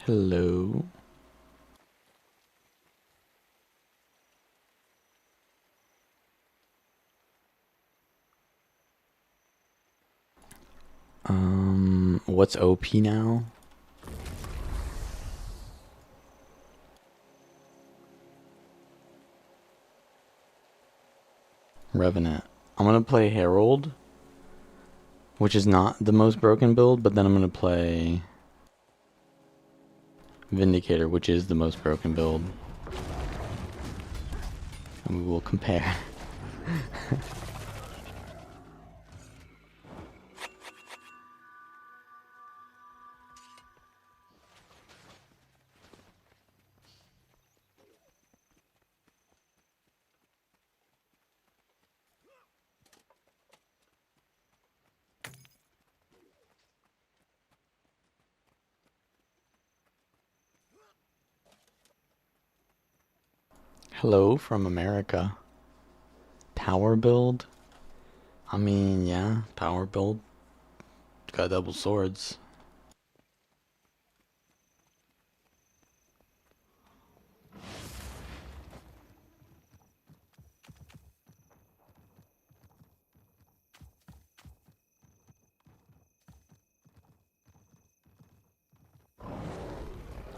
Hello. What's OP now? Revenant. I'm gonna play Herald, which is not the most broken build, but then I'm gonna play Vindicator, which is the most broken build. And we will compare. Hello from America. Power build? I mean, yeah, power build. Got double swords.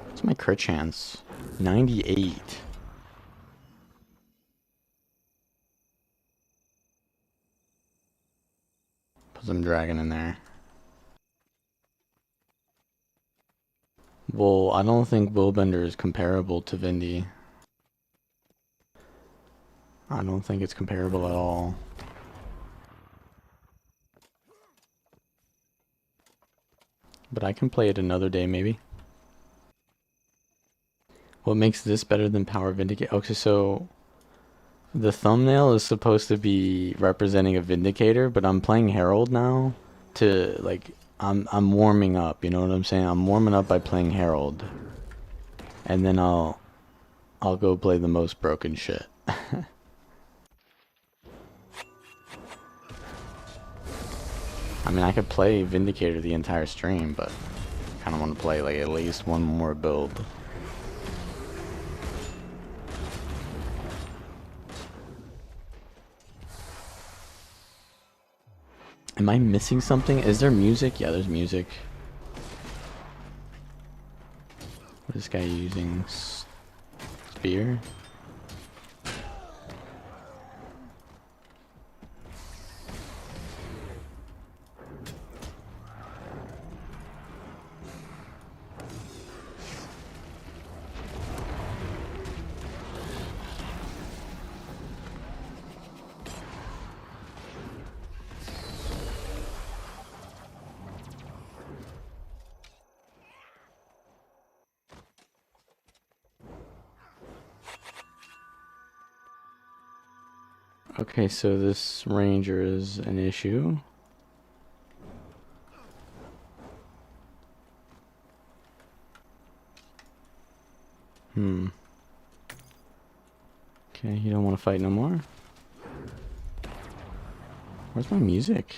What's my crit chance? 98. Put some dragon in there. Well, I don't think Willbender is comparable to Vindy. I don't think it's comparable at all. But I can play it another day, maybe. What makes this better than Power Vindicate? Okay, so the thumbnail is supposed to be representing a Vindicator, but I'm playing Herald now to, like, I'm warming up, you know what I'm saying? I'm warming up by playing Herald. And then I'll go play the most broken shit. I mean, I could play Vindicator the entire stream, but I kind of want to play, like, at least one more build. Am I missing something? Is there music? Yeah, there's music. What is this guy using? Spear? Okay, so this ranger is an issue. Okay, you don't want to fight no more? Where's my music?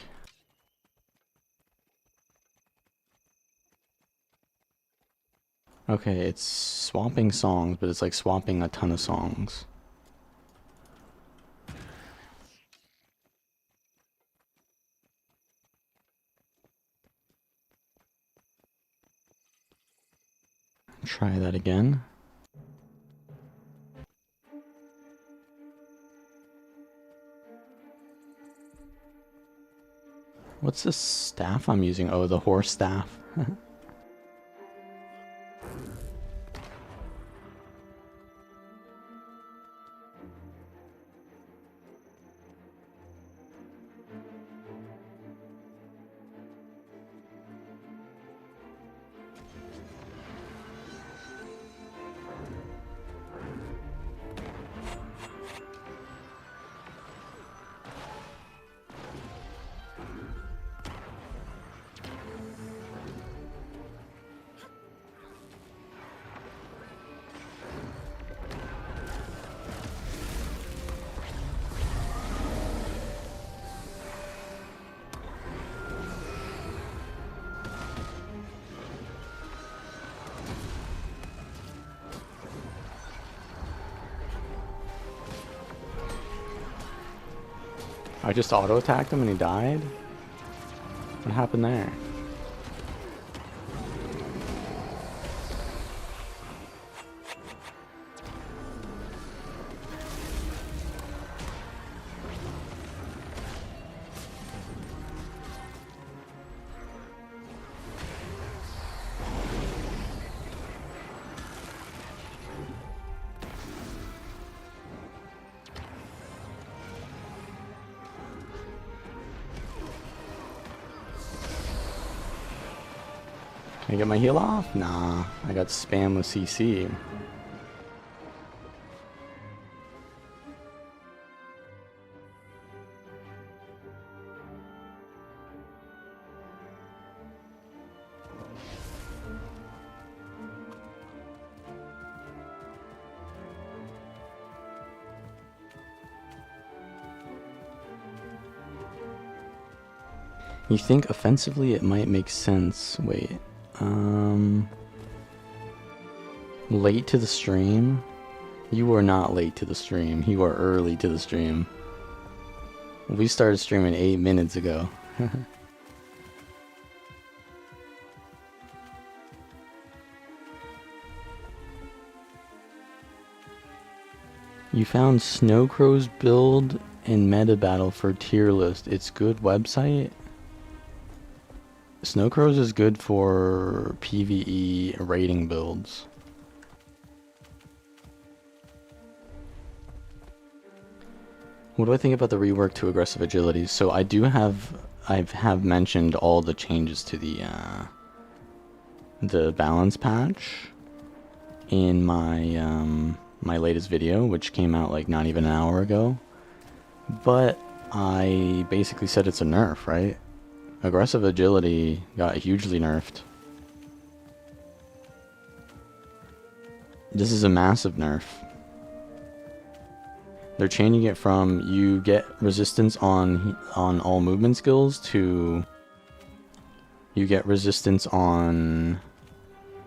Okay, it's swapping songs, but it's like swapping a ton of songs. Try that again. What's this staff I'm using? Oh, the horse staff. I just auto-attacked him and he died? What happened there? Can I get my heal off? Nah, I got spam with CC. You think offensively it might make sense. Wait. Late to the stream? You are not late to the stream. You are early to the stream. We started streaming 8 minutes ago. You found Snowcrow's build in meta battle for tier list. It's good website. Snowcrows is good for PvE raiding builds. What do I think about the rework to aggressive agility? So I have mentioned all the changes to the balance patch in my my latest video, which came out like not even an hour ago. But I basically said it's a nerf, right? Aggressive agility got hugely nerfed. This is a massive nerf. They're changing it from you get resistance on all movement skills to you get resistance on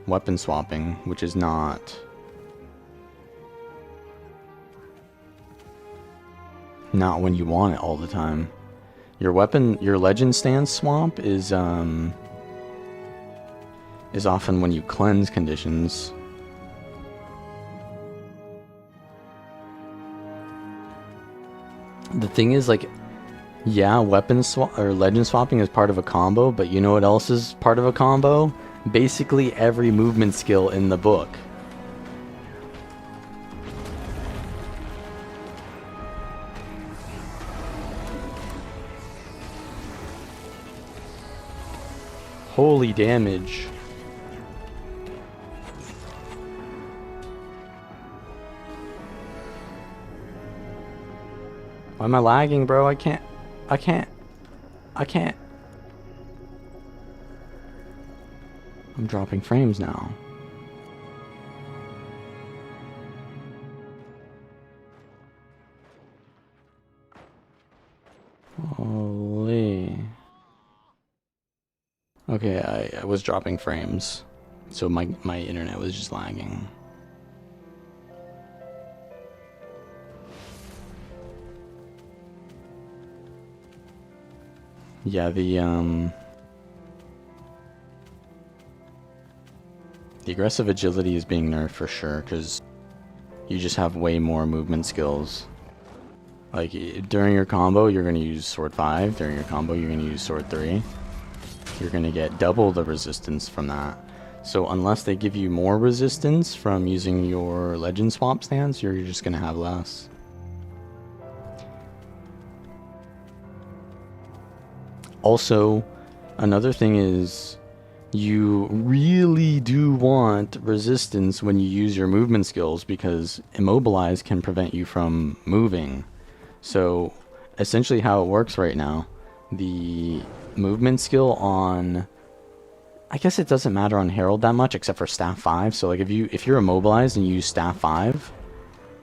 weapon swapping, which is not when you want it all the time. Your legend stance swap is often when you cleanse conditions. The thing is, like, yeah, weapon swap or legend swapping is part of a combo, but you know what else is part of a combo? Basically every movement skill in the book. Holy damage. Why am I lagging, bro? I can't. I'm dropping frames now. Holy. Okay, I was dropping frames, so my internet was just lagging. Yeah, the aggressive agility is being nerfed for sure, because you just have way more movement skills. Like, during your combo, you're going to use Sword 5. During your combo, you're going to use Sword 3. You're going to get double the resistance from that. So unless they give you more resistance from using your legend swap stance, you're just going to have less. Also, another thing is, you really do want resistance when you use your movement skills, because immobilize can prevent you from moving. So essentially how it works right now, the movement skill on, I guess it doesn't matter on Herald that much except for staff 5. So like if you're immobilized and you use staff 5,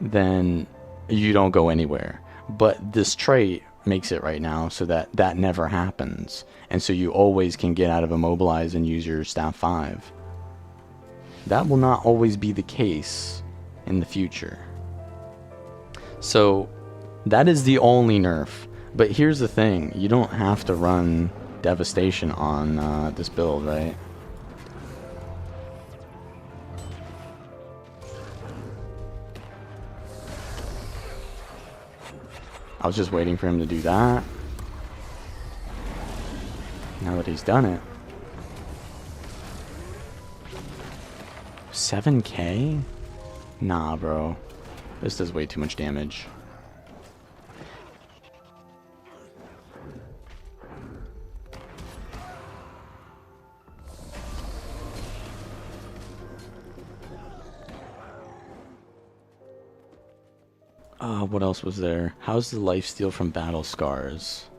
then you don't go anywhere. But this trait makes it right now so that that never happens, and so you always can get out of immobilize and use your staff 5. That will not always be the case in the future. So that is the only nerf. But here's the thing, you don't have to run Devastation on this build, right? I was just waiting for him to do that. Now that he's done it. 7K? Nah, bro. This does way too much damage. What else was there? How's the lifesteal from battle scars?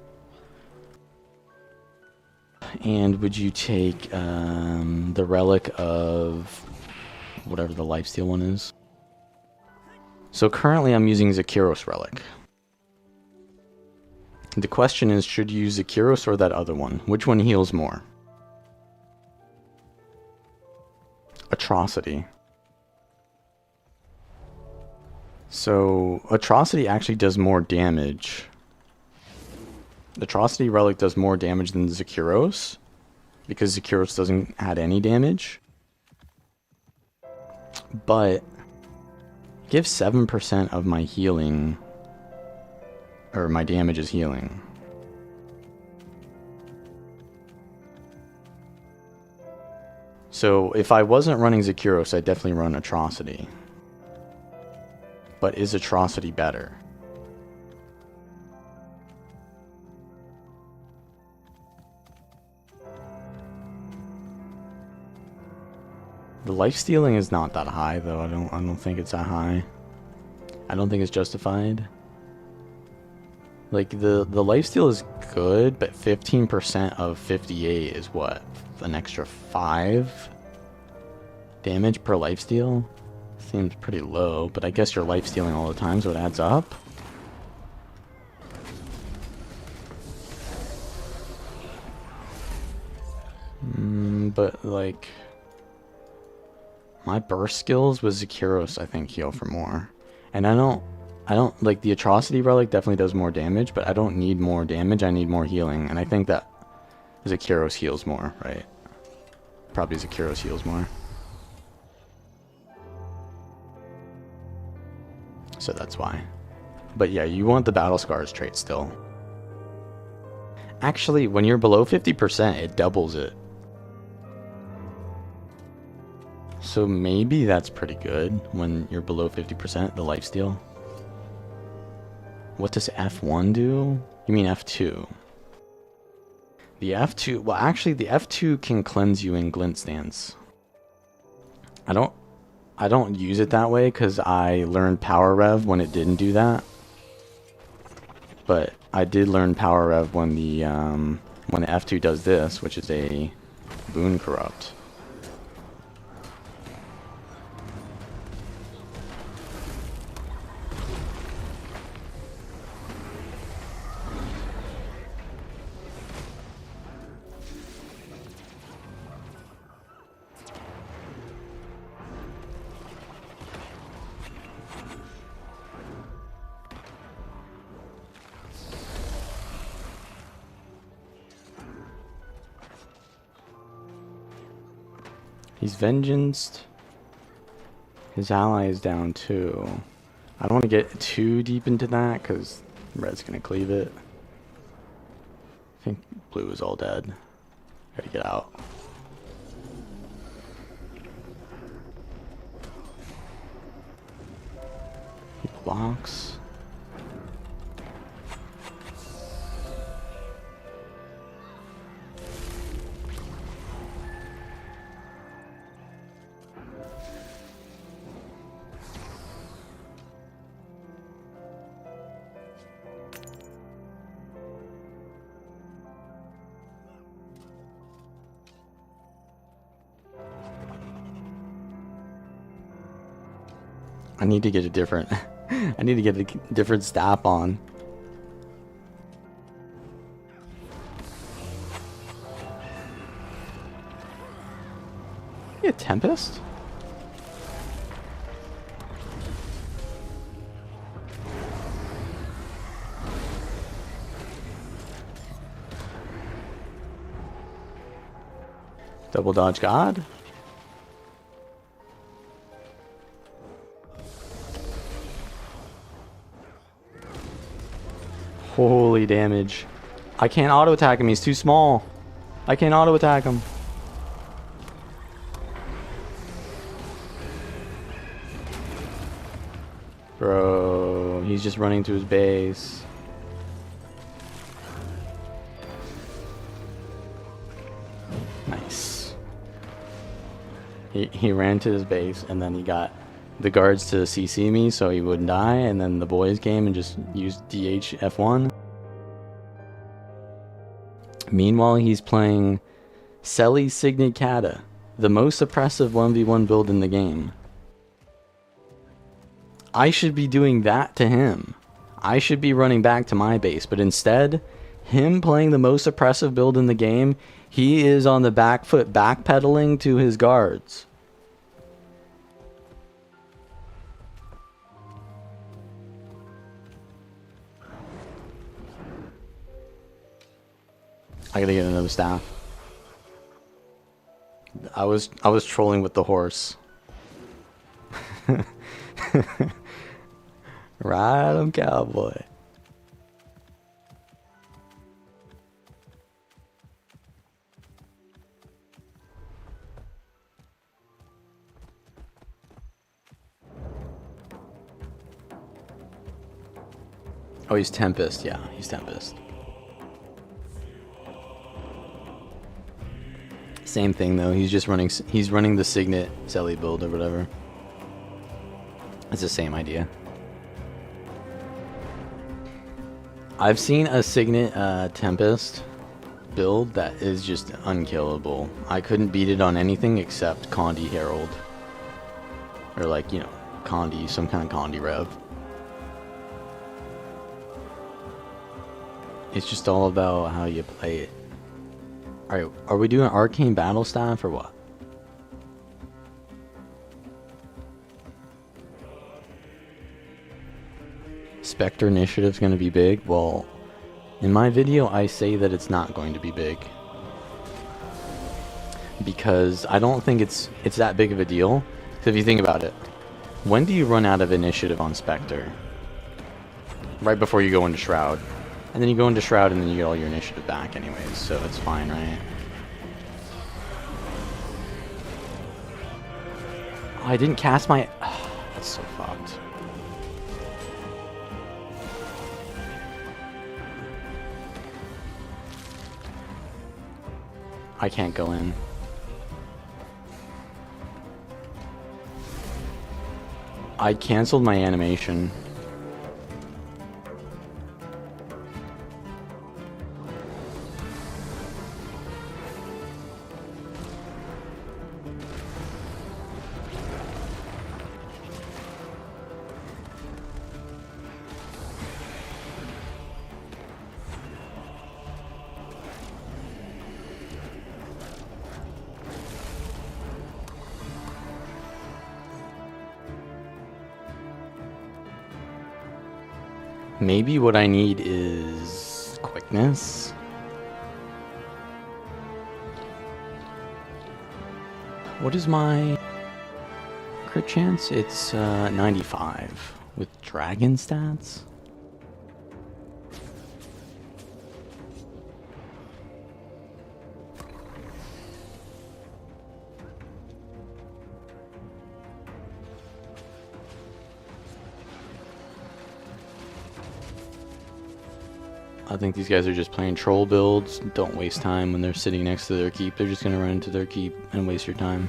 And would you take the relic of whatever the lifesteal one is? So currently I'm using Zakiros relic. The question is, should you use Zakiros or that other one? Which one heals more? Atrocity. So Atrocity actually does more damage. Atrocity relic does more damage than Zakiros, because Zakiros doesn't add any damage. But gives 7% of my healing, or my damage is healing. So if I wasn't running Zakiros, I'd definitely run Atrocity. But is Atrocity better? The life stealing is not that high though. I don't think it's that high. I don't think it's justified. Like the lifesteal is good, but 15% of 58 is what? An extra 5 damage per lifesteal? Seems pretty low, but I guess you're lifestealing all the time, so it adds up. But like my burst skills with Zakiros I think heal for more. And I don't like the Atrocity relic definitely does more damage, but I don't need more damage, I need more healing. And I think that Zakiros heals more, right? Probably Zakiros heals more. So that's why. But yeah, you want the Battle Scars trait still. Actually, when you're below 50%, it doubles it. So maybe that's pretty good when you're below 50%, the lifesteal. What does F1 do? You mean F2? The F2, well actually the F2 can cleanse you in Glint Stance. I don't use it that way because I learned Power Rev when it didn't do that. But I did learn Power Rev when the F2 does this, which is a Boon Corrupt. He's vengeanced. His ally is down too. I don't want to get too deep into that because red's going to cleave it. I think blue is all dead. Gotta get out. He blocks. I need to get a different I need to get a different stab on. Yeah, Tempest? Double dodge God. Holy damage. I can't auto attack him, he's too small. I can't auto attack him. Bro, he's just running to his base. Nice. He ran to his base and then he got the guards to CC me so he wouldn't die, and then the boys came and just used DH F1. Meanwhile, he's playing Selly Signet Kata, the most oppressive 1v1 build in the game. I should be doing that to him. I should be running back to my base, but instead, him playing the most oppressive build in the game, he is on the back foot backpedaling to his guards. I gotta get another staff. I was trolling with the horse. Ride 'em, cowboy. Oh, he's Tempest. Yeah, he's Tempest. Same thing though. He's just running. He's running the Signet Selly build or whatever. It's the same idea. I've seen a Signet Tempest build that is just unkillable. I couldn't beat it on anything except Condi Herald. Or like, you know, Condi, some kind of Condi rev. It's just all about how you play it. Alright, are we doing Arcane Battle Staff or what? Spectre Initiative's going to be big? Well, in my video I say that it's not going to be big. Because I don't think it's that big of a deal. So if you think about it, when do you run out of initiative on Spectre? Right before you go into Shroud. And then you go into Shroud and then you get all your initiative back anyways, so it's fine, right? Oh, I didn't cast my... Oh, that's so fucked. I can't go in. I canceled my animation. Maybe what I need is quickness. What is my crit chance? It's 95 with dragon stats. I think these guys are just playing troll builds. Don't waste time when they're sitting next to their keep. They're just going to run into their keep and waste your time.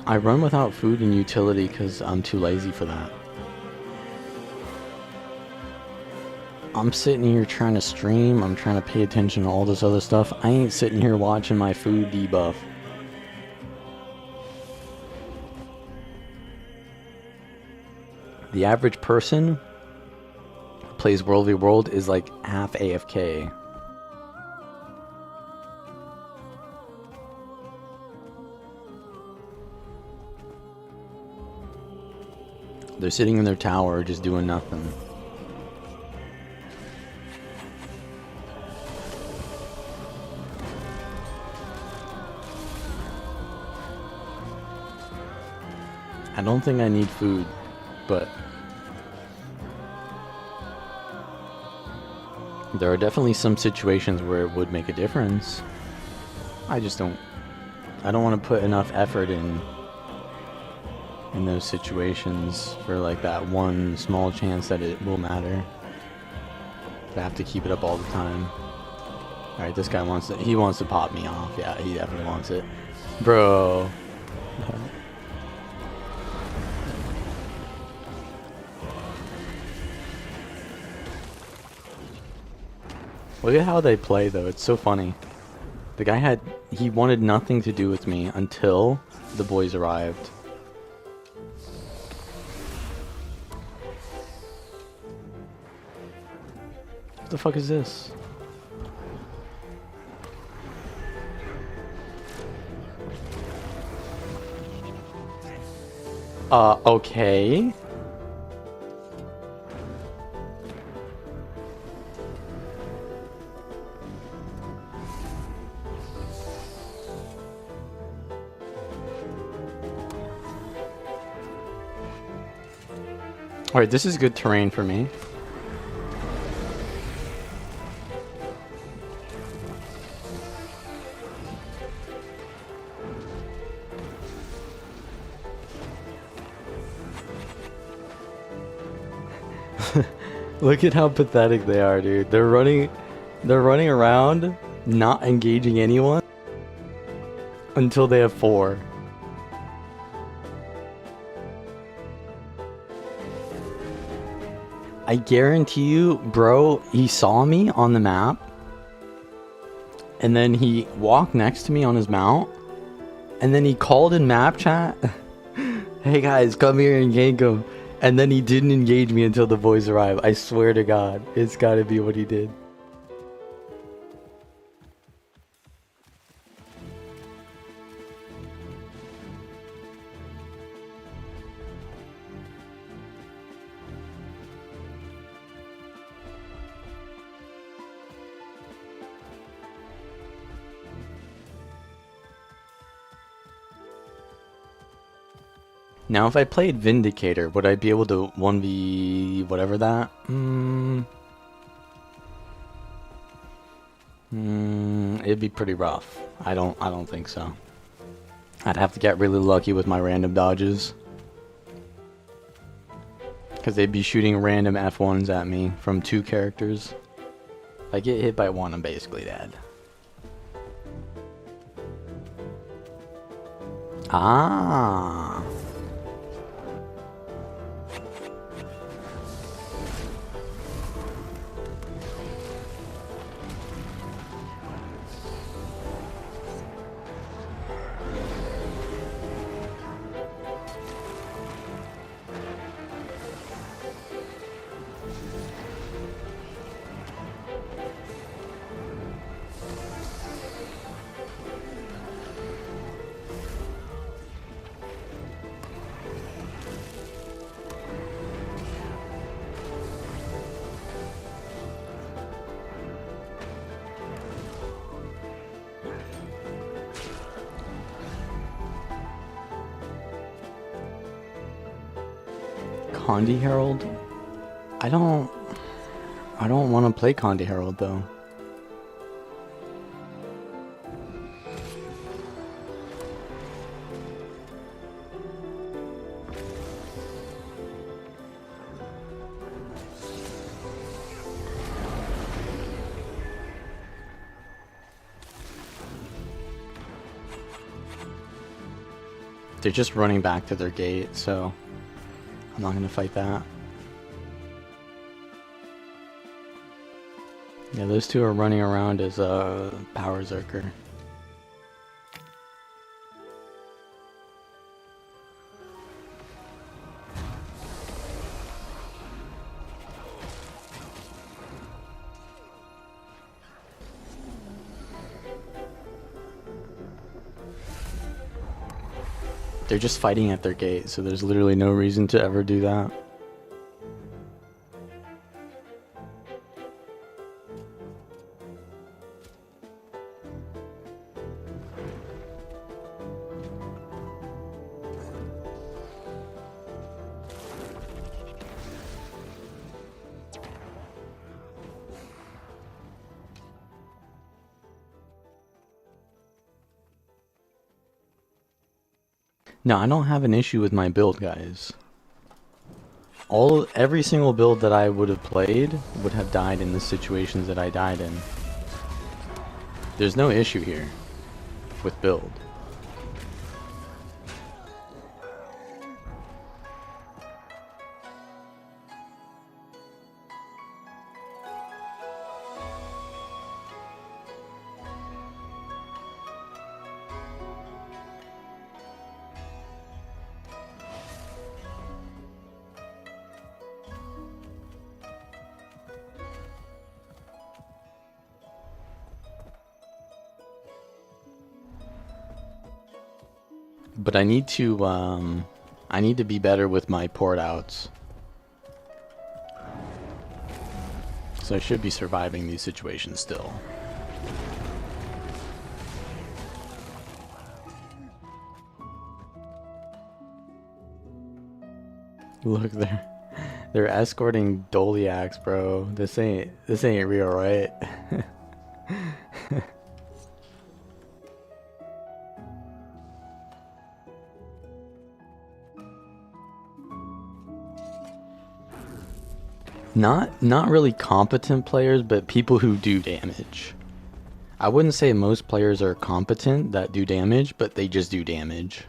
I run without food and utility because I'm too lazy for that. I'm sitting here trying to stream, I'm trying to pay attention to all this other stuff. I ain't sitting here watching my food debuff. The average person who plays World v World is like half AFK. They're sitting in their tower just doing nothing. I don't think I need food, but there are definitely some situations where it would make a difference. I don't want to put enough effort in those situations for like that one small chance that it will matter. I have to keep it up all the time. Alright, this guy wants to, he wants to pop me off. Yeah, he definitely wants it. Bro. Look at how they play though, it's so funny. The guy he wanted nothing to do with me until the boys arrived. What the fuck is this? Okay. Alright, this is good terrain for me. Look at how pathetic they are, dude. They're running around, not engaging anyone until they have 4. I guarantee you, bro, he saw me on the map, and then he walked next to me on his mount, and then he called in map chat, hey guys, come here and gank him. And then he didn't engage me until the boys arrived. I swear to God, it's gotta be what he did. Now, if I played Vindicator, would I be able to 1v whatever that? It'd be pretty rough. I don't think so. I'd have to get really lucky with my random dodges. Because they'd be shooting random F1s at me from 2 characters. If I get hit by 1, I'm basically dead. Ah. Condi Herald? I don't want to play Condi Herald though. They're just running back to their gate, so I'm not gonna fight that. Yeah, those two are running around as a power Zerker. They're just fighting at their gate, so there's literally no reason to ever do that. No, I don't have an issue with my build, guys. Every single build that I would have played would have died in the situations that I died in. There's no issue here with build. But I need to be better with my port outs. So I should be surviving these situations still. Look, they're escorting Doliacs, bro. This ain't real, right? Not really competent players, but people who do damage. I wouldn't say most players are competent that do damage, but they just do damage.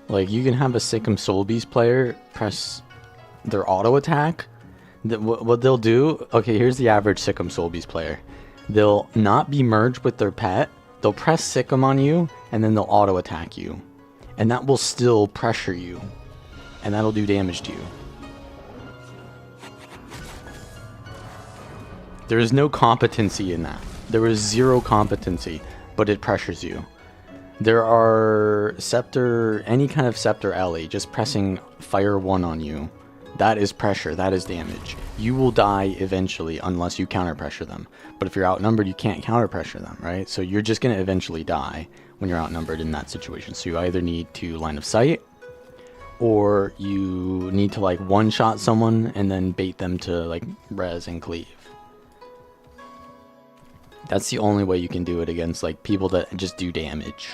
Like, you can have a Sikkim Soul Beast player press their auto attack. What they'll do, okay, here's the average Sikkim Soul Beast player. They'll not be merged with their pet, they'll press Sikkim on you, and then they'll auto attack you. And that will still pressure you. And that'll do damage to you. There is no competency in that. There is zero competency, but it pressures you. There are Scepter, any kind of Scepter alley, just pressing Fire 1 on you. That is pressure, that is damage. You will die eventually unless you counter pressure them. But if you're outnumbered, you can't counter pressure them, right? So you're just going to eventually die when you're outnumbered in that situation. So you either need to line of sight, or you need to like one-shot someone and then bait them to like res and cleave. That's the only way you can do it against like people that just do damage.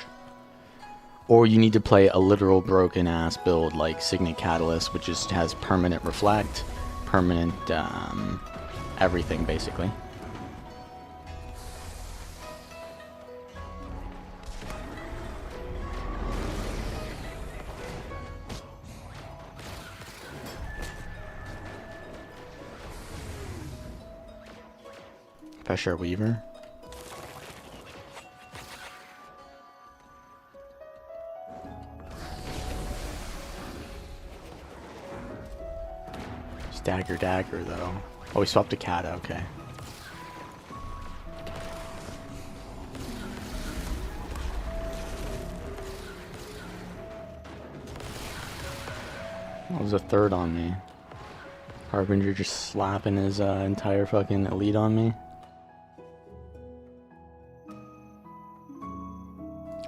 Or you need to play a literal broken ass build like Signet Catalyst, which has permanent reflect, permanent everything basically. Pressure Weaver. Dagger though. Oh, we swapped a cat, okay. That was a third on me. Harbinger just slapping his entire fucking elite on me.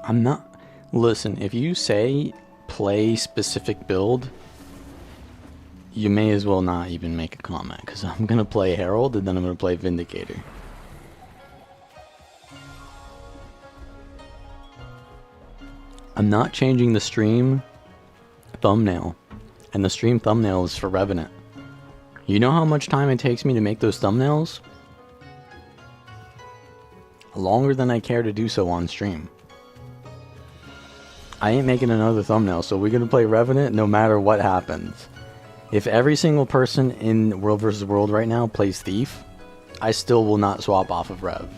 I'm not... Listen, if you say play specific build, you may as well not even make a comment, because I'm going to play Herald and then I'm going to play Vindicator. I'm not changing the stream thumbnail, and the stream thumbnail is for Revenant. You know how much time it takes me to make those thumbnails? Longer than I care to do so on stream. I ain't making another thumbnail, so we're gonna play Revenant no matter what happens. If every single person in World vs. World right now plays Thief, I still will not swap off of Rev.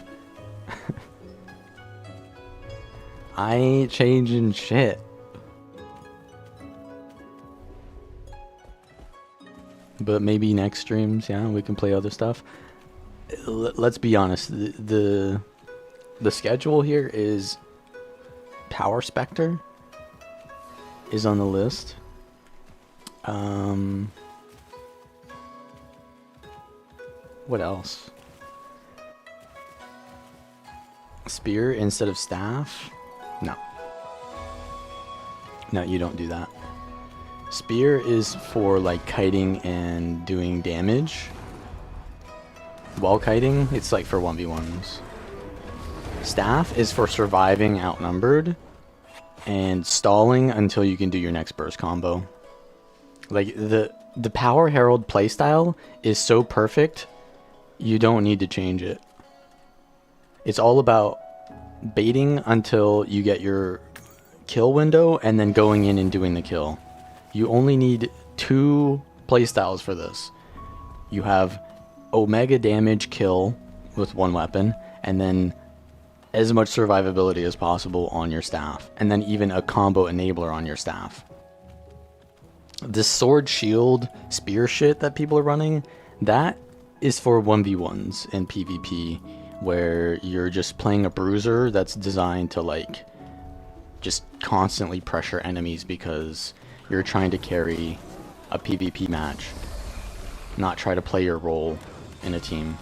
I ain't changing shit. But maybe next streams, yeah, we can play other stuff. Let's be honest, the schedule here is Power Spectre is on the list. What else? Spear instead of staff? No. No, you don't do that. Spear is for like kiting and doing damage. While kiting, it's like for 1v1s. Staff is for surviving outnumbered and stalling until you can do your next burst combo. Like the Power Herald playstyle is so perfect, you don't need to change it. It's all about baiting until you get your kill window and then going in and doing the kill. You only need 2 playstyles for this. You have Omega damage kill with 1 weapon, and then as much survivability as possible on your staff, and then even a combo enabler on your staff. This sword shield spear shit that people are running, that is for 1v1s and PvP, where you're just playing a bruiser that's designed to like just constantly pressure enemies because you're trying to carry a PvP match, not try to play your role in a team.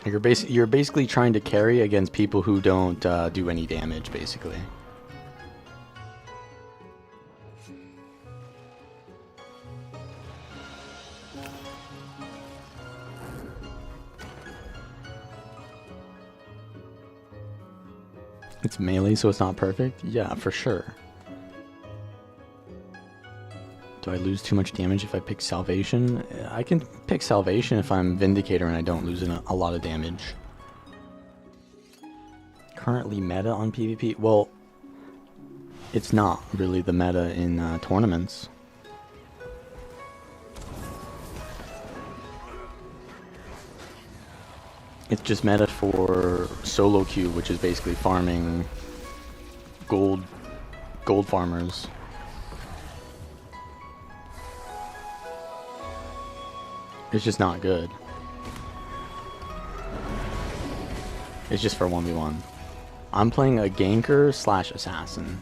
You're basically trying to carry against people who don't do any damage, basically. It's melee, so it's not perfect? Yeah, for sure. Do I lose too much damage if I pick Salvation? I can pick Salvation if I'm Vindicator and I don't lose a lot of damage. Currently meta on PvP? Well, it's not really the meta in tournaments. It's just meta for solo queue, which is basically farming gold farmers. It's just not good. It's just for 1v1. I'm playing a ganker / assassin.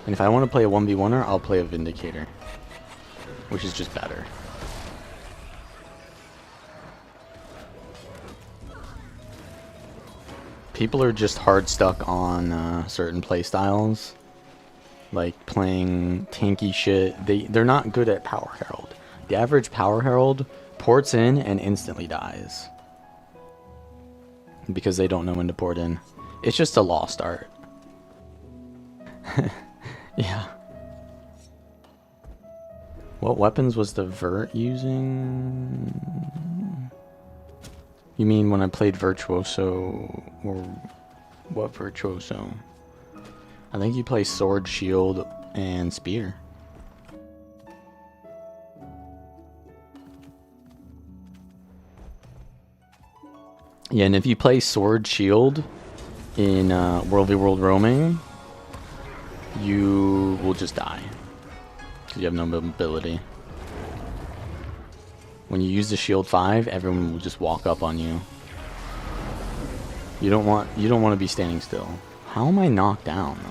And if I want to play a 1v1er, I'll play a Vindicator, which is just better. People are just hard stuck on certain playstyles, like playing tanky shit. They're not good at Power Herald. The average Power Herald ports in and instantly dies because they don't know when to port in. It's just a lost art. Yeah. What weapons was the Vert using? You mean when I played Virtuoso, or what Virtuoso? I think you play Sword, Shield, and Spear. Yeah, and if you play Sword, Shield in World v World roaming, you will just die because you have no mobility. When you use the Shield 5, everyone will just walk up on you. You don't want to be standing still. How am I knocked down though?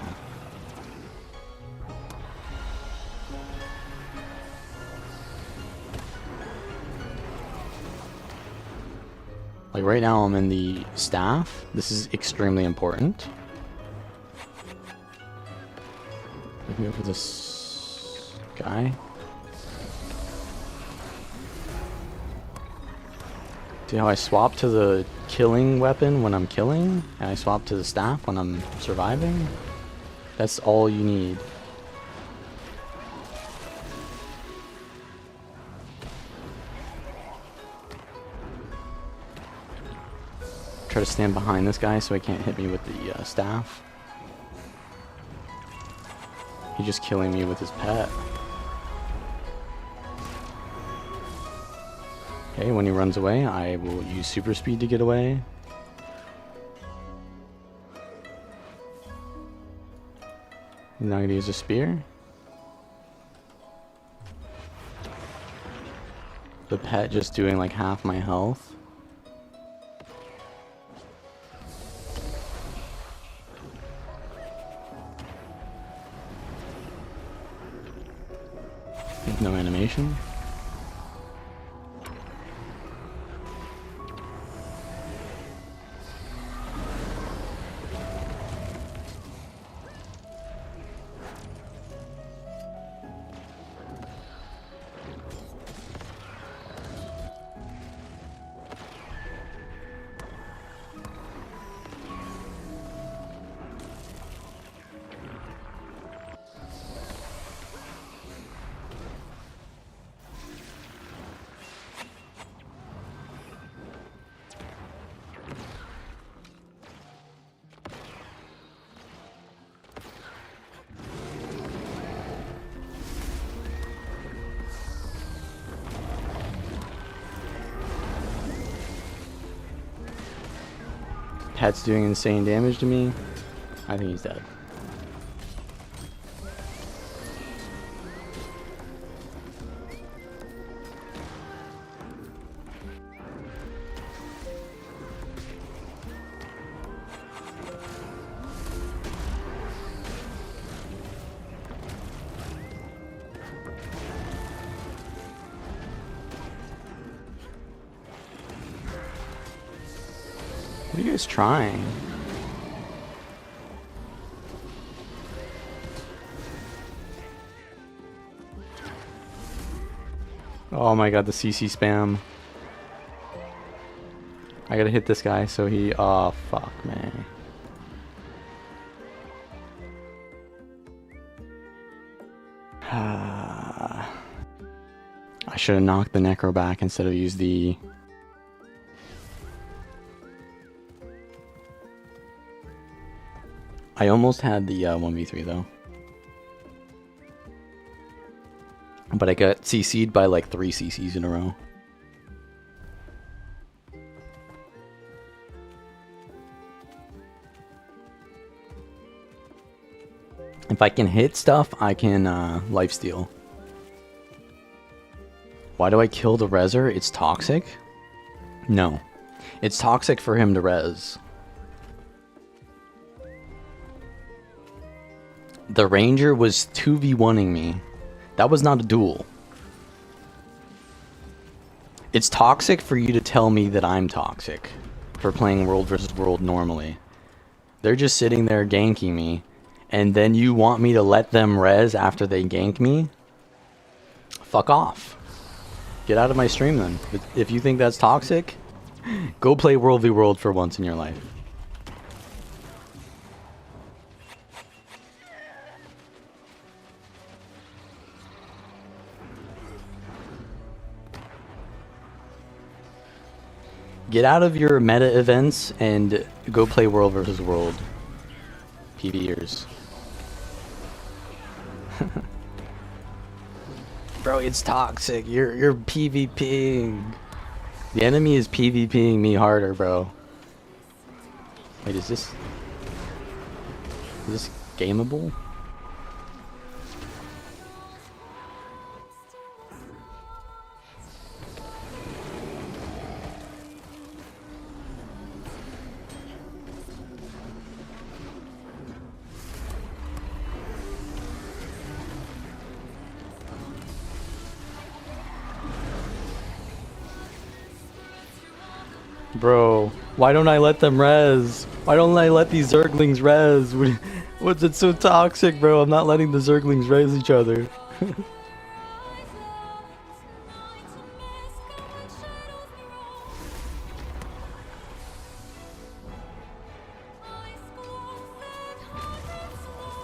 Like right now I'm in the staff. This is extremely important. Let me go for this guy. See how I swap to the killing weapon when I'm killing, and I swap to the staff when I'm surviving? That's all you need. Try to stand behind this guy so he can't hit me with the staff. He's just killing me with his pet. Okay, when he runs away, I will use super speed to get away. He's not gonna use a spear. The pet just doing like half my health. No animation. Pet's doing insane damage to me. I think he's dead. What are you guys trying? Oh my god, the CC spam. I gotta hit this guy so he... Oh, fuck, man. I should have knocked the Necro back instead of used the... I almost had the 1v3 though. But I got CC'd by like 3 CCs in a row. If I can hit stuff, I can lifesteal. Why do I kill the reser? It's toxic? No. It's toxic for him to res. The ranger was 2v1ing me. That was not a duel. It's toxic for you to tell me that I'm toxic for playing world versus world normally. They're just sitting there ganking me, and then you want me to let them res after they gank me? Fuck off. Get out of my stream then. If you think that's toxic, go play World v World for once in your life. Get out of your meta events and go play World vs. World. PvEers. Bro, it's toxic. You're PvPing. The enemy is PvPing me harder, bro. Wait, is this gameable? Bro, why don't I let them res? Why don't I let these Zerglings res? What's it so toxic, bro? I'm not letting the Zerglings res each other.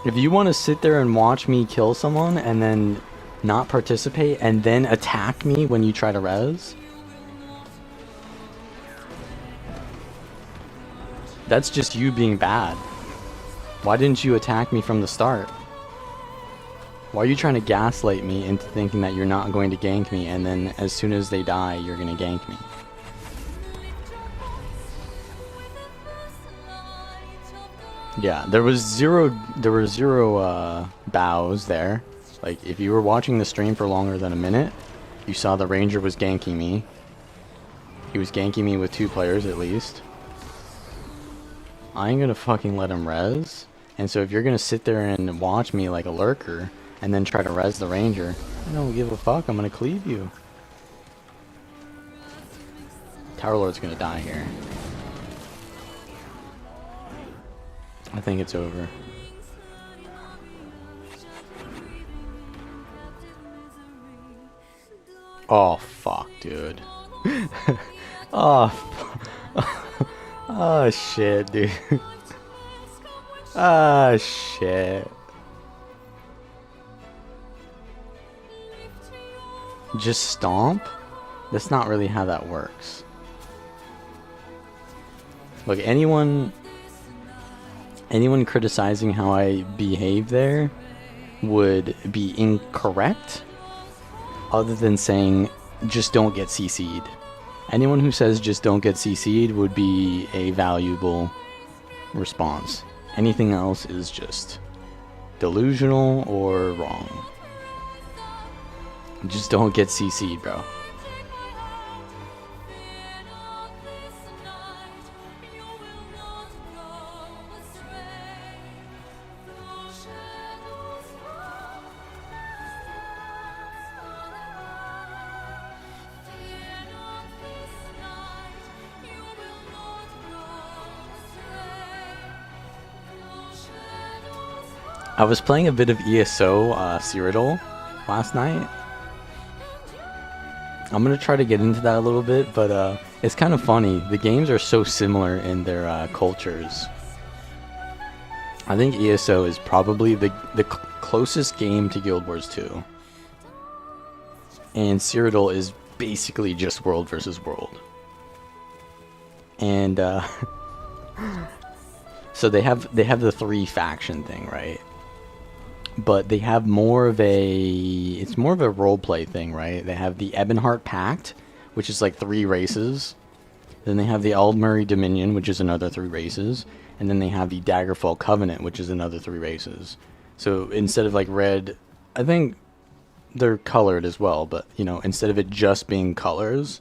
If you want to sit there and watch me kill someone and then not participate and then attack me when you try to res, That's just you being bad. Why didn't you attack me from the start? Why are you trying to gaslight me into thinking that you're not going to gank me, and then as soon as they die, you're going to gank me? Yeah, there were zero bows there. Like, if you were watching the stream for longer than a minute, you saw the ranger was ganking me. He was ganking me with 2 players at least. I ain't gonna fucking let him res. And so if you're gonna sit there and watch me like a lurker, and then try to res the ranger, I don't give a fuck, I'm gonna cleave you. Tower Lord's gonna die here. I think it's over. Oh fuck, dude. Oh, oh shit, dude. Ah shit. Just stomp? That's not really how that works. Look, anyone criticizing how I behave there would be incorrect, other than saying just don't get CC'd. Anyone who says just don't get CC'd would be a valuable response. Anything else is just delusional or wrong. Just don't get CC'd, bro. I was playing a bit of ESO Cyrodiil last night. I'm gonna try to get into that a little bit, but it's kind of funny. The games are so similar in their cultures. I think ESO is probably the closest game to Guild Wars 2. And Cyrodiil is basically just world versus world. And so they have the 3 faction thing, right? But they have more of it's more of a roleplay thing, right? They have the Ebonheart Pact, which is like 3 races. Then they have the Aldmeri Dominion, which is another 3 races. And then they have the Daggerfall Covenant, which is another 3 races. So instead of like red, I think they're colored as well, but you know, instead of it just being colors,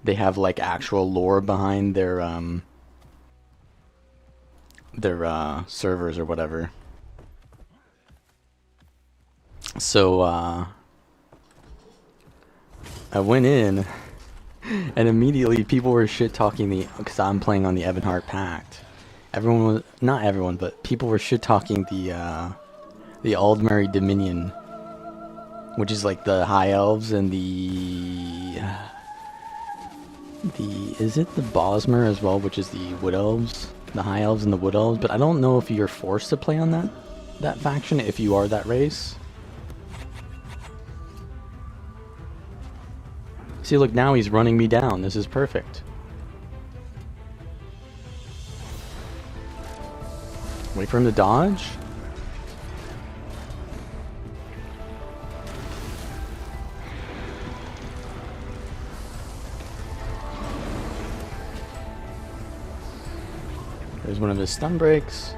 they have like actual lore behind their servers or whatever. So I went in, and immediately people were shit talking because I'm playing on the Ebonheart Pact. Everyone was, not everyone, but people were shit talking the Aldmeri Dominion, which is like the High Elves and is it the Bosmer as well, which is the Wood Elves, the High Elves and the Wood Elves. But I don't know if you're forced to play on that faction if you are that race. See, look, now he's running me down. This is perfect. Wait for him to dodge. There's one of his stun breaks.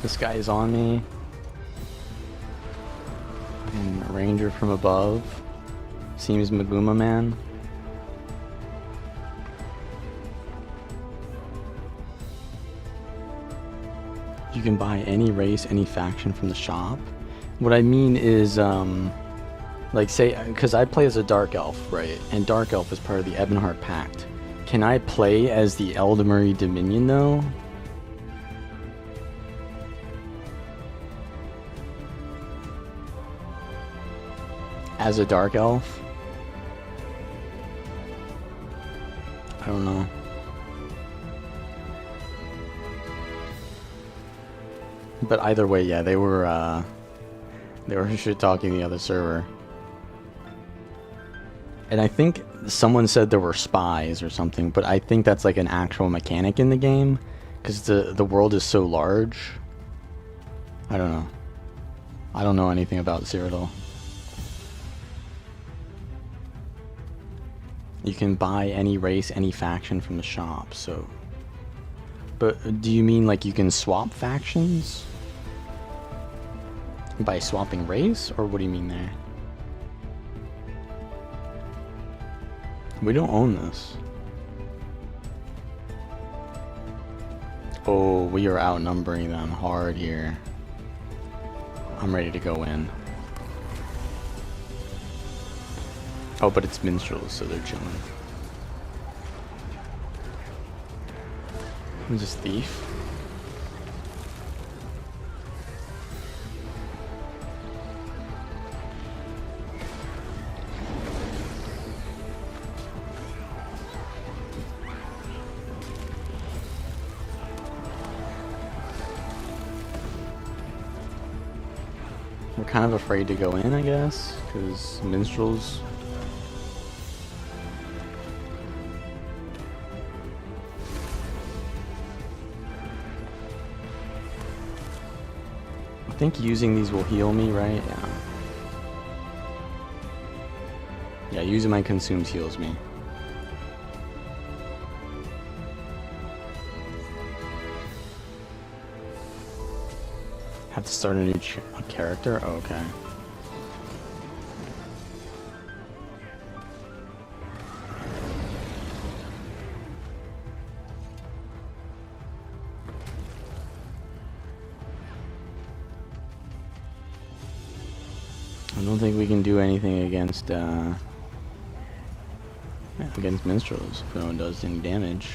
This guy is on me. And a ranger from above. Seems Maguma Man. You can buy any race, any faction from the shop. What I mean is, like say, because I play as a Dark Elf, right? And Dark Elf is part of the Ebonheart Pact. Can I play as the Aldmeri Dominion though? As a Dark Elf? I don't know. But either way, yeah, they were shit talking the other server. And I think someone said there were spies or something, but I think that's like an actual mechanic in the game, because the world is so large. I don't know. I don't know anything about Cyrodiil. You can buy any race, any faction from the shop, so... But do you mean like you can swap factions? By swapping race? Or what do you mean there? We don't own this. Oh, we are outnumbering them hard here. I'm ready to go in. Oh, but it's minstrels, so they're chilling. Who's this thief? We're kind of afraid to go in, I guess, because minstrels. I think using these will heal me, right? Yeah. Yeah, using my consumes heals me. Have to start a new character? Oh, okay. I don't think we can do anything against minstrels if no one does any damage.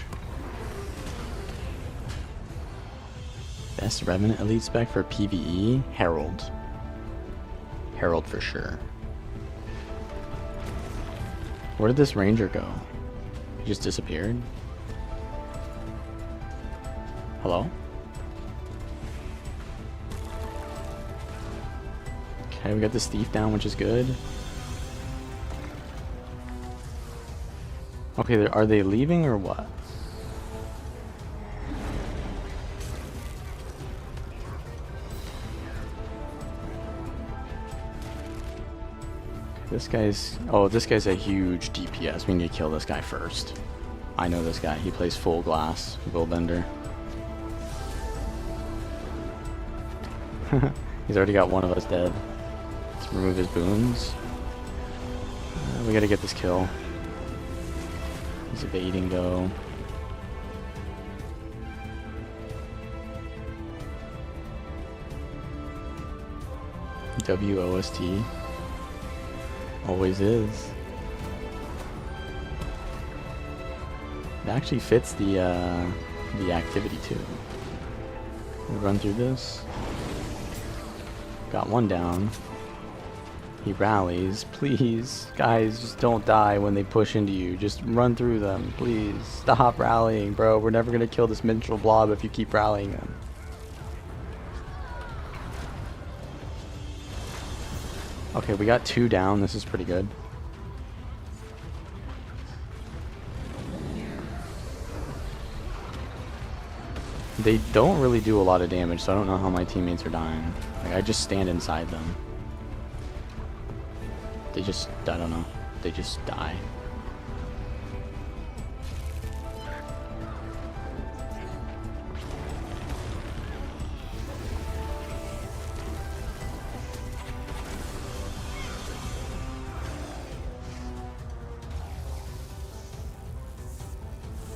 Best Revenant Elite spec for PvE? Herald. Herald for sure. Where did this ranger go? He just disappeared? Hello? Okay, we got this thief down, which is good. Okay, are they leaving or what? This guy's... Oh, this guy's a huge DPS. We need to kill this guy first. I know this guy. He plays full glass. Willbender. He's already got one of us dead. Let's remove his boons. We gotta get this kill. He's evading though. WOST. Always is. It actually fits the activity too. We'll run through this. Got one down. He rallies. Please, guys, just don't die when they push into you. Just run through them. Please, stop rallying, bro. We're never gonna kill this minstrel blob if you keep rallying them. Okay, we got 2 down. This is pretty good. They don't really do a lot of damage, so I don't know how my teammates are dying. Like, I just stand inside them. They just, I don't know. They just die.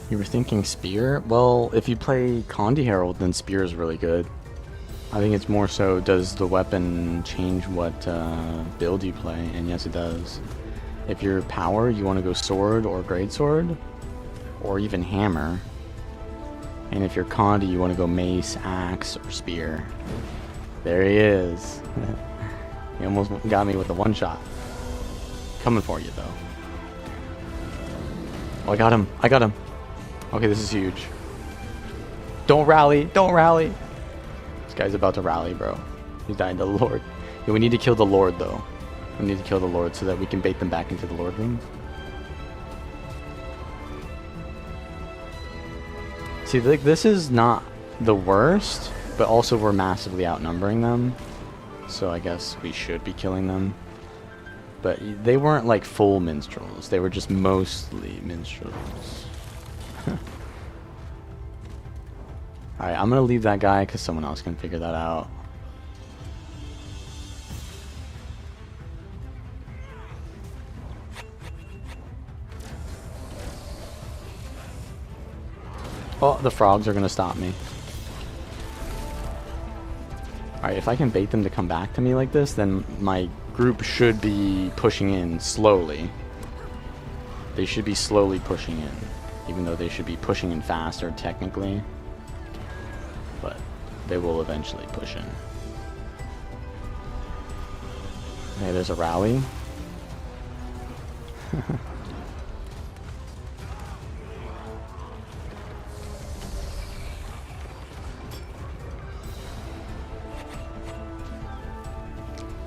You were thinking Spear? Well, if you play Condi Herald, then Spear is really good. I think it's more so, does the weapon change what build you play? And yes, it does. If you're Power, you want to go Sword or Greatsword, or even Hammer. And if you're Condi, you want to go Mace, Axe, or Spear. There he is. He almost got me with a one-shot. Coming for you, though. Oh, I got him. I got him. Okay, this is huge. Don't rally. Don't rally. Guy's about to rally, bro. He's dying to the Lord. Yeah, we need to kill the Lord, though. We need to kill the Lord so that we can bait them back into the Lord room. See, like, this is not the worst, but also we're massively outnumbering them. So I guess we should be killing them. But they weren't like full minstrels. They were just mostly minstrels. Alright, I'm going to leave that guy because someone else can figure that out. Oh, the frogs are going to stop me. Alright, if I can bait them to come back to me like this, then my group should be pushing in slowly. They should be slowly pushing in. Even though they should be pushing in faster, technically. But they will eventually push in. Okay, there's a rally.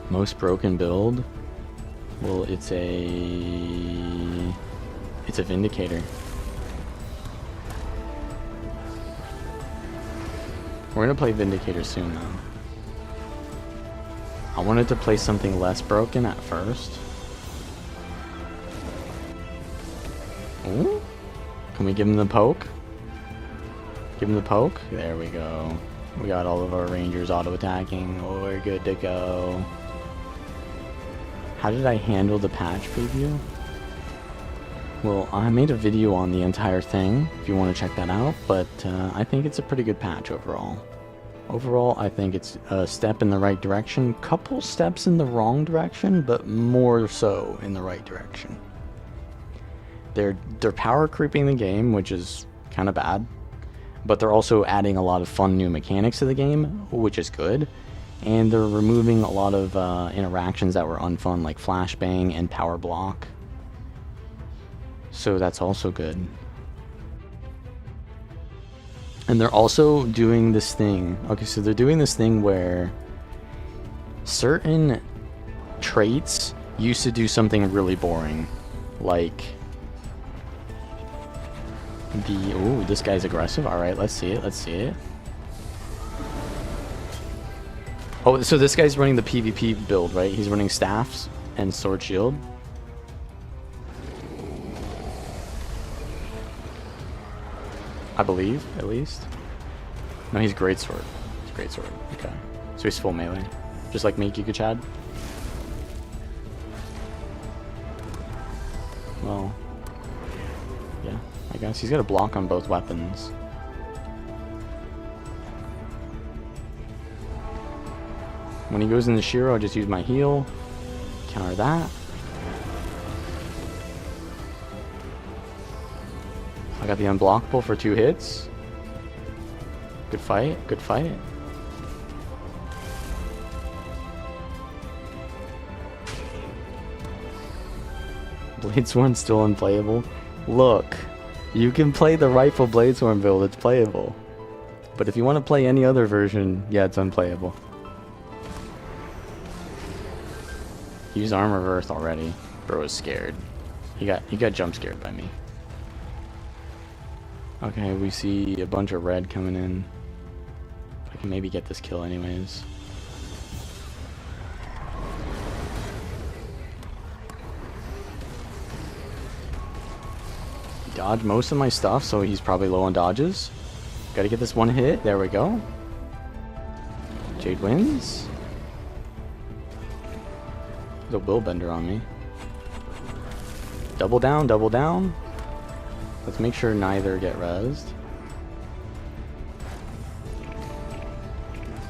Most broken build? Well, it's a Vindicator. We're gonna play Vindicator soon, though. I wanted to play something less broken at first. Ooh. Can we give him the poke? Give him the poke? There we go. We got all of our rangers auto-attacking. Oh, we're good to go. How did I handle the patch preview? Well, I made a video on the entire thing, if you want to check that out, but I think it's a pretty good patch overall. Overall, I think it's a step in the right direction, couple steps in the wrong direction, but more so in the right direction. They're power creeping the game, which is kind of bad, but they're also adding a lot of fun new mechanics to the game, which is good. And they're removing a lot of interactions that were unfun, like flashbang and power block. So that's also good. And they're also doing this thing. Okay, so they're doing this thing where certain traits used to do something really boring. Like the... Ooh, this guy's aggressive. Alright, let's see it. Let's see it. Oh, so this guy's running the PvP build, right? He's running staffs and sword shield. I believe, at least. No, he's greatsword. He's greatsword. Okay. So he's full melee. Just like me, Giga Chad. Well, yeah, I guess. He's got a block on both weapons. When he goes into Shiro, I just use my heal. Counter that. I got the unblockable for 2 hits. Good fight, good fight. Bladesworn's still unplayable. Look, you can play the rifle Bladesworn build, it's playable. But if you want to play any other version, yeah, it's unplayable. Use armor of earth already. Bro is scared. He got jump scared by me. Okay, we see a bunch of red coming in. I can maybe get this kill anyways. He dodged most of my stuff, so he's probably low on dodges. Gotta get this one hit. There we go. Jade wins. There's a willbender on me. Double down, double down. Let's make sure neither get rezzed.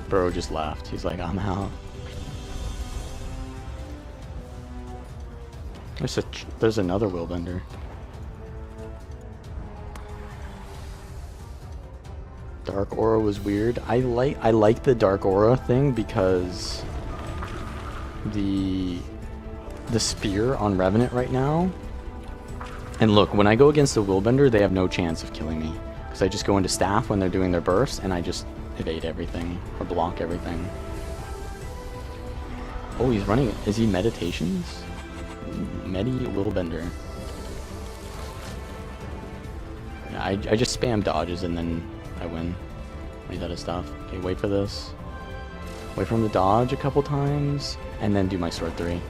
Bro just left. He's like, I'm out. There's another willbender. Dark aura was weird. I like the dark aura thing because the spear on Revenant right now. And look, when I go against the willbender, they have no chance of killing me because I just go into staff when they're doing their burst, and evade everything or block everything. Oh, he's running. Is he meditations? Little bender. Yeah, I just spam dodges and then I win. He's out of stuff. Okay, wait for this. Wait for him to dodge a couple times and then do my sword 3.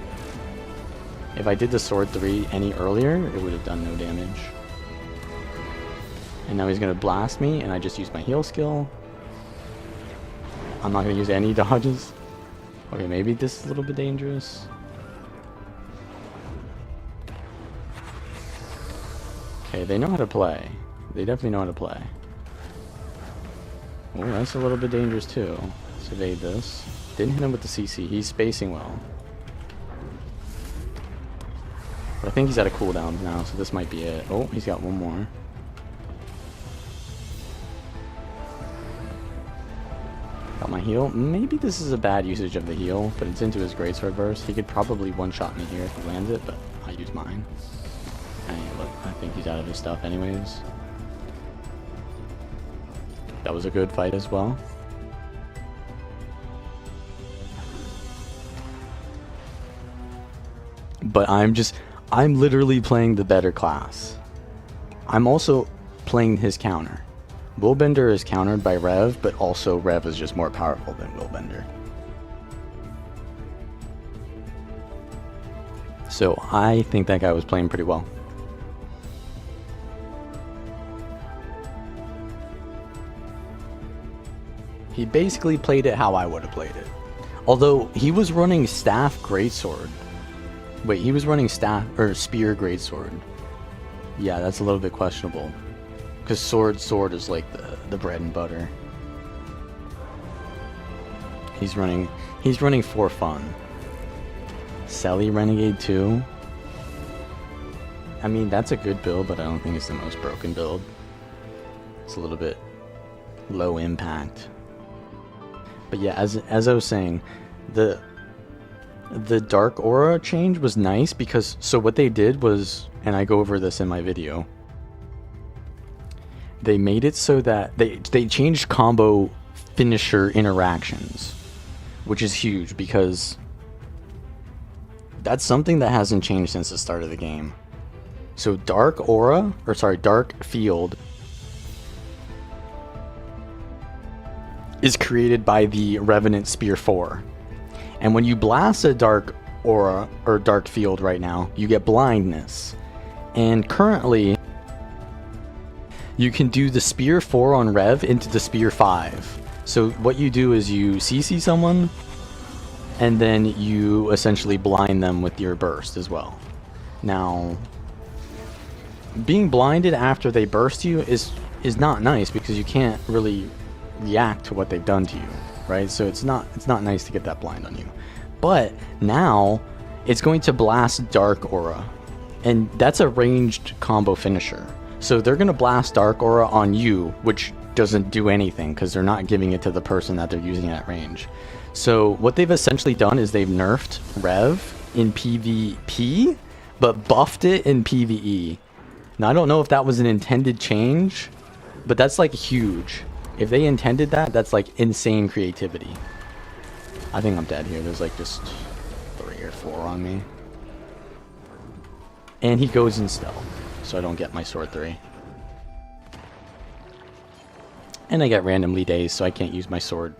If I did the sword 3 any earlier, it would have done no damage. And now he's gonna blast me and I just used my heal skill. I'm not gonna use any dodges. Okay, maybe this is a little bit dangerous. Okay, they know how to play. They definitely know how to play. Oh, that's a little bit dangerous too. Let's evade this. Didn't hit him with the CC. He's spacing well. But I think he's at a cooldown now, so this might be it. Oh, he's got one more. Got my heal. Maybe this is a bad usage of the heal, but it's into his greatsword burst. He could probably one-shot me here if he lands it, but I use mine. And look, I think he's out of his stuff anyways. That was a good fight as well. But I'm literally playing the better class. I'm also playing his counter. Willbender is countered by Rev, but also Rev is just more powerful than Willbender. So I think that guy was playing pretty well. He basically played it how I would have played it. Although he was running staff greatsword. Wait, he was running staff or spear greatsword. Yeah, that's a little bit questionable. Because sword is like the bread and butter. He's running for fun. Selly Renegade 2. I mean, that's a good build, but I don't think it's the most broken build. It's a little bit low impact. But yeah, as I was saying, the dark aura change was nice because so what they did was, and I go over this in my video, they made it so that they changed combo finisher interactions, which is huge because that's something that hasn't changed since the start of the game. So dark field is created by the Revenant Spear 4. And when you blast a dark aura or dark field right now, you get blindness. And currently, you can do the Spear 4 on Rev into the Spear 5. So what you do is you CC someone, and then you essentially blind them with your burst as well. Now, being blinded after they burst you is not nice because you can't really react to what they've done to you, right? So it's not nice to get that blind on you. But now it's going to blast Dark Aura, and that's a ranged combo finisher. So they're going to blast Dark Aura on you, which doesn't do anything because they're not giving it to the person that they're using at range. So what they've essentially done is they've nerfed Rev in PvP, but buffed it in PvE. Now I don't know if that was an intended change, but that's like huge. If they intended that, that's like insane creativity. I think I'm dead here. There's like just 3 or 4 on me. And he goes in stealth, so I don't get my sword 3. And I get randomly dazed, so I can't use my sword.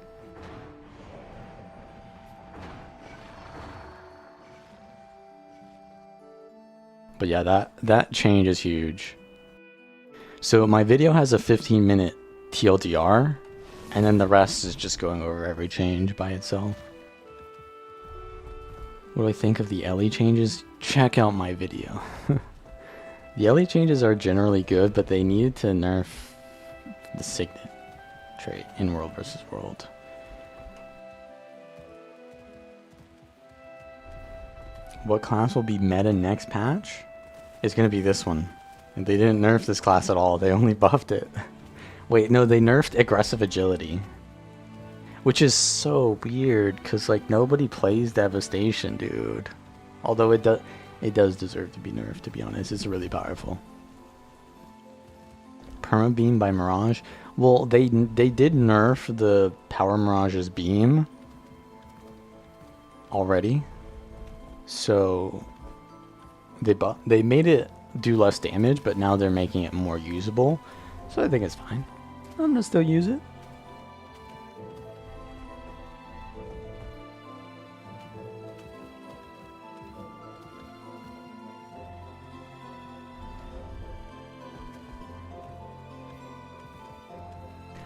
But yeah, that change is huge. So my video has a 15-minute TLDR, and then the rest is just going over every change by itself. What do I think of the Ellie changes? Check out my video. The Ellie changes are generally good, but they needed to nerf the Signet trait in World vs. World. What class will be meta next patch? It's gonna be this one. And they didn't nerf this class at all, they only buffed it. Wait, no, they nerfed aggressive agility. Which is so weird, because like nobody plays Devastation, dude. Although it does deserve to be nerfed, to be honest. It's really powerful. perma beam by Mirage. Well, they did nerf the Power Mirage's beam already, so they made it do less damage, but now they're making it more usable. So I think it's fine. I'm gonna still use it.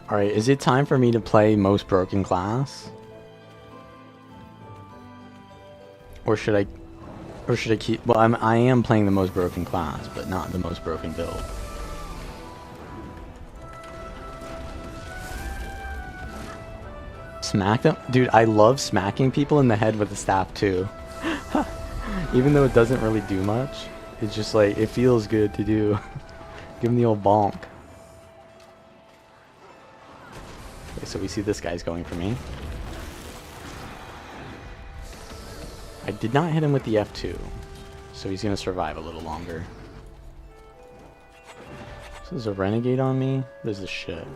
Alright, is it time for me to play most broken class? Or should I keep... Well, I am playing the most broken class, but not the most broken build. Smack them? Dude, I love smacking people in the head with the staff too. Even though it doesn't really do much. It's just like, it feels good to do. Give him the old bonk. Okay, so we see this guy's going for me. I did not hit him with the F2, so he's gonna survive a little longer. So there's a renegade on me. This is shit.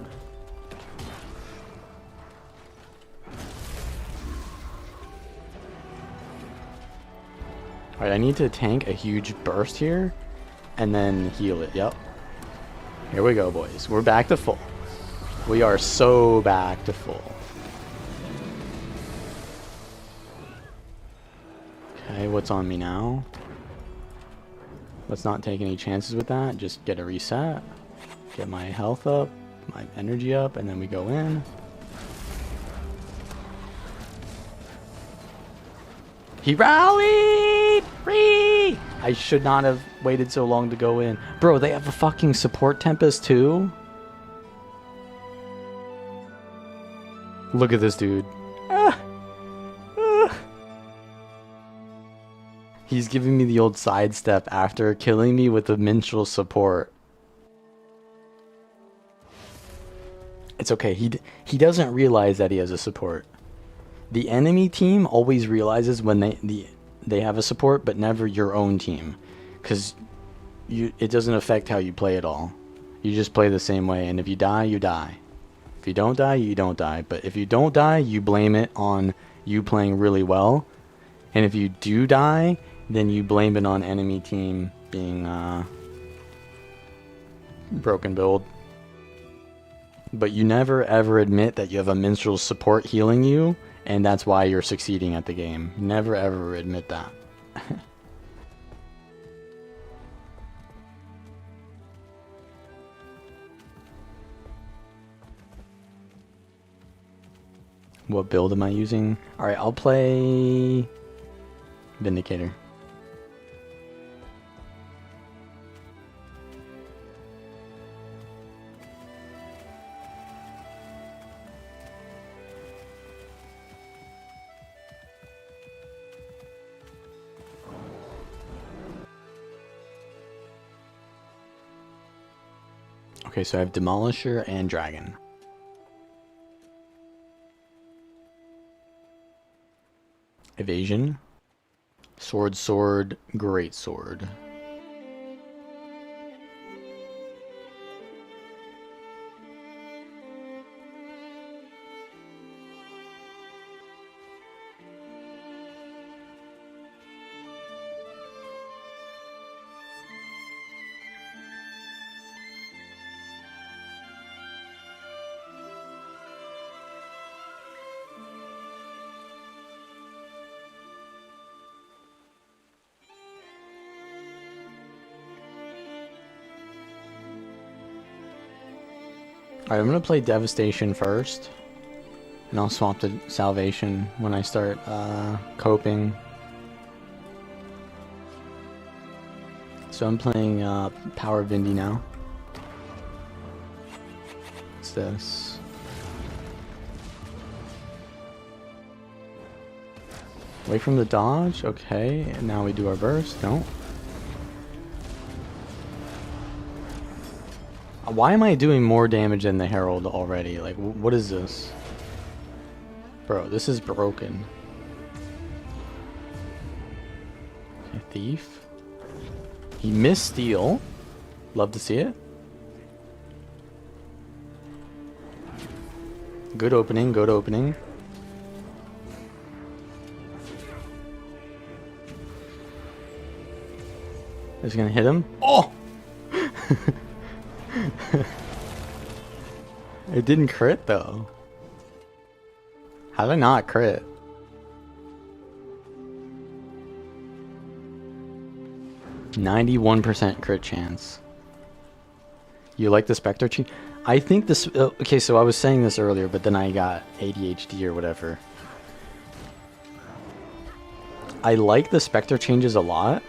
Alright, I need to tank a huge burst here, and then heal it. Yep. Here we go, boys. We're back to full. We are so back to full. Okay, what's on me now? Let's not take any chances with that. Just get a reset. Get my health up, my energy up, and then we go in. He rallied! Free! I should not have waited so long to go in. Bro, they have a fucking support Tempest too? Look at this dude. He's giving me the old sidestep after killing me with the minstrel support. It's okay. He doesn't realize that he has a support. The enemy team always realizes when they have a support, but never your own team, because it doesn't affect how you play at all. You just play the same way, and if you die, you die. If you don't die, you don't die. But if you don't die, you blame it on you playing really well. And if you do die, then you blame it on enemy team being broken build. But you never ever admit that you have a minstrel support healing you, and that's why you're succeeding at the game. Never ever admit that. What build am I using? Alright, I'll play Vindicator. Okay, so I have Demolisher and Dragon. Evasion. Sword, sword, great sword. Alright, I'm gonna play Devastation first, and I'll swap to Salvation when I start coping. So I'm playing Power Vindy now. What's this? Away from the dodge, okay, and now we do our burst, no. Why am I doing more damage than the Herald already? Like, what is this? Bro, this is broken. Okay, Thief. He missed Steal. Love to see it. Good opening, good opening. Is gonna hit him. Oh! It didn't crit though. How did I not crit? %91 crit chance. You like the Spectre change? I think this... okay, so I was saying this earlier, but then I got ADHD or whatever. I like the Spectre changes a lot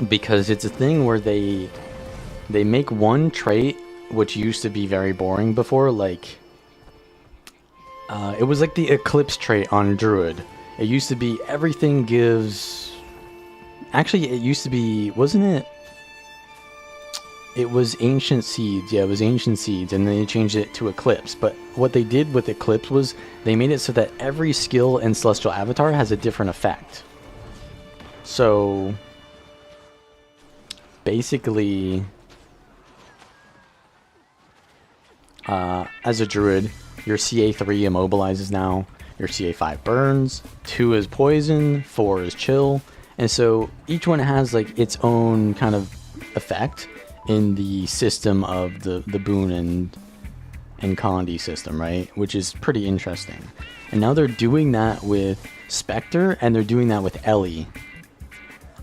because it's a thing where they make one trait which used to be very boring before, like... it was like the Eclipse trait on Druid. It used to be everything gives... Actually, it used to be... Wasn't it... It was Ancient Seeds. Yeah, it was Ancient Seeds, and then they changed it to Eclipse. But what they did with Eclipse was they made it so that every skill in Celestial Avatar has a different effect. So... basically... as a Druid, your CA3 immobilizes now, your CA5 burns, 2 is poison, 4 is chill, and so each one has like its own kind of effect in the system of the boon and Condi system, right? Which is pretty interesting. And now they're doing that with Spectre, and they're doing that with Ellie.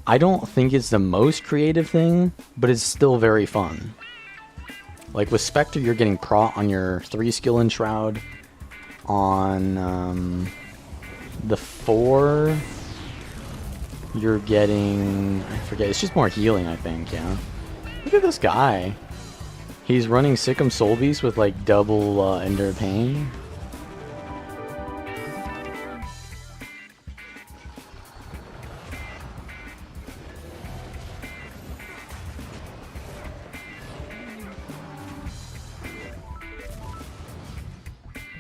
I don't think it's the most creative thing, but it's still very fun. Like with Spectre, you're getting prot on your 3 skill in Shroud. On the 4, you're getting... I forget, it's just more healing, I think, yeah. Look at this guy. He's running Sikkim Soul Beast with like double Ender Pain.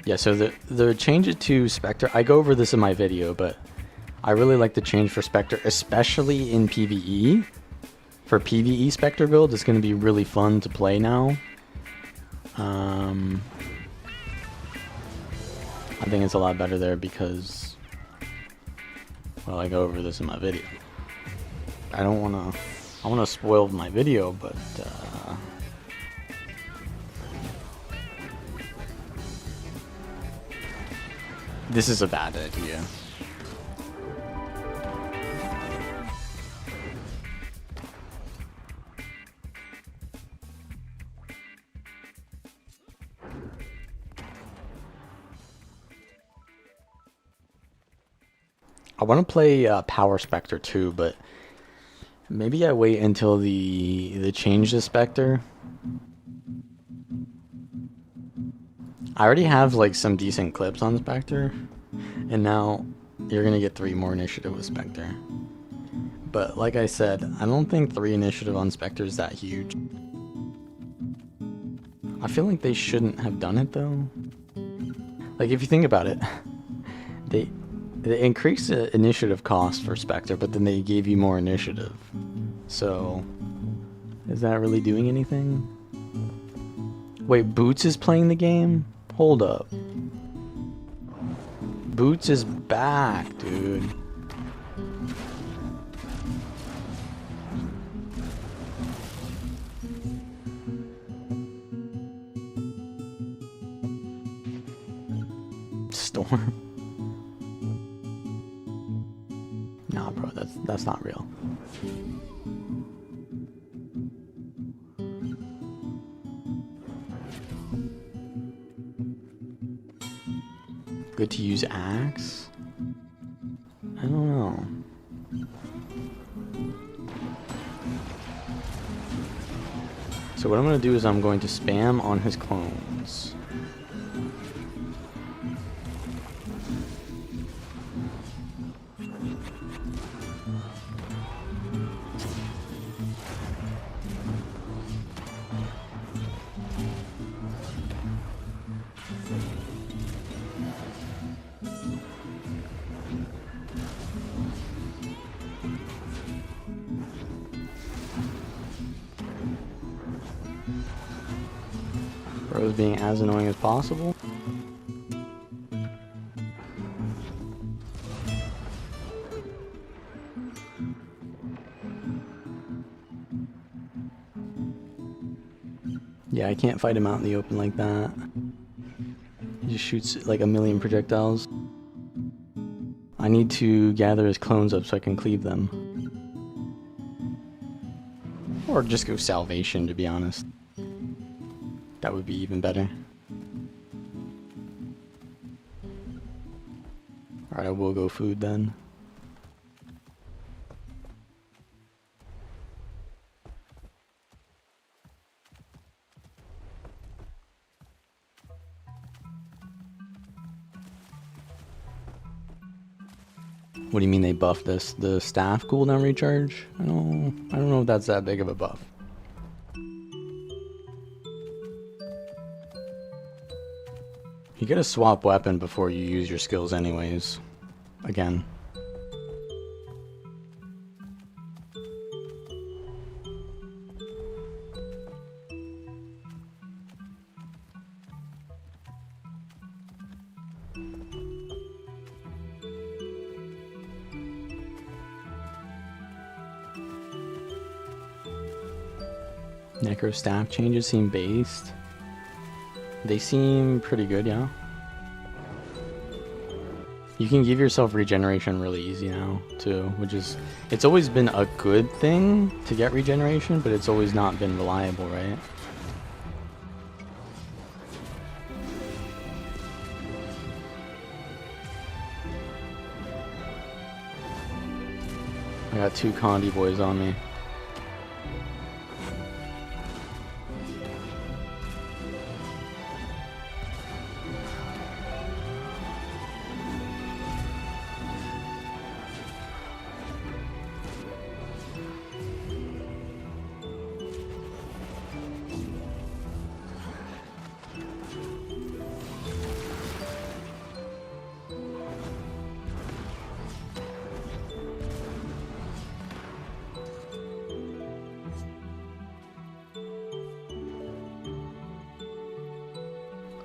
Yeah, so the change it to Spectre, I go over this in my video, but I really like the change for Spectre, especially in PvE. For PvE Spectre build, it's going to be really fun to play now. I think it's a lot better there because, well, I go over this in my video. I want to spoil my video, but this is a bad idea. I want to play Power Spectre too, but maybe I wait until the change to Spectre. I already have like some decent clips on Spectre, and now you're gonna get 3 more initiative with Spectre. But like I said, I don't think 3 initiative on Spectre is that huge. I feel like they shouldn't have done it though. Like if you think about it, they increased the initiative cost for Spectre, but then they gave you more initiative. So, is that really doing anything? Wait, Boots is playing the game? Hold up. Boots is back, dude. Storm. Nah, bro, that's not real. Good to use axe? I don't know. So what I'm going to do is I'm going to spam on his clones. Bro's being as annoying as possible. Yeah, I can't fight him out in the open like that. He just shoots like a million projectiles. I need to gather his clones up so I can cleave them. Or just go salvation, to be honest. That would be even better. Alright, I will go food then. What do you mean they buffed this? The staff cooldown recharge? I don't know if that's that big of a buff. You gotta swap weapon before you use your skills anyways. Again. Necro staff changes seem based. They seem pretty good, yeah. You can give yourself regeneration really easy now, too, which is... It's always been a good thing to get regeneration, but it's always not been reliable, right? I got 2 Condi boys on me.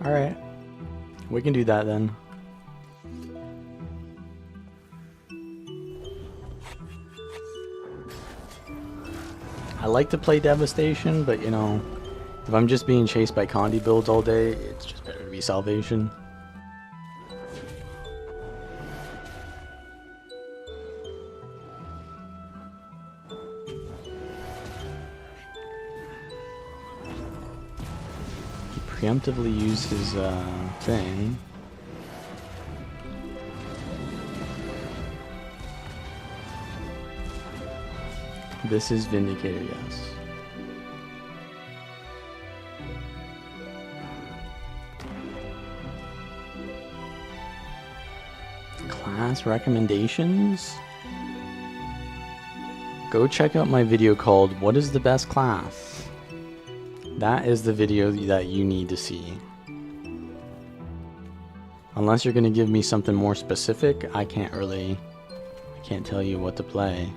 Alright. We can do that then. I like to play Devastation, but you know, if I'm just being chased by Condi builds all day, it's just better to be Salvation. Preemptively use his thing. This is Vindicator, yes. Class recommendations? Go check out my video called "What is the best class?" That is the video that you need to see. Unless you're going to give me something more specific, I can't tell you what to play.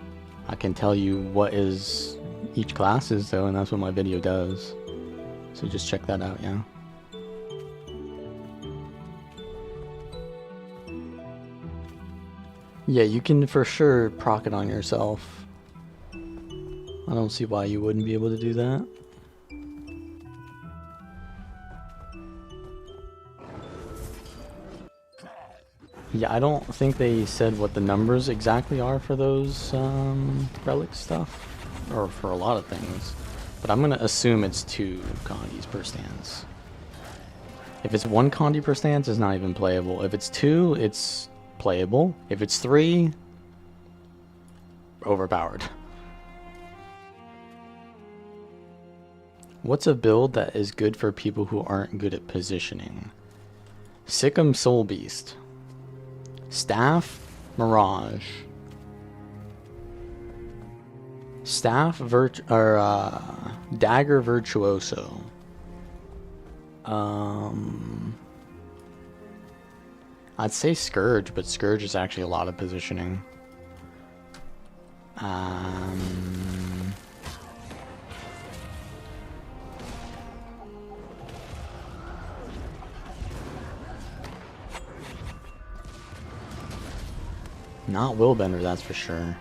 I can tell you what is each class is though, and that's what my video does. So just check that out, yeah. Yeah, you can for sure proc it on yourself. I don't see why you wouldn't be able to do that. Yeah, I don't think they said what the numbers exactly are for those relic stuff, or for a lot of things, but I'm gonna assume it's 2 Condis per stance. If it's 1 Condi per stance, it's not even playable. If it's 2, it's playable. If it's 3, overpowered. What's a build that is good for people who aren't good at positioning? Sick'em Soul Beast. Staff, Mirage. Staff, Dagger, Virtuoso. I'd say Scourge, but Scourge is actually a lot of positioning. Not Willbender, that's for sure.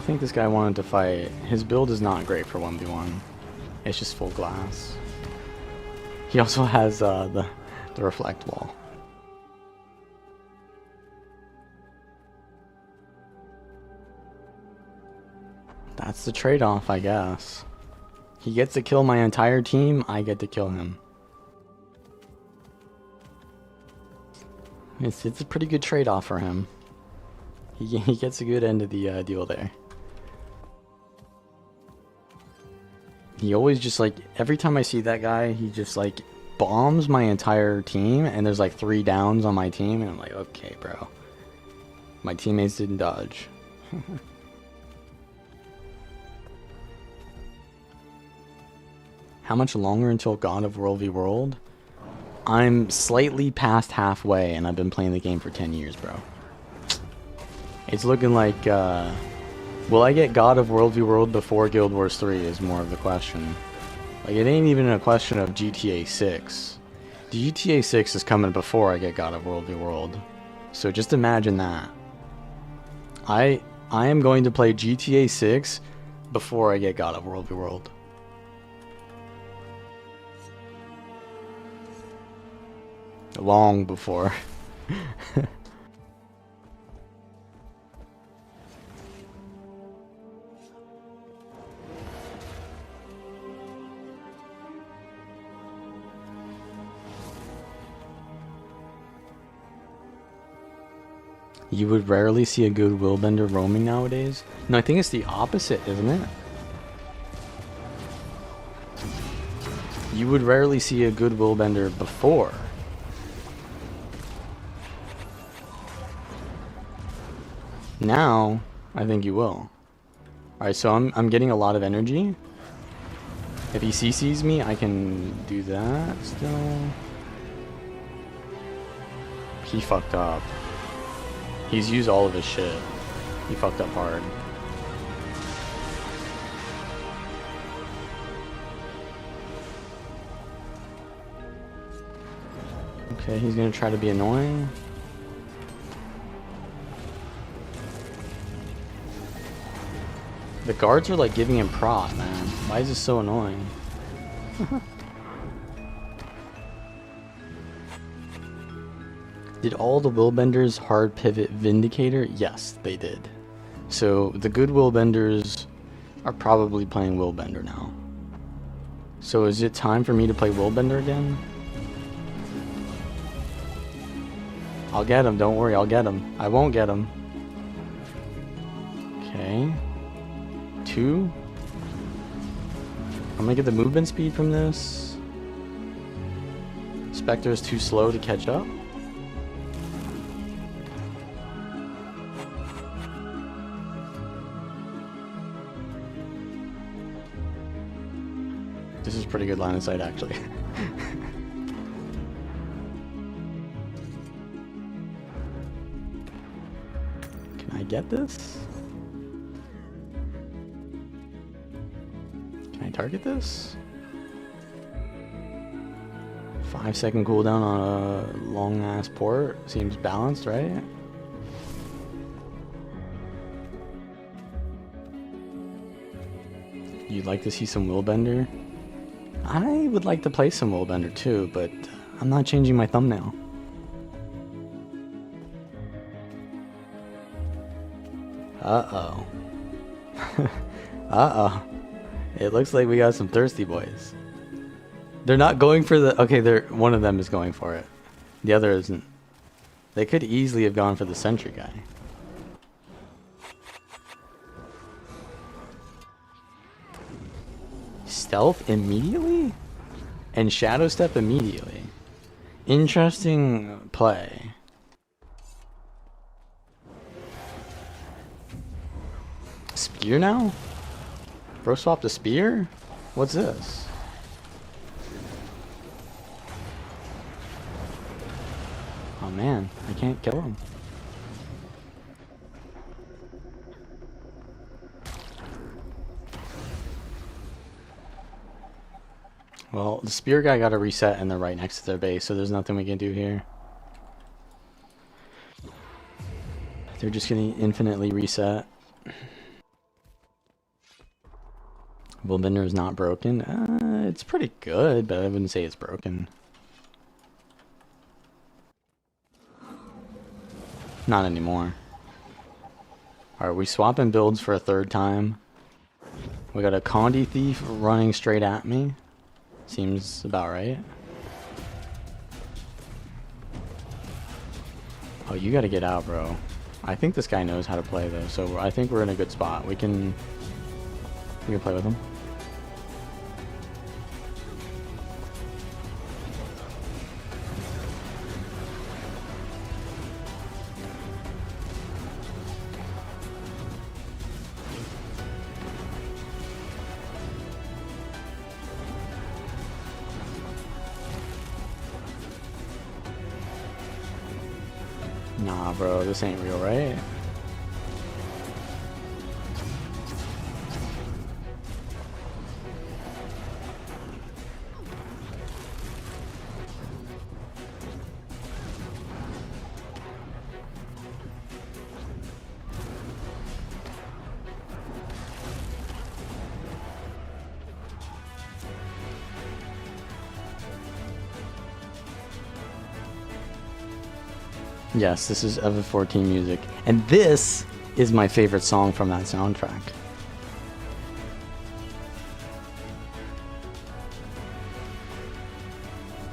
think this guy wanted to fight. His build is not great for 1v1. It's just full glass. He also has the reflect wall. That's the trade-off, I guess. He gets to kill my entire team, I get to kill him. It's a pretty good trade-off for him. He gets a good end of the deal there. He always just like, every time I see that guy, he just like bombs my entire team, and there's like 3 downs on my team, and I'm like, okay, bro. My teammates didn't dodge. How much longer until God of World v World? I'm slightly past halfway, and I've been playing the game for 10 years, bro. It's looking like, will I get God of World v World before Guild Wars 3 is more of the question. Like, it ain't even a question of GTA 6. GTA 6 is coming before I get God of World v World. So just imagine that. I am going to play GTA 6 before I get God of World v World. Long before. You would rarely see a good willbender roaming nowadays? No, I think it's the opposite, isn't it? You would rarely see a good willbender before. Now, I think you will. Alright, so I'm getting a lot of energy. If he CCs me, I can do that still. He fucked up. He's used all of his shit. He fucked up hard. Okay, he's gonna try to be annoying. The guards are like giving him prot, man. Why is this so annoying? Did all the willbenders hard pivot Vindicator? Yes, they did. So the good willbenders are probably playing willbender now. So is it time for me to play willbender again? I'll get him, don't worry, I'll get him. I won't get him. Okay. 2. I'm gonna get the movement speed from this. Spectre is too slow to catch up. This is pretty good line of sight, actually. Can I get this? Can I target this? 5-second cooldown on a long ass port. Seems balanced, right? You'd like to see some willbender? I would like to play some willbender too, but I'm not changing my thumbnail. Uh-oh. Uh-oh. It looks like we got some thirsty boys. They're not going for the... Okay, one of them is going for it. The other isn't. They could easily have gone for the sentry guy. Stealth immediately? And shadow step immediately. Interesting play. Spear now? Bro swapped a spear? What's this? Oh man, I can't kill him. Well, the spear guy got a reset and they're right next to their base, so there's nothing we can do here. They're just getting infinitely reset. Bullbender is not broken. It's pretty good, but I wouldn't say it's broken. Not anymore. Alright, we swapping builds for a third time. We got a Condi Thief running straight at me. Seems about right. Oh, you gotta get out, bro. I think this guy knows how to play, though, so I think we're in a good spot. We can play with him. Nah, bro, this ain't real, right? Yes, this is Eva 14 music. And this is my favorite song from that soundtrack.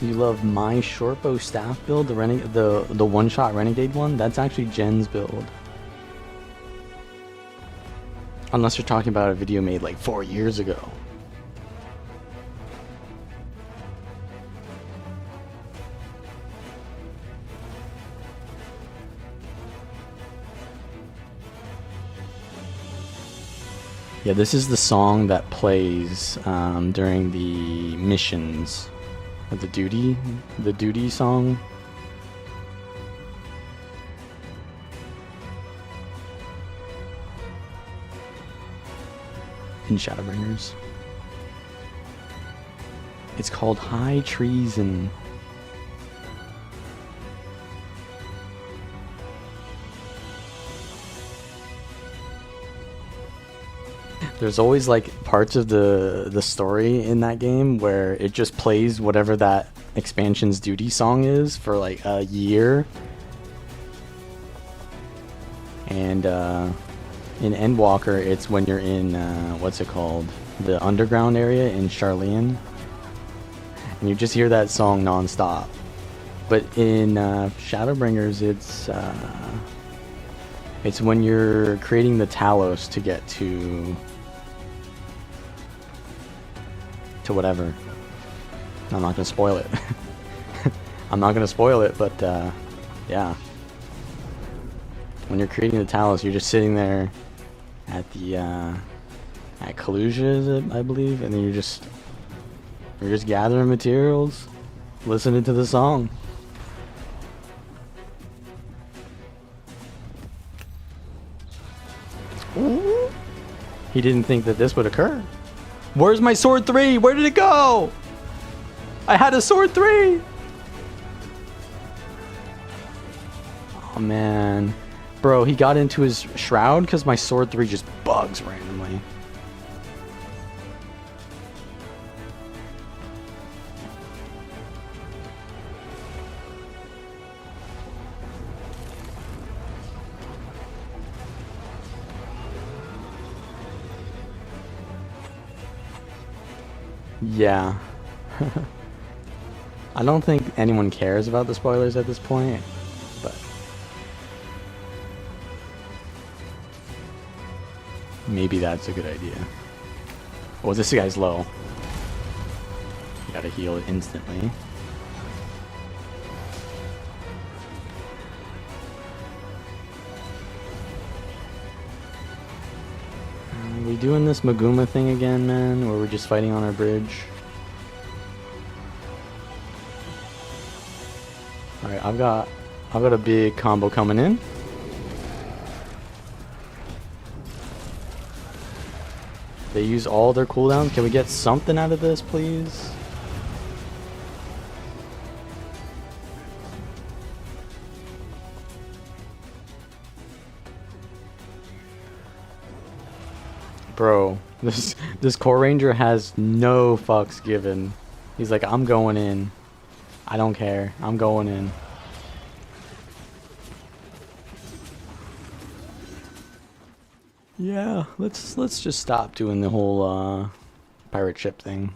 You love my shortbow staff build, the one-shot renegade one? That's actually Jen's build. Unless you're talking about a video made like 4 years ago. Yeah, this is the song that plays during the missions. The duty song. In Shadowbringers. It's called High Treason. There's always like parts of the story in that game where it just plays whatever that expansion's duty song is for like a year. And in Endwalker, it's when you're in what's it called? The underground area in Charlean. And you just hear that song non-stop. But in Shadowbringers, it's when you're creating the Talos to get to whatever. I'm not gonna spoil it. I'm not gonna spoil it, but yeah. When you're creating the Talos, you're just sitting there at the at Kalusia, is it, I believe, and then you're just gathering materials, listening to the song. Ooh. He didn't think that this would occur. Where's my sword 3? Where did it go? I had a sword 3! Oh man. Bro, he got into his shroud because my sword 3 just bugs randomly. Yeah. I don't think anyone cares about the spoilers at this point, but maybe that's a good idea. Oh, this guy's low. You gotta heal it instantly. Are we doing this Maguma thing again, man? Where we're just fighting on our bridge? Alright, I've got a big combo coming in. They use all their cooldowns. Can we get something out of this, please? Bro, this core ranger has no fucks given. He's like, I'm going in. I don't care. I'm going in. Yeah, let's just stop doing the whole pirate ship thing.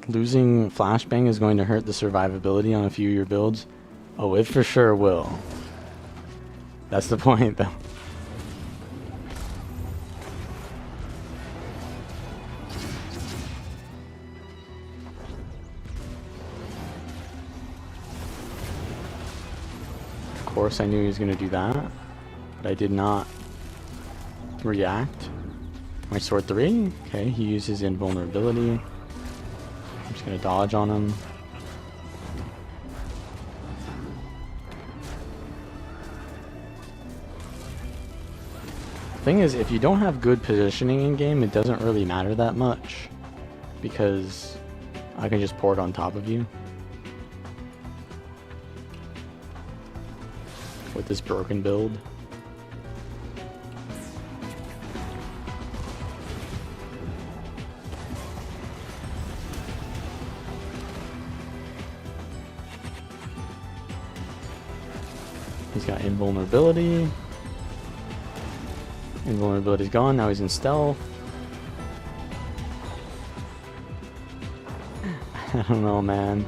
Losing flashbang is going to hurt the survivability on a few of your builds. Oh, it for sure will. That's the point, though. Of course, I knew he was going to do that, but I did not react. My sword 3. Okay, he uses invulnerability. I'm just going to dodge on him. Thing is, if you don't have good positioning in game, it doesn't really matter that much, because I can just port on top of you with this broken build. He's got invulnerability. Invulnerability's gone, now he's in stealth. I don't know, man.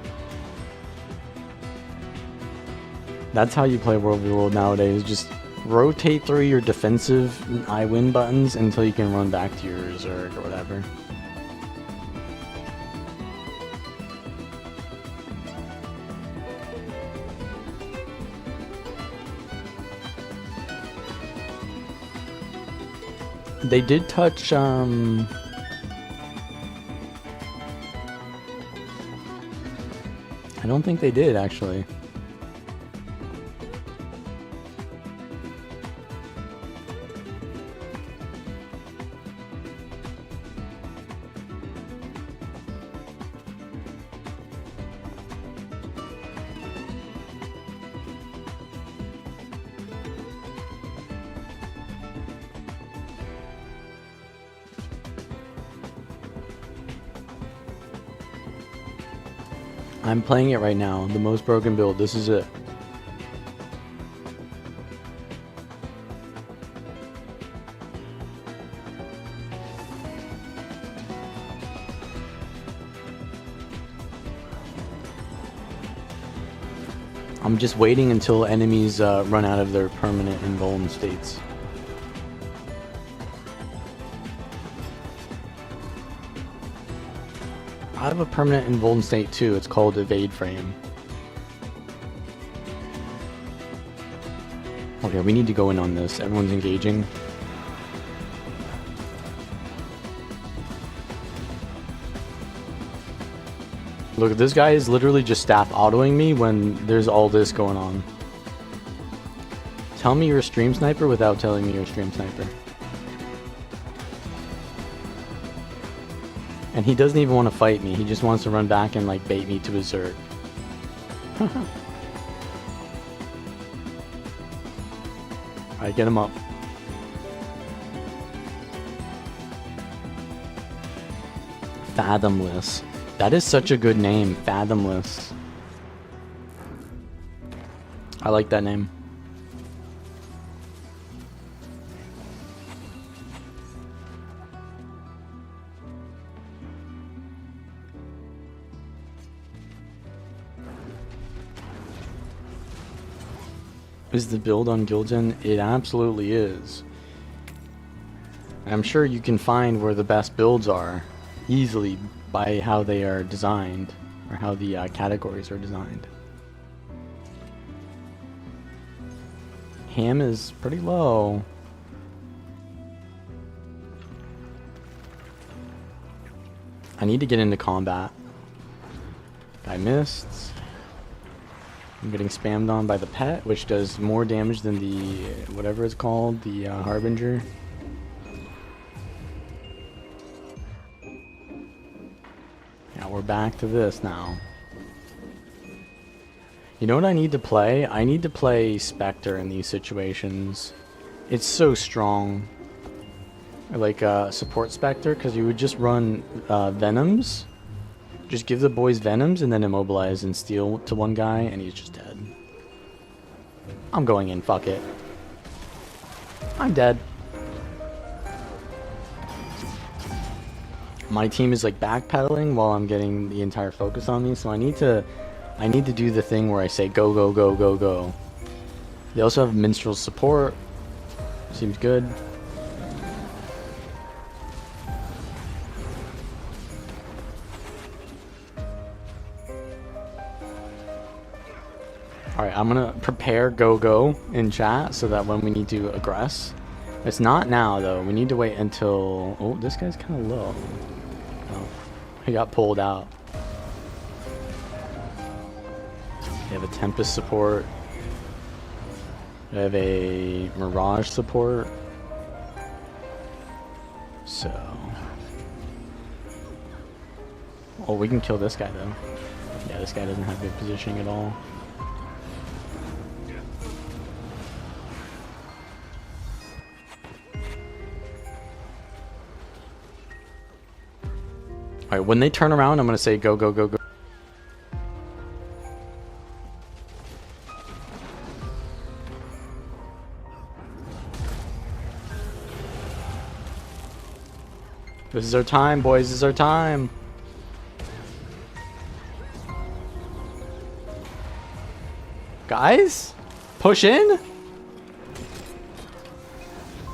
That's how you play World v World nowadays. Just rotate through your defensive I win buttons until you can run back to your Zerg or whatever. They did touch, I don't think they did, actually. I'm playing it right now, the most broken build, this is it. I'm just waiting until enemies run out of their permanent invuln states. I have a permanent invuln state too, it's called evade frame. Okay, we need to go in on this, everyone's engaging. Look, this guy is literally just staff autoing me when there's all this going on. Tell me you're a stream sniper without telling me you're a stream sniper. And he doesn't even want to fight me, he just wants to run back and like bait me to his Zerg. Alright, get him up. Fathomless. That is such a good name, Fathomless. I like that name. Is the build on Guildgen? It absolutely is. I'm sure you can find where the best builds are easily by how they are designed, or how the categories are designed. Ham is pretty low. I need to get into combat. I missed. I'm getting spammed on by the pet, which does more damage than the, whatever it's called, the Harbinger. Yeah, we're back to this now. You know what I need to play? I need to play Spectre in these situations. It's so strong. Like support Spectre, because you would just run Venoms. Just give the boys Venoms and then immobilize and steal to one guy and he's just dead. I'm going in, fuck it. I'm dead. My team is like backpedaling while I'm getting the entire focus on me, so I need to do the thing where I say go, go, go, go, go. They also have minstrel support. Seems good. Alright, I'm gonna prepare go, go in chat so that when we need to aggress. It's not now though, we need to wait until... Oh, this guy's kind of low. Oh, he got pulled out. They have a Tempest support. They have a Mirage support. So... Oh, we can kill this guy though. Yeah, this guy doesn't have good positioning at all. Alright, when they turn around, I'm gonna say go, go, go, go. This is our time, boys. This is our time. Guys? Push in?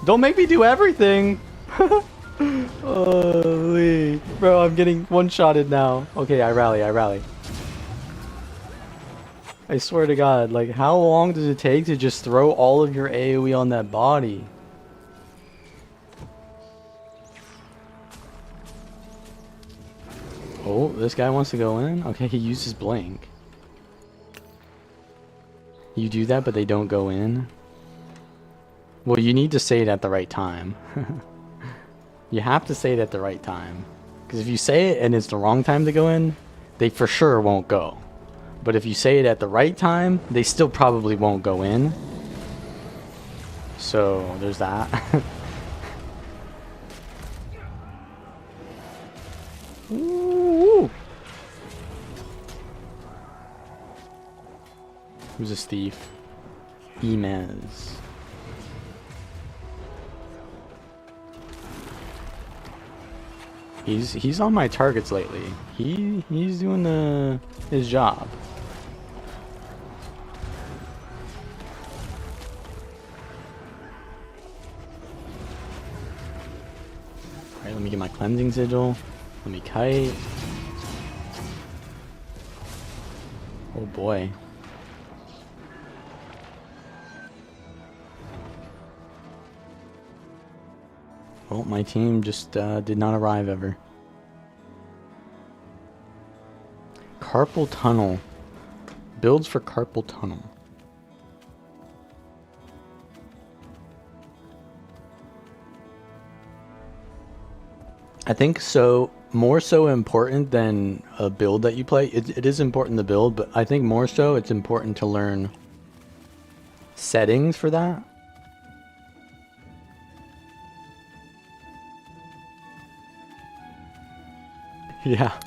Don't make me do everything. Holy. Bro, I'm getting one-shotted now. Okay, I rally, I rally. I swear to God, like, how long does it take to just throw all of your AoE on that body? Oh, this guy wants to go in? Okay, he used his blink. You do that, but they don't go in? Well, you need to say it at the right time. You have to say it at the right time. Because if you say it and it's the wrong time to go in, they for sure won't go. But if you say it at the right time, they still probably won't go in. So, there's that. Ooh. Who's this thief? Emez. He's on my targets lately. He's doing his job. Alright, let me get my cleansing sigil. Let me kite. Oh boy. Well, my team just did not arrive ever. Carpal tunnel. Builds for carpal tunnel. I think so. More so important than a build that you play. It is important to build, but I think more so it's important to learn settings for that. Yeah.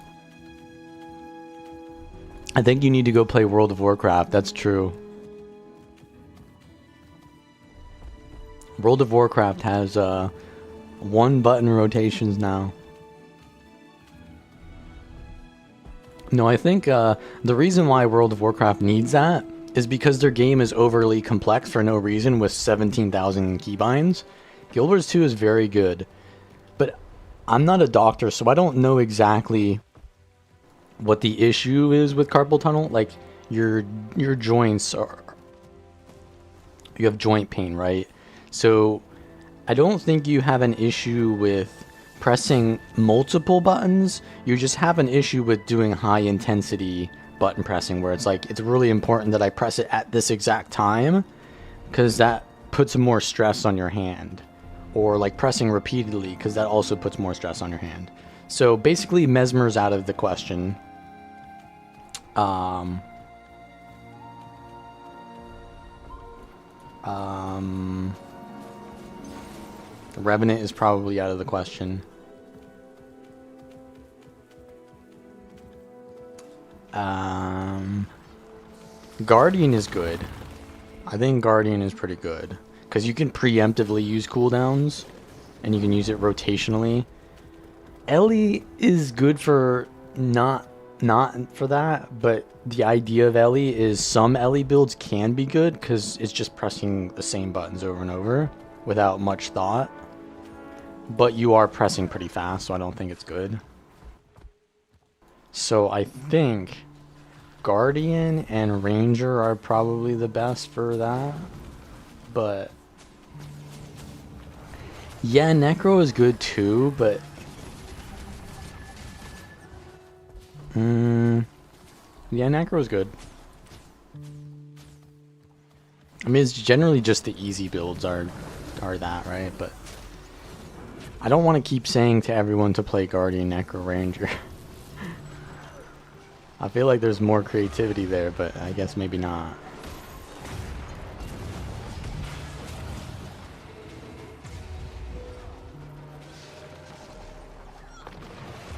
I think you need to go play World of Warcraft. That's true. World of Warcraft has one button rotations now. No, I think the reason why World of Warcraft needs that is because their game is overly complex for no reason with 17,000 keybinds. Guild Wars 2 is very good, but I'm not a doctor, so I don't know exactly what the issue is with carpal tunnel. Like your joints are, you have joint pain, right? So I don't think you have an issue with pressing multiple buttons. You just have an issue with doing high intensity button pressing, where it's like it's really important that I press it at this exact time because that puts more stress on your hand. Or like pressing repeatedly, because that also puts more stress on your hand. So basically Mesmer's out of the question. Revenant is probably out of the question. Guardian is good. I think Guardian is pretty good. Because you can preemptively use cooldowns. And you can use it rotationally. Ellie is good for not for that. But the idea of Ellie is some Ellie builds can be good. Because it's just pressing the same buttons over and over. Without much thought. But you are pressing pretty fast. So I don't think it's good. So I think Guardian and Ranger are probably the best for that. But yeah, Necro is good too, but yeah, Necro is good. I mean, it's generally just the easy builds are that, right? But I don't want to keep saying to everyone to play Guardian, Necro, Ranger. I feel like there's more creativity there, but I guess maybe not.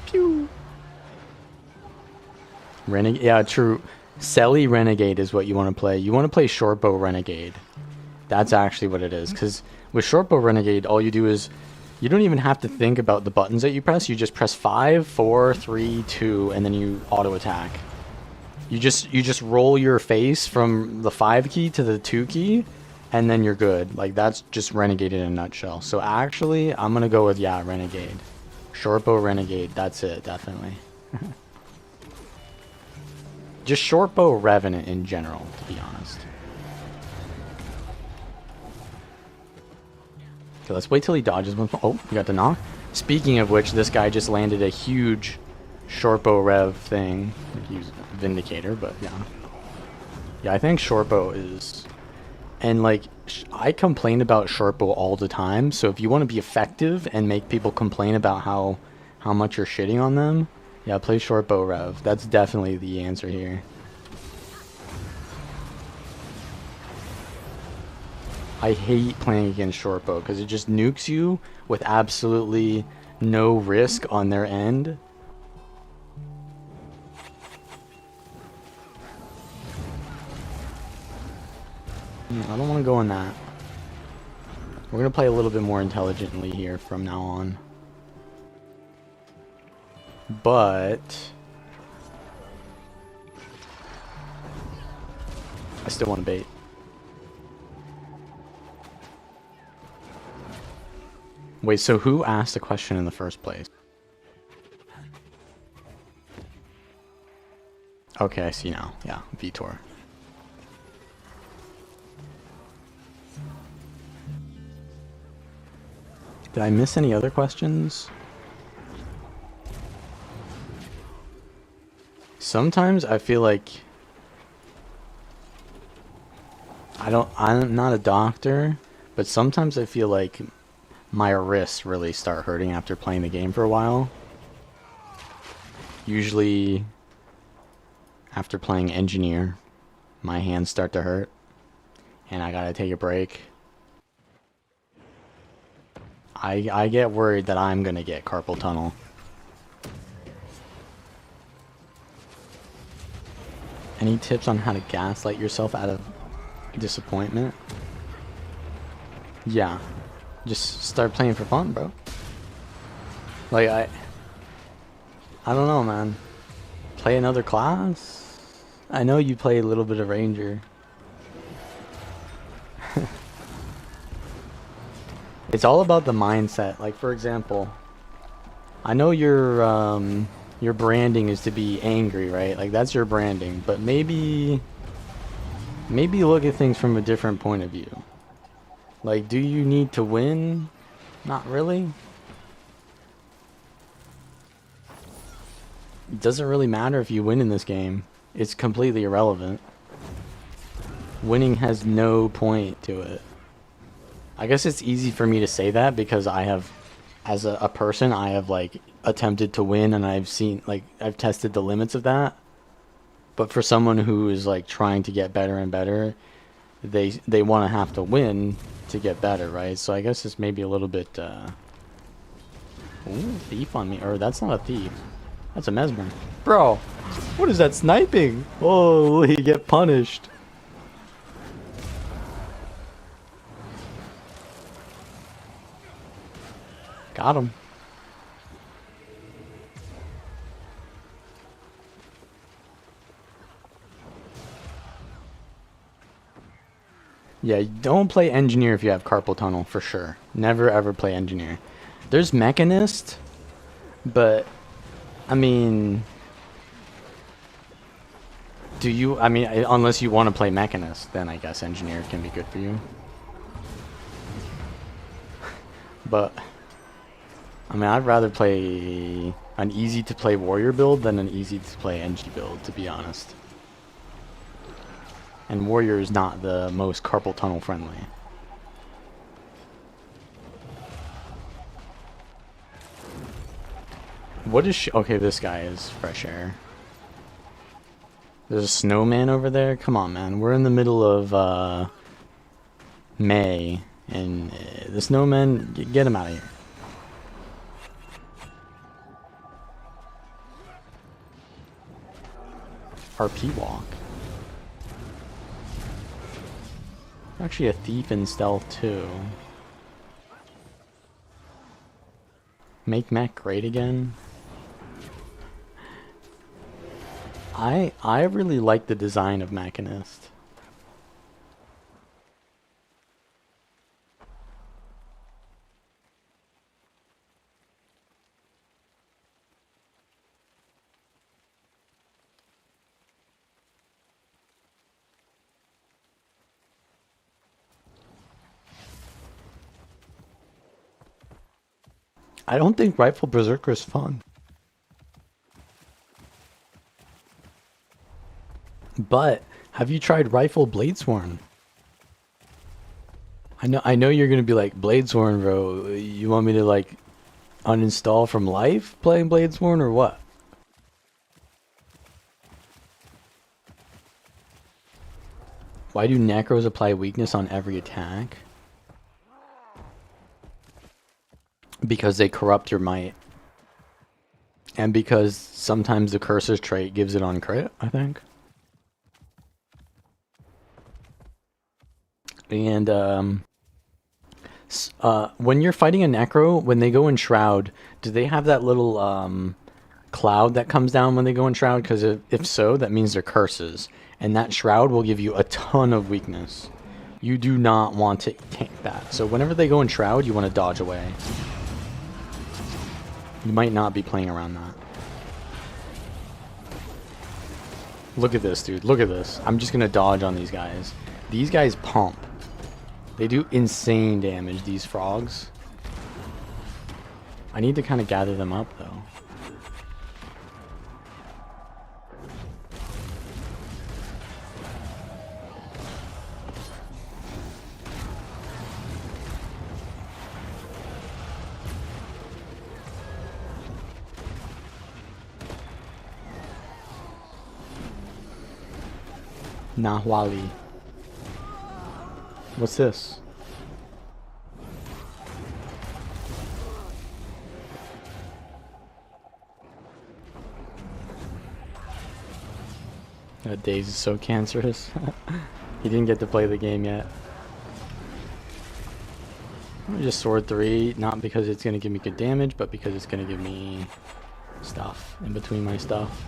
Pew! Renegade, yeah, true. Selly Renegade is what you want to play. You want to play Shortbow Renegade. That's actually what it is. Because with Shortbow Renegade, all you do is you don't even have to think about the buttons that you press. You just press 5, 4, 3, 2, and then you auto attack. You just roll your face from the 5 key to the 2 key, and then you're good. Like, that's just Renegade in a nutshell. So actually, I'm gonna go with, yeah, Renegade. Shortbow Renegade, that's it, definitely. Just Shortbow Revenant in general, to be honest. Okay, let's wait till he dodges one. Oh, you got the knock. Speaking of which, this guy just landed a huge Shortbow Rev thing. Use Vindicator, but yeah. Yeah, I think Shortbow is... And like, I complain about Shortbow all the time, so if you want to be effective and make people complain about how much you're shitting on them, yeah, play Shortbow Rev. That's definitely the answer here. I hate playing against Shortbow because it just nukes you with absolutely no risk on their end. I don't want to go on that. We're going to play a little bit more intelligently here from now on. But I still want to bait. Wait, so who asked the question in the first place? Okay, I see now. Yeah, Vitor. Did I miss any other questions? Sometimes I feel like I'm not a doctor, but sometimes I feel like my wrists really start hurting after playing the game for a while. Usually after playing Engineer, my hands start to hurt and I gotta take a break. I get worried that I'm gonna get carpal tunnel. Any tips on how to gaslight yourself out of disappointment? Yeah. Just start playing for fun, bro. Like, I don't know, man. Play another class? I know you play a little bit of Ranger. It's all about the mindset. Like, for example, I know your branding is to be angry, right? Like, that's your branding. But maybe look at things from a different point of view. Like, do you need to win? Not really. It doesn't really matter if you win in this game. It's completely irrelevant. Winning has no point to it. I guess it's easy for me to say that because I have, as a person, I have like attempted to win and I've seen, like, I've tested the limits of that. But for someone who is like trying to get better and better, they want to have to win to get better, right? So I guess it's maybe a little bit ooh, thief on me. Or that's not a thief. That's a mesmer. Bro, what is that sniping? Holy, get punished. Got him. Yeah, don't play engineer if you have carpal tunnel, for sure. Never ever play engineer. There's mechanist, but I mean, unless you want to play mechanist, then I guess engineer can be good for you. But I mean, I'd rather play an easy to play warrior build than an easy to play NG build, to be honest. And warrior is not the most carpal tunnel friendly. What is okay, this guy is fresh air. There's a snowman over there. Come on, man. We're in the middle of May, and the snowman, get him out of here. RP walk. Actually a thief in stealth too. Make mech great again. I really like the design of Mechanist. I don't think Rifle Berserker is fun. But have you tried Rifle Bladesworn? I know you're gonna be like, Bladesworn, bro. You want me to like uninstall from life playing Bladesworn or what? Why do Necros apply weakness on every attack? Because they corrupt your might. And because sometimes the Curser's trait gives it on crit, I think. And when you're fighting a Necro, when they go in Shroud, do they have that little cloud that comes down when they go in Shroud? Because if so, that means they're curses. And that Shroud will give you a ton of weakness. You do not want to tank that. So whenever they go in Shroud, you want to dodge away. You might not be playing around that. Look at this, dude. Look at this. I'm just going to dodge on these guys. These guys pump. They do insane damage, these frogs. I need to kind of gather them up, though. Nahwali. What's this? Daze is so cancerous. He didn't get to play the game yet. I'm gonna just sword 3, not because it's gonna give me good damage, but because it's gonna give me stuff in between my stuff.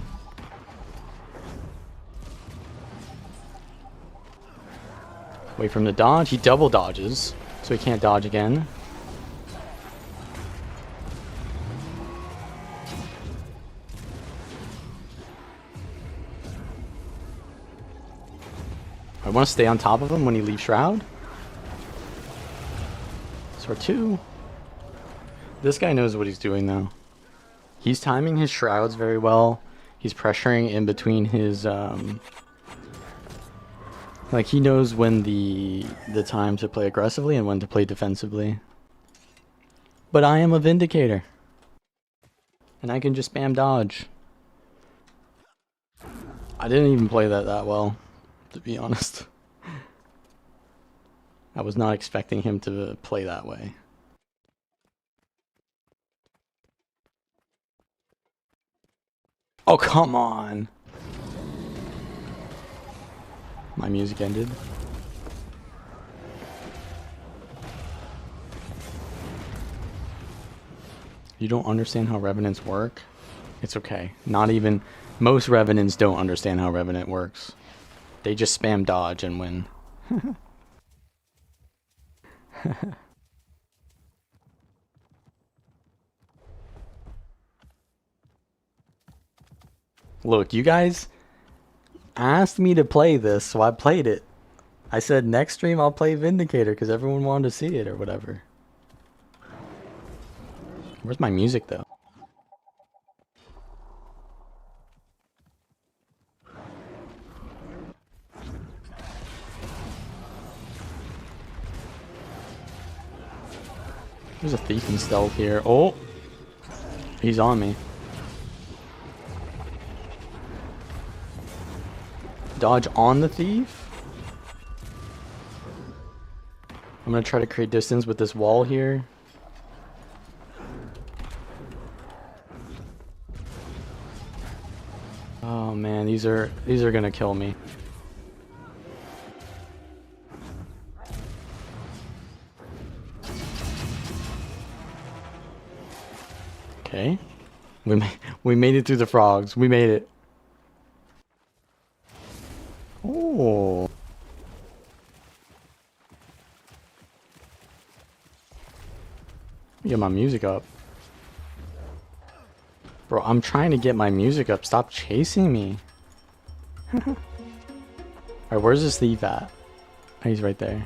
Wait for him to dodge. He double dodges, so he can't dodge again. I want to stay on top of him when he leaves Shroud. Sword 2. This guy knows what he's doing, though. He's timing his Shrouds very well. He's pressuring in between his... Like, he knows when the time to play aggressively and when to play defensively. But I am a Vindicator. And I can just spam dodge. I didn't even play that well, to be honest. I was not expecting him to play that way. Oh, come on. My music ended. You don't understand how Revenants work? It's okay. Not even... Most Revenants don't understand how Revenant works. They just spam dodge and win. Look, you guys asked me to play this, so I played it. I said next stream I'll play Vindicator because everyone wanted to see it or whatever. Where's my music though? There's a thief in stealth here. Oh! He's on me. Dodge on the thief? I'm gonna try to create distance with this wall here. Oh man, these are gonna kill me. Okay. We made it through the frogs. We made it. Oh. Get my music up. Bro, I'm trying to get my music up. Stop chasing me. Alright, where's this thief at? Oh, he's right there.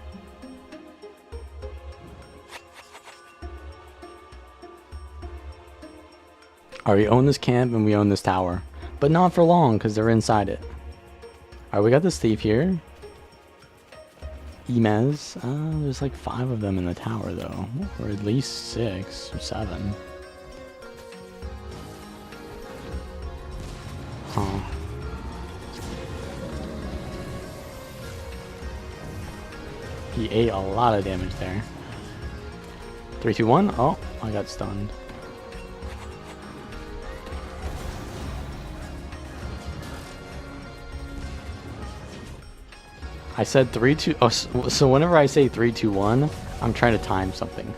Alright, we own this camp and we own this tower. But not for long, because they're inside it. Alright, we got this thief here. Emez. There's like 5 of them in the tower, though. Or at least 6 or 7. Huh. He ate a lot of damage there. 3, 2, 1. Oh, I got stunned. I said 3, 2. Oh, so whenever I say 3, 2, 1, I'm trying to time something.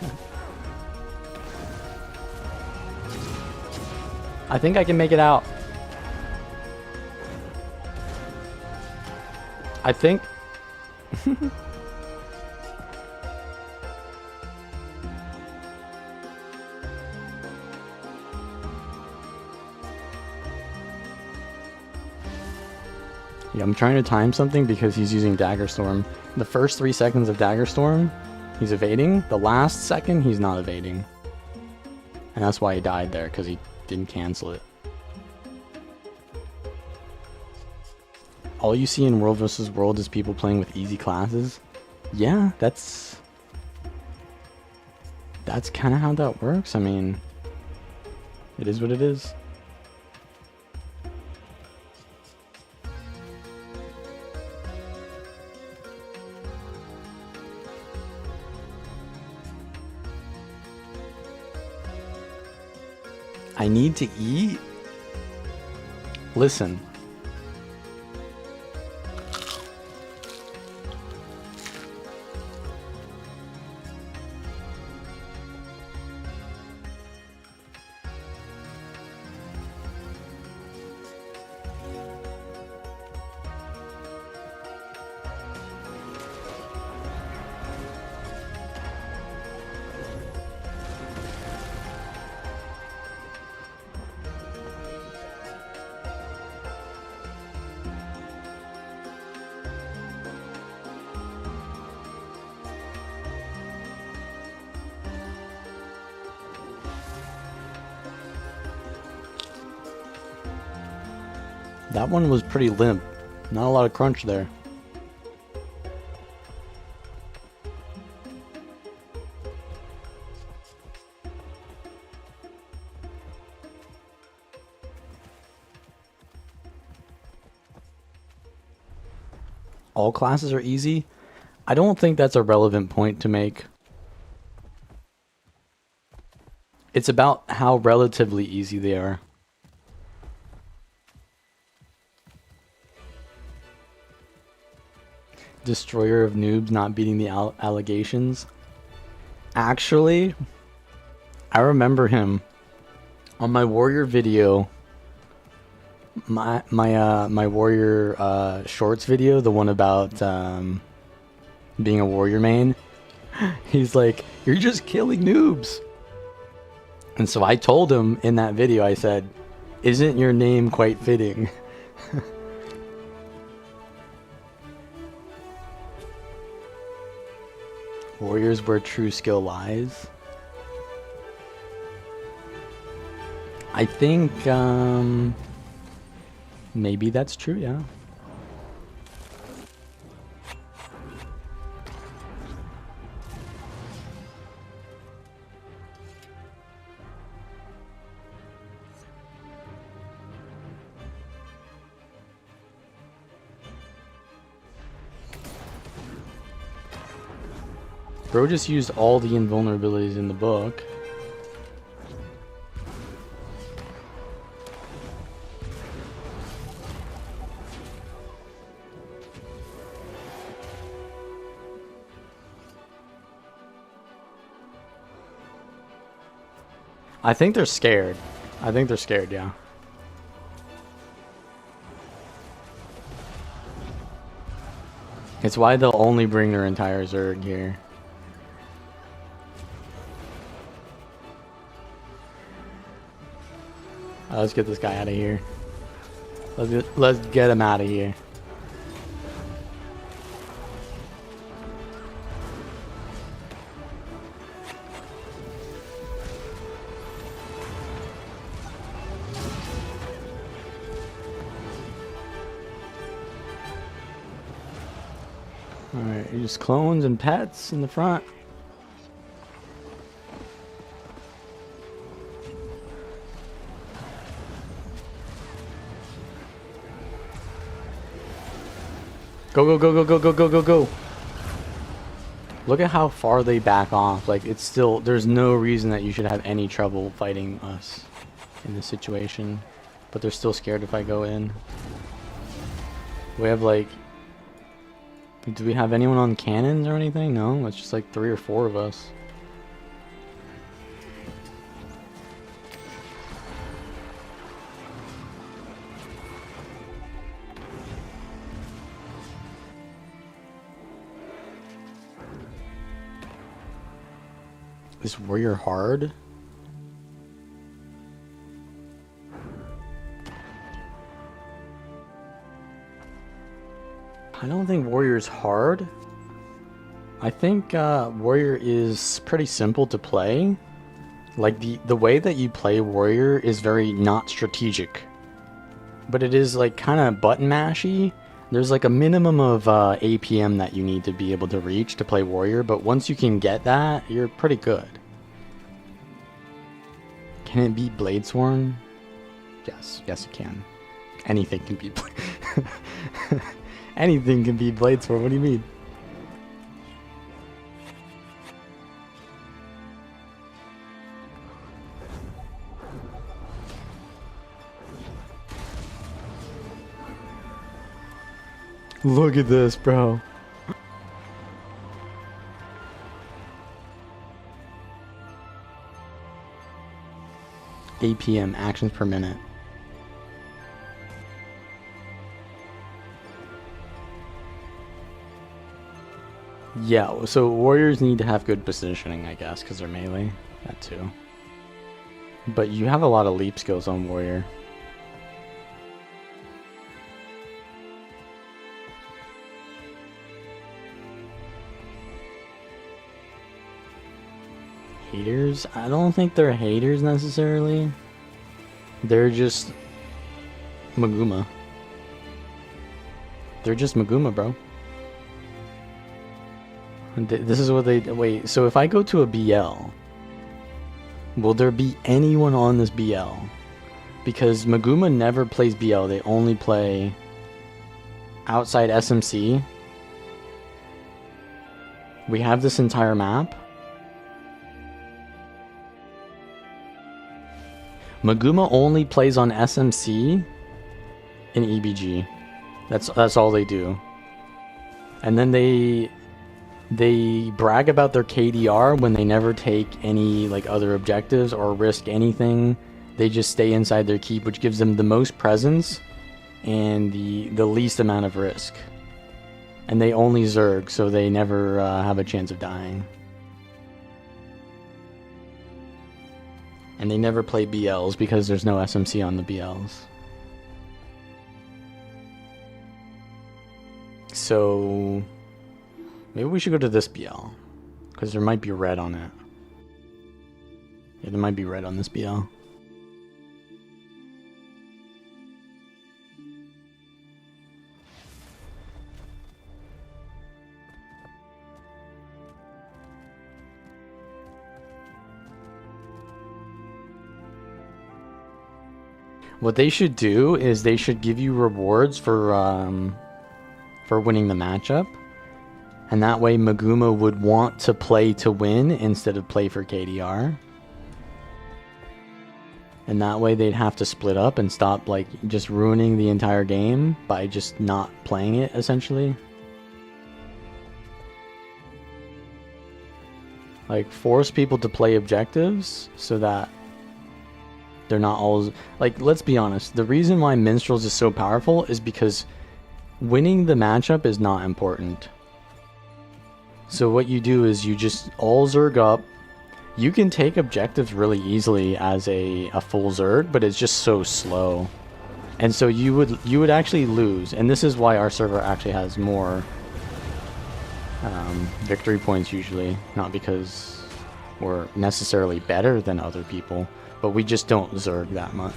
I think I can make it out. I think. Yeah, I'm trying to time something because he's using Dagger Storm. The first 3 seconds of Dagger Storm, he's evading. The last second, he's not evading. And that's why he died there, because he didn't cancel it. All you see in World vs. World is people playing with easy classes. Yeah, that's kind of how that works. I mean, it is what it is. I need to eat? Listen. That one was pretty limp. Not a lot of crunch there. All classes are easy. I don't think that's a relevant point to make. It's about how relatively easy they are. Destroyer of noobs not beating the allegations. Actually, I remember him on my warrior video. My warrior shorts video, the one about being a warrior main. He's like, "You're just killing noobs." And so I told him in that video, I said, "Isn't your name quite fitting?" Warriors where true skill lies. I think maybe that's true, yeah. Bro just used all the invulnerabilities in the book. I think they're scared. I think they're scared, yeah. It's why they'll only bring their entire Zerg here. Let's get this guy out of here. Let's get him out of here. Alright, just clones and pets in the front. Go, go, go, go, go, go, go, go, go. Look at how far they back off. Like, it's still, there's no reason that you should have any trouble fighting us in this situation. But they're still scared if I go in. We have like, do we have anyone on cannons or anything? No, it's just like 3 or 4 of us. Is warrior hard? I don't think warrior's hard. I think warrior is pretty simple to play. Like the way that you play warrior is very not strategic, but it is like kind of button mashy. There's like a minimum of APM that you need to be able to reach to play warrior, but once you can get that, you're pretty good. Can it beat Bladesworn? Yes, yes it can. Anything can beat anything can beat Bladesworn, what do you mean? Look at this, bro. APM, actions per minute. Yeah, so warriors need to have good positioning, I guess, because they're melee. That too. But you have a lot of leap skills on warrior. Haters? I don't think they're haters necessarily. They're just Maguma. They're just Maguma, bro. This is what they... Wait, so if I go to a BL, will there be anyone on this BL? Because Maguma never plays BL. They only play outside SMC. We have this entire map. Maguma only plays on SMC and EBG. That's all they do. And then they brag about their KDR when they never take any like other objectives or risk anything. They just stay inside their keep, which gives them the most presence and the least amount of risk. And they only Zerg, so they never have a chance of dying. And they never play BLs because there's no SMC on the BLs. So maybe we should go to this BL, because there might be red on it. Yeah, there might be red on this BL. What they should do is they should give you rewards for winning the matchup. And that way Maguma would want to play to win instead of play for KDR. And that way they'd have to split up and stop like just ruining the entire game by just not playing it, essentially. Like force people to play objectives so that they're not all... Like, let's be honest. The reason why Minstrels is so powerful is because winning the matchup is not important. So what you do is you just all Zerg up. You can take objectives really easily as a full Zerg, but it's just so slow. And so you would actually lose. And this is why our server actually has more victory points usually. Not because we're necessarily better than other people, but we just don't Zerg that much.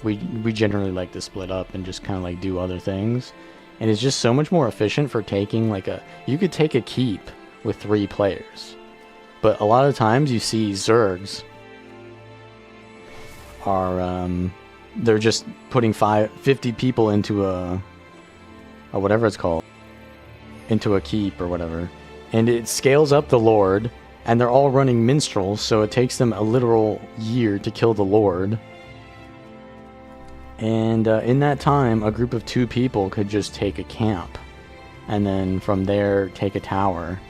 We generally like to split up and just kind of like do other things. And it's just so much more efficient for taking like a... You could take a keep with 3 players. But a lot of times you see Zergs are... they're just putting 50 people into a whatever it's called. Into a keep or whatever. And it scales up the Lord. And they're all running Minstrels, so it takes them a literal year to kill the Lord. And in that time, a group of 2 people could just take a camp. And then from there, take a tower.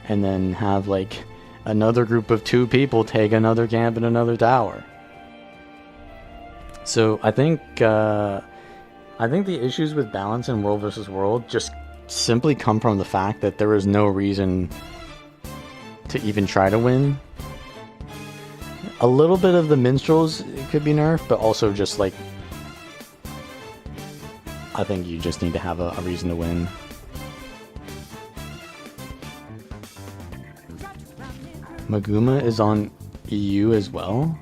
And then have like another group of 2 people take another camp and another tower. So I think the issues with balance in World vs. World just simply come from the fact that there is no reason to even try to win. A little bit of the Minstrels could be nerfed, but also just like... I think you just need to have a reason to win. Maguma is on EU as well?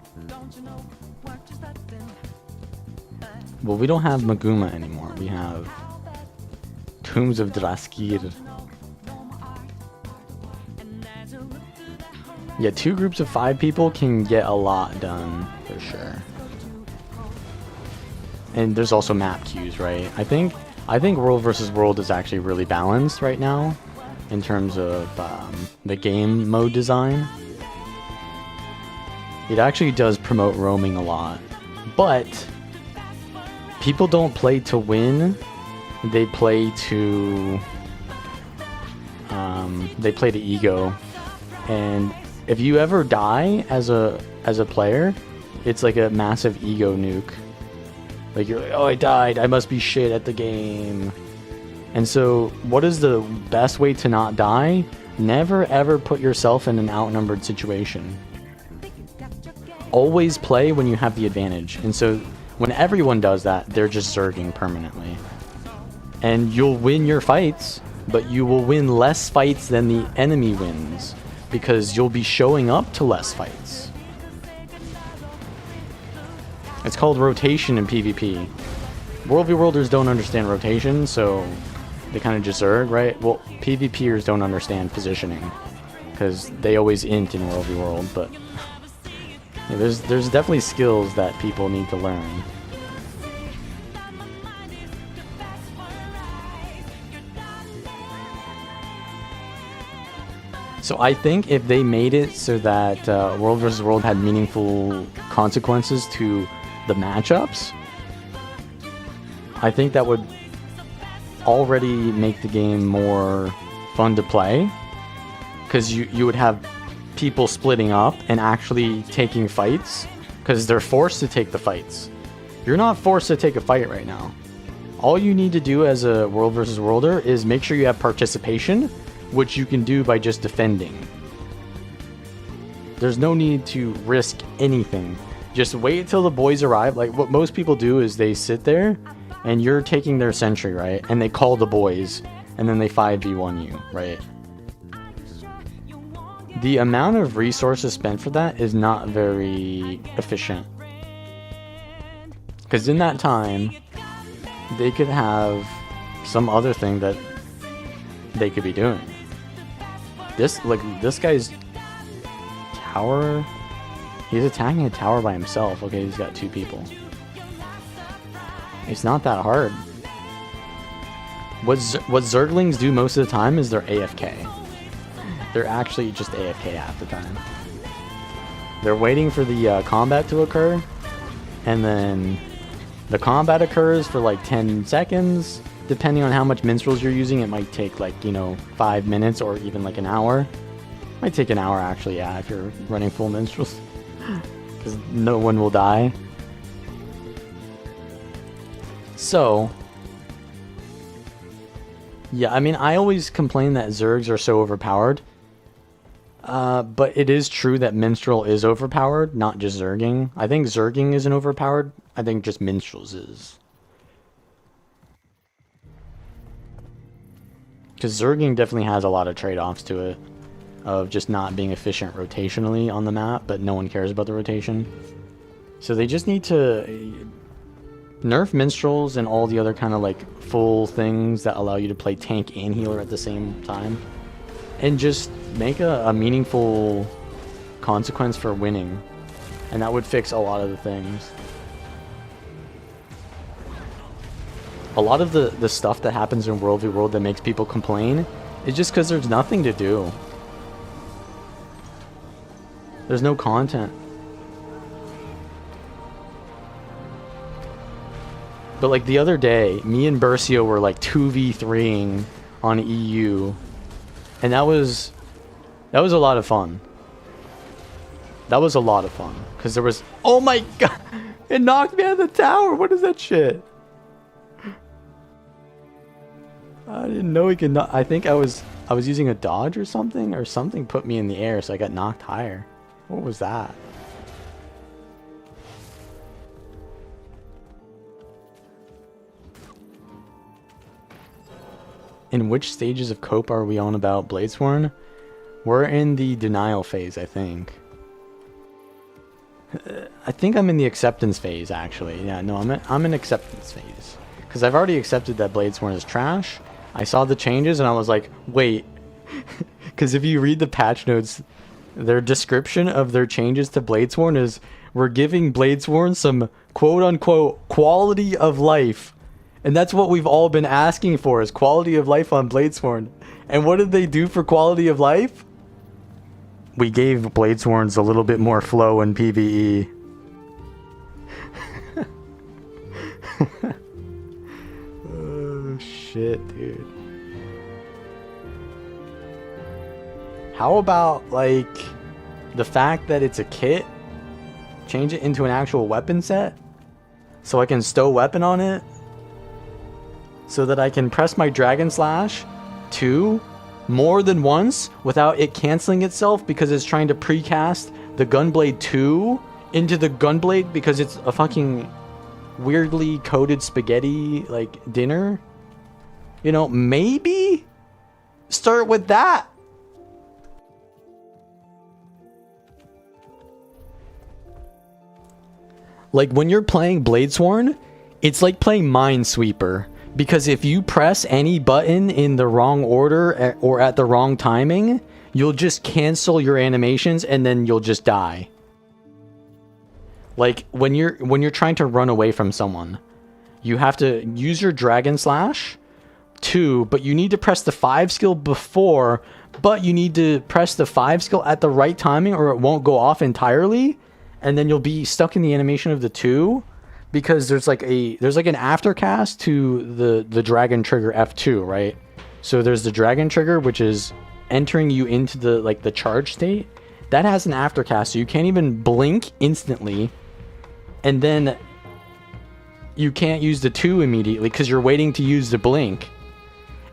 Well, we don't have Maguma anymore. We have Tombs of Draskir. Yeah, 2 groups of 5 people can get a lot done, for sure. And there's also map queues, right? I think World vs. World is actually really balanced right now in terms of the game mode design. It actually does promote roaming a lot, but people don't play to win. They play to ego. And if you ever die as a player, it's like a massive ego nuke. Like you're like, oh, I died, I must be shit at the game. And so what is the best way to not die? Never ever put yourself in an outnumbered situation. Always play when you have the advantage. And so when everyone does that, they're just Zerging permanently. And you'll win your fights, but you will win less fights than the enemy wins, because you'll be showing up to less fights. It's called rotation in PvP. World v Worlders don't understand rotation, so they kind of just Zerg, right? Well, PvPers don't understand positioning, because they always int in World v World, but yeah, there's definitely skills that people need to learn. So I think if they made it so that World vs. World had meaningful consequences to the matchups, I think that would already make the game more fun to play. Because you would have people splitting up and actually taking fights. Because they're forced to take the fights. You're not forced to take a fight right now. All you need to do as a World vs. Worlder is make sure you have participation, which you can do by just defending. There's no need to risk anything. Just wait till the boys arrive. Like what most people do is they sit there and you're taking their sentry, right? And they call the boys and then they 5v1 you, right? The amount of resources spent for that is not very efficient. Because in that time, they could have some other thing that they could be doing. This guy's tower, he's attacking a tower by himself. Okay, he's got 2 people. It's not that hard. What Zerglings do most of the time is they're AFK. They're actually just AFK half the time. They're waiting for the combat to occur, and then the combat occurs for like 10 seconds. Depending on how much minstrels you're using, it might take like, 5 minutes or even like an hour. Might take an hour actually, yeah, if you're running full minstrels. Because no one will die. So, yeah, I mean, I always complain that Zergs are so overpowered. But it is true that Minstrel is overpowered, not just Zerging. I think Zerging isn't overpowered. I think just Minstrels is. Because Zerging definitely has a lot of trade-offs to it. Of just not being efficient rotationally on the map, but no one cares about the rotation. So they just need to nerf Minstrels and all the other kind of like full things that allow you to play tank and healer at the same time. And just make a meaningful consequence for winning. And that would fix a lot of the things. A lot of the stuff that happens in World v World that makes people complain is just because there's nothing to do. There's no content. But like the other day, me and Bercio were like 2v3ing on EU. And that was a lot of fun. That was a lot of fun. Because there was... Oh my god! It knocked me out of the tower! What is that shit? I didn't know he could not... I think I was using a dodge or something put me in the air, so I got knocked higher. What was that? In which stages of cope are we on about Bladesworn? We're in the denial phase, I think. I think I'm in the acceptance phase, actually. Yeah, no, I'm in acceptance phase. Because I've already accepted that Bladesworn is trash. I saw the changes and I was like, wait. Because if you read the patch notes, their description of their changes to Bladesworn is, we're giving Bladesworn some quote-unquote quality of life. And that's what we've all been asking for, is quality of life on Bladesworn. And what did they do for quality of life? We gave Bladesworns a little bit more flow in PvE. Oh, shit, dude. How about, like, the fact that it's a kit? Change it into an actual weapon set? So I can stow weapon on it? So that I can press my Dragon Slash 2 more than once without it canceling itself because it's trying to precast the Gunblade 2 into the Gunblade because it's a fucking weirdly coated spaghetti like dinner. You know, maybe start with that. Like when you're playing Bladesworn, it's like playing Minesweeper. Because if you press any button in the wrong order or at the wrong timing, you'll just cancel your animations and then you'll just die. Like when you're trying to run away from someone, you have to use your Dragon Slash 2, but you need to press the 5 skill before, but you need to press the 5 skill at the right timing or it won't go off entirely, and then you'll be stuck in the animation of the 2 because there's like an aftercast to the dragon trigger F2, right? So there's the dragon trigger, which is entering you into the charge state. That has an aftercast, so you can't even blink instantly, and then you can't use the 2 immediately because you're waiting to use the blink.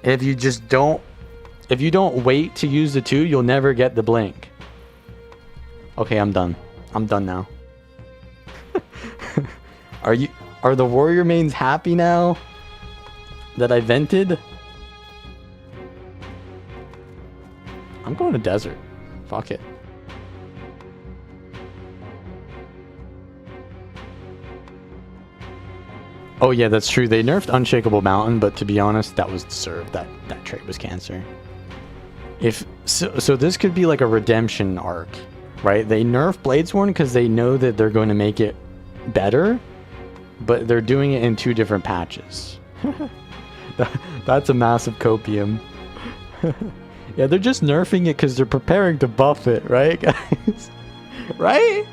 And if you don't wait to use the 2, you'll never get the blink. Okay, I'm done. I'm done now. Are the warrior mains happy now that I vented? I'm going to desert. Fuck it. Oh yeah, that's true. They nerfed Unshakable Mountain, but to be honest, that was deserved. That trait was cancer. So this could be like a redemption arc, right? They nerf Bladesworn because they know that they're going to make it better, but they're doing it in 2 different patches. That's a massive copium. Yeah, they're just nerfing it because they're preparing to buff it, right, guys? Right?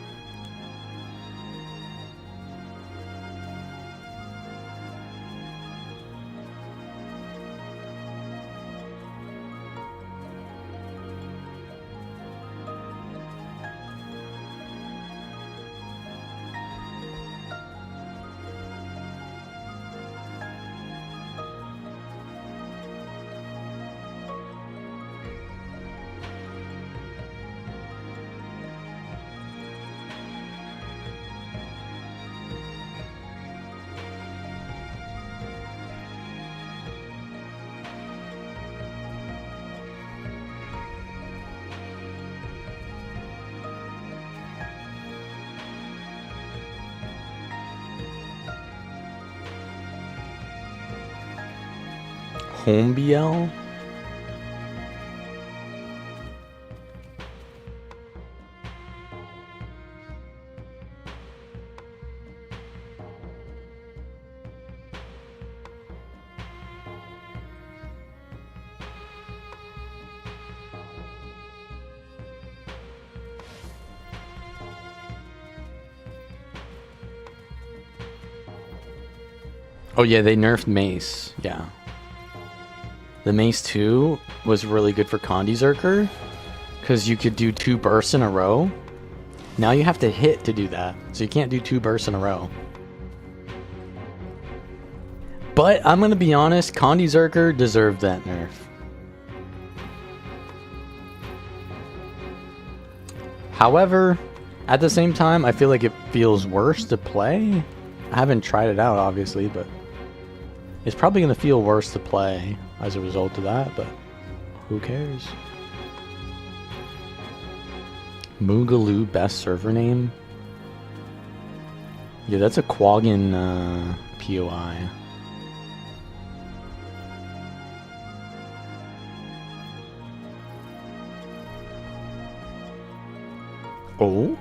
Home BL? Oh yeah, they nerfed Mace. Yeah. The Mace 2 was really good for Condi Zerker because you could do 2 bursts in a row. Now you have to hit to do that, so you can't do 2 bursts in a row. But I'm gonna be honest, Condi Zerker deserved that nerf. However, at the same time, I feel like it feels worse to play. I haven't tried it out, obviously, but it's probably going to feel worse to play as a result of that, but who cares? Moogaloo, best server name? Yeah, that's a Quaggan POI. Oh?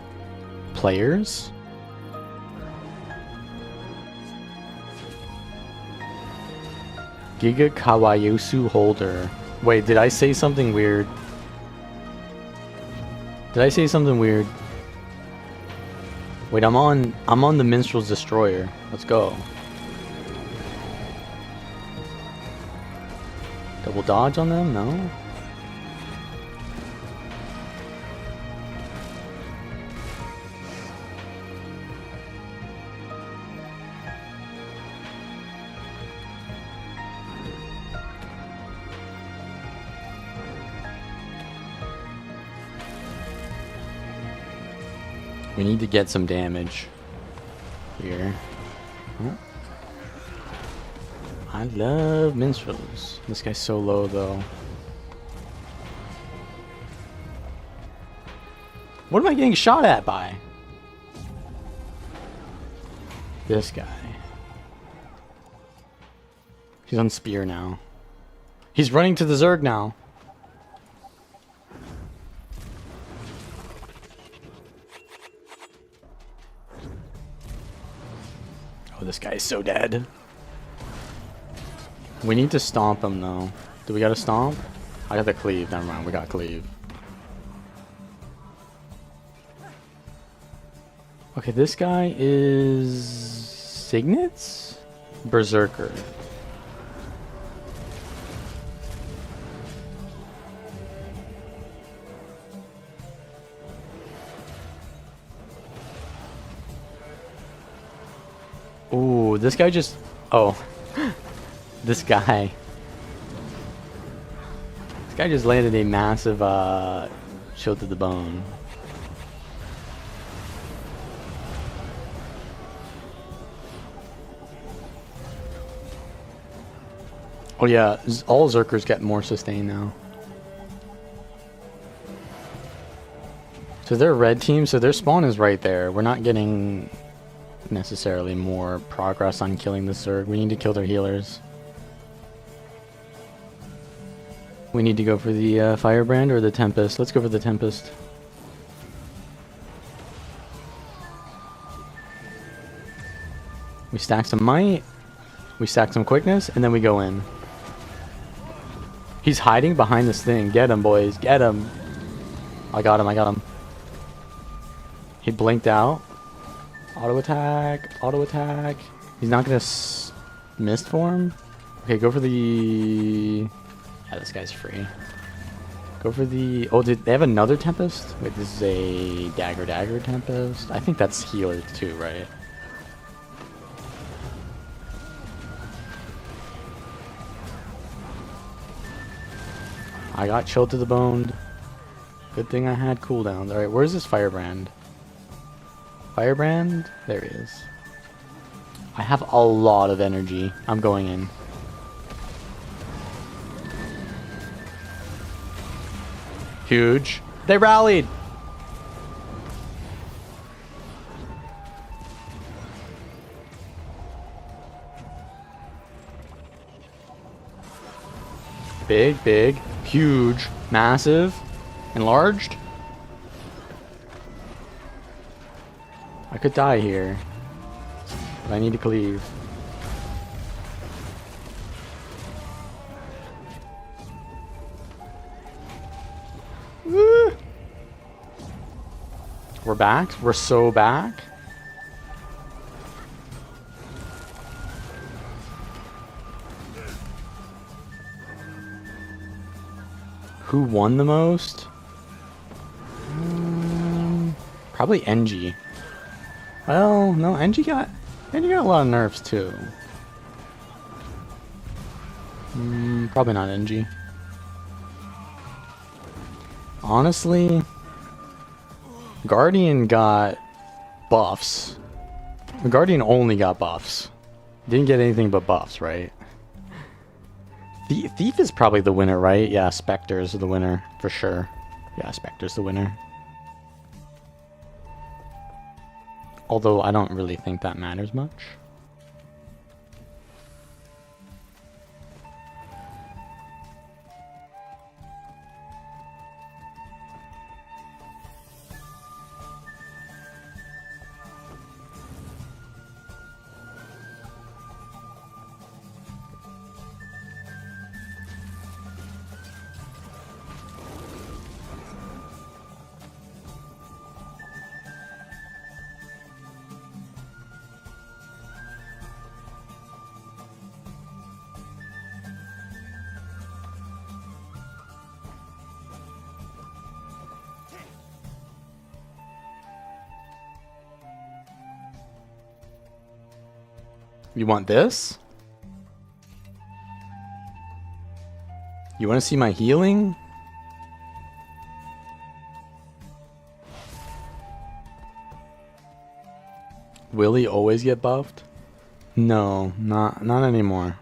Players? Giga Kawayosu Holder. Wait, did I say something weird? Did I say something weird? Wait, I'm on the Minstrel's Destroyer. Let's go. Double dodge on them? No? We need to get some damage here. Oh. I love minstrels. This guy's so low though. What am I getting shot at by? This guy. He's on spear now. He's running to the Zerg now. Oh, this guy is so dead. We need to stomp him though. Do we gotta stomp? I got the cleave. Never mind. We got cleave. Okay, this guy is Signets? Berserker. Ooh, this guy just... Oh. This guy. This guy just landed a massive shield to the bone. Oh yeah, all Zerkers get more sustain now. So they're red team, so their spawn is right there. We're not getting necessarily more progress on killing the Zerg. We need to kill their healers. We need to go for the Firebrand or the Tempest. Let's go for the Tempest. We stack some Might. We stack some Quickness, and then we go in. He's hiding behind this thing. Get him, boys. Get him. I got him. I got him. He blinked out. Auto attack. Auto attack. He's not going to mist form. Okay, go for the... Yeah, this guy's free. Go for the... Oh, did they have another Tempest? Wait, this is a Dagger Tempest. I think that's healer too, right? I got chilled to the bone. Good thing I had cooldowns. Alright, where's this Firebrand? Firebrand? There he is. I have a lot of energy. I'm going in. Huge. They rallied! Big, big, huge, massive, enlarged. I could die here, but I need to cleave. Woo! We're back. We're so back. Who won the most? Probably NG. Well, no, NG got a lot of nerfs too. Probably not NG. Honestly, Guardian got buffs. The Guardian only got buffs. Didn't get anything but buffs, right? Thief is probably the winner, right? Yeah, Spectre's the winner, for sure. Yeah, Spectre's the winner. Although I don't really think that matters much. You want this? You want to see my healing? Will he always get buffed? No, not anymore.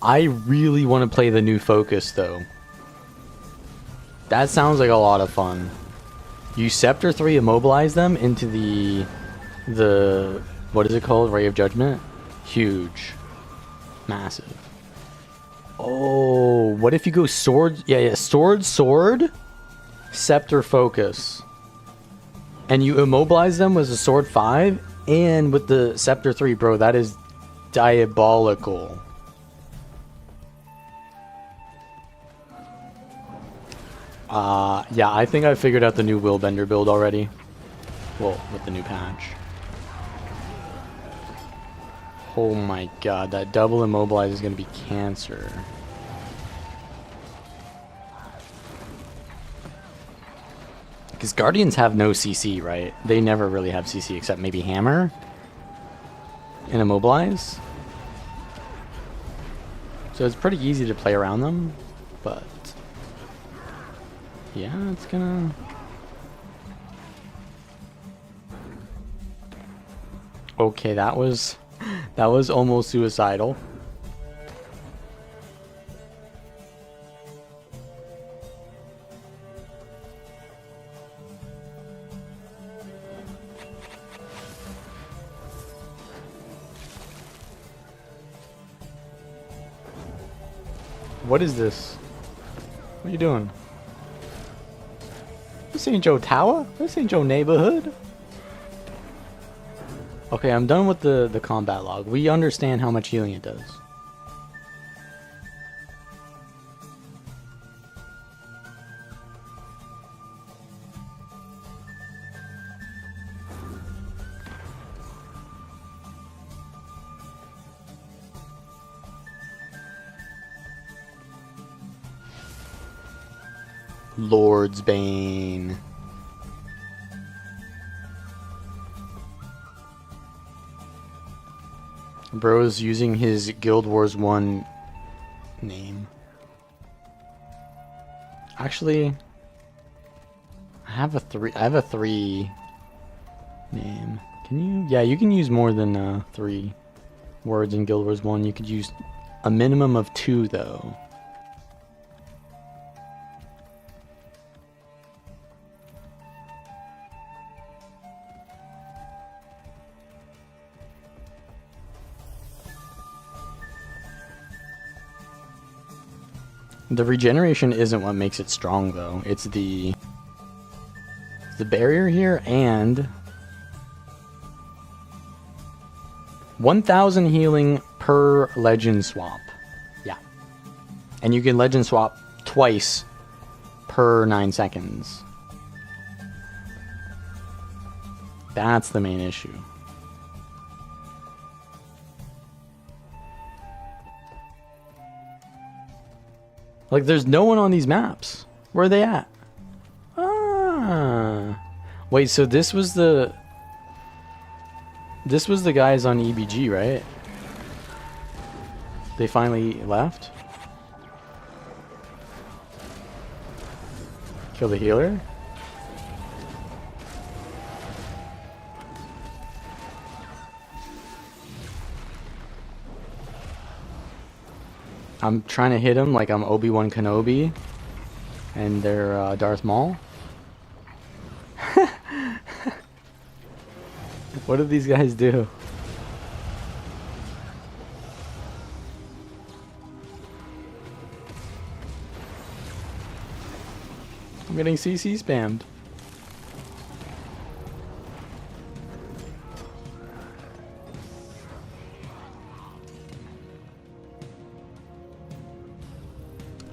I really want to play the new Focus though. That sounds like a lot of fun. You Scepter 3 immobilize them into the what is it called? Ray of Judgment? Huge. Massive. Oh, what if you go sword? Yeah, sword, Scepter Focus. And you immobilize them with a sword 5 and with the Scepter 3, bro, that is diabolical. Yeah, I think I figured out the new Willbender build already. Well, with the new patch. Oh my god, that double immobilize is gonna be cancer. Because Guardians have no CC, right? They never really have CC except maybe Hammer and Immobilize. So it's pretty easy to play around them, but yeah, it's gonna... Okay, that was almost suicidal. What is this? What are you doing? This ain't your tower? This ain't your neighborhood? Okay, I'm done with the combat log. We understand how much healing it does. Lord's Bane. Bro's using his Guild Wars 1 name. Actually, I have a 3 name. Can you? Yeah, you can use more than 3 words in Guild Wars 1. You could use a minimum of 2 though. The regeneration isn't what makes it strong, though. It's the barrier here and 1,000 healing per legend swap. Yeah. And you can legend swap twice per 9 seconds. That's the main issue. Like, there's no one on these maps. Where are they at? Ah. Wait, so this was the guys on EBG, right? They finally left? Kill the healer? I'm trying to hit him like I'm Obi-Wan Kenobi and they're Darth Maul. What do these guys do? I'm getting CC spammed.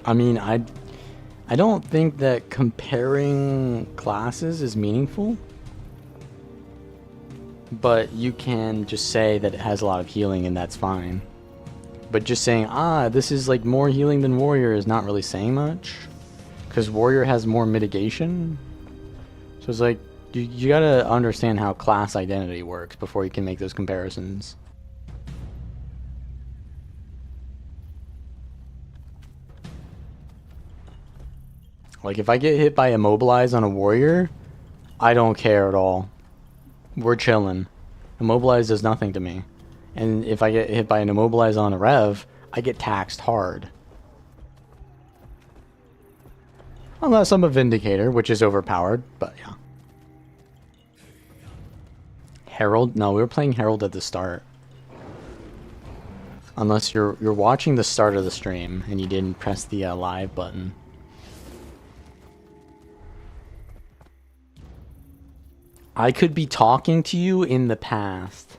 I mean, I don't think that comparing classes is meaningful, but you can just say that it has a lot of healing and that's fine. But just saying, this is like more healing than Warrior is not really saying much, because Warrior has more mitigation. So it's like, you gotta understand how class identity works before you can make those comparisons. Like, if I get hit by Immobilize on a Warrior, I don't care at all. We're chilling. Immobilize does nothing to me. And if I get hit by an Immobilize on a Rev, I get taxed hard. Unless I'm a Vindicator, which is overpowered, but yeah. Herald? No, we were playing Herald at the start. Unless you're watching the start of the stream and you didn't press the live button. I could be talking to you in the past.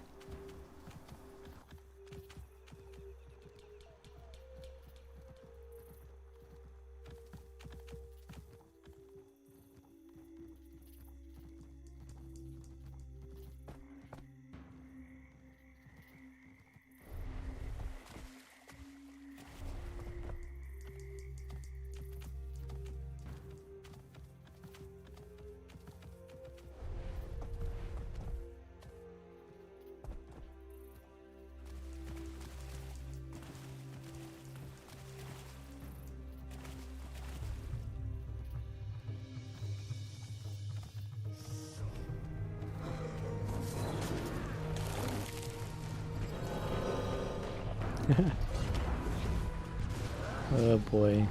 Oh boy.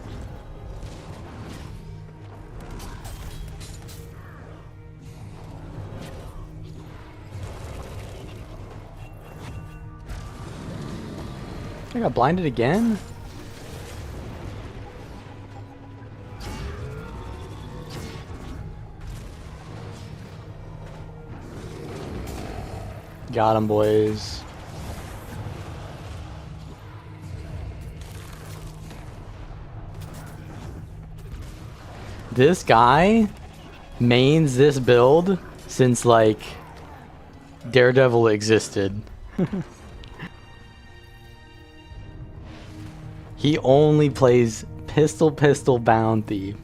I got blinded again? Got him, boys. This guy mains this build since, like, Daredevil existed. He only plays pistol bounty.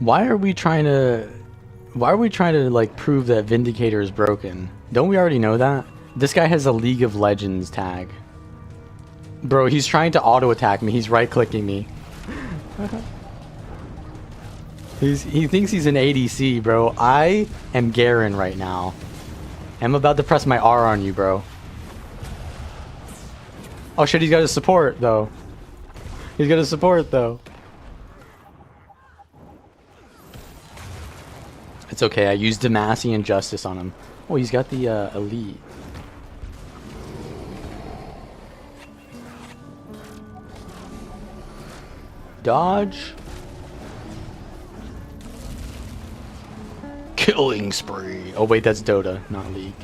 Why are we trying to like prove that Vindicator is broken? Don't we already know that? This guy has a League of Legends tag. Bro, he's trying to auto attack me. He's right clicking me. He thinks he's an ADC, bro. I am Garen right now. I'm about to press my R on you, bro. Oh shit, he's got a support though. He's got a support though. It's okay, I used Demacian Justice on him. Oh, he's got the elite. Dodge. Killing spree. Oh wait, that's Dota, not League.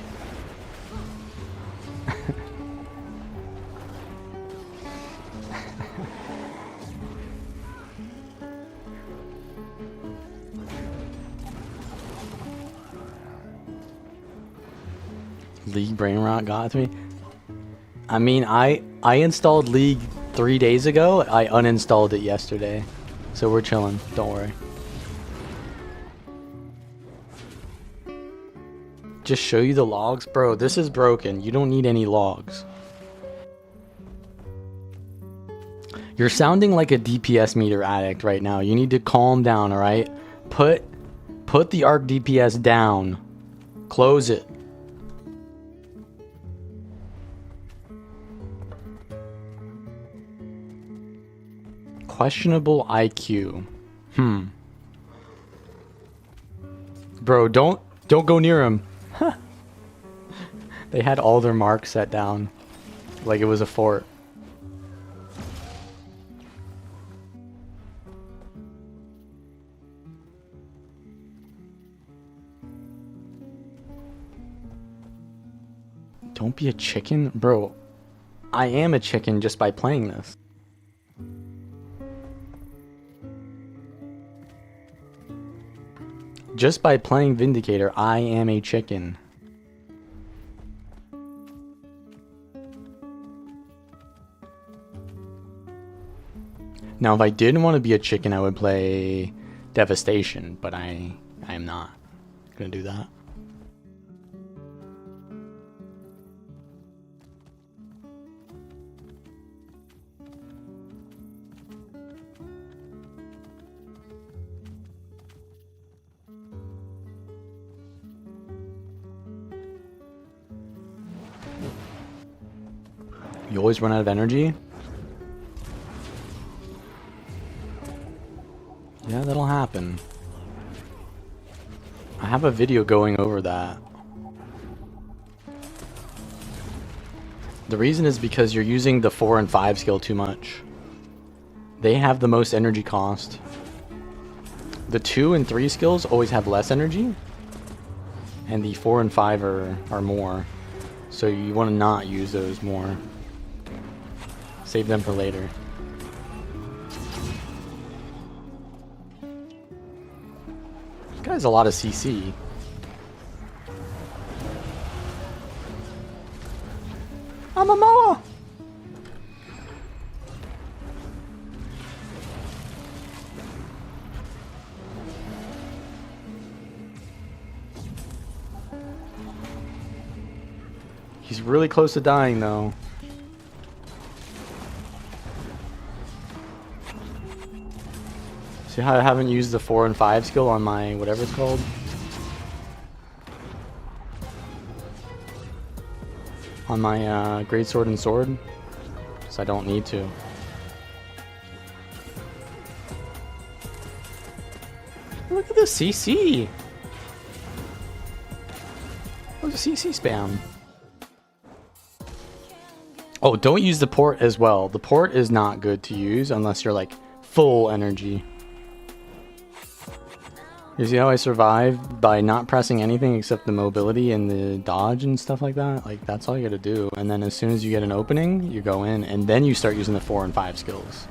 League brain rot got to me. I mean, I installed League 3 days ago. I uninstalled it yesterday, so we're chilling. Don't worry. Just show you the logs, bro. This is broken. You don't need any logs. You're sounding like a DPS meter addict right now. You need to calm down. All right. Put the arc DPS down. Close it. Questionable IQ. Bro, don't go near him. They had all their marks set down like it was a fort. Don't be a chicken? Bro, I am a chicken just by playing this. Just by playing Vindicator, I am a chicken. Now, if I didn't want to be a chicken, I would play Devastation, but I am not gonna do that. You always run out of energy? Yeah, that'll happen. I have a video going over that. The reason is because you're using the 4 and 5 skill too much. They have the most energy cost. The 2 and 3 skills always have less energy, and the 4 and 5 are more. So you want to not use those more. Save them for later. This guy's a lot of CC. I'm a moa! He's really close to dying though. See how I haven't used the 4 and 5 skill on my whatever it's called? On my great sword and sword? Because I don't need to. Look at the CC! Look at the CC spam. Oh, don't use the port as well. The port is not good to use unless you're like full energy. You see how I survived by not pressing anything except the mobility and the dodge and stuff like that? Like, that's all you gotta do. And then as soon as you get an opening, you go in, and then you start using the 4 and 5 skills.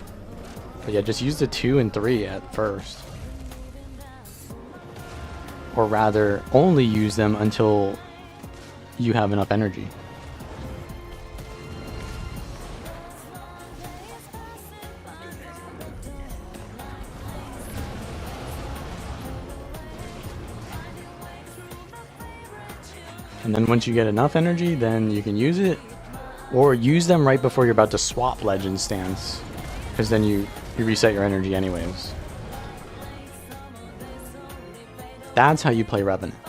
But yeah, just use the 2 and 3 at first. Or rather, only use them until you have enough energy. And then once you get enough energy, then you can use it. Or use them right before you're about to swap Legend stance. Because then you reset your energy anyways. That's how you play Revenant.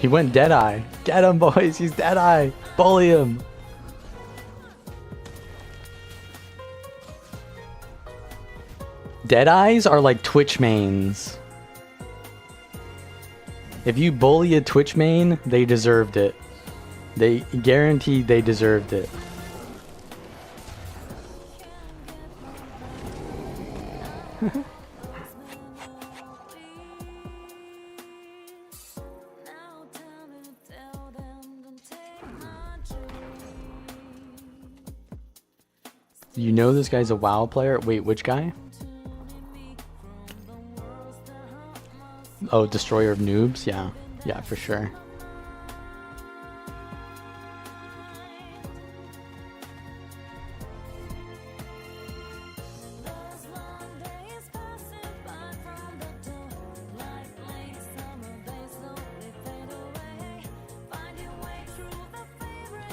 He went Deadeye. Get him, boys. He's Deadeye. Bully him. Deadeyes are like Twitch mains. If you bully a Twitch main, they deserved it. They guaranteed they deserved it. You know this guy's a WoW player? Wait, which guy? Oh, Destroyer of Noobs? Yeah. Yeah, for sure.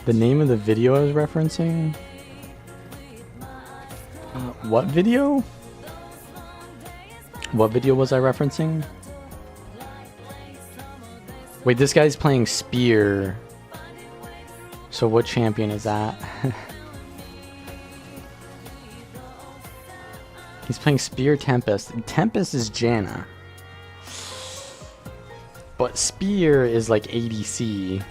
The name of the video I was referencing? What video? What video was I referencing? Wait, this guy's playing Spear. So what champion is that? He's playing Spear Tempest. Tempest is Janna. But Spear is like ADC.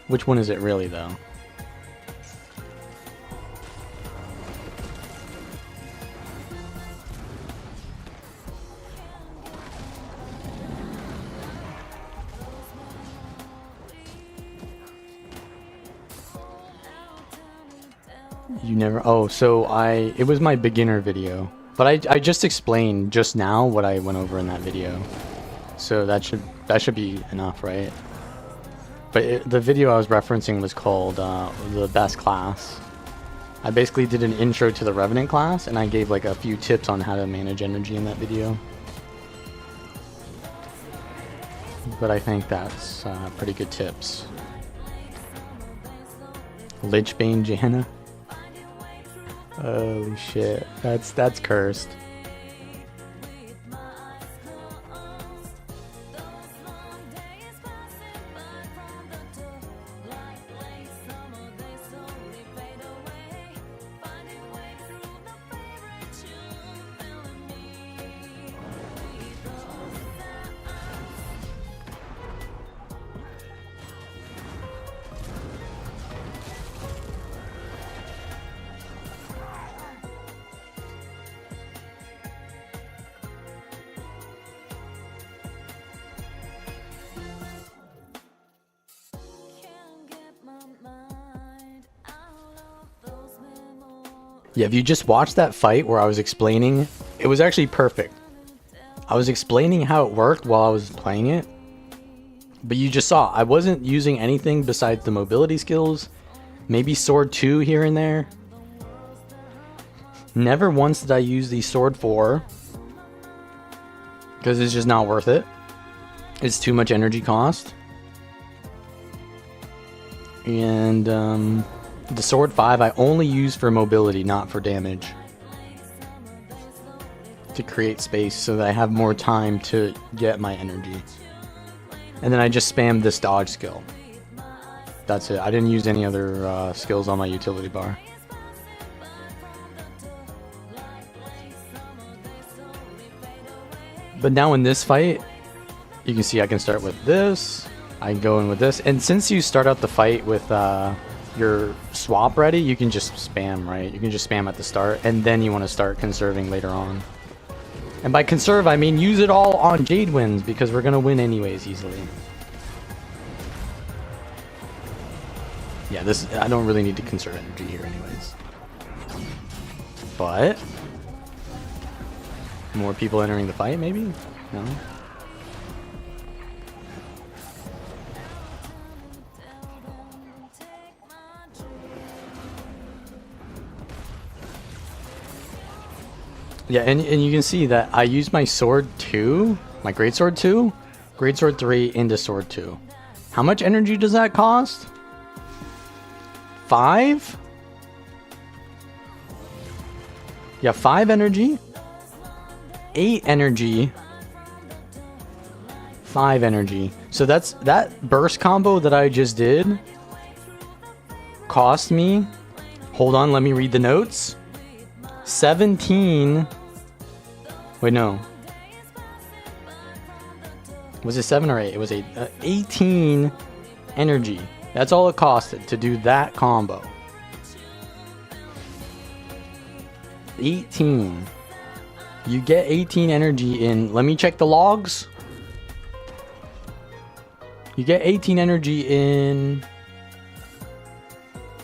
Which one is it really though? You never... Oh, so it was my beginner video. But I just explained just now what I went over in that video. So that should be enough, right? But the video I was referencing was called the best class. I basically did an intro to the Revenant class, and I gave like a few tips on how to manage energy in that video. But I think that's pretty good tips. Lichbane Janna. Holy shit, that's cursed. Yeah, if you just watched that fight where I was explaining, it was actually perfect. I was explaining how it worked while I was playing it. But you just saw, I wasn't using anything besides the mobility skills. Maybe sword 2 here and there. Never once did I use the sword 4. Because it's just not worth it. It's too much energy cost. And The sword 5 I only use for mobility, not for damage. To create space so that I have more time to get my energy. And then I just spam this dodge skill. That's it. I didn't use any other skills on my utility bar. But now in this fight, you can see I can start with this. I can go in with this. And since you start out the fight with your swap ready, you can just spam, right? You can just spam at the start, and then you want to start conserving later on. And by conserve, I mean use it all on Jade wins, because we're going to win anyways easily. Yeah, this, I don't really need to conserve energy here anyways. But more people entering the fight, maybe? No? Yeah, and you can see that I use my sword 2, my greatsword 2, greatsword 3 into sword 2. How much energy does that cost? 5? Yeah, 5 energy. 8 energy. 5 energy. So that's that burst combo that I just did cost me, hold on, let me read the notes. 17. Wait, no. Was it 7 or 8? It was 18 energy. That's all it costed to do that combo. 18. You get 18 energy in... Let me check the logs. You get 18 energy in...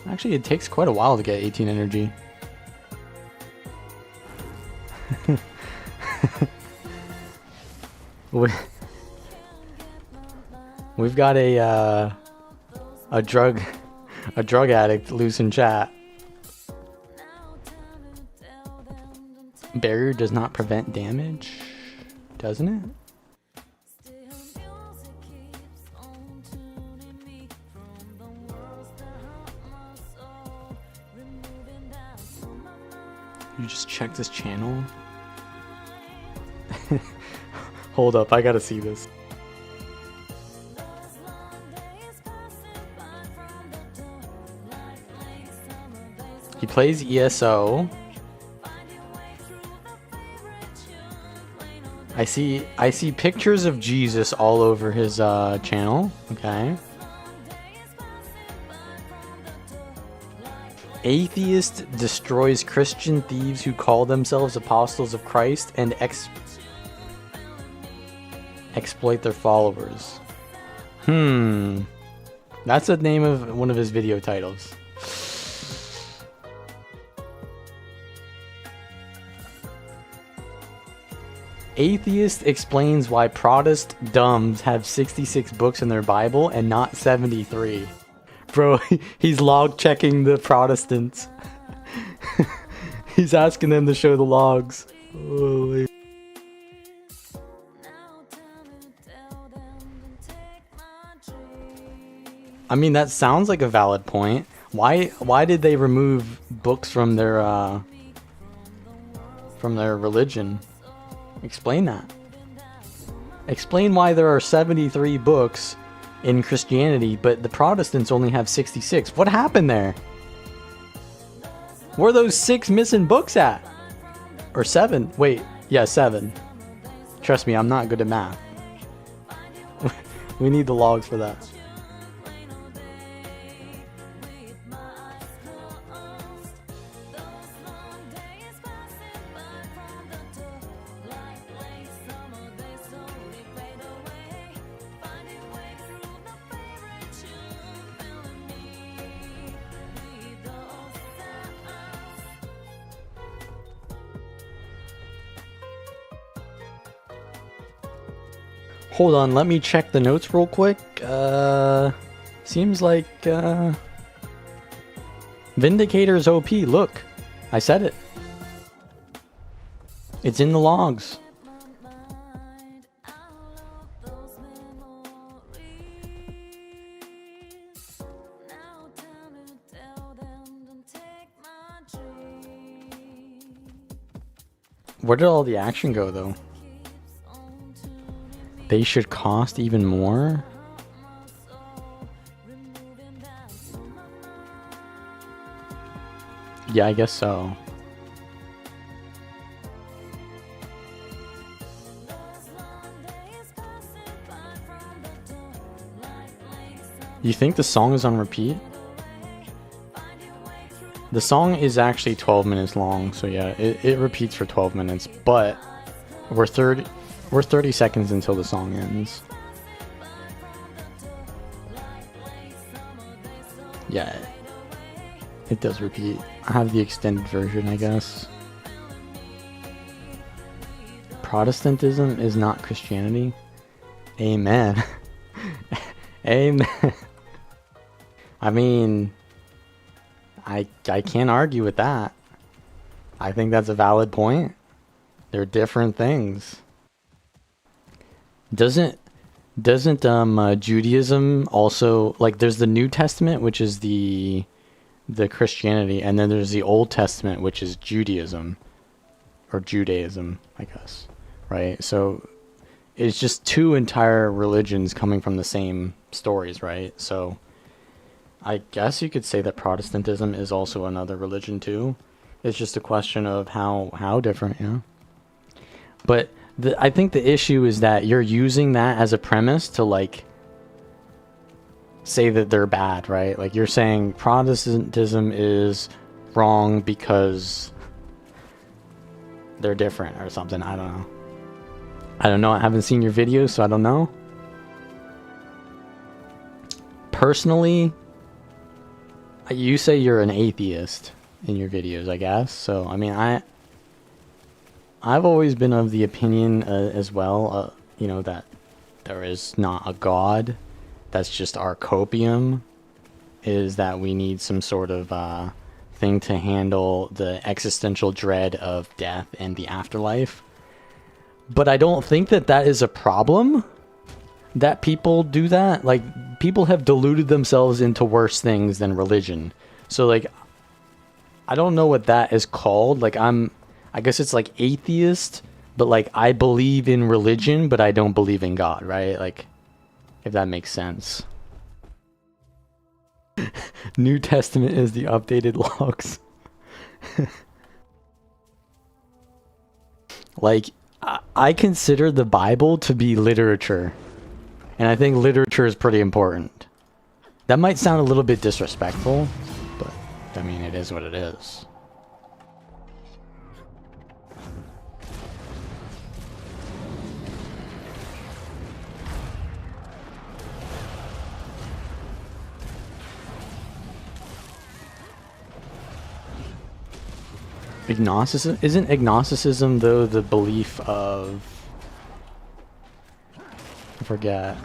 Actually, it takes quite a while to get 18 energy. We've got a drug addict loose in chat. Barrier does not prevent damage, doesn't it? You just check this channel? Hold up, I gotta see this. He plays ESO. I see pictures of Jesus all over his channel. Okay. Atheist destroys Christian thieves who call themselves apostles of Christ and exploit their followers. That's the name of one of his video titles. Atheist explains why Protestant dumbs have 66 books in their Bible and not 73. Bro, he's log checking the Protestants. He's asking them to show the logs. Holy. I mean, that sounds like a valid point. Why did they remove books from their religion? Explain that. Explain why there are 73 books in Christianity, but the Protestants only have 66. What happened there? Where are those 6 missing books at? Or 7? Wait, yeah, 7. Trust me, I'm not good at math. We need the logs for that. Hold on, let me check the notes real quick. Seems like Vindicators OP. Look, I said it. It's in the logs. Where did all the action go, though? They should cost even more? Yeah, I guess so. You think the song is on repeat? The song is actually 12 minutes long, so yeah, it repeats for 12 minutes, but we're 30 seconds until the song ends. Yeah, it does repeat. I have the extended version, I guess. Protestantism is not Christianity. Amen. Amen. I mean, I can't argue with that. I think that's a valid point. They're different things. Doesn't Judaism also, like, there's the New Testament, which is the Christianity, and then there's the Old Testament, which is Judaism, or Judaism, I guess, right? So it's just two entire religions coming from the same stories, right? So I guess you could say that Protestantism is also another religion too. It's just a question of how different, you know? But I think the issue is that you're using that as a premise to, like, say that they're bad, right? Like, you're saying Protestantism is wrong because they're different or something. I don't know. I haven't seen your videos, so I don't know. Personally, you say you're an atheist in your videos, I guess. So, I mean, I've always been of the opinion as well, you know, that there is not a God. That's just our copium. Is that we need some sort of thing to handle the existential dread of death and the afterlife. But I don't think that is a problem. That people do that. Like, people have deluded themselves into worse things than religion. So, like, I don't know what that is called. Like, I guess it's like atheist, but, like, I believe in religion, but I don't believe in God, right? Like, if that makes sense. New Testament is the updated logs. Like, I consider the Bible to be literature. And I think literature is pretty important. That might sound a little bit disrespectful, but, I mean, it is what it is. Agnosticism? Isn't agnosticism, though, the belief of... I forget.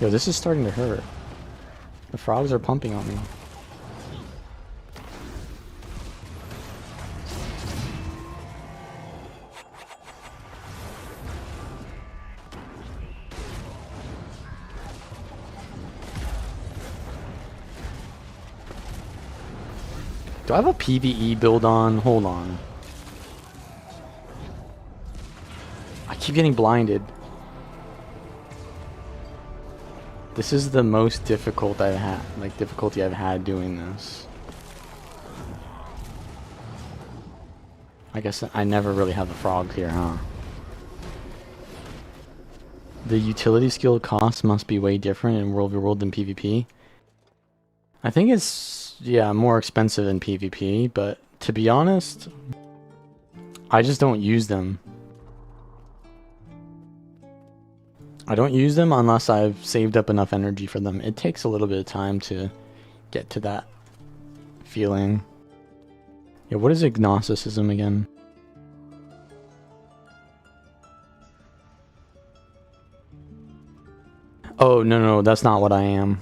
Yo, this is starting to hurt. The frogs are pumping on me. Do I have a PvE build on? Hold on. I keep getting blinded. This is the most difficult I've had, like, difficulty I've had doing this. I guess I never really have a frog here, huh? The utility skill cost must be way different in World v World than PvP. I think it's, yeah, more expensive in PvP, but to be honest, I just don't use them. I don't use them unless I've saved up enough energy for them. It takes a little bit of time to get to that feeling. Yeah, what is agnosticism again? Oh, no, that's not what I am.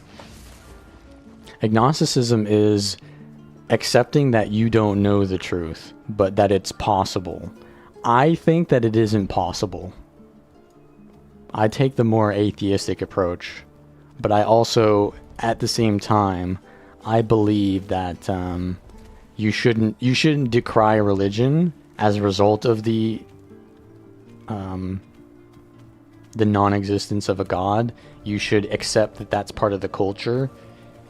Agnosticism is accepting that you don't know the truth, but that it's possible. I think that it isn't possible. I take the more atheistic approach, but I also, at the same time, I believe that you shouldn't decry religion as a result of the the non-existence of a god, you should accept that that's part of the culture,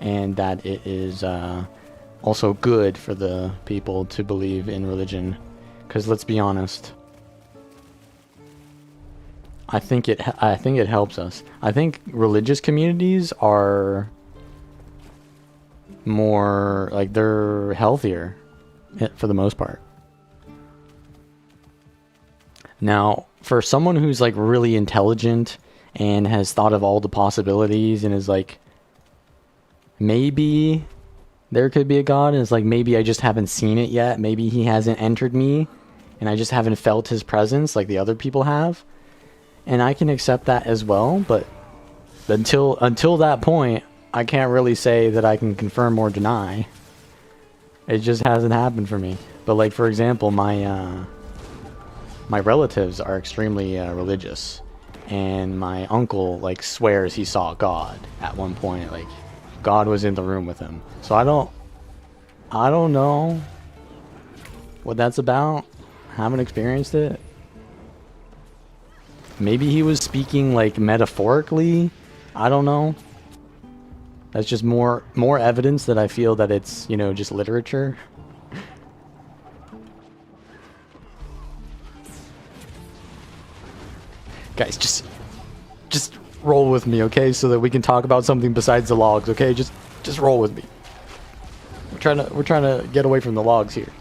and that it is also good for the people to believe in religion. Because let's be honest, I think it helps us. I think religious communities are more like, they're healthier for the most part. Now, for someone who's like really intelligent and has thought of all the possibilities and is like, maybe there could be a god, and it's like, maybe I just haven't seen it yet. Maybe he hasn't entered me and I just haven't felt his presence like the other people have. And I can accept that as well, but until that point, I can't really say that I can confirm or deny. It just hasn't happened for me. But like, for example, my relatives are extremely religious, and my uncle like swears he saw God at one point. Like, God was in the room with him. So I don't know what that's about. Haven't experienced it. Maybe he was speaking like metaphorically. I don't know. That's just more evidence that I feel that it's, you know, just literature. Guys, just roll with me, okay? So that we can talk about something besides the logs, okay? Just roll with me. We're trying to get away from the logs here.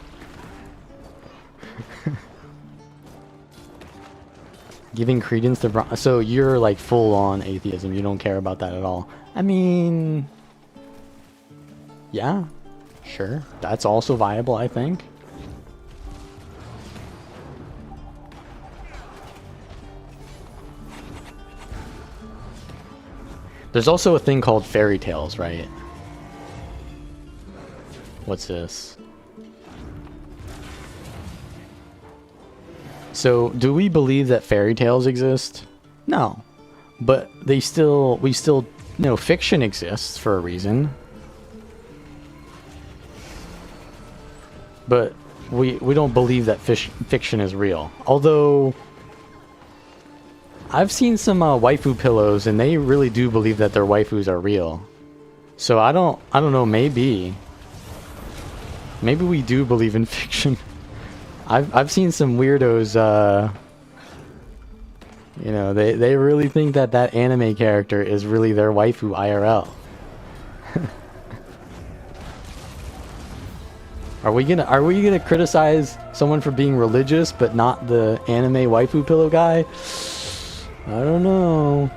Giving credence to so you're like full on atheism. You don't care about that at all. I mean, yeah, sure. That's also viable, I think. There's also a thing called fairy tales, right? What's this? So, do we believe that fairy tales exist? No. But we still, you know, fiction exists for a reason. But we don't believe that fiction is real. Although, I've seen some waifu pillows, and they really do believe that their waifus are real. So I don't know, maybe we do believe in fiction. I've seen some weirdos, you know, they really think that anime character is really their waifu IRL. Are we gonna criticize someone for being religious but not the anime waifu pillow guy? I don't know.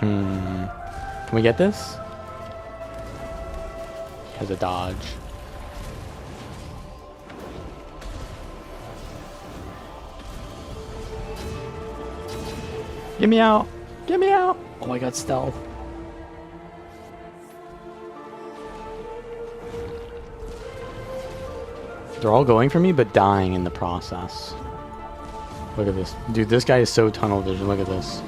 Can we get this? Has a dodge. Get me out! Get me out! Oh, I got stealth. They're all going for me, but dying in the process. Look at this. Dude, this guy is so tunnel vision. Look at this.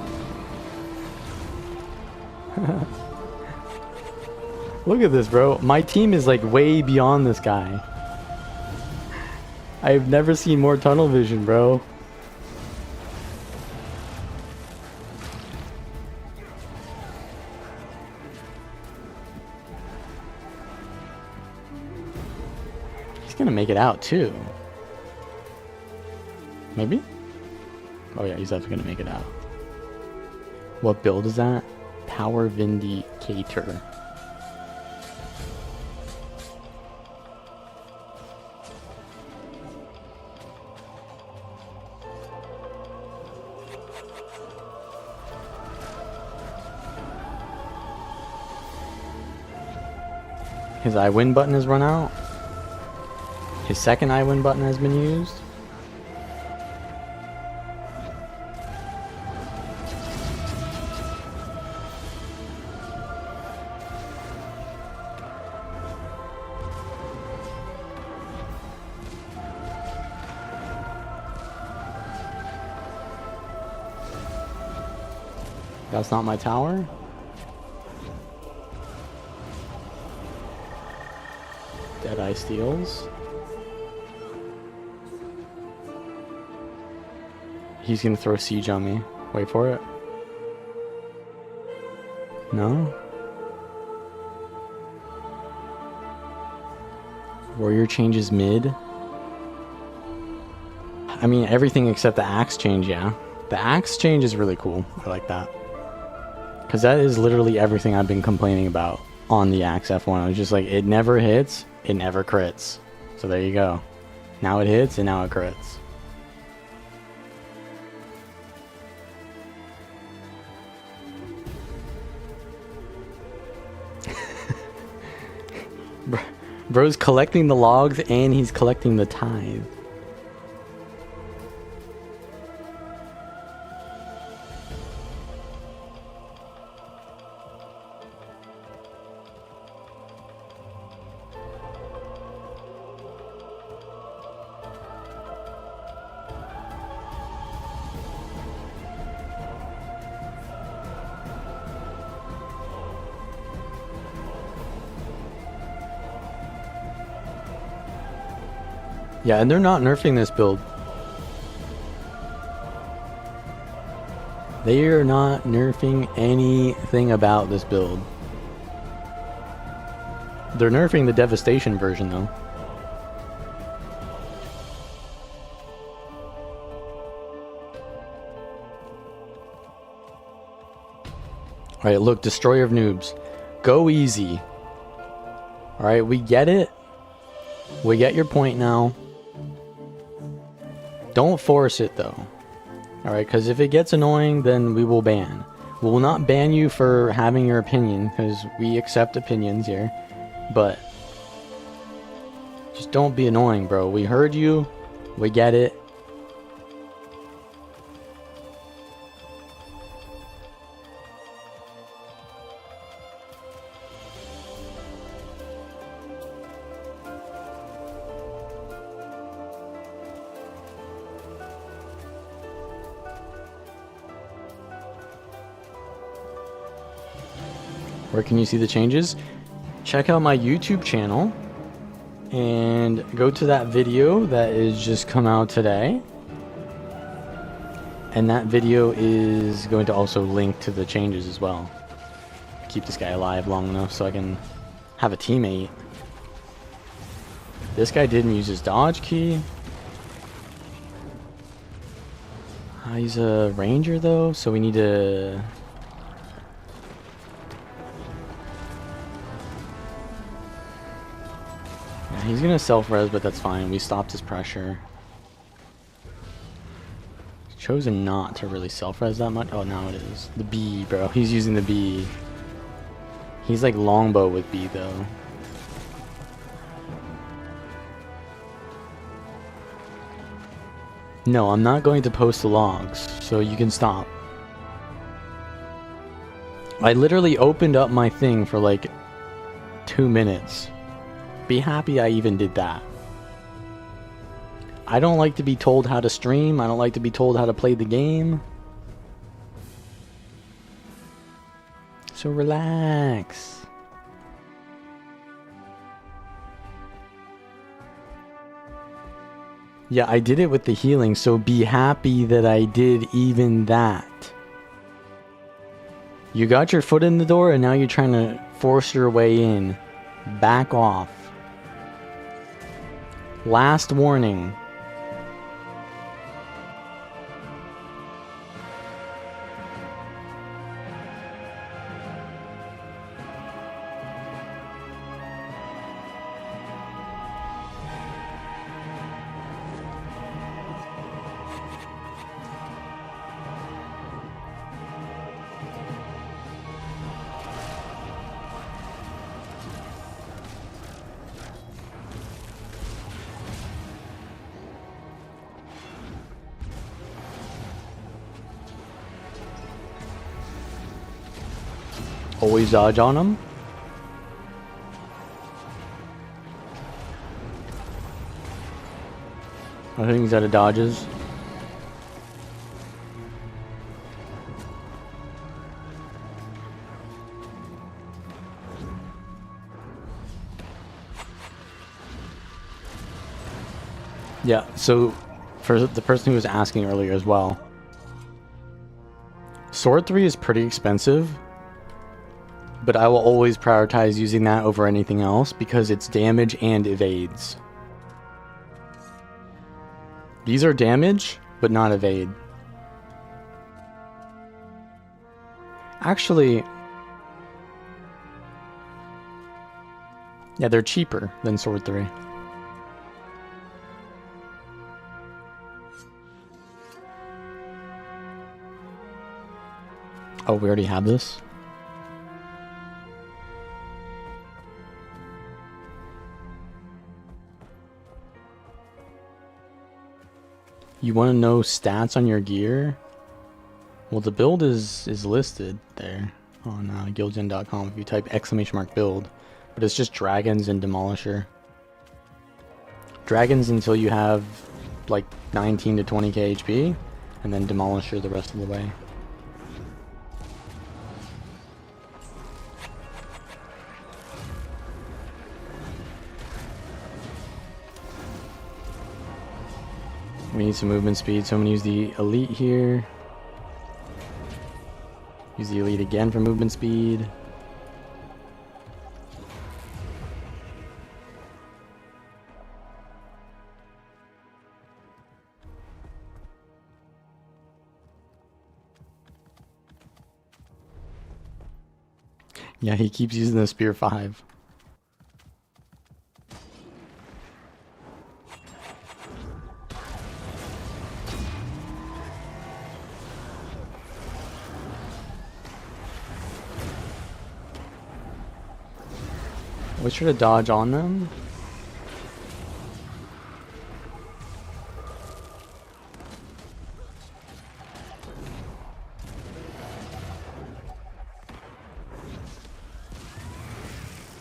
Look at this, bro. My team is like way beyond this guy. I've never seen more tunnel vision, bro. He's gonna make it out too. Maybe? Oh yeah, he's definitely gonna make it out. What build is that? Power Vindicator. His I win button has run out. His second I win button has been used. That's not my tower. Deadeye steals. He's gonna throw siege on me. Wait for it. No? Warrior changes mid. I mean, everything except the axe change, yeah. The axe change is really cool. I like that. Because that is literally everything I've been complaining about on the axe F1. I was just like, it never hits, it never crits. So there you go. Now it hits, and now it crits. Bro's collecting the logs, and he's collecting the tithe. Yeah, and they're not nerfing this build. They are not nerfing anything about this build. They're nerfing the devastation version though. Alright, look, Destroyer of Noobs. Go easy. Alright, we get it. We get your point now. Don't force it though. Alright, because if it gets annoying, then we will ban. We will not ban you for having your opinion, because we accept opinions here. But just don't be annoying, bro. We heard you. We get it. Where can you see the changes? Check out my YouTube channel and go to that video that is just come out today. And that video is going to also link to the changes as well. Keep this guy alive long enough so I can have a teammate. This guy didn't use his dodge key. He's a ranger though, so we need to... He's gonna self-res, but that's fine. We stopped his pressure. He's chosen not to really self-res that much. Oh, now it is. The B, bro. He's using the B. He's like longbow with B, though. No, I'm not going to post the logs, so you can stop. I literally opened up my thing for like 2 minutes. Be happy I even did that. I don't like to be told how to stream. I don't like to be told how to play the game. So relax. Yeah, I did it with the healing, so be happy that I did even that. You got your foot in the door and now you're trying to force your way in. Back off. Last warning. Always dodge on him. I think he's out of dodges. Yeah, so for the person who was asking earlier as well, Sword 3 is pretty expensive, but I will always prioritize using that over anything else because it's damage and evades. These are damage, but not evade. Actually, yeah, they're cheaper than Sword 3. Oh, we already have this? You want to know stats on your gear? Well, the build is listed there on guildgen.com if you type !build. But it's just dragons and demolisher. Dragons until you have like 19 to 20k HP, and then demolisher the rest of the way. We need some movement speed, so I'm going to use the elite here. Use the elite again for movement speed. Yeah, he keeps using the spear 5. We should have dodge on them.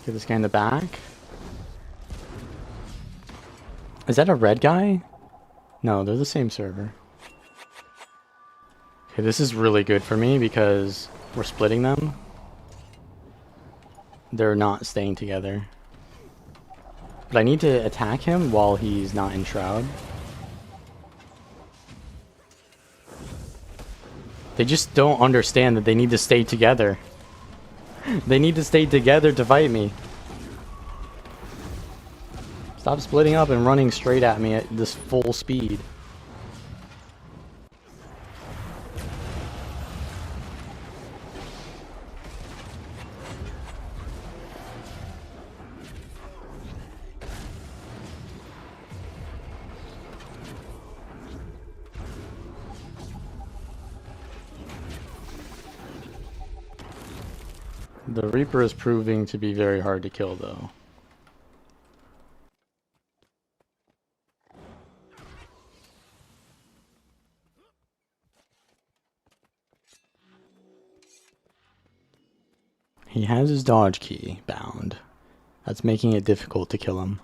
Get this guy in the back. Is that a red guy? No, they're the same server. Okay, this is really good for me because we're splitting them. They're not staying together. But I need to attack him while he's not in Shroud. They just don't understand that they need to stay together. They need to stay together to fight me. Stop splitting up and running straight at me at this full speed. The Reaper is proving to be very hard to kill, though. He has his dodge key bound. That's making it difficult to kill him.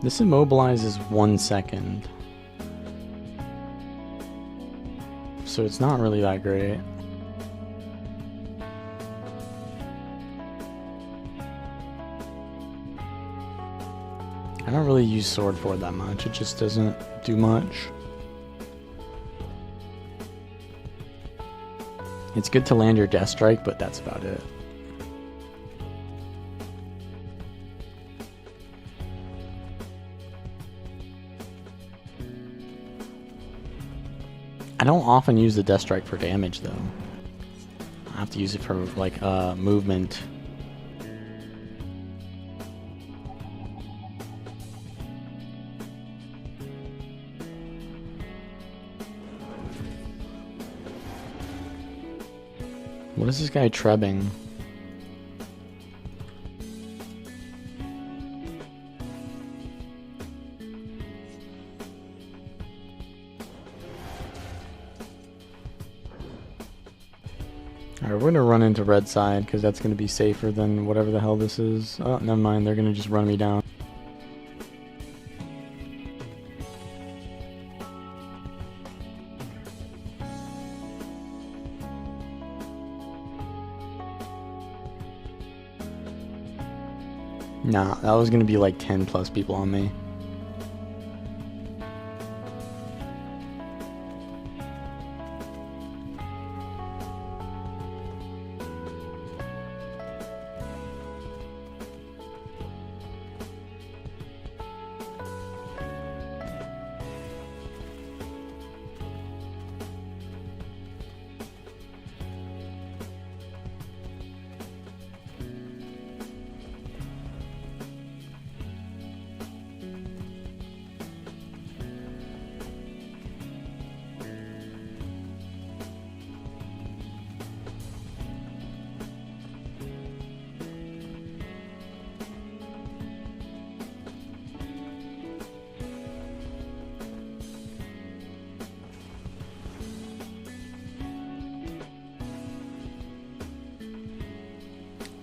This immobilizes 1 second. So it's not really that great. I don't really use Sword 4 that much, it just doesn't do much. It's good to land your Death Strike, but that's about it. I don't often use the Death Strike for damage, though. I have to use it for, like, movement. What is this guy trebbing? Alright, we're gonna run into red side, because that's gonna be safer than whatever the hell this is. Oh, never mind, they're gonna just run me down. Nah, that was gonna be like 10 plus people on me.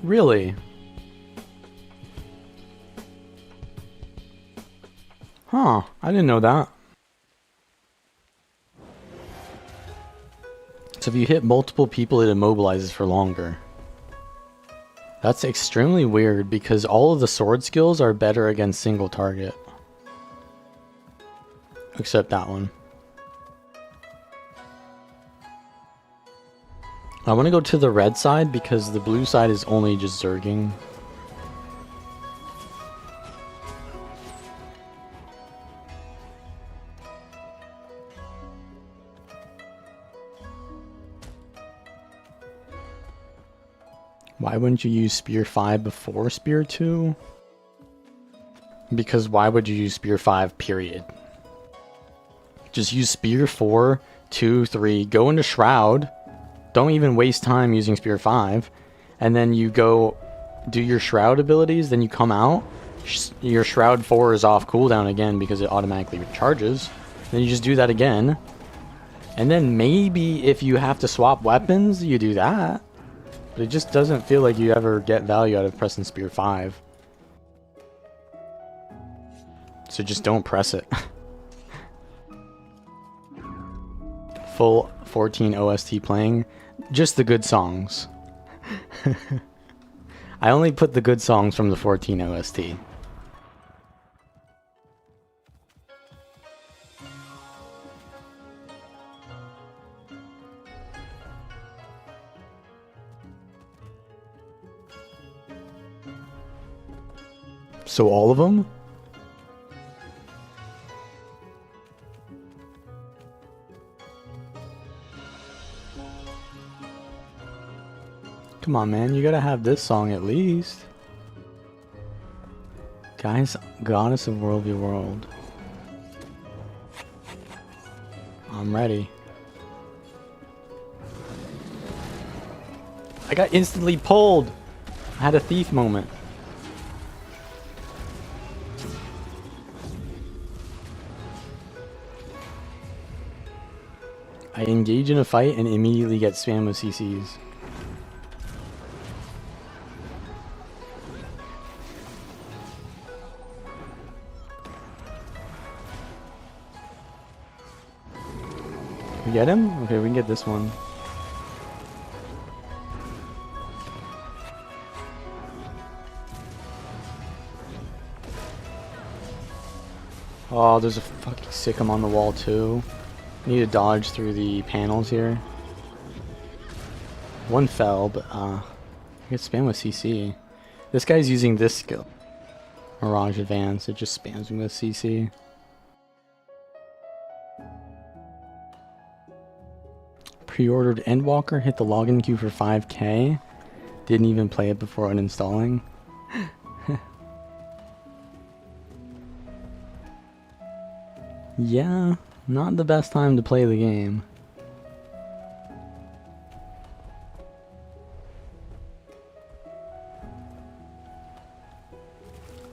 Really? Huh, I didn't know that. So if you hit multiple people, it immobilizes for longer. That's extremely weird because all of the sword skills are better against single target. Except that one. I want to go to the red side because the blue side is only just zerging. Why wouldn't you use Spear 5 before Spear 2? Because why would you use Spear 5, period? Just use Spear 4, 2, 3, go into Shroud. Don't even waste time using Spear 5. And then you go do your Shroud abilities, then you come out. Your Shroud 4 is off cooldown again because it automatically recharges. Then you just do that again. And then maybe if you have to swap weapons, you do that. But it just doesn't feel like you ever get value out of pressing Spear 5. So just don't press it. Full 14 OST playing. Just the good songs. I only put the good songs from the 14 OST. So all of them? Come on, man, you gotta have this song at least. Guys, Goddess of Worldview World. I'm ready. I got instantly pulled. I had a thief moment. I engage in a fight and immediately get spammed with CCs. We get him? Okay, we can get this one. Oh, there's a fucking Sikkim on the wall too. Need to dodge through the panels here. One fell, but I get spammed with CC. This guy's using this skill. Mirage Advance, it just spams me with CC. Pre-ordered Endwalker, hit the login queue for 5k. Didn't even play it before uninstalling. Yeah, not the best time to play the game.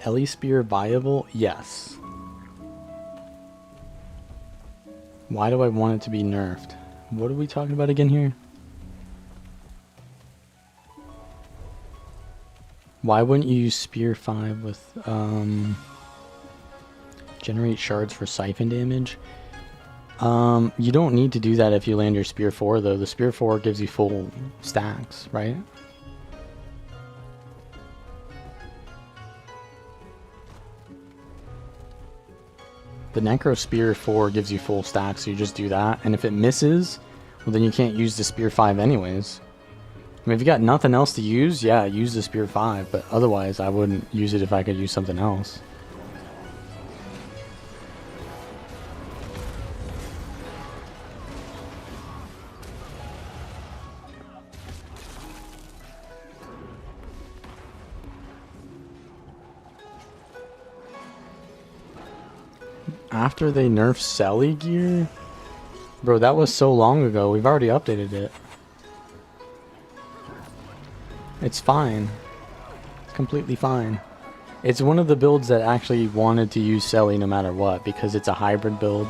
Ellie Spear viable? Yes. Why do I want it to be nerfed? What are we talking about again here? Why wouldn't you use Spear 5 with generate shards for siphon damage? You don't need to do that if you land your Spear 4 though. The Spear 4 gives you full stacks, right? The Necro Spear 4 gives you full stacks, so you just do that. And if it misses, well then you can't use the Spear 5 anyways. I mean, if you got nothing else to use, yeah, use the Spear 5, but otherwise I wouldn't use it if I could use something else. After they nerfed Sally gear? Bro, that was so long ago. We've already updated it. It's fine. It's completely fine. It's one of the builds that actually wanted to use Selly no matter what, because it's a hybrid build.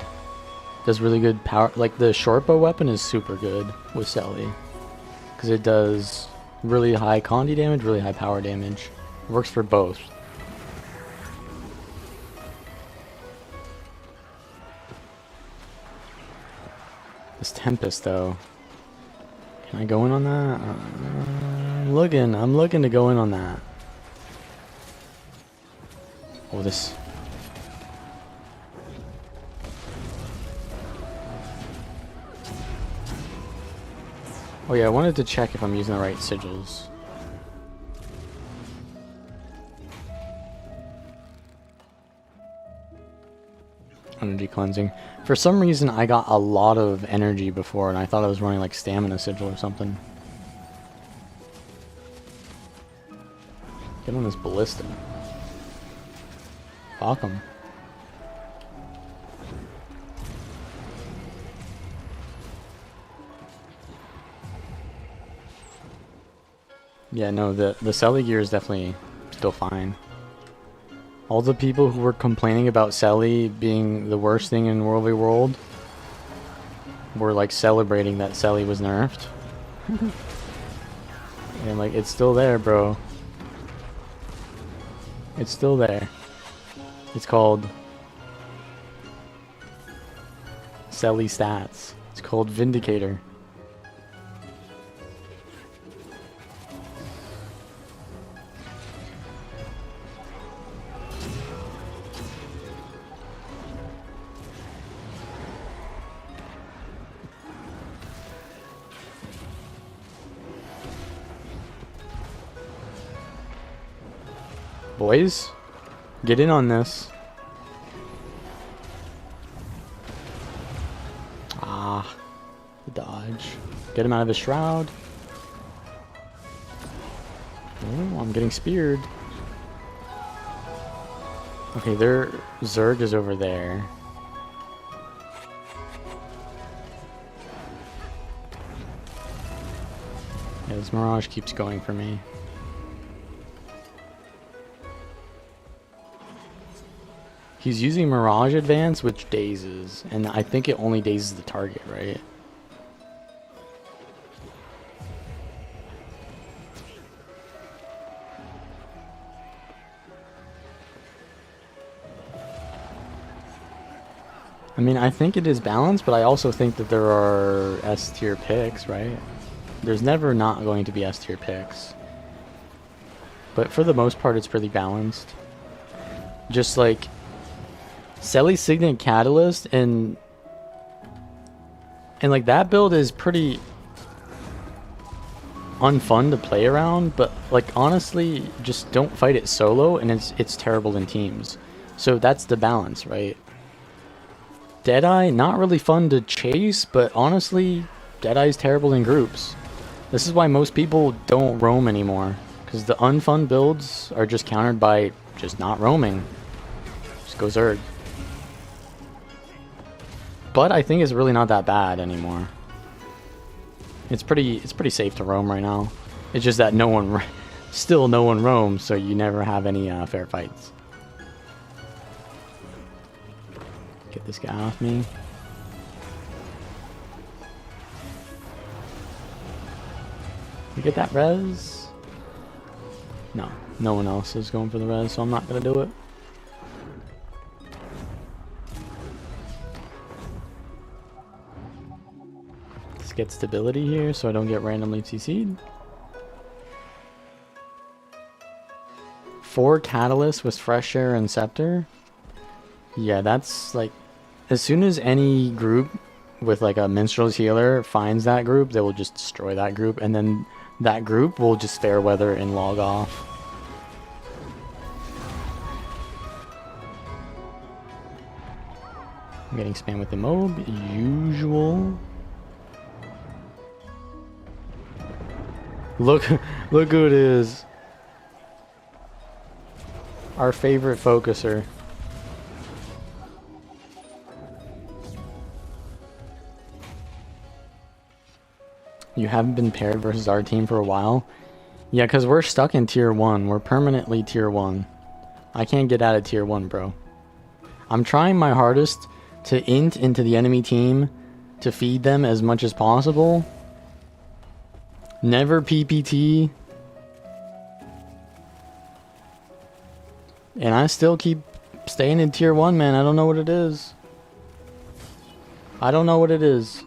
Does really good power. Like the short bow weapon is super good with Selly, because it does really high condi damage, really high power damage. It works for both. This Tempest though, can I go in on that? I'm looking to go in on that. Oh, this. Oh yeah, I wanted to check if I'm using the right sigils. Energy cleansing. For some reason, I got a lot of energy before, and I thought I was running like stamina sigil or something. Get on this ballista. Fuck him. Yeah, no, the Selly gear is definitely still fine. All the people who were complaining about Selly being the worst thing in World v World were like celebrating that Selly was nerfed. And like, it's still there, bro. It's still there. It's called Selly stats. It's called Vindicator. Boys, get in on this. Ah, the dodge. Get him out of his shroud. Oh, I'm getting speared. Okay, their Zerg is over there. Yeah, this Mirage keeps going for me. He's using Mirage Advance, which dazes, and I think it only dazes the target, right? I mean, I think it is balanced, but I also think that there are S tier picks, right? There's never not going to be S tier picks. But for the most part, it's pretty balanced. Just like Selly Signet Catalyst and like that build is pretty unfun to play around, but like honestly, just don't fight it solo, and it's terrible in teams. So that's the balance, right? Deadeye, not really fun to chase, but honestly, Deadeye's terrible in groups. This is why most people don't roam anymore, because the unfun builds are just countered by just not roaming. Just go Zerg. But I think it's really not that bad anymore. It's pretty safe to roam right now. It's just that still no one roams, so you never have any fair fights. Get this guy off me. You get that res? No, no one else is going for the res, so I'm not gonna do it. Let's get stability here so I don't get randomly CC'd. 4 catalysts with fresh air and scepter. Yeah, that's like, as soon as any group with like a minstrel's healer finds that group, they will just destroy that group, and then that group will just fair weather and log off. I'm getting spammed with the mob, usual. Look, look who it is. Our favorite focuser. You haven't been paired versus our team for a while? Yeah, because we're stuck in tier 1. We're permanently tier 1. I can't get out of tier 1, bro. I'm trying my hardest to int into the enemy team to feed them as much as possible. Never PPT. And I still keep staying in tier 1, man. I don't know what it is. I don't know what it is.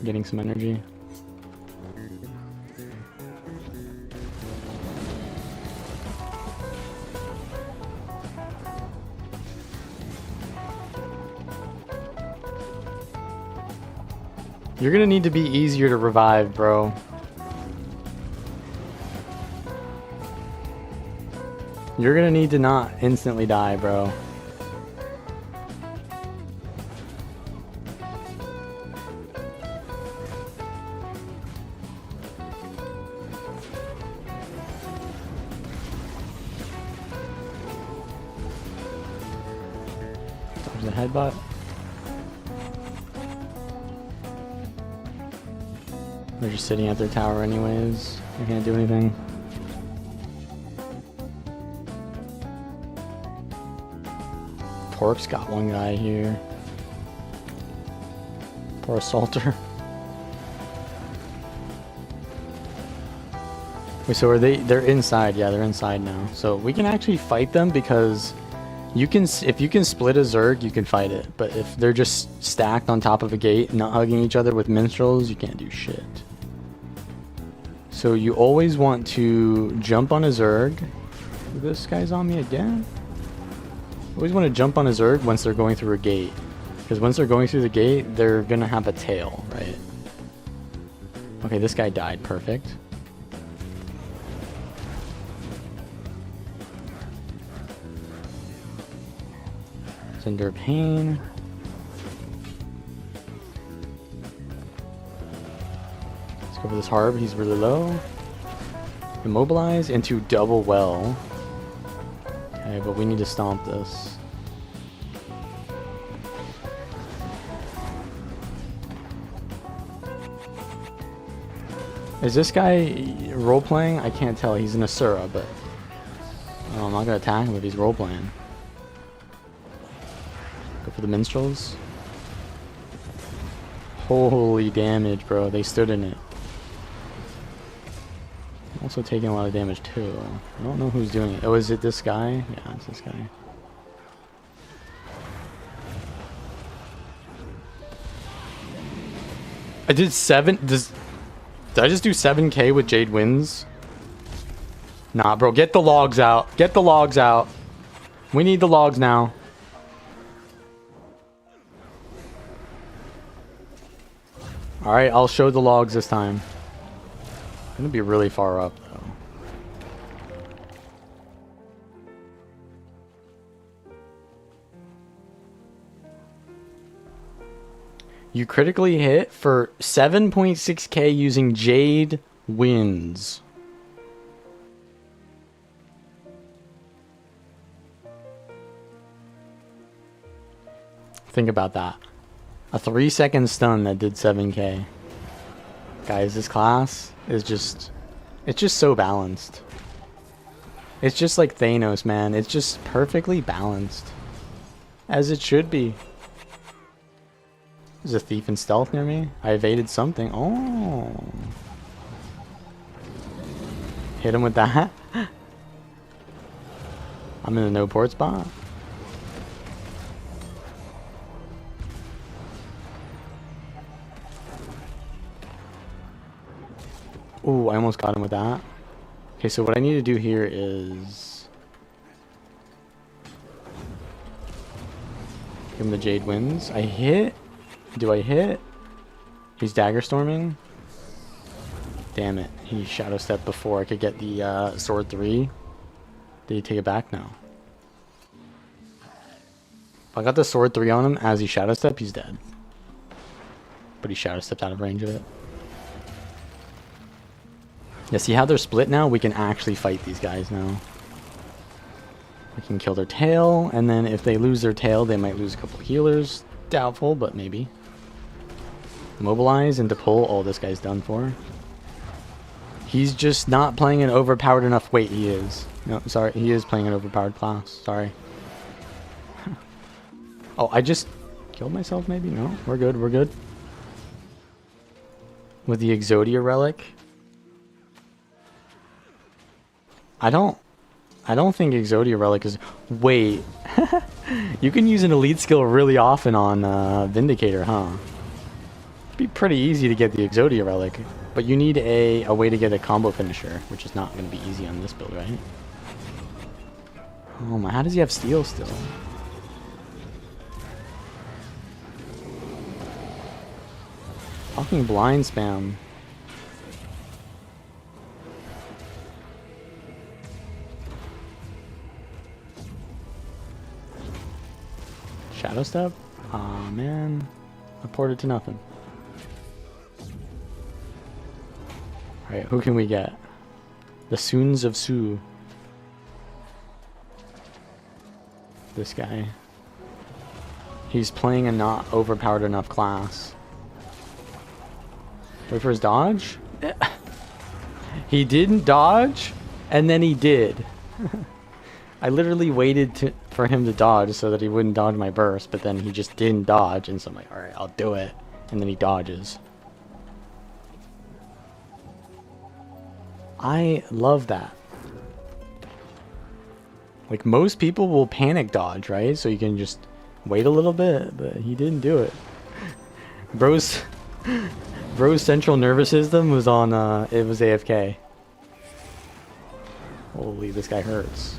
Getting some energy. You're gonna need to be easier to revive, bro. You're gonna need to not instantly die, bro. Dodge the headbutt. They're just sitting at their tower anyways. I can't do anything. Pork's got one guy here. Poor assaulter. Wait, so are they're inside? Yeah, they're inside now. So we can actually fight them because you can, if you can split a Zerg, you can fight it. But if they're just stacked on top of a gate, not hugging each other with minstrels, you can't do shit. So you always want to jump on a Zerg. This guy's on me again. Always want to jump on a Zerg once they're going through a gate. Because once they're going through the gate, they're going to have a tail, right? Okay, this guy died. Perfect. Cinder Pain. Let's go for this Harb. He's really low. Immobilize into double well. Okay, but we need to stomp this. Is this guy role-playing? I can't tell. He's an Asura, but I'm not going to attack him if he's role-playing. Go for the minstrels. Holy damage, bro. They stood in it. Also taking a lot of damage, too. I don't know who's doing it. Oh, is it this guy? Yeah, it's this guy. I did 7... Did I just do 7k with Jade Wins? Nah, bro. Get the logs out. Get the logs out. We need the logs now. Alright, I'll show the logs this time. I'm gonna be really far up, though. You critically hit for 7.6k using Jade Wins. Think about that. A 3-second stun that did 7k. Guys, this class is just... It's just so balanced. It's just like Thanos, man. It's just perfectly balanced. As it should be. There's a thief in stealth near me. I evaded something. Oh. Hit him with that. I'm in a no port spot. Ooh, I almost got him with that. Okay, so what I need to do here is... give him the Jade Winds. I hit? Do I hit? He's dagger storming. Damn it. He shadow stepped before I could get the sword 3. Did he take it back? No. If I got the sword 3 on him as he shadow stepped, he's dead. But he shadow stepped out of range of it. Yeah, see how they're split now? We can actually fight these guys now. We can kill their tail, and then if they lose their tail, they might lose a couple of healers. Doubtful, but maybe. Mobilize into pull. Oh, this guy's done for. He's just not playing an overpowered enough. Wait, he is. No, sorry. He is playing an overpowered class. Sorry. Oh, I just killed myself maybe? No, we're good. We're good. With the Exodia relic. I don't think Exodia relic is... Wait. You can use an elite skill really often on Vindicator, huh? It'd be pretty easy to get the Exodia relic. But you need a way to get a combo finisher, which is not going to be easy on this build, right? Oh my, how does he have steel still? Fucking blind spam. Shadow step? Aw, man. I ported to nothing. Alright, who can we get? The Soons of Su. This guy. He's playing a not overpowered enough class. Wait for his dodge? He didn't dodge, and then he did. I literally waited for him to dodge so that he wouldn't dodge my burst, but then he just didn't dodge, and so I'm like, alright, I'll do it. And then he dodges. I love that. Like, most people will panic dodge, right? So you can just wait a little bit, but he didn't do it. Bro's central nervous system was on, it was AFK. Holy, this guy hurts.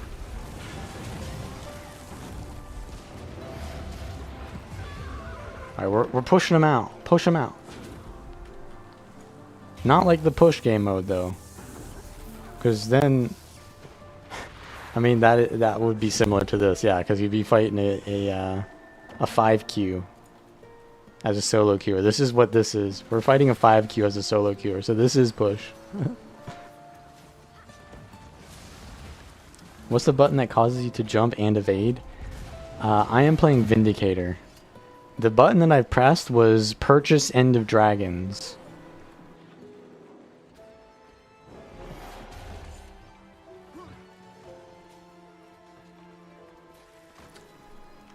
Alright, we're pushing him out. Push him out. Not like the push game mode, though. Because then... I mean, that would be similar to this, yeah, because you'd be fighting a 5Q as a solo queuer. This is what this is. We're fighting a 5Q as a solo queuer, so this is push. What's the button that causes you to jump and evade? I am playing Vindicator. The button that I pressed was Purchase End of Dragons.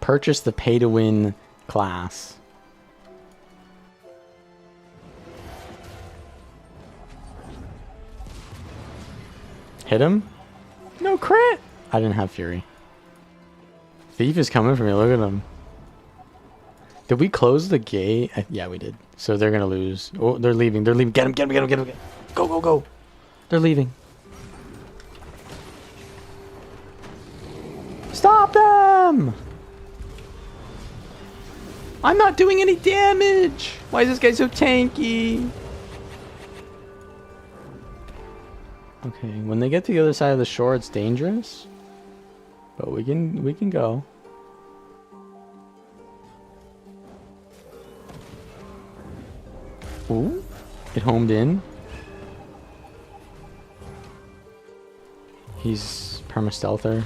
Purchase the pay-to-win class. Hit him? No crit! I didn't have Fury. Thief is coming for me, look at him. Did we close the gate? Yeah, we did. So they're gonna lose. Oh, they're leaving. They're leaving. Get him, get him, get him, get him, get him. Go, go, go. They're leaving. Stop them! I'm not doing any damage! Why is this guy so tanky? Okay, when they get to the other side of the shore, it's dangerous. But we can go. Ooh, it homed in. He's perma-stealther.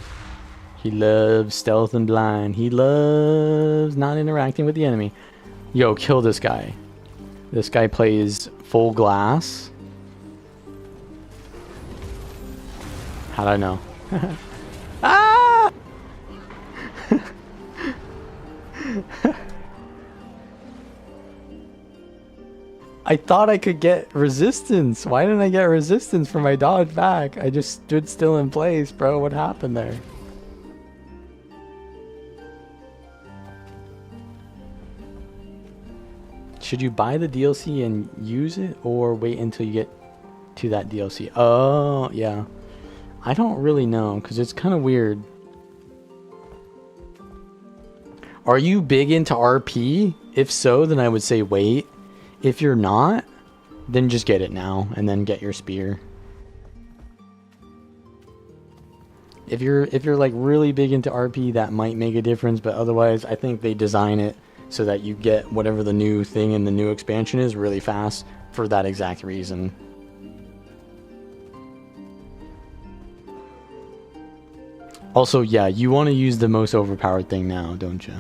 He loves stealth and blind. He loves not interacting with the enemy. Yo, kill this guy. This guy plays full glass. How'd I know? Ah! I thought I could get resistance. Why didn't I get resistance for my dodge back? I just stood still in place, bro. What happened there? Should you buy the DLC and use it, or wait until you get to that DLC? Oh, yeah. I don't really know, because it's kind of weird. Are you big into RP? If so, then I would say wait. If you're not, then just get it now, and then get your spear. If you're like really big into RP, that might make a difference, but otherwise, I think they design it so that you get whatever the new thing in the new expansion is really fast for that exact reason. Also, yeah, you want to use the most overpowered thing now, don't you?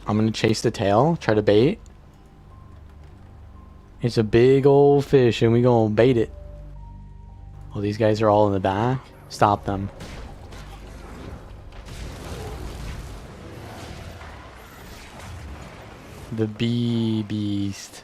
I'm gonna chase the tail, try to bait. It's a big old fish and we gonna bait it. Oh, these guys are all in the back. Stop them. The bee beast.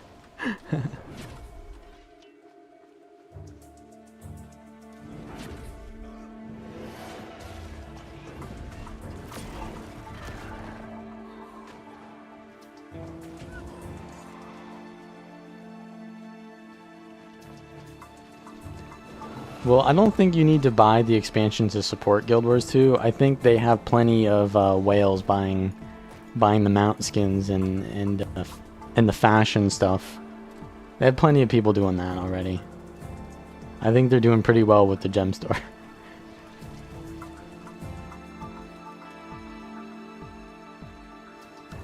Well, I don't think you need to buy the expansion to support Guild Wars 2. I think they have plenty of whales buying the mount skins and the fashion stuff. They have plenty of people doing that already. I think they're doing pretty well with the gem store.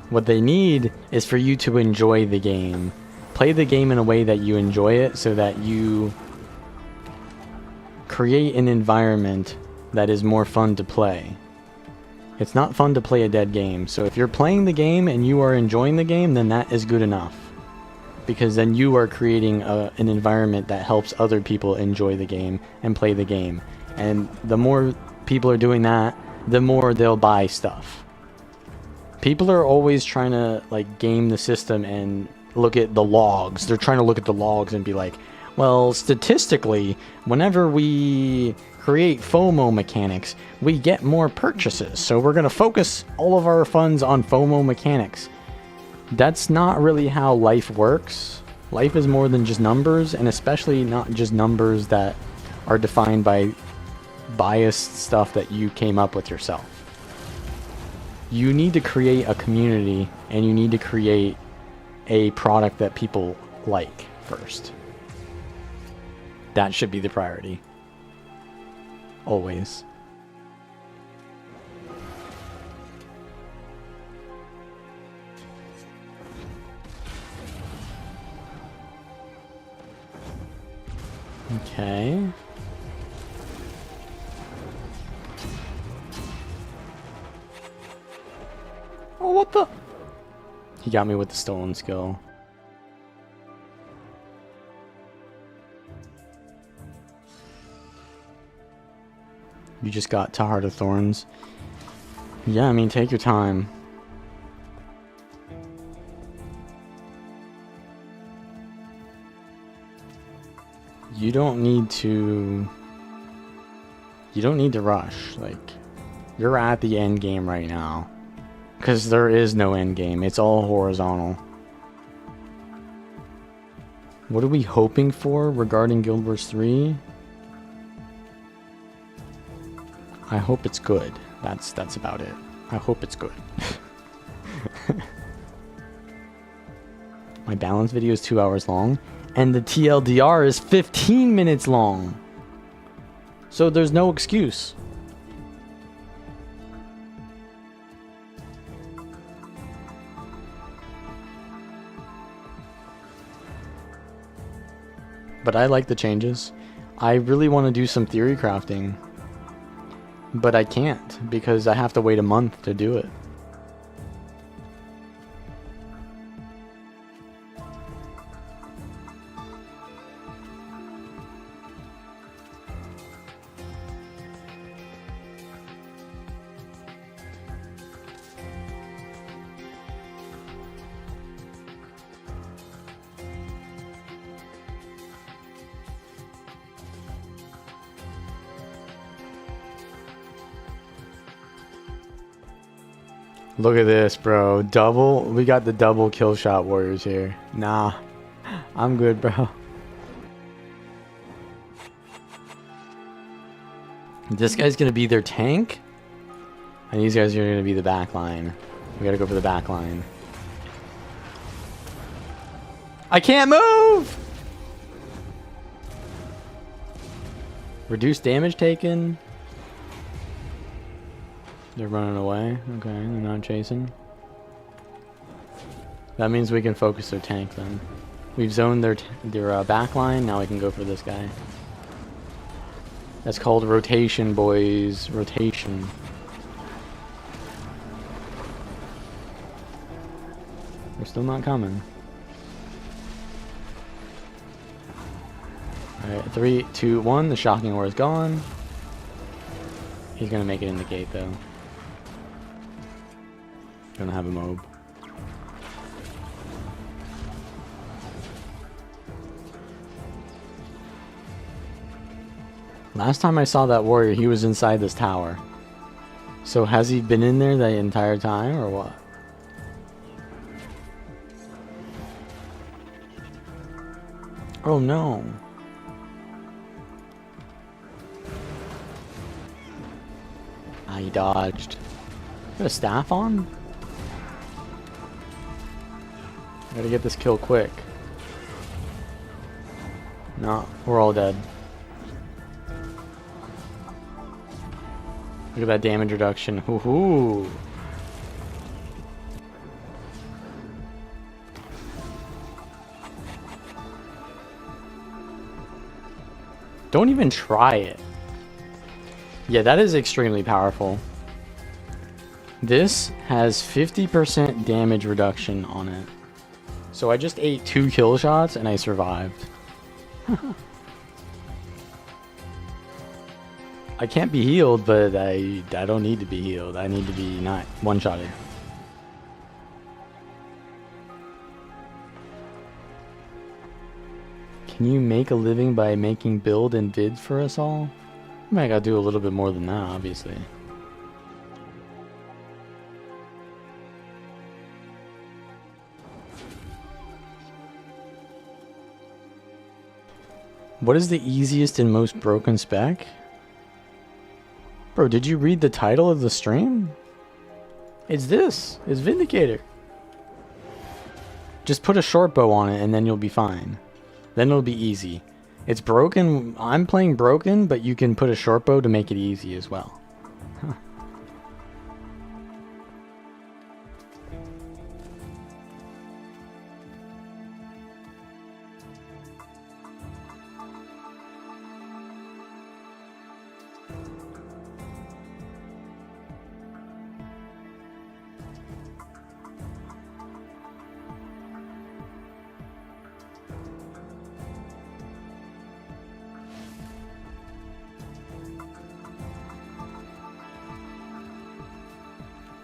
What they need is for you to enjoy the game. Play the game in a way that you enjoy it, so that you create an environment that is more fun to play. It's not fun to play a dead game. So if you're playing the game and you are enjoying the game, then that is good enough. Because then you are creating an environment that helps other people enjoy the game and play the game. And the more people are doing that, the more they'll buy stuff. People are always trying to like game the system and look at the logs. They're trying to look at the logs and be like, well, statistically, whenever we create FOMO mechanics, we get more purchases. So we're going to focus all of our funds on FOMO mechanics. That's not really how life works. Life is more than just numbers, and especially not just numbers that are defined by biased stuff that you came up with yourself. You need to create a community, and you need to create a product that people like first. That should be the priority. Always. Okay. Oh, what the? He got me with the stolen skill. You just got to Heart of Thorns. Yeah, I mean, take your time. You don't need to rush. Like, you're at the end game right now. Because there is no end game. It's all horizontal. What are we hoping for regarding Guild Wars 3? I hope it's good. That's about it. I hope it's good. My balance video is 2 hours long, and the TLDR is 15 minutes long. So there's no excuse. But I like the changes. I really want to do some theory crafting. But I can't because I have to wait a month to do it. Look at this, bro. We got the double kill shot warriors here. Nah, I'm good, bro. This guy's gonna be their tank, and these guys are gonna be the back line. We gotta go for the back line. I can't move! Reduce damage taken. They're running away. Okay, they're not chasing. That means we can focus their tank then. We've zoned their back line. Now we can go for this guy. That's called rotation, boys. Rotation. They're still not coming. Alright, 3, 2, 1. The shocking ore is gone. He's gonna make it in the gate though. Gonna have a mob. Last time I saw that warrior, he was inside this tower. So has he been in there the entire time or what? Oh no. Ah, he dodged. Got a staff on? Gotta get this kill quick. No, we're all dead. Look at that damage reduction. Hoo-hoo. Don't even try it. Yeah, that is extremely powerful. This has 50% damage reduction on it. So I just ate 2 kill shots and I survived. I can't be healed, but I don't need to be healed. I need to be not one-shotted. Can you make a living by making build and vids for us all? I mean, I gotta do a little bit more than that, obviously. What is the easiest and most broken spec? Bro, did you read the title of the stream? It's this. It's Vindicator. Just put a short bow on it and then you'll be fine. Then it'll be easy. It's broken. I'm playing broken, but you can put a short bow to make it easy as well. Huh.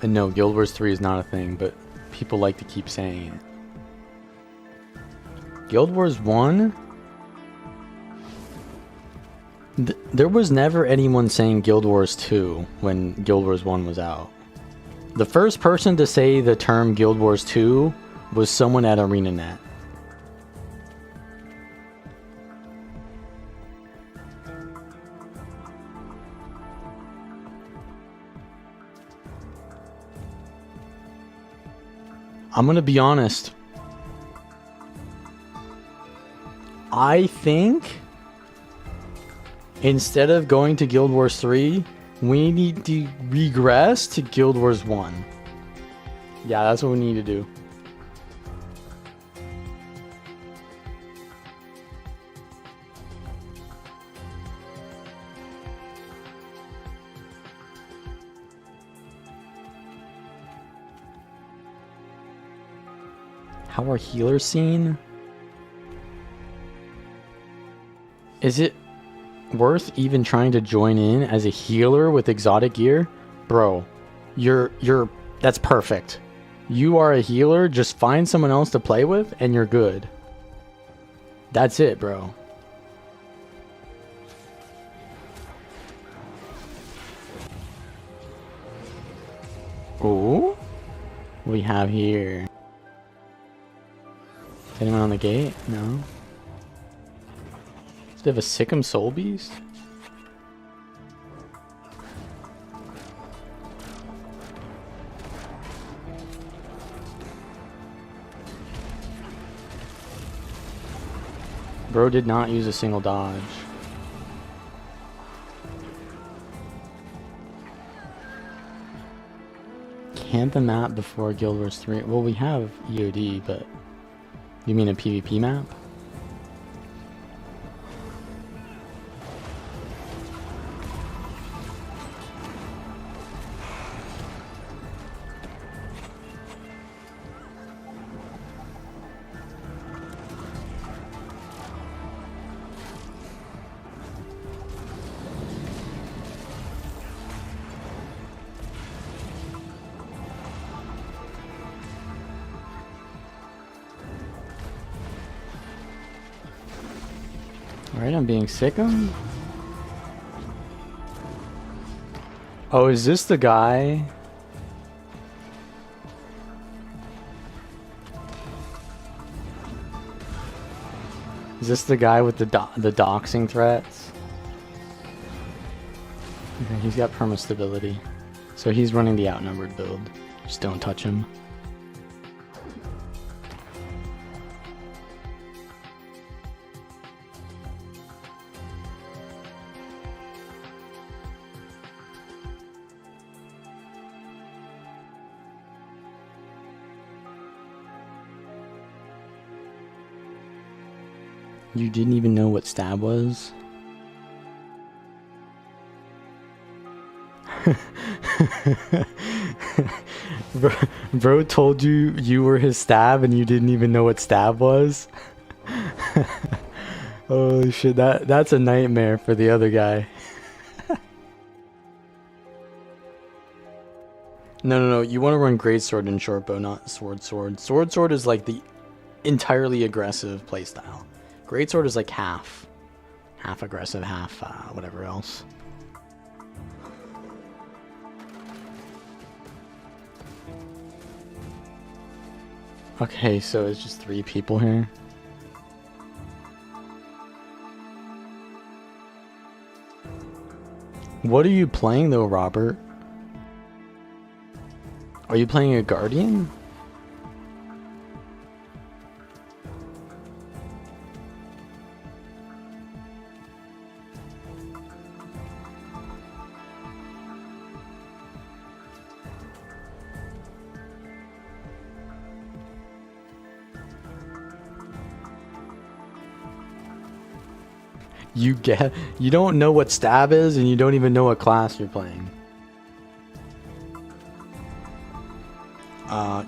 And no, Guild Wars 3 is not a thing, but people like to keep saying it. Guild Wars 1? There was never anyone saying Guild Wars 2 when Guild Wars 1 was out. The first person to say the term Guild Wars 2 was someone at ArenaNet. I'm gonna be honest. I think instead of going to Guild Wars 3, we need to regress to Guild Wars 1. Yeah, that's what we need to do. How are healers seen? Is it worth even trying to join in as a healer with exotic gear? Bro, that's perfect. You are a healer, just find someone else to play with and you're good. That's it, bro. Ooh, what we have here? Is anyone on the gate? No. Does it have a Sikkim Soul Beast? Bro did not use a single dodge. Can't the map before Guild Wars 3? Well, we have EOD, but you mean a PvP map? Alright, I'm being Sikkim. Oh, is this the guy? Is this the guy with the doxing threats? Okay, he's got perma stability. So he's running the outnumbered build. Just don't touch him. You didn't even know what stab was? Bro told you were his stab and you didn't even know what stab was? Holy shit, that's a nightmare for the other guy. No, you want to run greatsword and shortbow, not sword. Sword is like the entirely aggressive playstyle. Greatsword is like half aggressive, half whatever else. Okay, so it's just 3 people here. What are you playing though, Robert? Are you playing a Guardian? You don't know what stab is and you don't even know what class you're playing.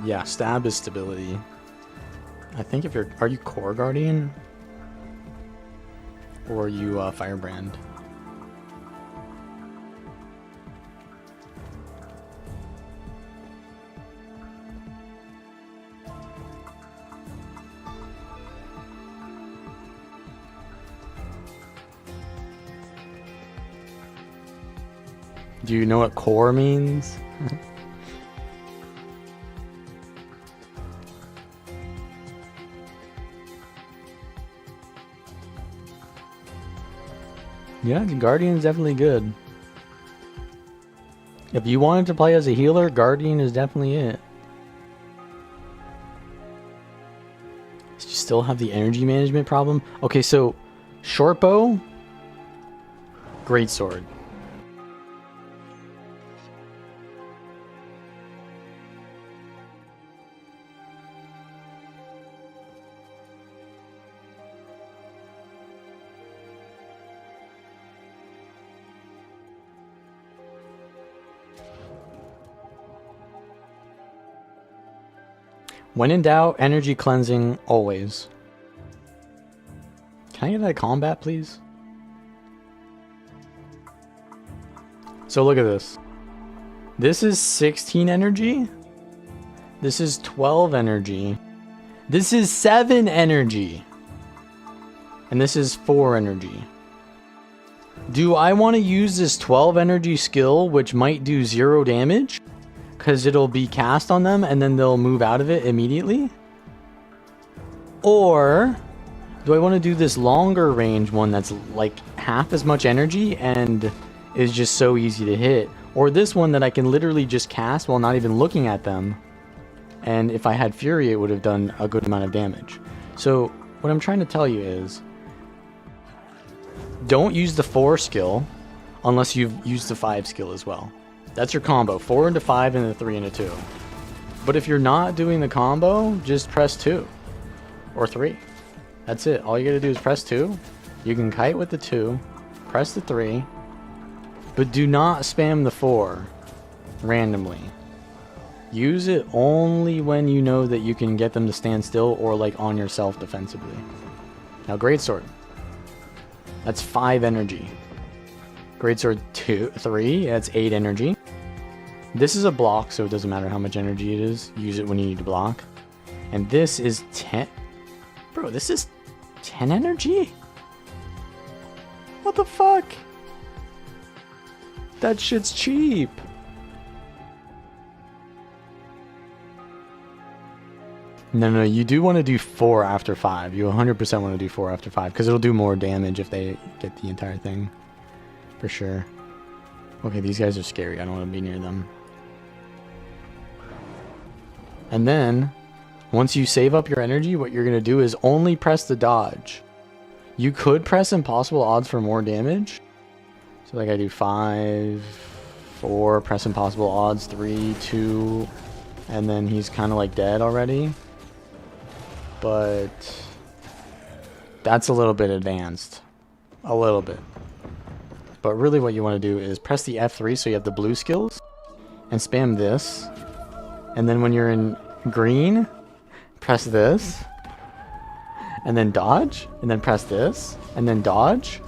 Yeah, stab is stability. I think if are you core guardian? Or are you firebrand? Do you know what core means? Yeah, Guardian's definitely good. If you wanted to play as a healer, Guardian is definitely it. You still have the energy management problem? Okay, so shortbow, greatsword. When in doubt, energy cleansing always. Can I get out of combat, please? So look at this. This is 16 energy. This is 12 energy. This is 7 energy. And this is 4 energy. Do I want to use this 12 energy skill, which might do 0 damage? Because it'll be cast on them and then they'll move out of it immediately? Or do I want to do this longer range one that's like half as much energy and is just so easy to hit? Or this one that I can literally just cast while not even looking at them. And if I had Fury, it would have done a good amount of damage. So what I'm trying to tell you is, don't use the 4 skill unless you've used the 5 skill as well. That's your combo, 4 into 5 and a 3 into 2. But if you're not doing the combo, just press 2 or 3. That's it. All you gotta do is press 2. You can kite with the 2, press the 3, but do not spam the 4 randomly. Use it only when you know that you can get them to stand still or like on yourself defensively. Now Greatsword. That's 5 energy. Greatsword 3, that's 8 energy. This is a block, so it doesn't matter how much energy it is. Use it when you need to block. And this is 10. Bro, this is 10 energy? What the fuck? That shit's cheap. No, you do want to do 4 after 5. You 100% want to do 4 after 5, because it'll do more damage if they get the entire thing. For sure. Okay, these guys are scary. I don't want to be near them. And then, once you save up your energy, what you're going to do is only press the dodge. You could press impossible odds for more damage. So like I do 5, 4, press impossible odds, 3, 2, and then he's kind of like dead already. But that's a little bit advanced. A little bit. But really what you want to do is press the F3 so you have the blue skills. And spam this. And then when you're in green, press this. And then dodge. And then press this. And then dodge.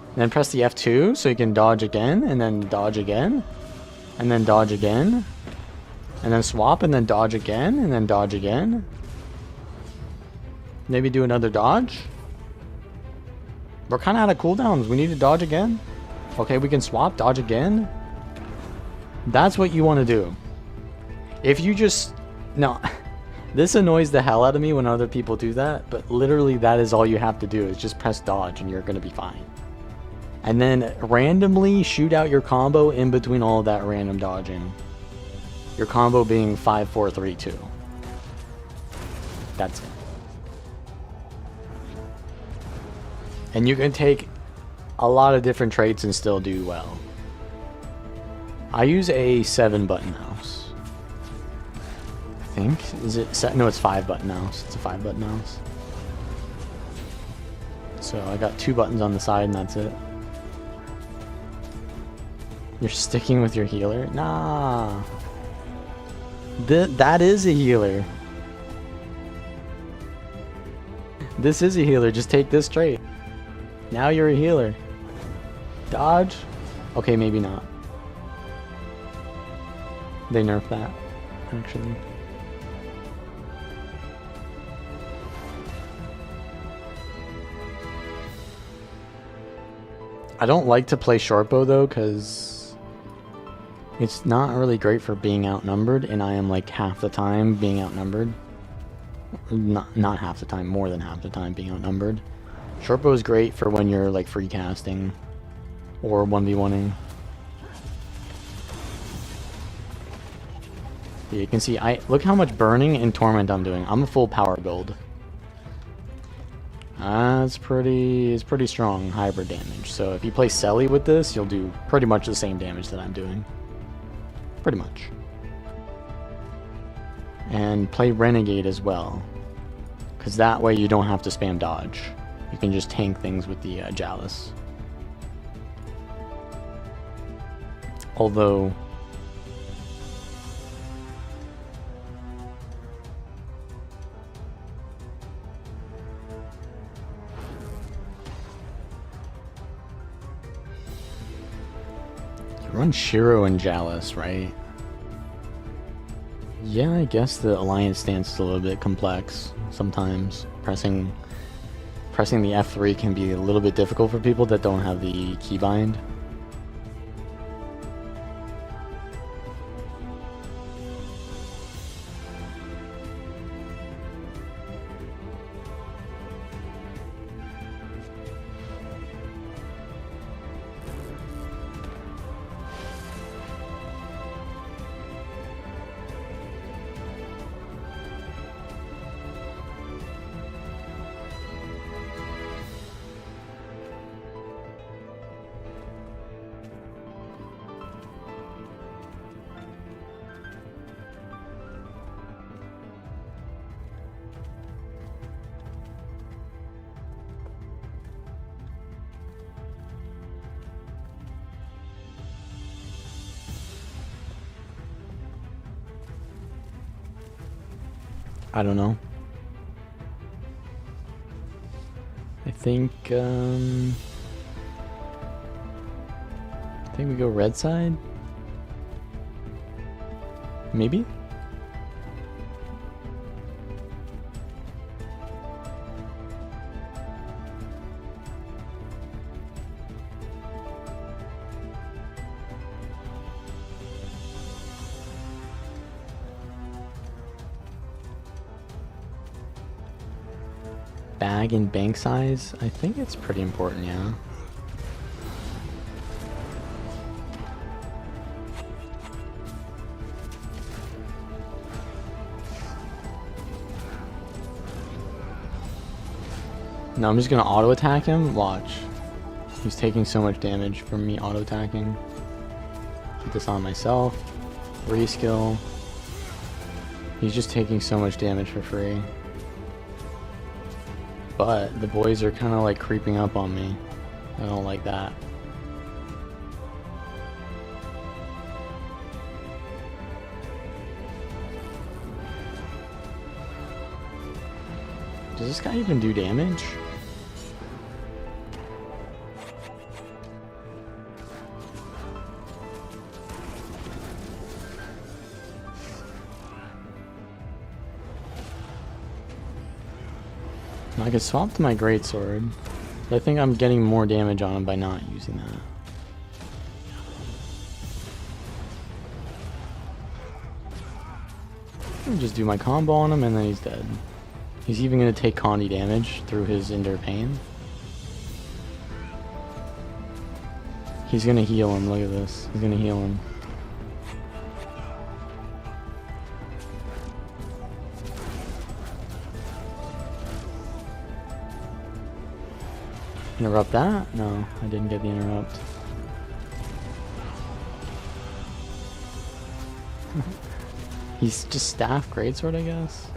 And then press the F2 so you can dodge again. And then dodge again. And then dodge again. And then swap and then dodge again. And then dodge again. Maybe do another dodge. We're kind of out of cooldowns. We need to dodge again. Okay, we can swap, dodge again. That's what you want to do. If you just... No. This annoys the hell out of me when other people do that. But literally that is all you have to do. Is just press dodge and you're going to be fine. And then randomly shoot out your combo in between all of that random dodging. Your combo being 5, 4, 3, 2. That's it. And you can take a lot of different traits and still do well. I use a 7-button mouse. I think. Is it set? No, it's 5-button mouse. It's a 5-button mouse. So I got 2 buttons on the side and that's it. You're sticking with your healer? Nah. That is a healer. This is a healer. Just take this trait. Now you're a healer. Dodge? Okay, maybe not. They nerfed that, actually. I don't like to play shortbow though, because it's not really great for being outnumbered, and I am like half the time being outnumbered. Not half the time, more than half the time being outnumbered. Shortbow is great for when you're like free casting or 1v1ing. You can see, look how much burning and torment I'm doing. I'm a full power build. It's pretty strong hybrid damage. So if you play Selly with this, you'll do pretty much the same damage that I'm doing. Pretty much. And play Renegade as well, because that way you don't have to spam dodge. You can just tank things with the Chalice. Although Run Shiro and Jalis, right? Yeah, I guess the alliance stance is a little bit complex sometimes. Pressing the F3 can be a little bit difficult for people that don't have the keybind. I don't know. I think we go red side? Maybe? Bag and bank size? I think it's pretty important, yeah. No, I'm just gonna auto attack him. Watch. He's taking so much damage from me auto attacking. Put this on myself. Reskill. He's just taking so much damage for free. But the boys are kind of like creeping up on me. I don't like that. Does this guy even do damage? I could swap to my greatsword. I think I'm getting more damage on him by not using that. I'll just do my combo on him and then he's dead. He's even going to take Condi damage through his Ender Pain. He's going to heal him, look at this. He's going to heal him. Interrupt that? No, I didn't get the interrupt. He's just staff greatsword, I guess.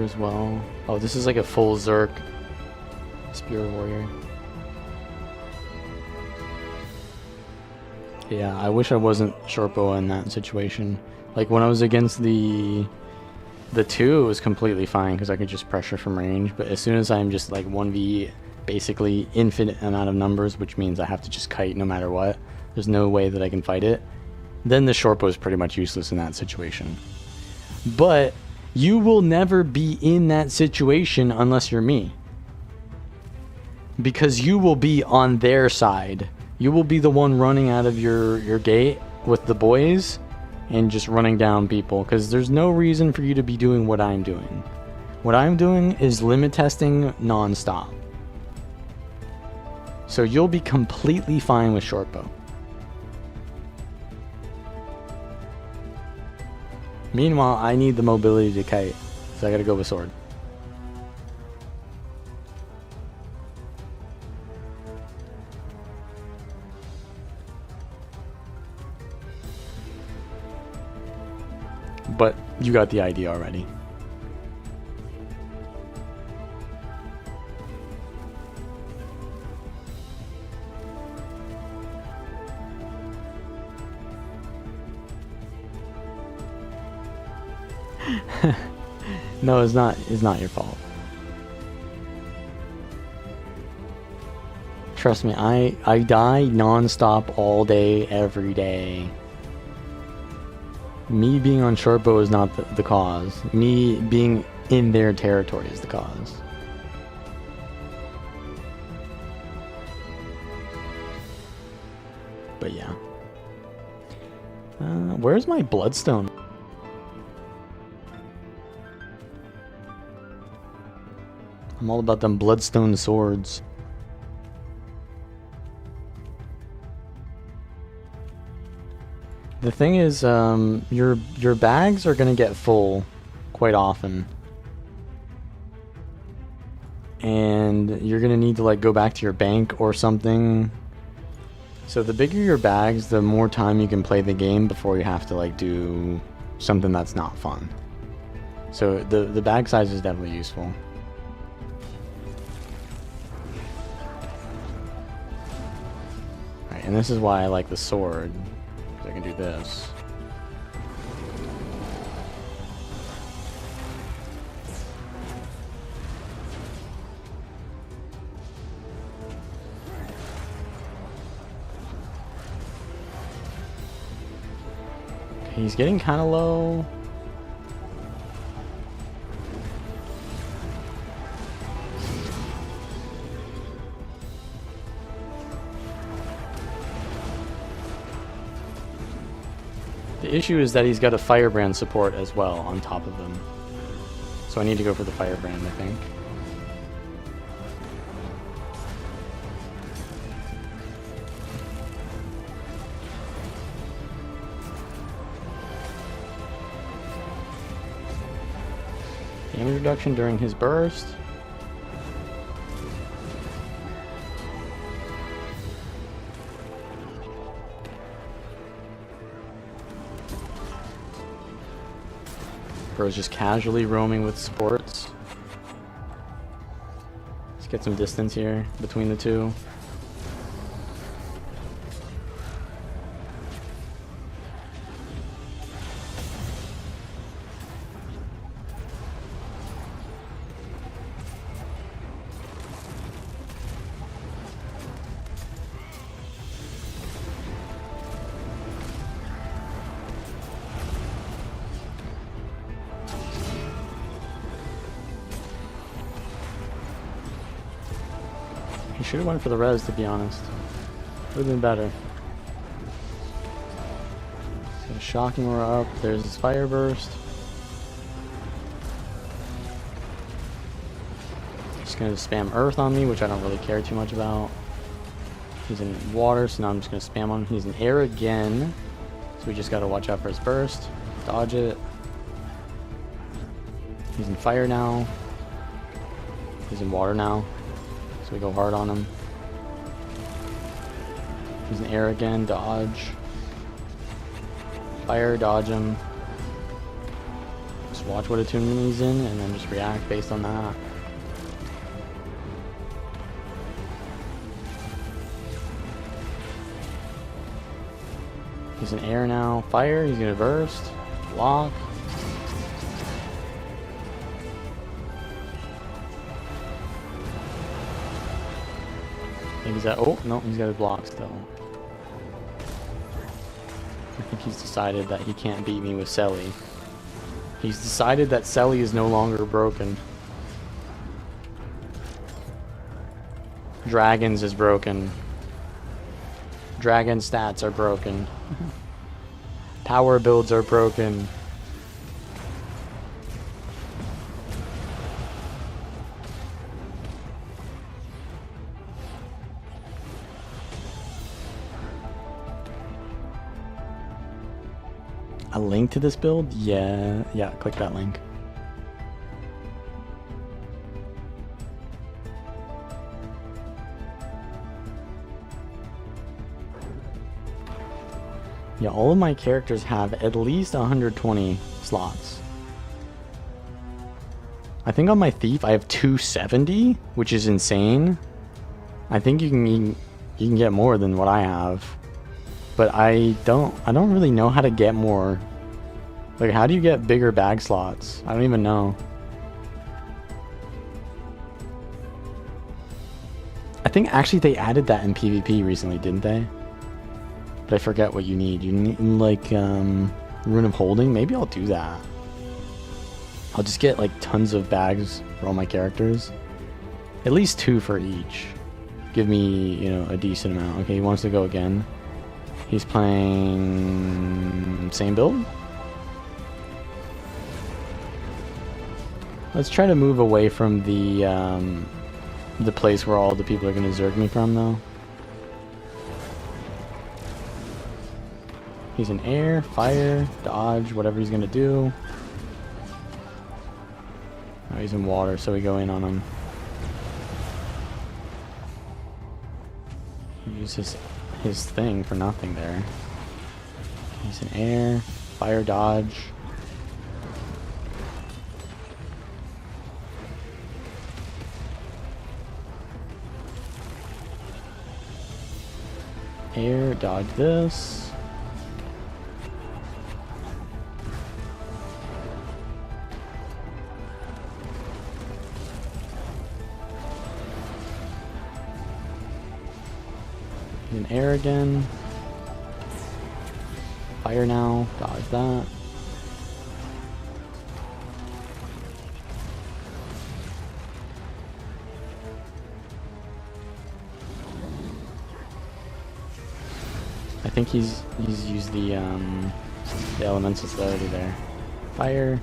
As well. Oh, this is like a full Zerk Spear Warrior. Yeah, I wish I wasn't Shortbow in that situation. Like when I was against the 2, it was completely fine because I could just pressure from range, but as soon as I'm just like 1v basically infinite amount of numbers, which means I have to just kite no matter what, there's no way that I can fight it, then the Shortbow is pretty much useless in that situation. But you will never be in that situation unless you're me. Because you will be on their side. You will be the one running out of your gate with the boys and just running down people. Because there's no reason for you to be doing what I'm doing. What I'm doing is limit testing non-stop. So you'll be completely fine with Shortbow. Meanwhile, I need the mobility to kite, so I gotta go with sword. But you got the idea already. No, it's not. It's not your fault. Trust me, I die non-stop all day, every day. Me being on short bow is not the cause. Me being in their territory is the cause. But yeah. Where's my bloodstone? I'm all about them bloodstone swords. The thing is, your bags are gonna get full quite often. And you're gonna need to like go back to your bank or something. So the bigger your bags, the more time you can play the game before you have to like do something that's not fun. So the bag size is definitely useful. Alright, and this is why I like the sword. I can do this. Okay, he's getting kind of low. The issue is that he's got a firebrand support as well on top of him. So I need to go for the firebrand, I think. Damage reduction during his burst. Bro's just casually roaming with sports. Let's get some distance here between the two. He should have went for the res, to be honest. Would have been better. So shocking aura up. There's his fire burst. Just gonna spam earth on me, which I don't really care too much about. He's in water, so now I'm just gonna spam on him. He's in air again, so we just gotta watch out for his burst. Dodge it. He's in fire now. He's in water now. So we go hard on him. He's in air again, dodge. Fire, dodge him. Just watch what attunement he's in and then just react based on that. He's in air now. Fire, he's gonna burst. Block. Maybe he's at, oh, no, he's got a block still. I think he's decided that he can't beat me with Selly. He's decided that Selly is no longer broken. Dragons is broken. Dragon stats are broken. Power builds are broken. a link to this build? Yeah, click that link. Yeah, all of my characters have at least 120 slots. I think on my thief I have 270, which is insane. I think you can get more than what I have, but I don't really know how to get more. Like, how do you get bigger bag slots? I don't even know. I think actually they added that in PvP recently, didn't they? But I forget what you need. You need like Rune of Holding. Maybe I'll do that. I'll just get like tons of bags for all my characters. At least 2 for each. Give me, you know, a decent amount. Okay, he wants to go again. He's playing same build. Let's try to move away from the place where all the people are gonna zerg me from, though. He's in air, fire, dodge, whatever he's gonna do. Oh, he's in water, so we go in on him. Use his thing for nothing there. He's in air, fire, dodge. Air, dodge this. In air again. Fire now, dodge that. I think he's used the elemental celerity there. Fire.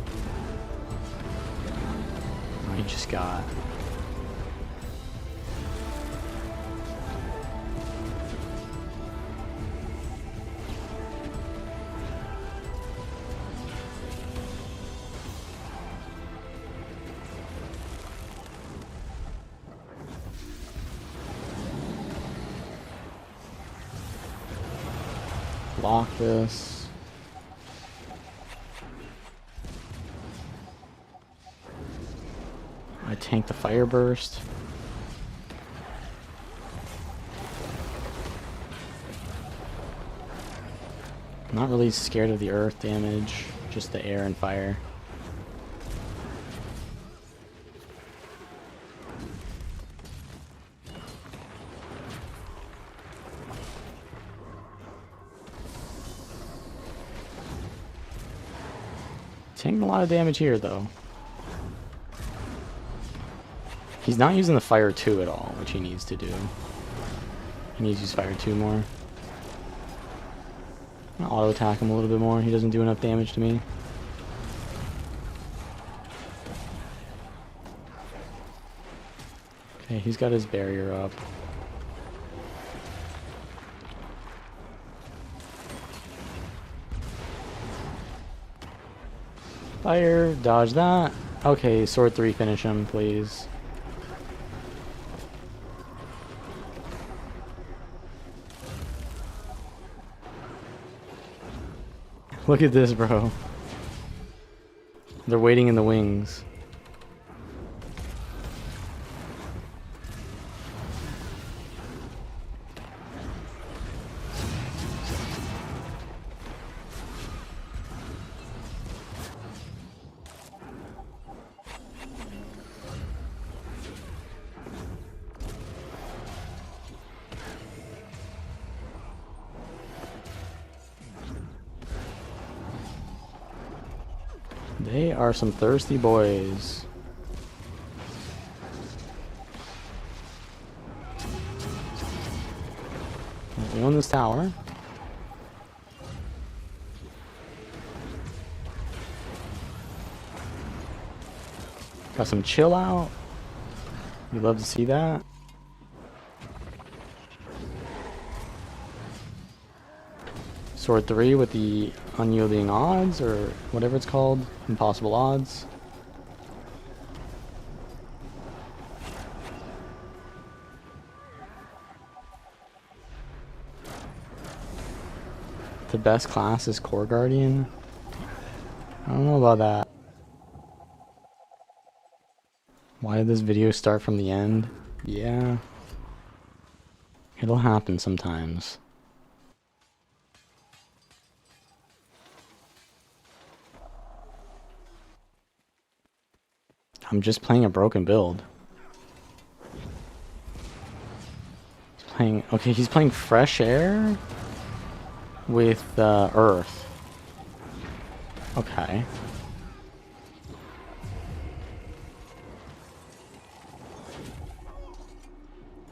Oh, he just got. Block this. I tank the fire burst. I'm not really scared of the earth damage, just the air and fire. Taking a lot of damage here, though. He's not using the fire 2 at all, which he needs to do. He needs to use fire 2 more. I'm gonna auto attack him a little bit more. He doesn't do enough damage to me. Okay, he's got his barrier up. Fire, dodge that. Okay, sword 3, finish him, please. Look at this, bro. They're waiting in the wings. They are some thirsty boys. We own this tower. Got some chill out. You love to see that. Sword 3 with the unyielding odds, or whatever it's called. Impossible odds. The best class is Core Guardian. I don't know about that. Why did this video start from the end? Yeah. It'll happen sometimes. I'm just playing a broken build. He's playing Fresh Air with Earth. Okay.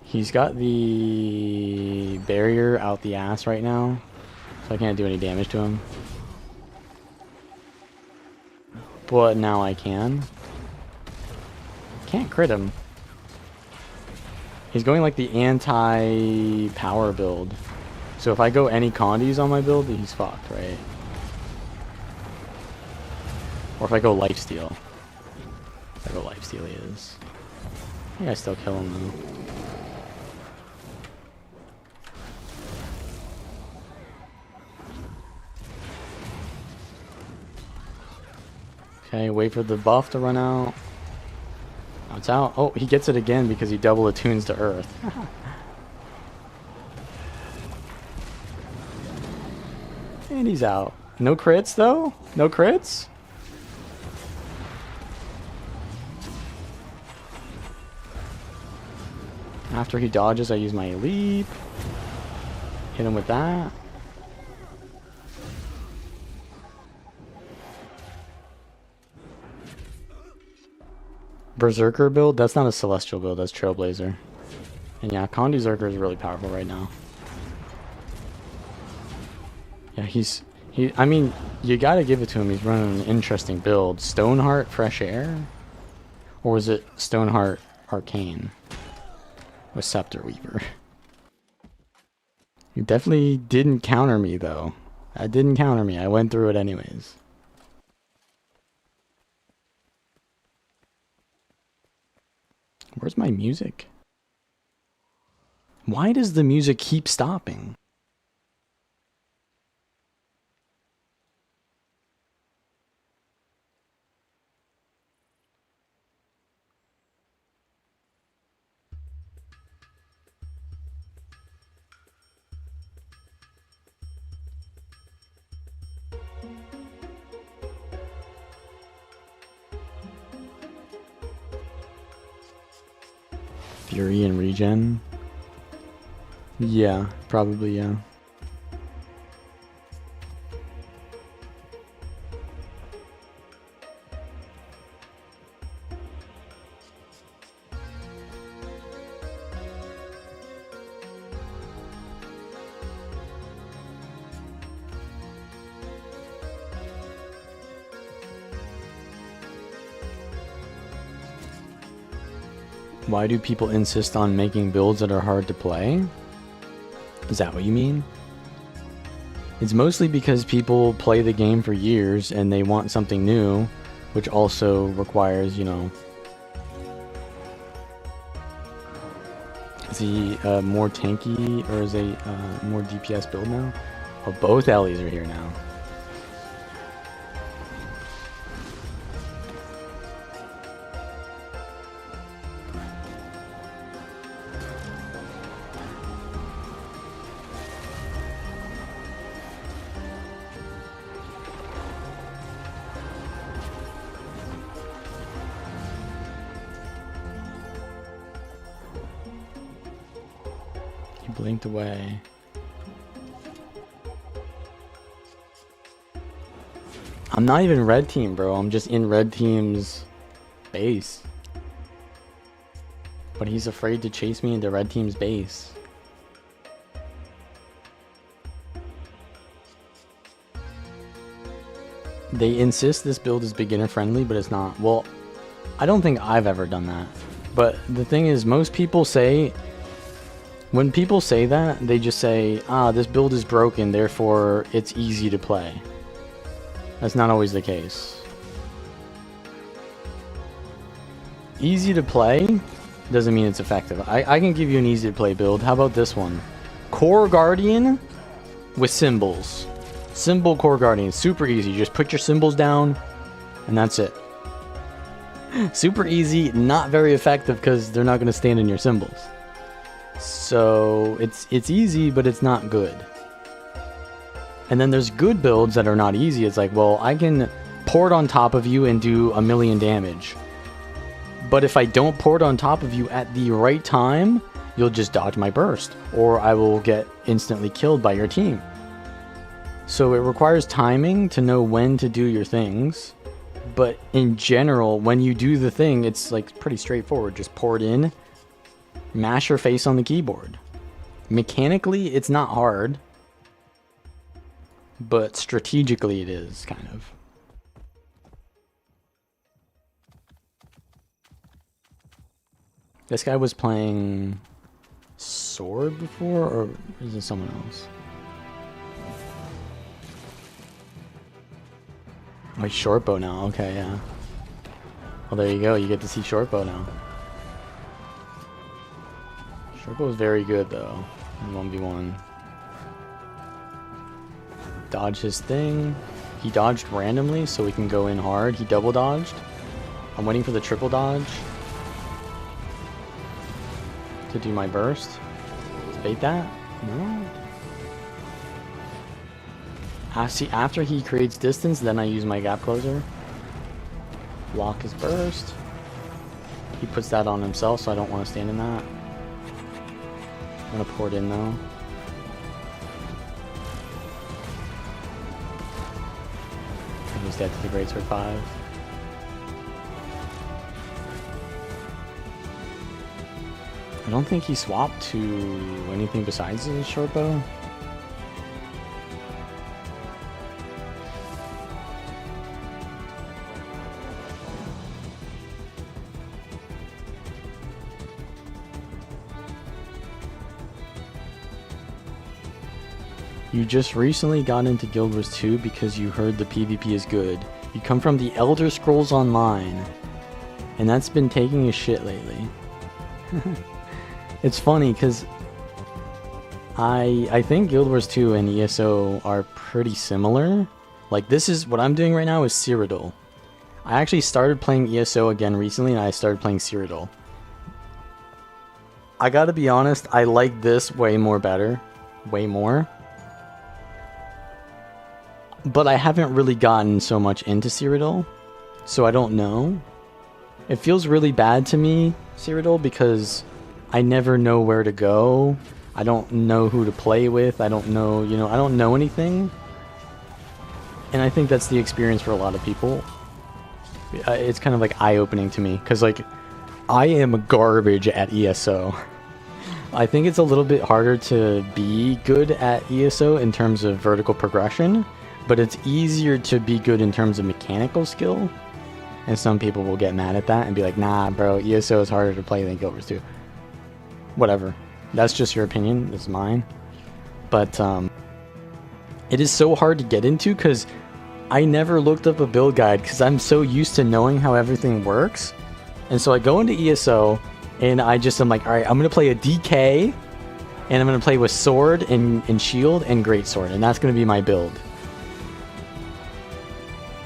He's got the barrier out the ass right now, so I can't do any damage to him. But now I can. Can't crit him. He's going like the anti-power build. So if I go any condies on my build, he's fucked, right? Or if I go lifesteal. If I go lifesteal, he is. I think I still kill him though. Okay, wait for the buff to run out. Oh, it's out. Oh, he gets it again because he double attunes to Earth. And he's out. No crits though? No crits? After he dodges, I use my leap. Hit him with that. Berserker build? That's not a Celestial build, that's Trailblazer. And yeah, Condi Zerker is really powerful right now. Yeah, I mean, you gotta give it to him, he's running an interesting build. Stoneheart Fresh Air? Or was it Stoneheart Arcane? With Scepter Weaver. You definitely didn't counter me though. That didn't counter me, I went through it anyways. Where's my music? Why does the music keep stopping? Fury and regen? Yeah, probably, yeah. Why do people insist on making builds that are hard to play? Is that what you mean? It's mostly because people play the game for years and they want something new, which also requires, you know... Is he more tanky, or is he more DPS build now? Oh, both Ellies are here now. Blinked away. I'm not even red team, bro. I'm just in red team's base. But he's afraid to chase me into red team's base. They insist this build is beginner friendly, but it's not. Well, I don't think I've ever done that. But the thing is, most people say When people say that, they just say, ah, this build is broken, therefore it's easy to play. That's not always the case. Easy to play doesn't mean it's effective. I can give you an easy to play build. How about this one? Core Guardian with symbols. Symbol Core Guardian. Super easy. Just put your symbols down and that's it. Super easy, not very effective because they're not going to stand in your symbols. So it's easy, but it's not good. And then there's good builds that are not easy. It's like, well, I can port on top of you and do 1,000,000 damage. But if I don't port on top of you at the right time, you'll just dodge my burst, or I will get instantly killed by your team. So it requires timing to know when to do your things. But in general, when you do the thing, it's like pretty straightforward. Just port in, mash your face on the keyboard. Mechanically, it's not hard. But strategically it is, kind of. This guy was playing Sword before, or is it someone else? Oh, he's shortbow now. Okay, yeah. Well, there you go. You get to see shortbow now. Shortbow is very good, though, in 1v1. Dodge his thing. He dodged randomly, so we can go in hard. He double dodged. I'm waiting for the triple dodge to do my burst. Let's bait that. No. See, after he creates distance, then I use my gap closer. Block his burst. He puts that on himself, so I don't want to stand in that. I'm gonna port in though. And he's dead to the Greatsword 5. I don't think he swapped to anything besides his short bow. You just recently got into Guild Wars 2 because you heard the PvP is good. You come from the Elder Scrolls Online, and that's been taking a shit lately. It's funny because I think Guild Wars 2 and ESO are pretty similar. Like, this is what I'm doing right now is Cyrodiil. I actually started playing ESO again recently, and I started playing Cyrodiil. I gotta be honest, I like this way better. Way more. But I haven't really gotten so much into Cyrodiil, so I don't know. It feels really bad to me, Cyrodiil, because I never know where to go. I don't know who to play with. I don't know, you know, I don't know anything. And I think that's the experience for a lot of people. It's kind of like eye-opening to me, because like, I am garbage at ESO. I think it's a little bit harder to be good at ESO in terms of vertical progression, but it's easier to be good in terms of mechanical skill. And some people will get mad at that and be like, nah, bro, ESO is harder to play than Guild Wars 2. Whatever. That's just your opinion. It's mine. But it is so hard to get into because I never looked up a build guide because I'm so used to knowing how everything works. And so I go into ESO and I'm like, all right, I'm going to play a DK and I'm going to play with sword and shield and greatsword. And that's going to be my build.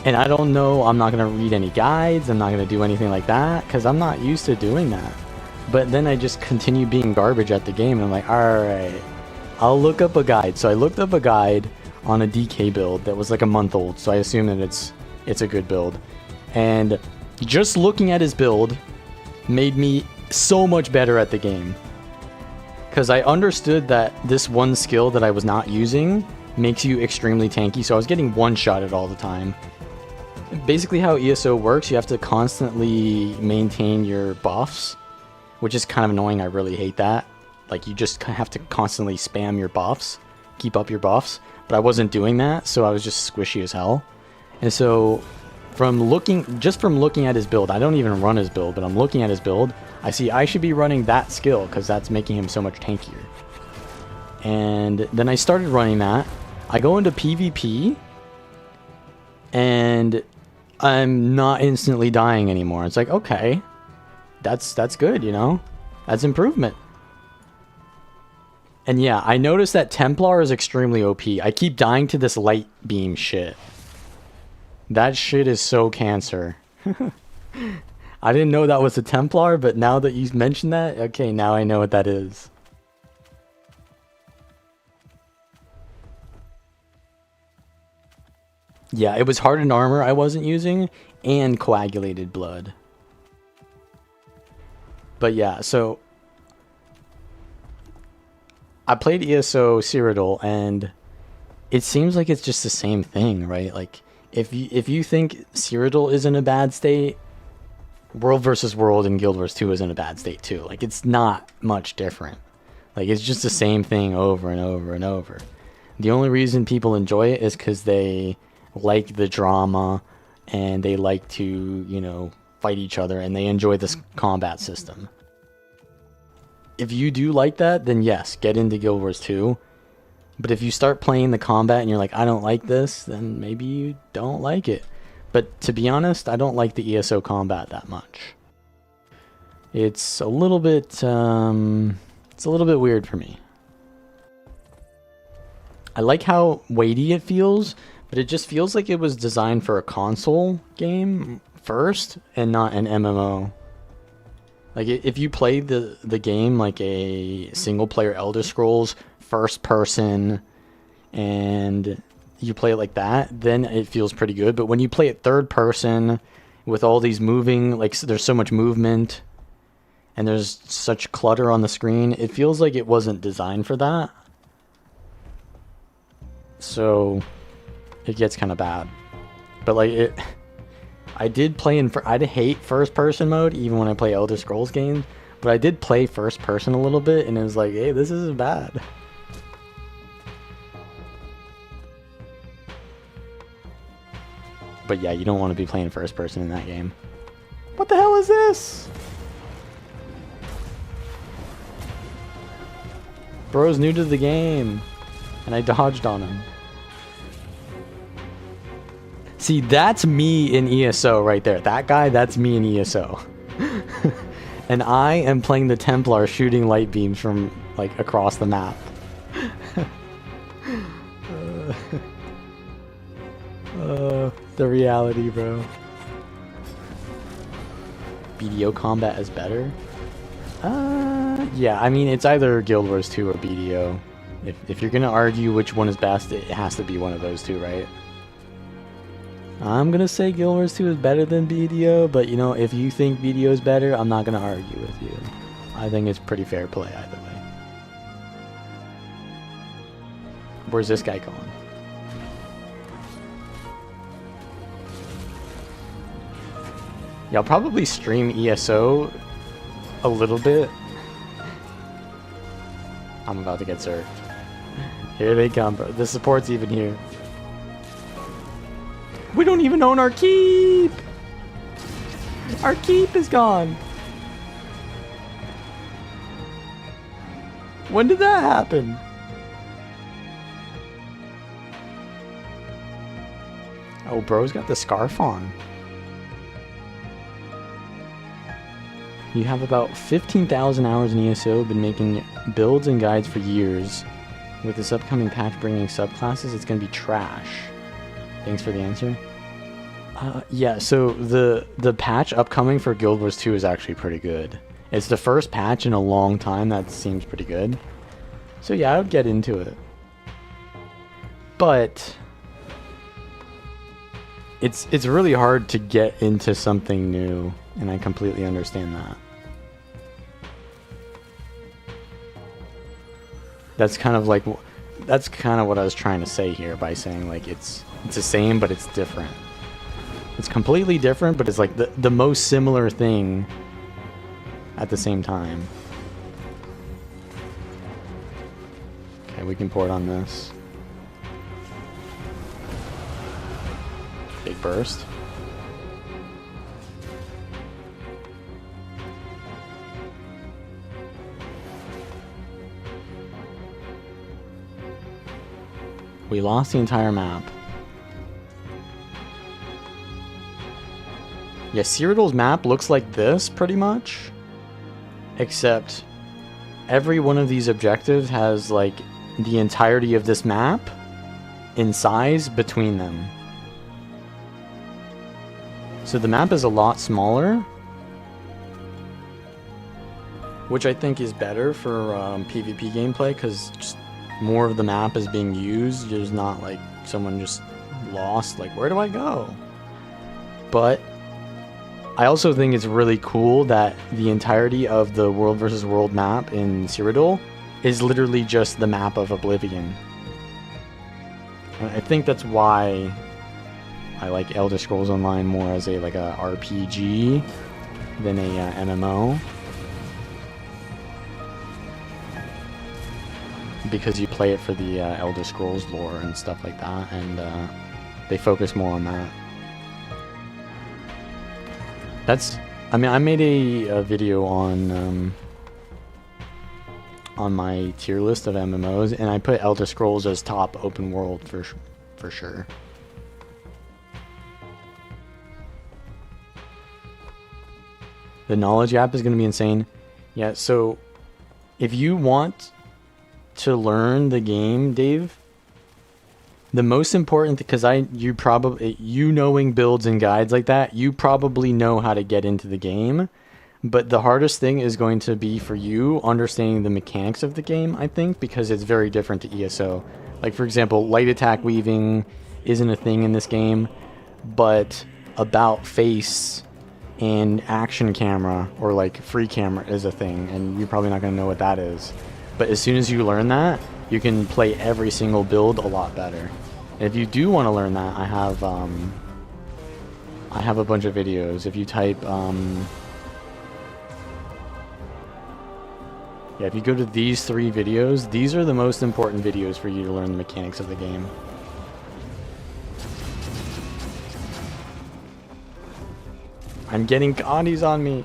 And I don't know, I'm not going to read any guides, I'm not going to do anything like that, because I'm not used to doing that. But then I just continue being garbage at the game, and I'm like, alright, I'll look up a guide. So I looked up a guide on a DK build that was like a month old, so I assume that it's a good build. And just looking at his build made me so much better at the game. Because I understood that this one skill that I was not using makes you extremely tanky, so I was getting one-shotted all the time. Basically how ESO works, you have to constantly maintain your buffs, which is kind of annoying. I really hate that. Like, you just have to constantly spam your buffs, keep up your buffs, but I wasn't doing that, so I was just squishy as hell. And so from looking at his build, I don't even run his build, but I'm looking at his build, I see I should be running that skill because that's making him so much tankier. And then I started running that. I go into PvP, and I'm not instantly dying anymore. It's like, okay, that's good, you know? That's improvement. And yeah, I noticed that Templar is extremely OP. I keep dying to this light beam shit. That shit is so cancer. I didn't know that was a Templar, but now that you mentioned that, okay, now I know what that is. Yeah, it was hardened armor I wasn't using, and coagulated blood. But yeah, so I played ESO Cyrodiil, and it seems like it's just the same thing, right? Like, if you think Cyrodiil is in a bad state, World vs. World and Guild Wars 2 is in a bad state too. Like, it's not much different. Like, it's just the same thing over and over and over. The only reason people enjoy it is because they like the drama, and they like to, you know, fight each other, and they enjoy this combat system. If you do like that, then yes, get into Guild Wars 2. But if you start playing the combat and you're like, I don't like this, then maybe you don't like it. But to be honest, I don't like the ESO combat that much. It's a little bit weird for me. I like how weighty it feels, but it just feels like it was designed for a console game first and not an MMO. Like, if you play the game like a single player Elder Scrolls first person and you play it like that, then it feels pretty good. But when you play it third person with all these moving, like, there's so much movement and there's such clutter on the screen, it feels like it wasn't designed for that. So it gets kind of bad. But like, I did play I'd hate first person mode even when I play Elder Scrolls games, but I did play first person a little bit, and it was like, hey, this isn't bad. But yeah, you don't want to be playing first person in that game. What the hell is this? Bro's new to the game, and I dodged on him. See, that's me in ESO right there. That guy, that's me in ESO. And I am playing the Templar shooting light beams from, like, across the map. The reality, bro. BDO combat is better? Yeah, I mean, it's either Guild Wars 2 or BDO. If you're gonna argue which one is best, it has to be one of those two, right? I'm gonna say Guild Wars 2 is better than BDO, but you know, if you think BDO is better, I'm not gonna argue with you. I think it's pretty fair play either way. Where's this guy going? Yeah, I'll probably stream ESO a little bit. I'm about to get served. Here they come, bro. The support's even here. We don't even own our keep! Our keep is gone! When did that happen? Oh, bro's got the scarf on. You have about 15,000 hours in ESO, been making builds and guides for years. With this upcoming patch bringing subclasses, it's going to be trash. Thanks for the answer. Yeah, so the patch upcoming for Guild Wars 2 is actually pretty good. It's the first patch in a long time that seems pretty good. So yeah, I would get into it. But it's really hard to get into something new, and I completely understand that. That's kind of what I was trying to say here by saying, like, it's the same but it's different. It's completely different, but it's like the most similar thing at the same time. Okay, we can port on this. Big burst. we lost the entire map. Yeah, Cyrodiil's map looks like this, pretty much. Except every one of these objectives has, like, the entirety of this map in size between them. So the map is a lot smaller, which I think is better for PvP gameplay, because just more of the map is being used. There's not, like, someone just lost, like, where do I go? But I also think it's really cool that the entirety of the World vs. World map in Cyrodiil is literally just the map of Oblivion. And I think that's why I like Elder Scrolls Online more as a RPG than a MMO. Because you play it for the Elder Scrolls lore and stuff like that, and they focus more on that. I mean, I made a video on my tier list of MMOs, and I put Elder Scrolls as top open world for sure. The knowledge gap is going to be insane. Yeah, so if you want to learn the game, Dave, the most important, because you knowing builds and guides like that, you probably know how to get into the game. But the hardest thing is going to be for you understanding the mechanics of the game, I think, because it's very different to ESO. Like, for example, light attack weaving isn't a thing in this game, but about face and action camera, or like free camera, is a thing, and you're probably not going to know what that is. But as soon as you learn that, you can play every single build a lot better. And if you do want to learn that, I have a bunch of videos. If you type yeah, if you go to these 3 videos, these are the most important videos for you to learn the mechanics of the game. I'm getting Condies on me.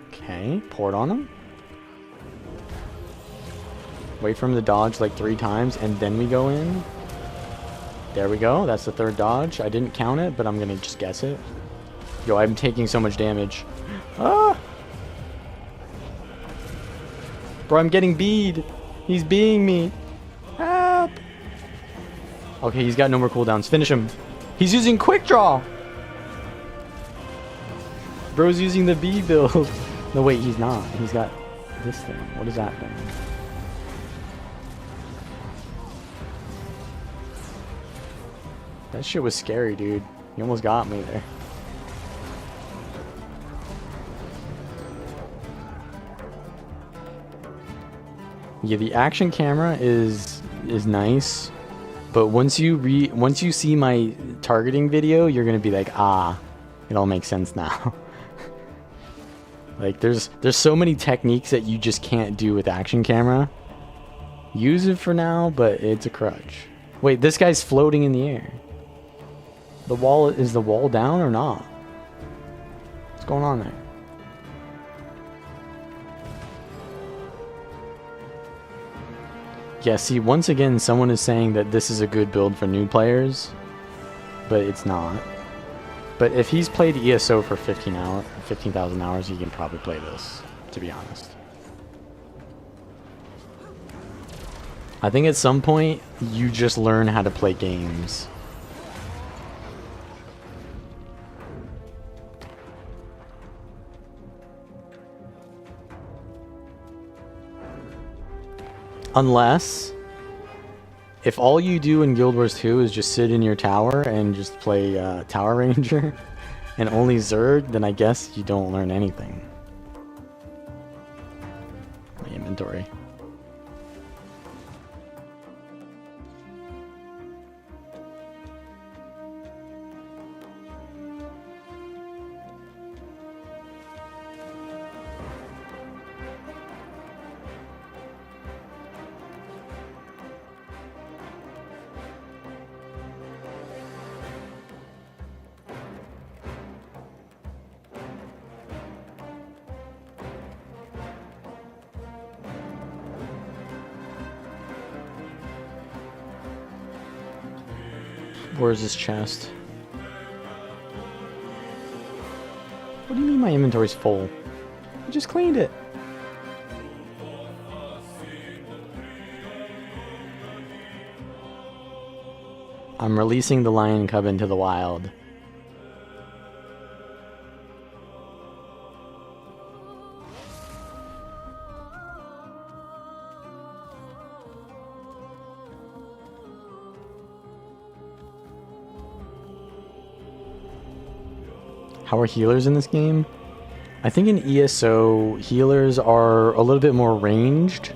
Okay, port on him. Wait for him to dodge like 3 times, and then we go in. There we go. That's the 3rd dodge. I didn't count it, but I'm gonna just guess it. Yo, I'm taking so much damage. Ah! Bro, I'm getting bead. He's being me. Help! Okay, he's got no more cooldowns. Finish him. He's using quick draw. Bro's using the B build. No, wait, he's not. He's got this thing. What is that thing? That shit was scary, dude. You almost got me there. Yeah, the action camera is nice, but once you see my targeting video, you're gonna be like, ah, it all makes sense now. Like, there's so many techniques that you just can't do with action camera. Use it for now, but it's a crutch. Wait, this guy's floating in the air. Is the wall down or not? What's going on there? Yeah, see, once again, someone is saying that this is a good build for new players, but it's not. But if he's played ESO for 15,000 hours, he can probably play this, to be honest. I think at some point, you just learn how to play games. Unless, if all you do in Guild Wars 2 is just sit in your tower and just play Tower Ranger and only Zerg, then I guess you don't learn anything. My inventory. Where's his chest? What do you mean my inventory's full? I just cleaned it. I'm releasing the lion cub into the wild. How are healers in this game? I think in ESO, healers are a little bit more ranged.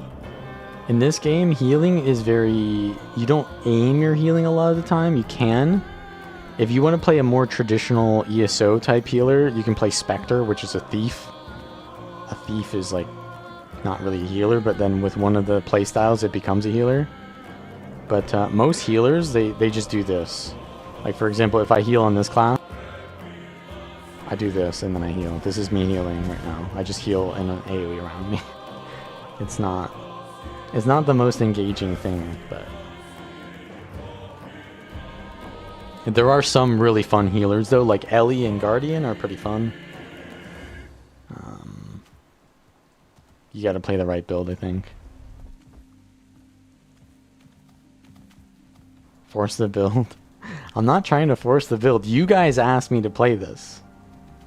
In this game, healing is very... You don't aim your healing a lot of the time. You can. If you want to play a more traditional ESO type healer, you can play Spectre, which is a thief. A thief is like not really a healer, but then with one of the playstyles, it becomes a healer. But most healers, they just do this. Like for example, if I heal on this class, I do this and then I heal. This is me healing right now. I just heal in an AoE around me. It's not the most engaging thing, but there are some really fun healers though, like Ellie and Guardian are pretty fun. You gotta play the right build, I think. Force the build. I'm not trying to force the build. You guys asked me to play this.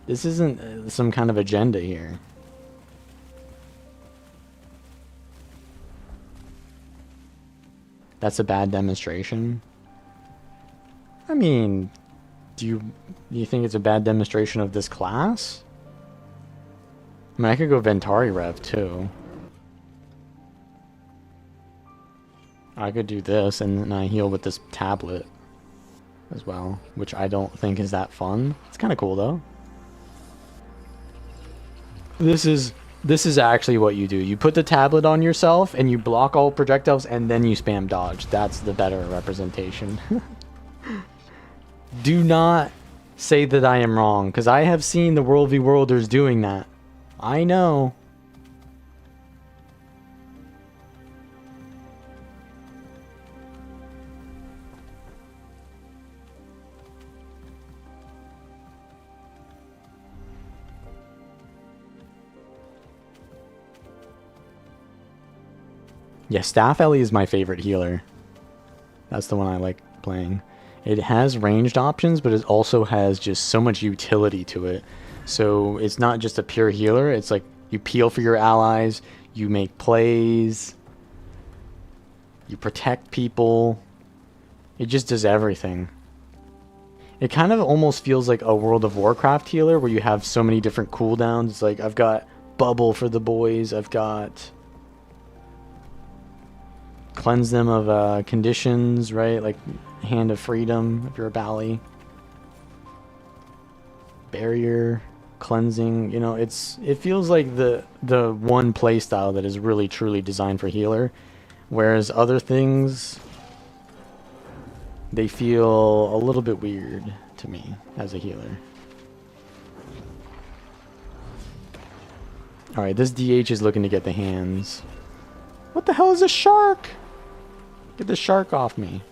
This isn't some kind of agenda here. That's a bad demonstration. I mean, do you think it's a bad demonstration of this class? I mean, I could go Ventari Rev too. I could do this and then I heal with this tablet as well, which I don't think is that fun. It's kind of cool though. This is actually what you do. You put the tablet on yourself and you block all projectiles and then you spam dodge. That's the better representation. Do not say that I am wrong, because I have seen the World v Worlders doing that. I know. Yeah, Staff Ellie is my favorite healer. That's the one I like playing. It has ranged options, but it also has just so much utility to it. So it's not just a pure healer. It's like you peel for your allies, you make plays, you protect people. It just does everything. It kind of almost feels like a World of Warcraft healer where you have so many different cooldowns. It's like I've got Bubble for the boys, I've got cleanse them of conditions, right? Like Hand of Freedom if you're a Bally. Barrier, cleansing, you know, it feels like the one playstyle that is really truly designed for healer. Whereas other things, they feel a little bit weird to me as a healer. Alright, this DH is looking to get the hands. What the hell is a shark? Get the shark off me.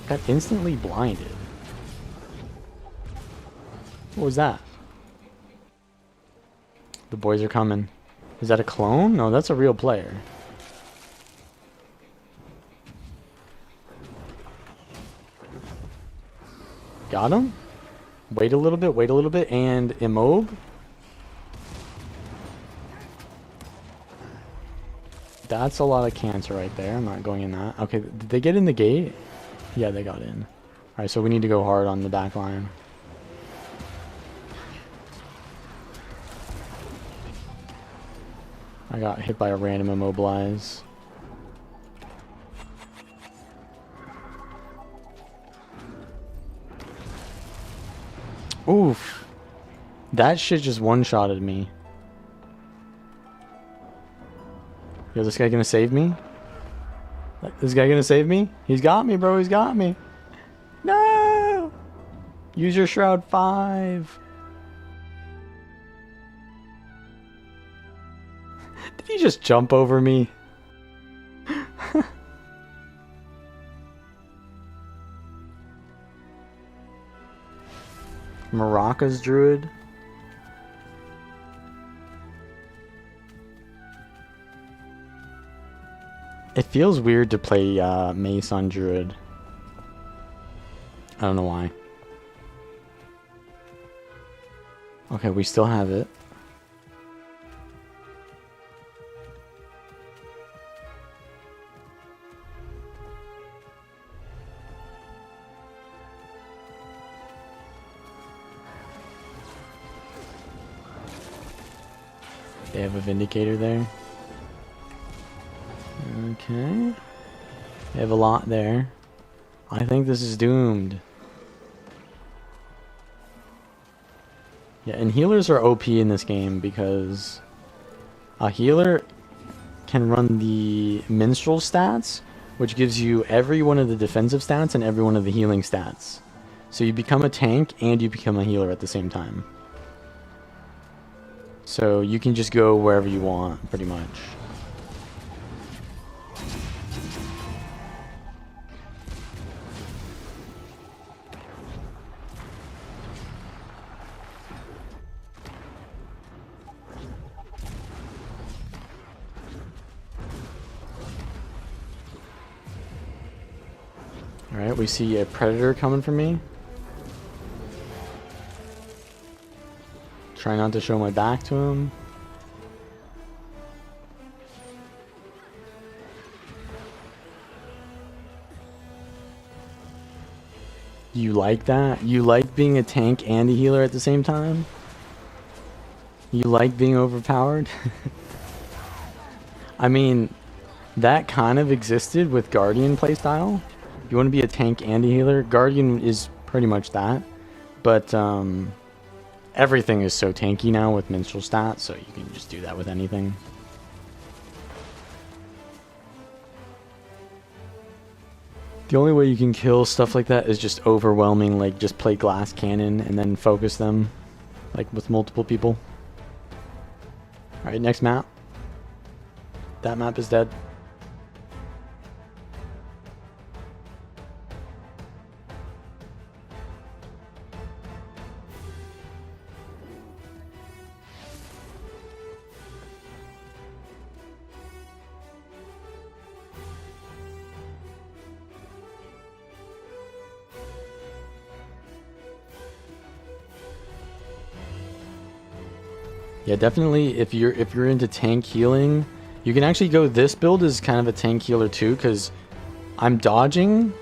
Got instantly blinded. What was that? The boys are coming. Is that a clone? No, that's a real player. Got him? Wait a little bit, and immob. That's a lot of cancer right there. I'm not going in that. Okay, did they get in the gate? Yeah, they got in. Alright, so we need to go hard on the back line. I got hit by a random immobilize. Oof. That shit just one-shotted me. Yo, this guy gonna save me? This guy gonna save me? He's got me, bro. He's got me. No! Use your Shroud 5. Did he just jump over me? Maracas Druid. It feels weird to play Mace on Druid. I don't know why. Okay, we still have it. They have a Vindicator there. Okay. They have a lot there. I think this is doomed. Yeah, and healers are OP in this game because a healer can run the minstrel stats, which gives you every one of the defensive stats and every one of the healing stats. So you become a tank and you become a healer at the same time. So you can just go wherever you want, pretty much. Alright, we see a predator coming for me. Try not to show my back to him. You like that? You like being a tank and a healer at the same time? You like being overpowered? I mean, that kind of existed with Guardian playstyle. You want to be a tank and a healer? Guardian is pretty much that. But, everything is so tanky now with minstrel stats, so you can just do that with anything. The only way you can kill stuff like that is just overwhelming, like just play glass cannon and then focus them, like with multiple people. Alright, next map. That map is dead. Yeah, definitely if you're into tank healing, you can actually go, this build is kind of a tank healer too, because I'm dodging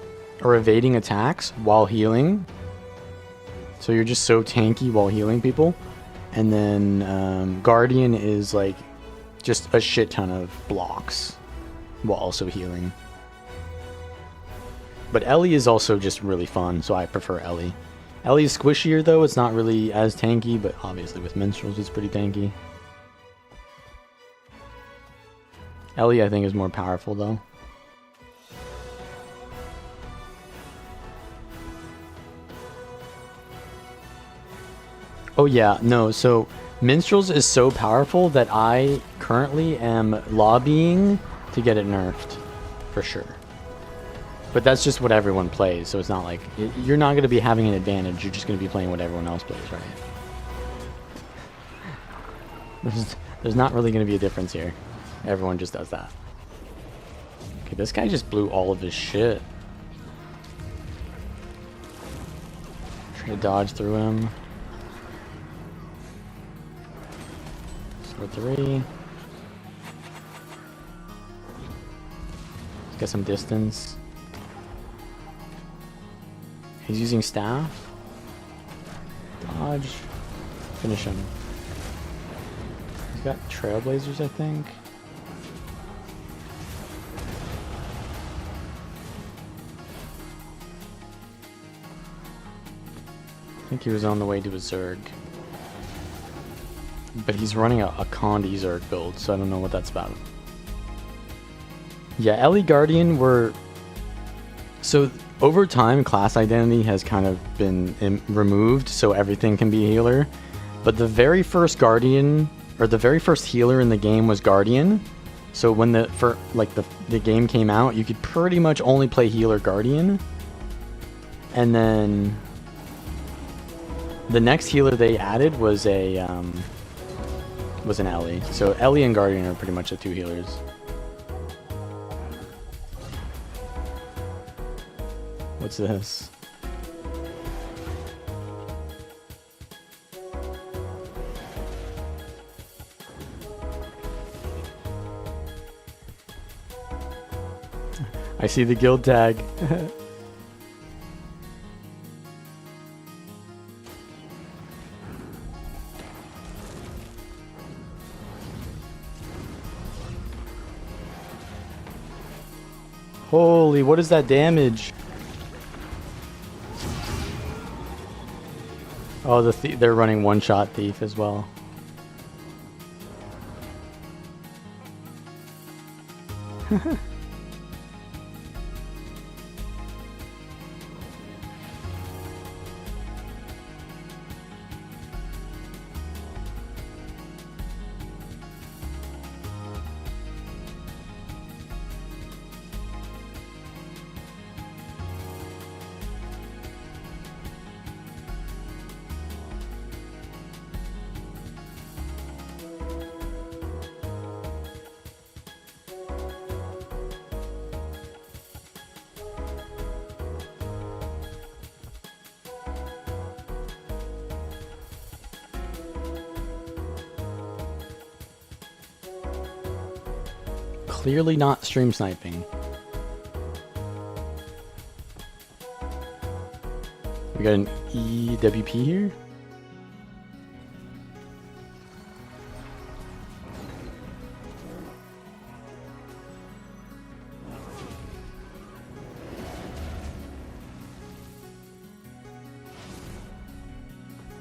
or evading attacks while healing. So you're just so tanky while healing people. And then Guardian is like just a shit ton of blocks while also healing. But Ellie is also just really fun, so I prefer Ellie. Ellie is squishier though, it's not really as tanky, but obviously with minstrels it's pretty tanky. Ellie I think is more powerful though. Oh yeah, no, so minstrels is so powerful that I currently am lobbying to get it nerfed, for sure. But that's just what everyone plays, so it's not like... You're not going to be having an advantage, you're just going to be playing what everyone else plays, right? There's not really going to be a difference here. Everyone just does that. Okay, this guy just blew all of his shit. Try to dodge through him. Sword 3. Let's get some distance. He's using staff. Dodge. Finish him. He's got trailblazers, I think. I think he was on the way to a Zerg. But he's running a Condi Zerg build, so I don't know what that's about. Yeah, Ellie Guardian were... So... Over time, class identity has kind of been removed, so everything can be a healer. But the very first Guardian, or the very first healer in the game was Guardian. So when the game came out, you could pretty much only play healer Guardian. And then The next healer they added was an Ellie. So Ellie and Guardian are pretty much the two healers. What's this? I see the guild tag. Holy, what is that damage? Oh, they're running one-shot thief as well. Clearly not stream sniping. We got an EWP here.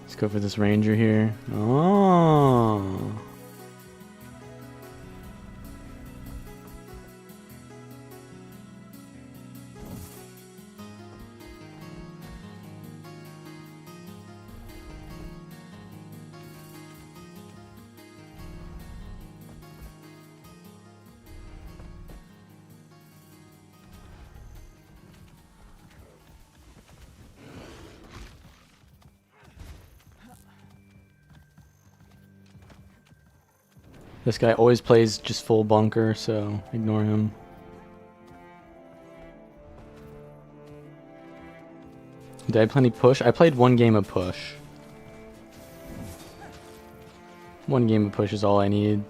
Let's go for this ranger here. Oh. This guy always plays just full bunker, so ignore him. Did I play any push? I played one game of push. One game of push is all I need.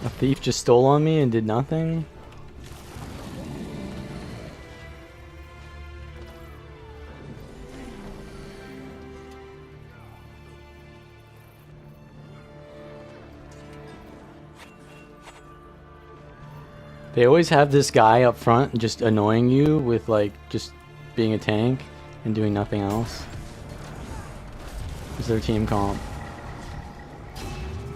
A thief just stole on me and did nothing? They always have this guy up front just annoying you with like just being a tank and doing nothing else. It's their team comp.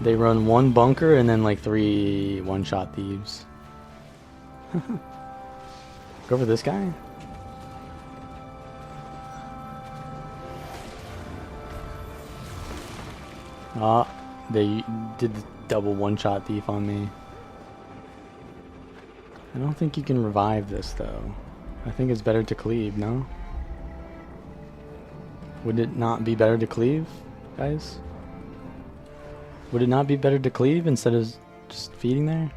They run one bunker and then like 3 one-shot thieves. Go for this guy? Ah, they did the double one-shot thief on me. I don't think you can revive this though. I think it's better to cleave, no? Would it not be better to cleave, guys? Would it not be better to cleave instead of just feeding there?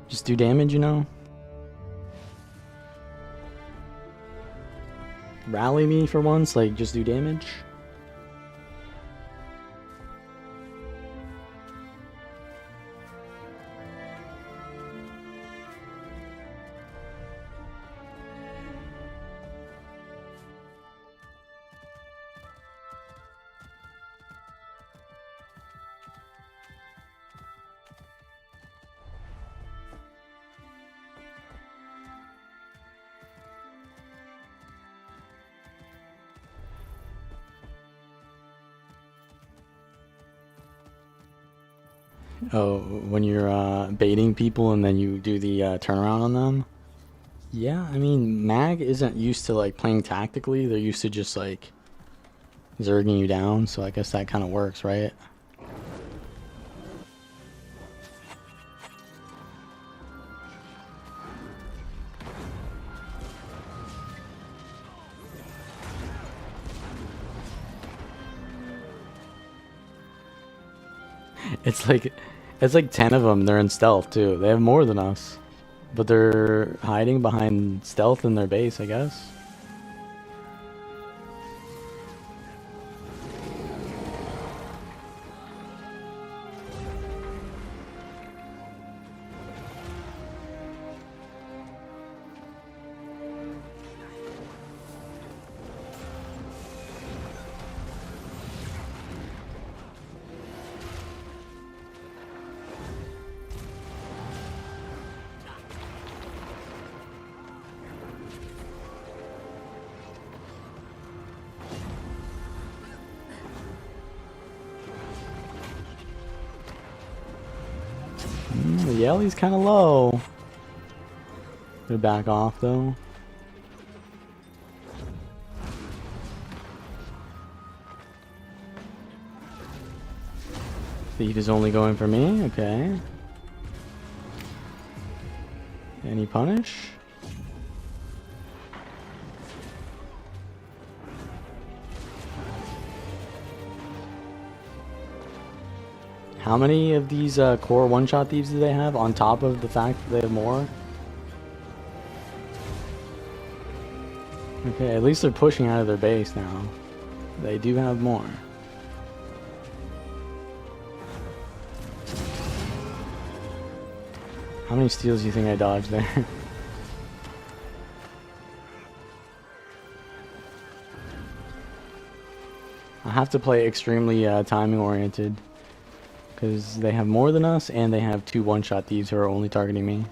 Just do damage, you know? Rally me for once, like just do damage? Oh, when you're baiting people and then you do the turnaround on them? Yeah, I mean, Mag isn't used to like playing tactically. They're used to just like zerging you down, so I guess that kind of works, right? It's like it's like 10 of them. They're in stealth too. They have more than us, but they're hiding behind stealth in their base, I guess. The Yellie's kind of low. They're back off though. Thief is only going for me. Okay. Any punish? How many of these core one-shot thieves do they have on top of the fact that they have more? Okay, at least they're pushing out of their base now. They do have more. How many steals do you think I dodged there? I have to play extremely timing oriented. Because they have more than us, and they have 2 one-shot thieves who are only targeting me.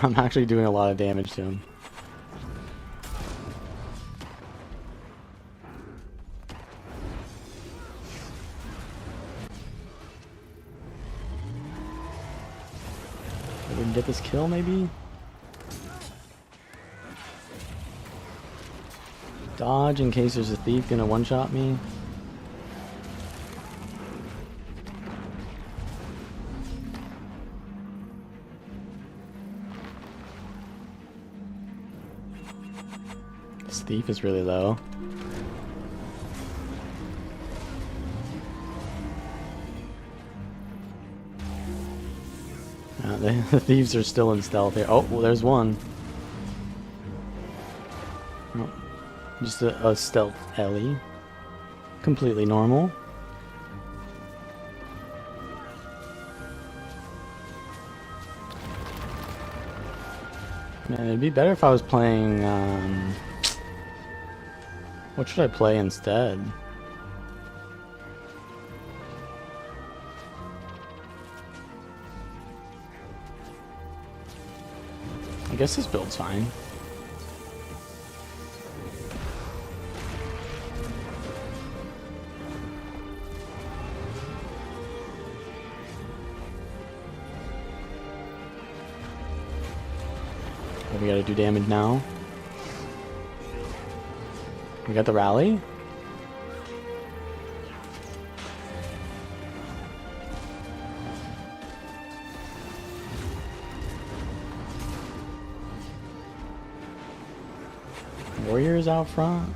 I'm actually doing a lot of damage to him. We can get this kill, maybe? Dodge in case there's a thief gonna one-shot me. This thief is really low. The thieves are still in stealth here. Oh, well, there's one. Oh, just a stealth Ellie. Completely normal. Man, it'd be better if I was playing, what should I play instead? I guess this build's fine. Oh, we gotta do damage now. We got the rally. Warriors out front.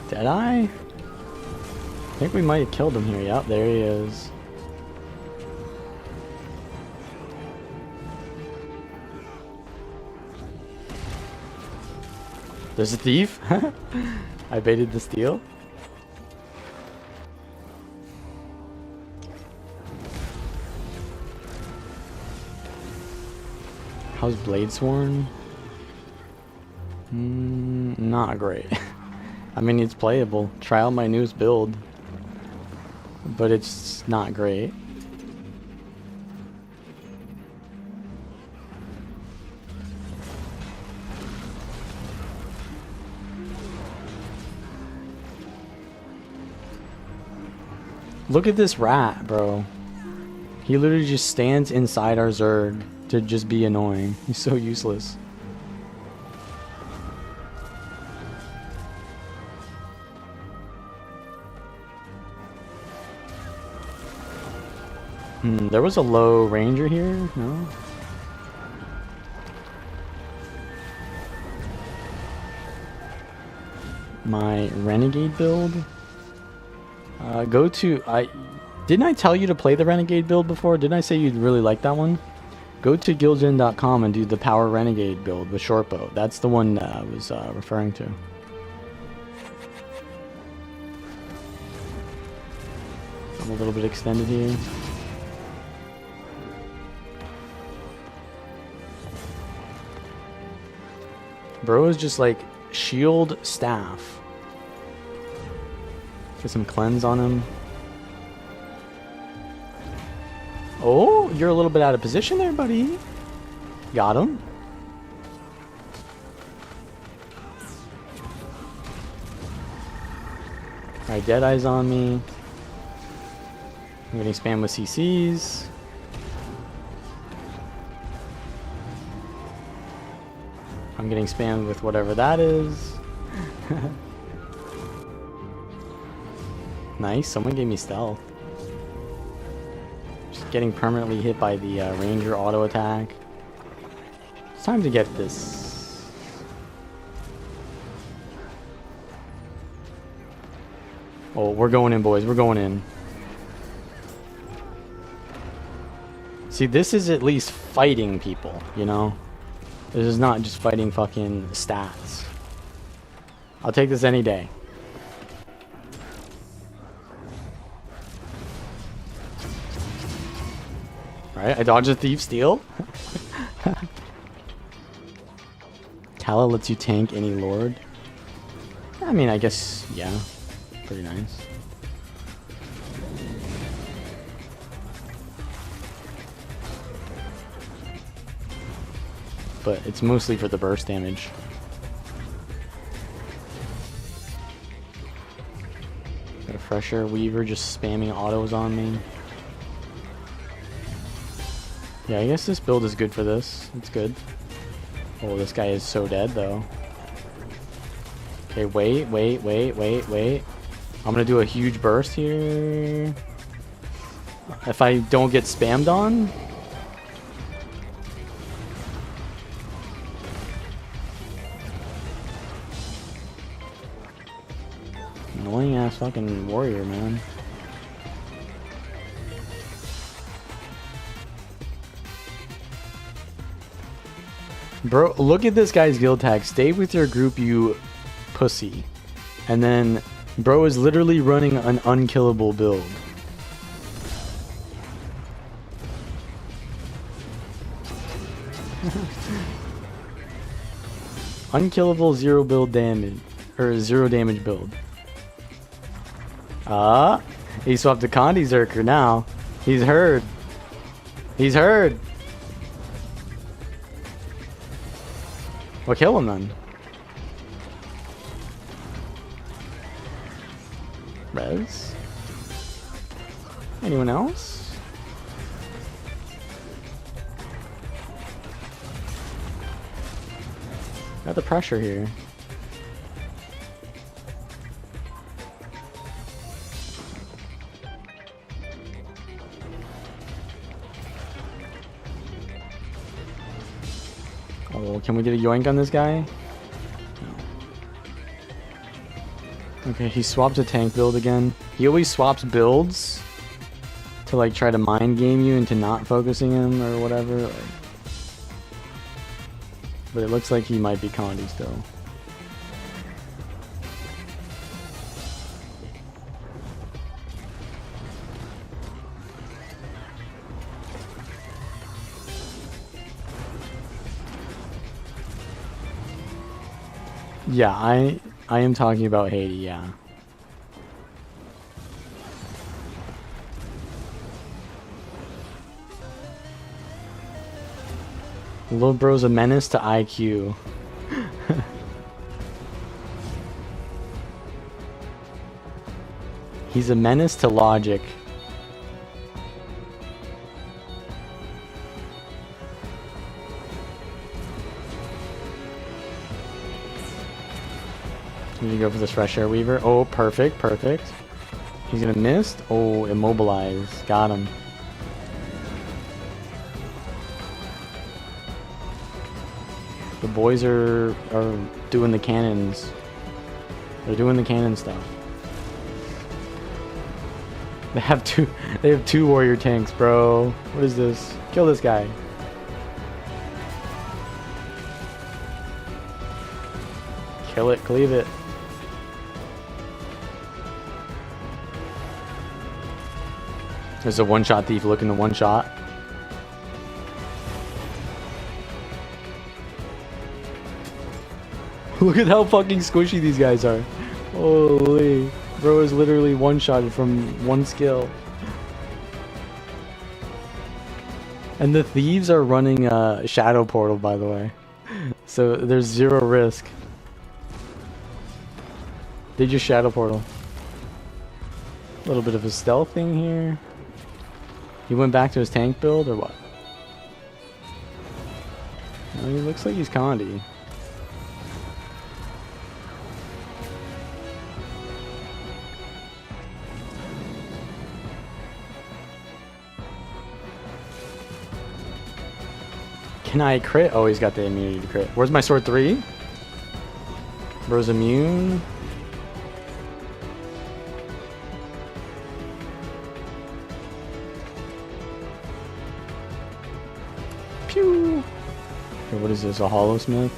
Deadeye? I think we might have killed him here. Yep, there he is. There's a thief. I baited the steal. How's Bladesworn? Not great. I mean, it's playable. Try out my newest build. But it's not great. Look at this rat, bro. He literally just stands inside our Zerg to just be annoying. He's so useless. There was a low ranger here? No? My renegade build? Didn't I tell you to play the renegade build before? Didn't I say you'd really like that one? Go to guildgen.com and do the power renegade build with shortbow. That's the one I was referring to. I'm a little bit extended here. Bro is just like shield staff. Get some cleanse on him. Oh, you're a little bit out of position there, buddy. Got him. Alright, Deadeye's on me. I'm getting spammed with CCs. I'm getting spammed with whatever that is. Nice, someone gave me stealth. Just getting permanently hit by the ranger auto attack. It's time to get this. Oh, we're going in, boys. We're going in. See, this is at least fighting people, you know? This is not just fighting fucking stats. I'll take this any day. Alright, I dodged a thief steal. Tala lets you tank any lord. I mean, I guess, yeah. Pretty nice. But it's mostly for the burst damage. Got a fresher Weaver just spamming autos on me. Yeah, I guess this build is good for this. It's good. Oh, this guy is so dead though. Okay, wait. I'm gonna do a huge burst here. If I don't get spammed on. Annoying ass fucking warrior, man. Bro, look at this guy's guild tag. Stay with your group, you pussy. And then, bro is literally running an unkillable build. Unkillable zero build damage. Or zero damage build. He swapped to Condi Zerker now. He's heard. He's heard. Well, kill him then. Res? Anyone else? Got the pressure here. Oh, can we get a yoink on this guy? No. Okay, he swapped a tank build again. He always swaps builds to like try to mind game you into not focusing him or whatever. Like, but it looks like he might be Condi still. Yeah, I am talking about Haiti, yeah. Little bro's a menace to IQ. He's a menace to logic. Need to go for this fresh air weaver. Oh, perfect, perfect. He's gonna miss. Oh, immobilize. Got him. The boys are doing the cannons. They're doing the cannon stuff. They have two warrior tanks, bro. What is this? Kill this guy. Kill it, cleave it. There's a one-shot thief looking to one-shot. Look at how fucking squishy these guys are. Holy. Bro is literally one-shotted from one skill. And the thieves are running a shadow portal, by the way. So there's zero risk. They just shadow portal. A little bit of a stealth thing here. He went back to his tank build or what? No, he looks like he's Condi. Can I crit? Oh, he's got the immunity to crit. Where's my sword 3? Bro's immune. Pew! Okay, what is this? A hollow smith?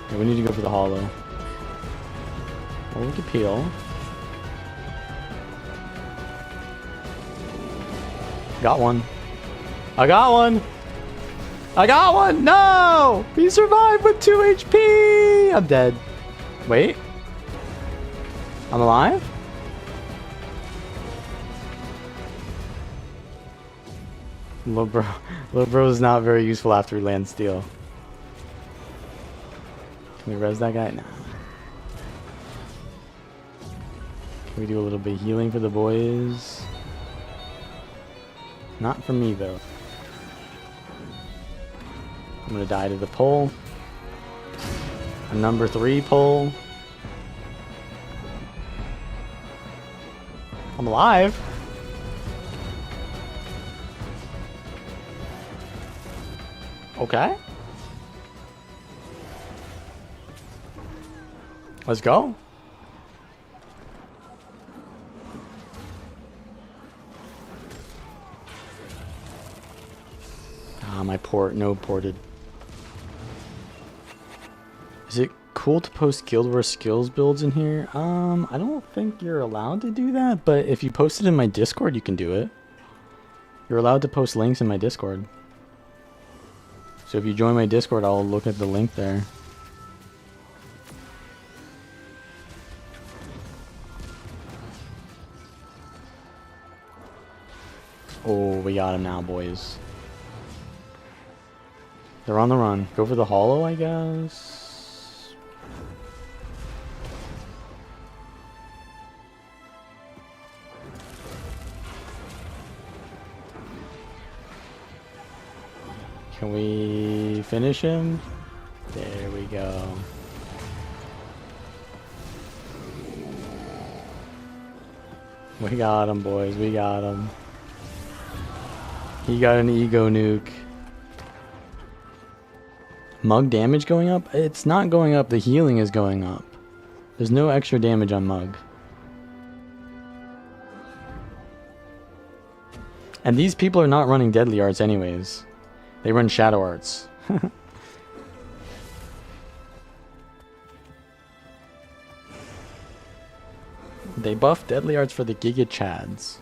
Okay, we need to go for the hollow. Oh, we can peel. Got one. I got one! I got one! No! He survived with 2 HP! I'm dead. Wait. I'm alive? Little bro is not very useful after he lands steel. Can we res that guy? Nah. Can we do a little bit of healing for the boys? Not for me though. I'm gonna die to the pole. A number 3 pole. I'm alive. Okay. Let's go. Ah, my port, no ported. Is it cool to post Guild Wars skills builds in here? I don't think you're allowed to do that, but if you post it in my Discord, you can do it. You're allowed to post links in my Discord. So if you join my Discord, I'll look at the link there. Oh, we got him now, boys. They're on the run. Go for the hollow, I guess. Can we finish him? There we go. We got him, boys. We got him. He got an ego nuke. Mug damage going up? It's not going up. The healing is going up. There's no extra damage on Mug. And these people are not running deadly arts anyways. They run shadow arts. They buff deadly arts for the Giga Chads.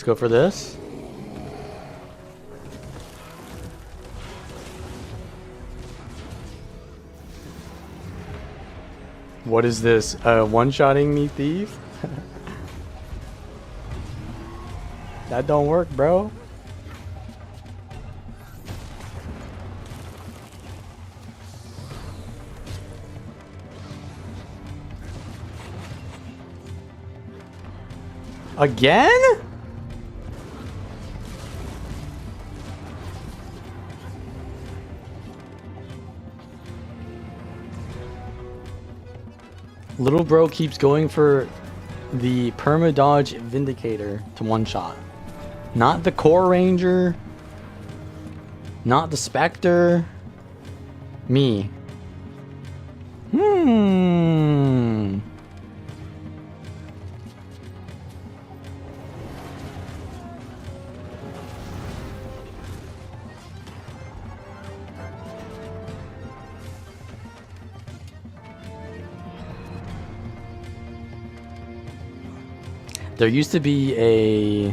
Let's go for this. What is this? One-shotting me, thief? That don't work, bro. Again? Little bro keeps going for the perma dodge Vindicator to one shot. Not the Core Ranger. Not the Spectre. Me. There used to be a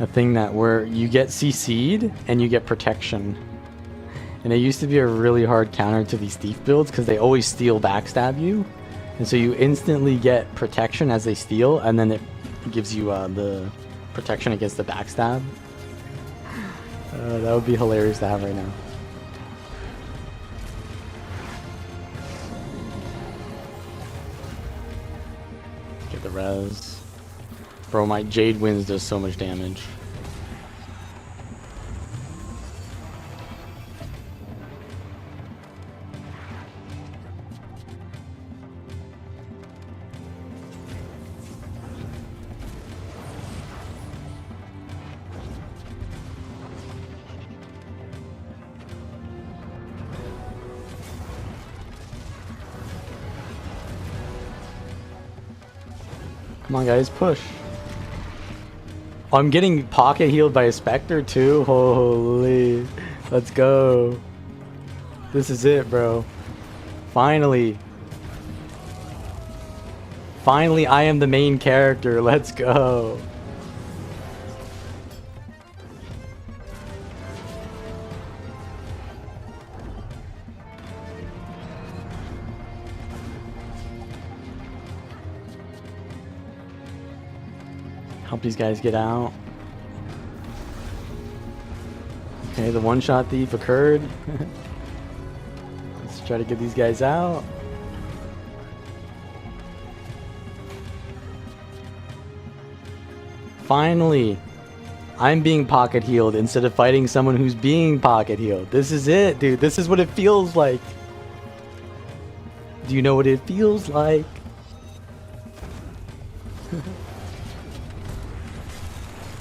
thing that where you get CC'd and you get protection. And it used to be a really hard counter to these thief builds because they always steal backstab you. And so you instantly get protection as they steal, and then it gives you the protection against the backstab. That would be hilarious to have right now. Get the res. Bro, my Jade Winds does so much damage. Come on, guys, push. Oh, I'm getting pocket healed by a Spectre too. Holy, let's go. This is it, bro. Finally. Finally, I am the main character. Let's go. Help these guys get out. Okay, the one-shot thief occurred. Let's try to get these guys out. Finally, I'm being pocket healed instead of fighting someone who's being pocket healed. This is it, dude. This is what it feels like. Do you know what it feels like?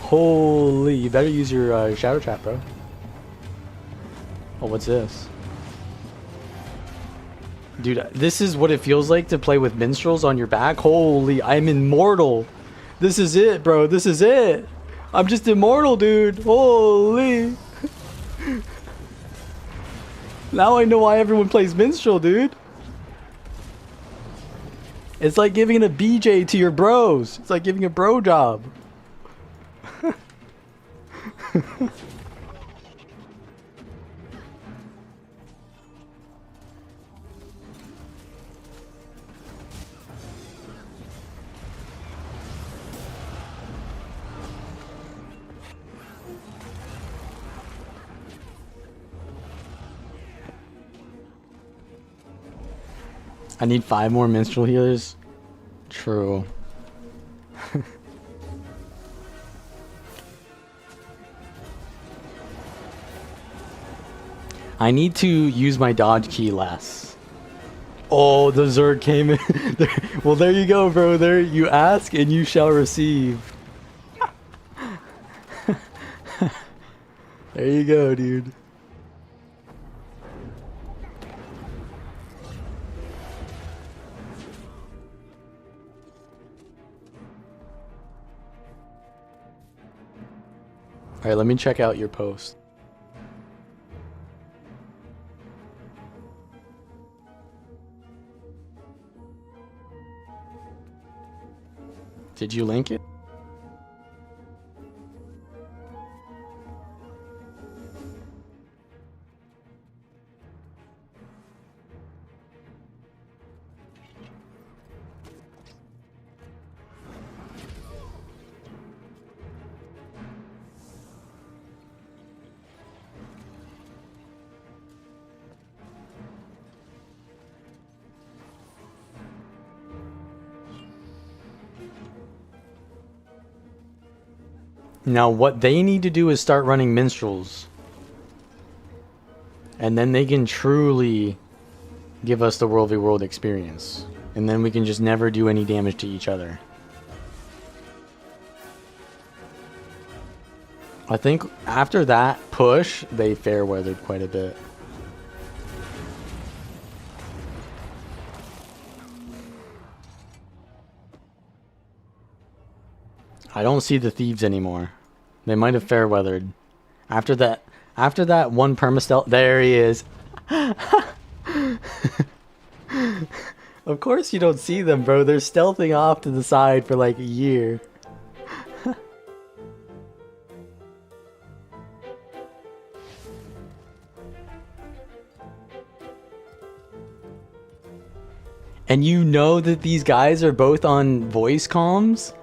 Holy, you better use your shadow trap, bro. Oh, what's this? Dude, this is what it feels like to play with minstrels on your back. Holy, I'm immortal. This is it, bro. This is it. I'm just immortal, dude. Holy. Now I know why everyone plays minstrel, dude. It's like giving a BJ to your bros. It's like giving a bro job. I need 5 more minstrel healers. True. I need to use my dodge key less. Oh, the Zerg came in. Well, there you go, bro. There, you ask and you shall receive. There you go, dude. Alright, let me check out your post. Did you link it? Now what they need to do is start running minstrels. And then they can truly give us the World v World experience. And then we can just never do any damage to each other. I think after that push, they fair weathered quite a bit. I don't see the thieves anymore. They might have fair weathered. After that one perma-stealth, there he is. Of course you don't see them, bro. They're stealthing off to the side for like a year. And you know that these guys are both on voice comms?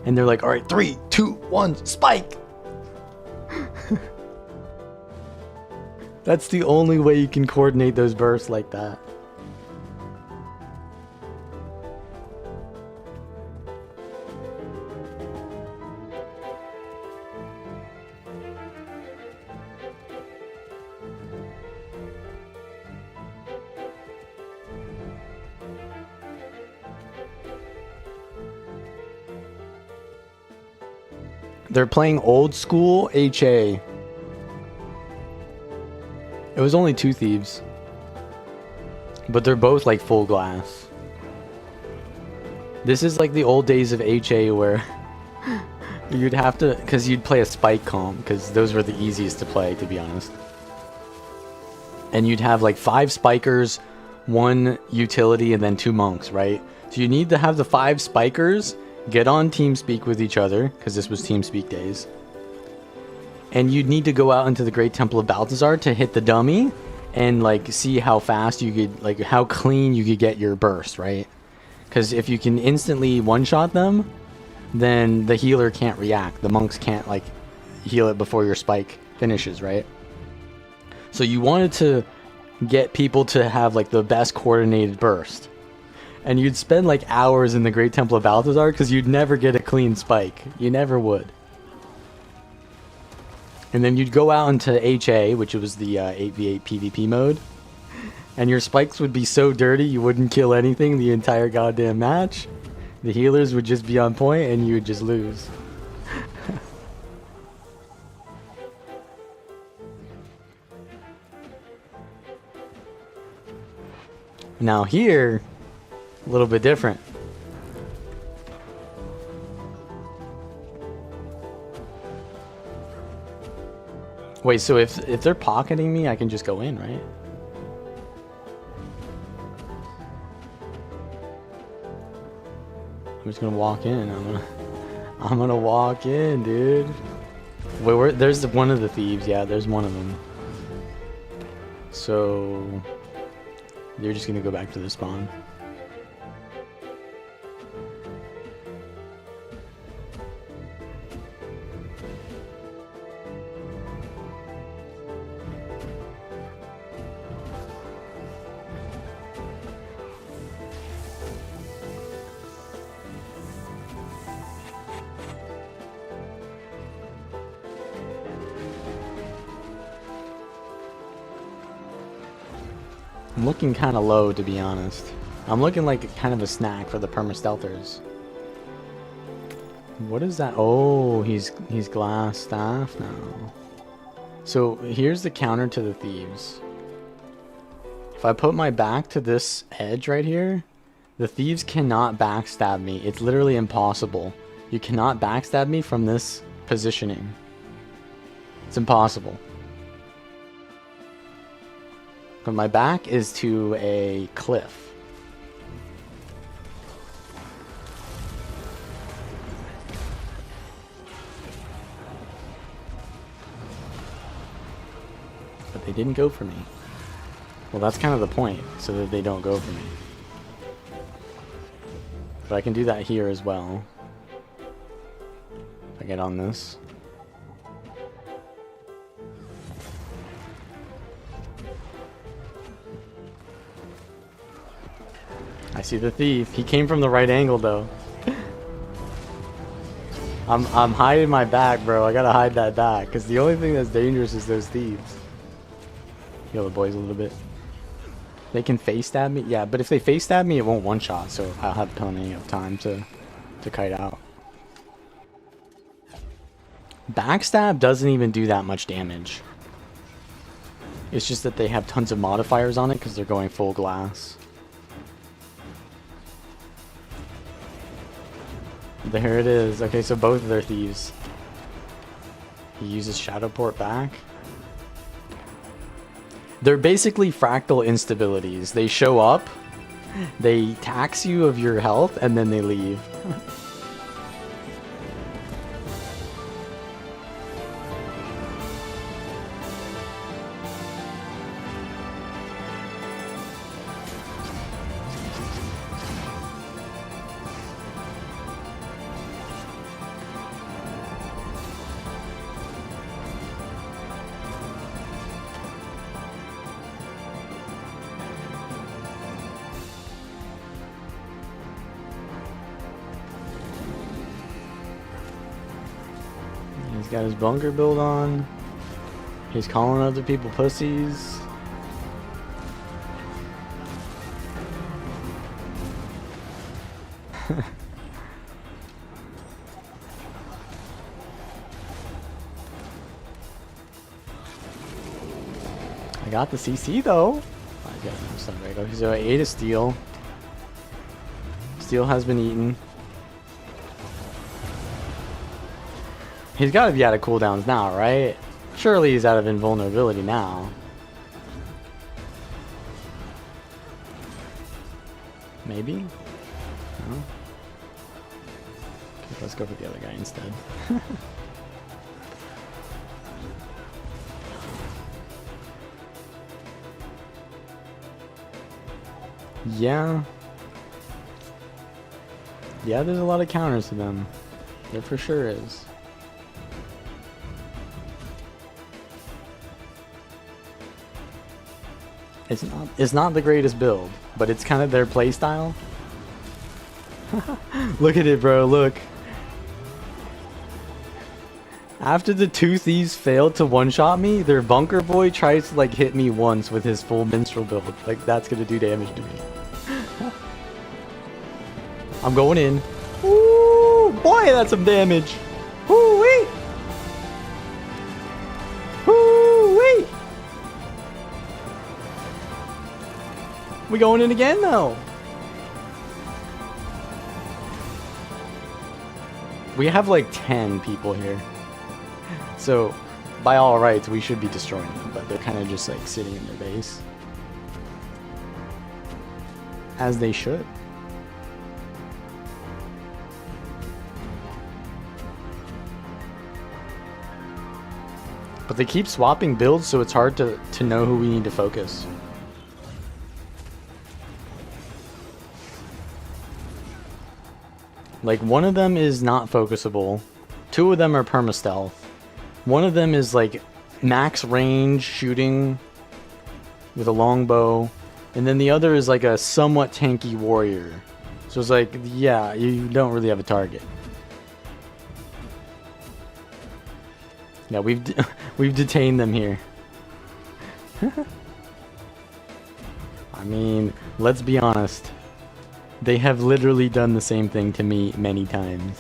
And they're like, alright, 3, 2, 1, spike! That's the only way you can coordinate those bursts like that. They're playing old school HA. It was only 2 thieves. But they're both like full glass. This is like the old days of HA where you'd have to, because you'd play a spike comp, because those were the easiest to play, to be honest. And you'd have like 5 spikers, 1 utility, and then 2 monks, right? So you need to have the 5 spikers get on TeamSpeak with each other, because this was TeamSpeak days. And you'd need to go out into the Great Temple of Balthazar to hit the dummy and like see how fast you could, like how clean you could get your burst, right? Because if you can instantly one-shot them, then the healer can't react. The monks can't like heal it before your spike finishes, right? So you wanted to get people to have like the best coordinated burst. And you'd spend like hours in the Great Temple of Balthazar because you'd never get a clean spike. You never would. And then you'd go out into HA, which was the 8v8 PvP mode. And your spikes would be so dirty you wouldn't kill anything the entire goddamn match. The healers would just be on point and you would just lose. Now here, a little bit different. Wait, so if they're pocketing me, I can just go in, right? I'm just gonna walk in. I'm gonna walk in, dude. Wait, there's one of the thieves. Yeah, there's one of them. So you're just gonna go back to the spawn. I'm looking kind of low, to be honest. I'm looking like kind of a snack for the perma-stealthers. What is that? Oh, he's glass staff now. So here's the counter to the thieves. If I put my back to this edge right here, the thieves cannot backstab me. It's literally impossible. You cannot backstab me from this positioning. It's impossible. But my back is to a cliff. But they didn't go for me. Well, that's kind of the point, so that they don't go for me. But I can do that here as well. If I get on this. I see the thief. He came from the right angle, though. I'm hiding my back, bro. I gotta hide that back, because the only thing that's dangerous is those thieves. Heal the boys a little bit. They can face stab me? Yeah, but if they face stab me, it won't one-shot, so I'll have plenty of time to kite out. Backstab doesn't even do that much damage. It's just that they have tons of modifiers on it because they're going full glass. There it is. Okay, so both of their thieves. He uses Shadow Port back. They're basically fractal instabilities. They show up, they tax you of your health, and then they leave. He's got his bunker build on. He's calling other people pussies. I got the CC though. I got no stun break. Okay, so I ate a steel. Steel has been eaten. He's got to be out of cooldowns now, right? Surely he's out of invulnerability now. Maybe? No? Okay, let's go for the other guy instead. Yeah. Yeah, there's a lot of counters to them. There for sure is. It's not the greatest build, but it's kind of their playstyle. Look at it, bro, look. After the two thieves failed to one-shot me, their bunker boy tries to like hit me once with his full minstrel build. Like that's gonna do damage to me. I'm going in. Ooh, boy, that's some damage. Ooh-wee. Ooh-wee. We going in again though. We have like 10 people here. So by all rights we should be destroying them, but they're kind of just like sitting in their base. As they should. But they keep swapping builds, so it's hard to know who we need to focus. Like, one of them is not focusable. Two of them are perma-stealth. One of them is, like, max range shooting with a longbow. And then the other is, like, a somewhat tanky warrior. So it's like, yeah, you don't really have a target. Yeah, we've detained them here. I mean, let's be honest. They have literally done the same thing to me many times.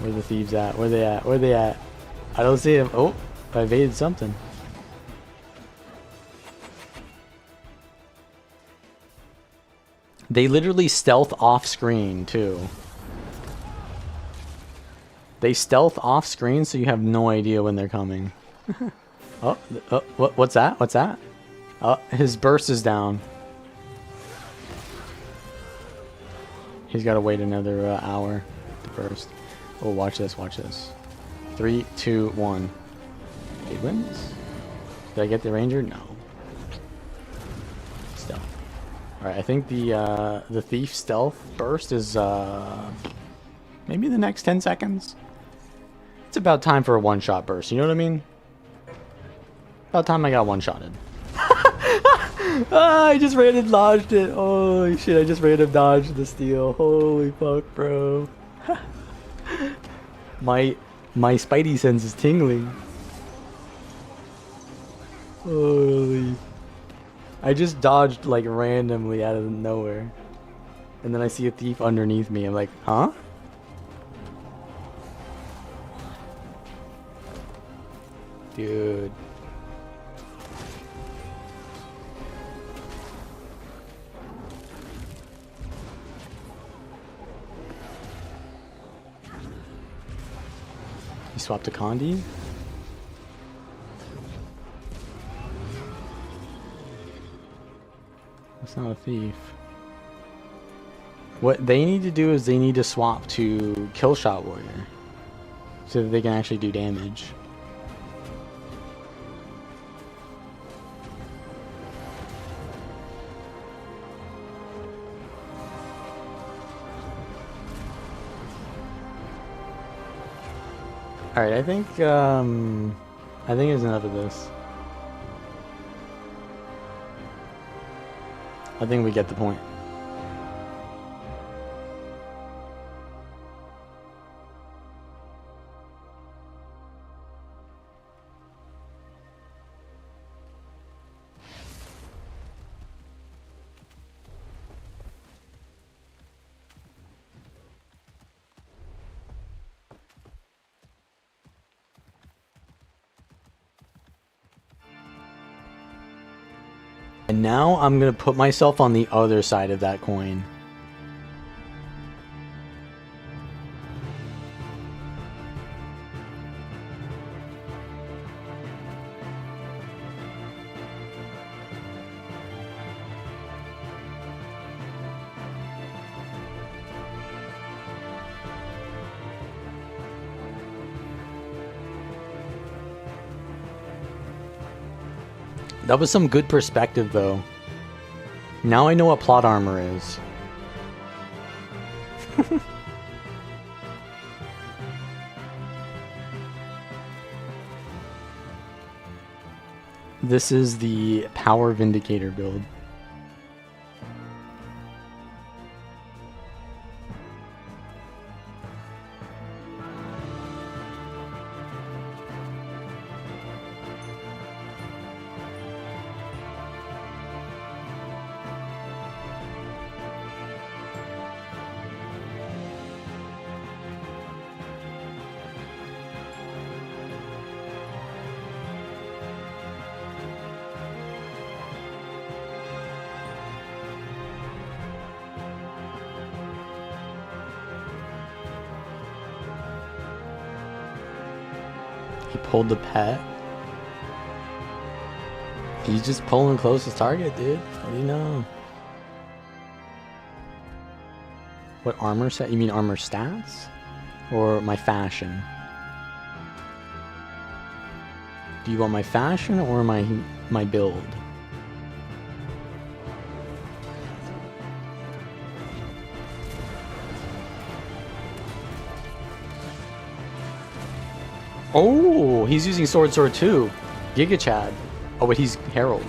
Where are the thieves at? Where they at? Where they at? I don't see them. Oh, I evaded something. They literally stealth off screen too. They stealth off screen so you have no idea when they're coming. Oh, what's that? What's that? Oh, his burst is down. He's got to wait another hour to burst. Oh, watch this, watch this. 3, 2, 1. He wins. Did I get the ranger? No. Stealth. All right, I think the thief stealth burst is maybe the next 10 seconds. It's about time for a one-shot burst. You know what I mean? About time I got one-shotted. Ah, I just random dodged it. Holy shit, I just random dodged the steal. Holy fuck, bro. My spidey sense is tingling. Holy. I just dodged like randomly out of nowhere. And then I see a thief underneath me. I'm like, huh? Dude. You swapped to Condi? That's not a thief. What they need to do is they need to swap to Killshot Warrior. So that they can actually do damage. Alright, I think there's enough of this. I think we get the point. And now I'm gonna put myself on the other side of that coin. That was some good perspective, though. Now I know what plot armor is. This is the Power Vindicator build. He pulled the pet. He's just pulling closest target, dude. What do you know? What armor set? You mean armor stats? Or my fashion? Do you want my fashion or my build? Oh, he's using Sword too. Giga Chad. Oh, but he's Herald.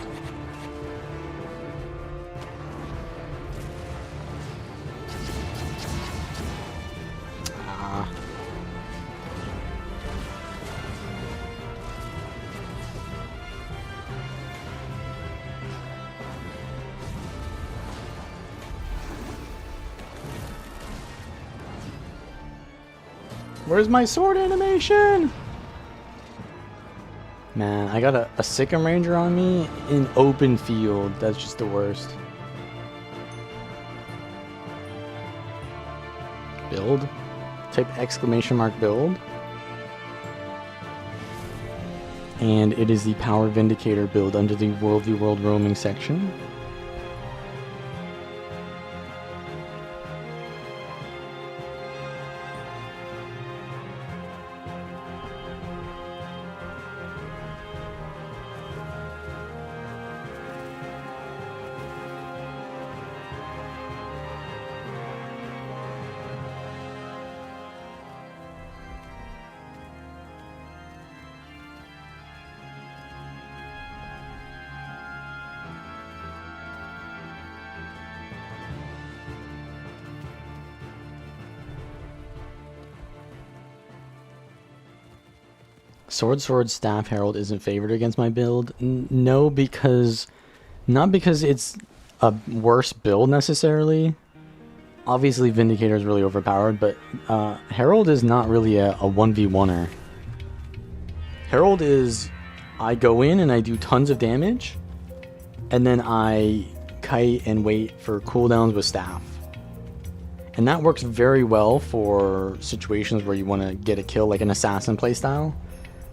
Ah. Where's my sword animation? Man, I got a Sikkim Ranger on me in open field. That's just the worst. Build? Type exclamation mark build. And it is the Power Vindicator build under the WvW roaming section. Sword, Staff, Herald isn't favored against my build. No, because... Not because it's a worse build, necessarily. Obviously, Vindicator is really overpowered, but Herald is not really a 1v1er. Herald is... I go in and I do tons of damage, and then I kite and wait for cooldowns with Staff. And that works very well for situations where you want to get a kill, like an assassin playstyle.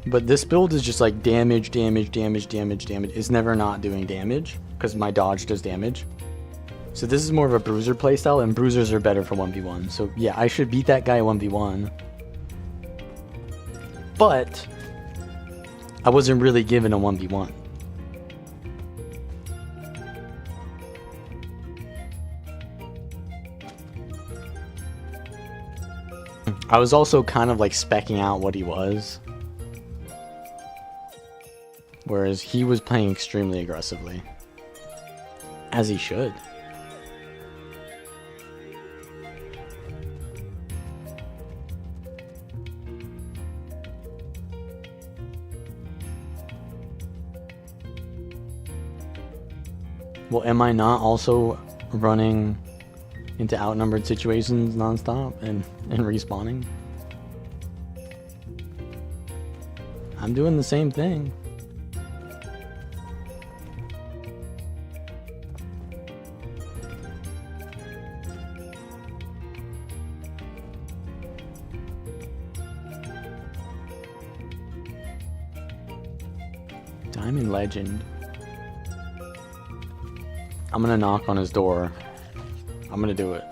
But this build is just like damage. It's never not doing damage, because my dodge does damage. So this is more of a bruiser playstyle, and bruisers are better for 1v1. So yeah, I should beat that guy 1v1. But I wasn't really given a 1v1. I was also kind of like speccing out what he was. Whereas he was playing extremely aggressively. As he should. Well, am I not also running into outnumbered situations nonstop and respawning? I'm doing the same thing. Diamond Legend. I'm gonna knock on his door. I'm gonna do it.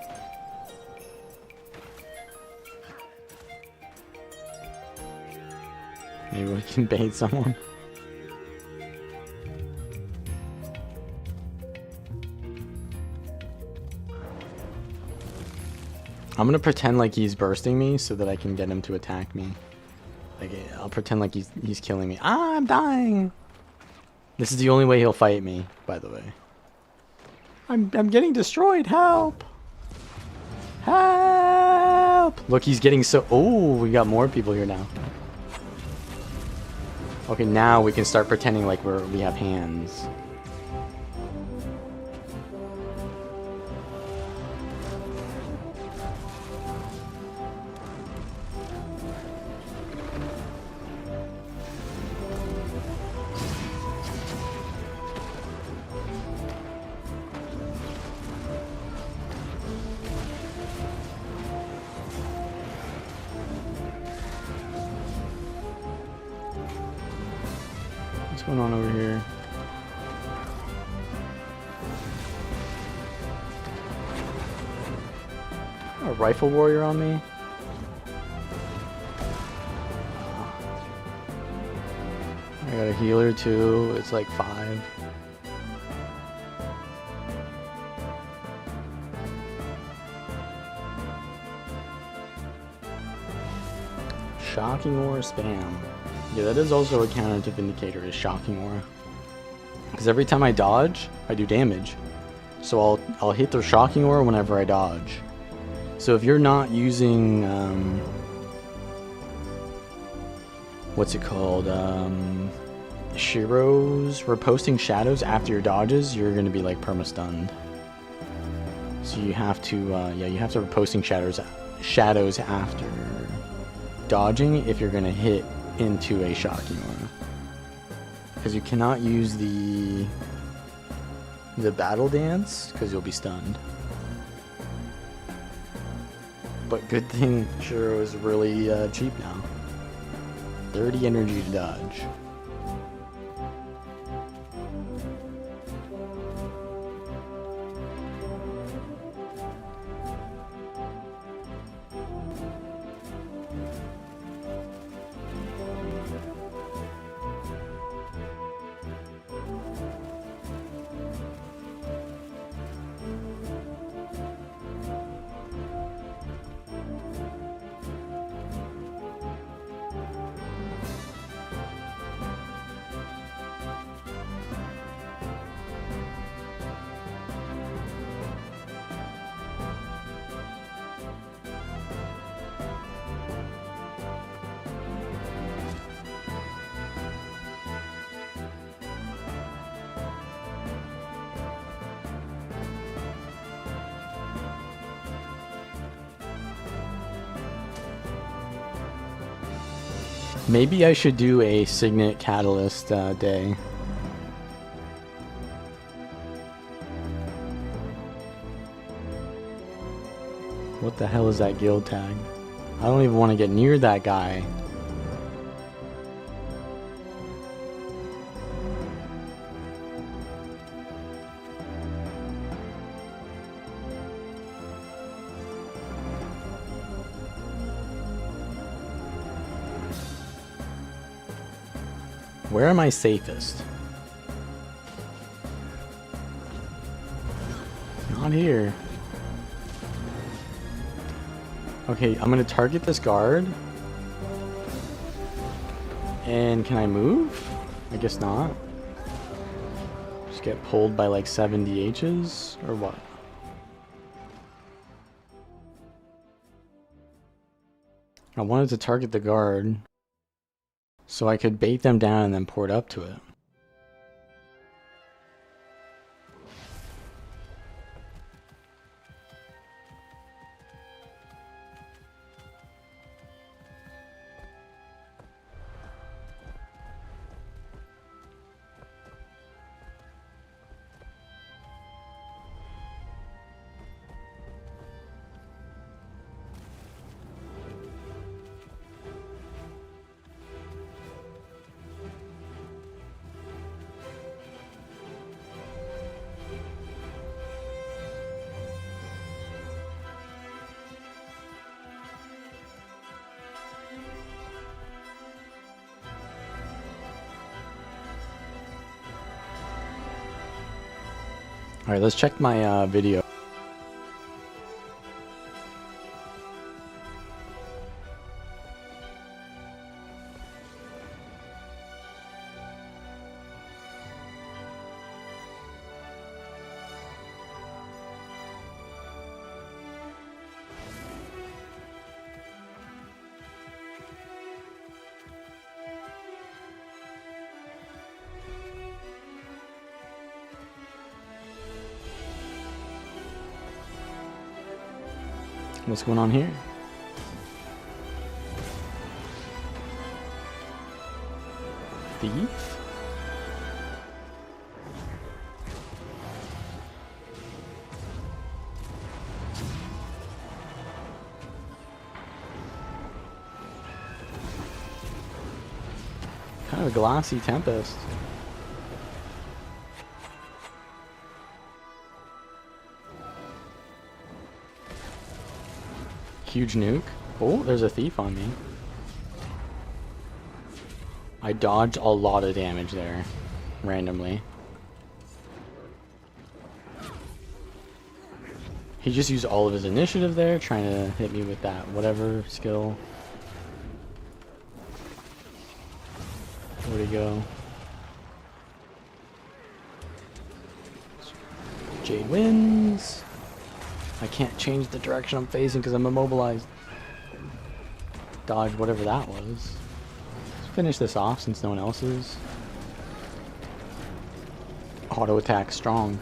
Maybe we can bait someone. I'm gonna pretend like he's bursting me so that I can get him to attack me. Like, I'll pretend like he's killing me. Ah, I'm dying! This is the only way he'll fight me, by the way. I'm getting destroyed, help! Help! Look, he's getting so... Oh, we got more people here now. Okay, now we can start pretending like we have hands. What's going on over here? A rifle warrior on me? I got a healer too. It's like 5. Shocking Aura spam. Yeah, that is also a counter to Vindicator, is Shocking Aura. Because every time I dodge, I do damage. So I'll hit the Shocking Aura whenever I dodge. So if you're not using what's it called? Shiro's reposting shadows after your dodges, you're gonna be like perma-stunned. So you have to yeah, you have to reposting shadows after dodging if you're gonna hit into a Shocking Aura. Because you cannot use the battle dance because you'll be stunned. But good thing Shiro is really cheap now. 30 energy to dodge. Maybe I should do a Signet Catalyst day. What the hell is that guild tag? I don't even want to get near that guy. Where am I safest? Not here. Okay, I'm gonna target this guard. And can I move? I guess not. Just get pulled by like 70 H's or what? I wanted to target the guard so I could bait them down and then port up to it. Alright, let's check my video. What's going on here? Thief? Kind of a glassy tempest. Huge nuke. Oh, there's a thief on me. I dodged a lot of damage there, randomly. He just used all of his initiative there, trying to hit me with that whatever skill. Where'd he go? Jade wins. I can't change the direction I'm facing because I'm immobilized. Dodge whatever that was. Let's finish this off since no one else is. Auto attack strong.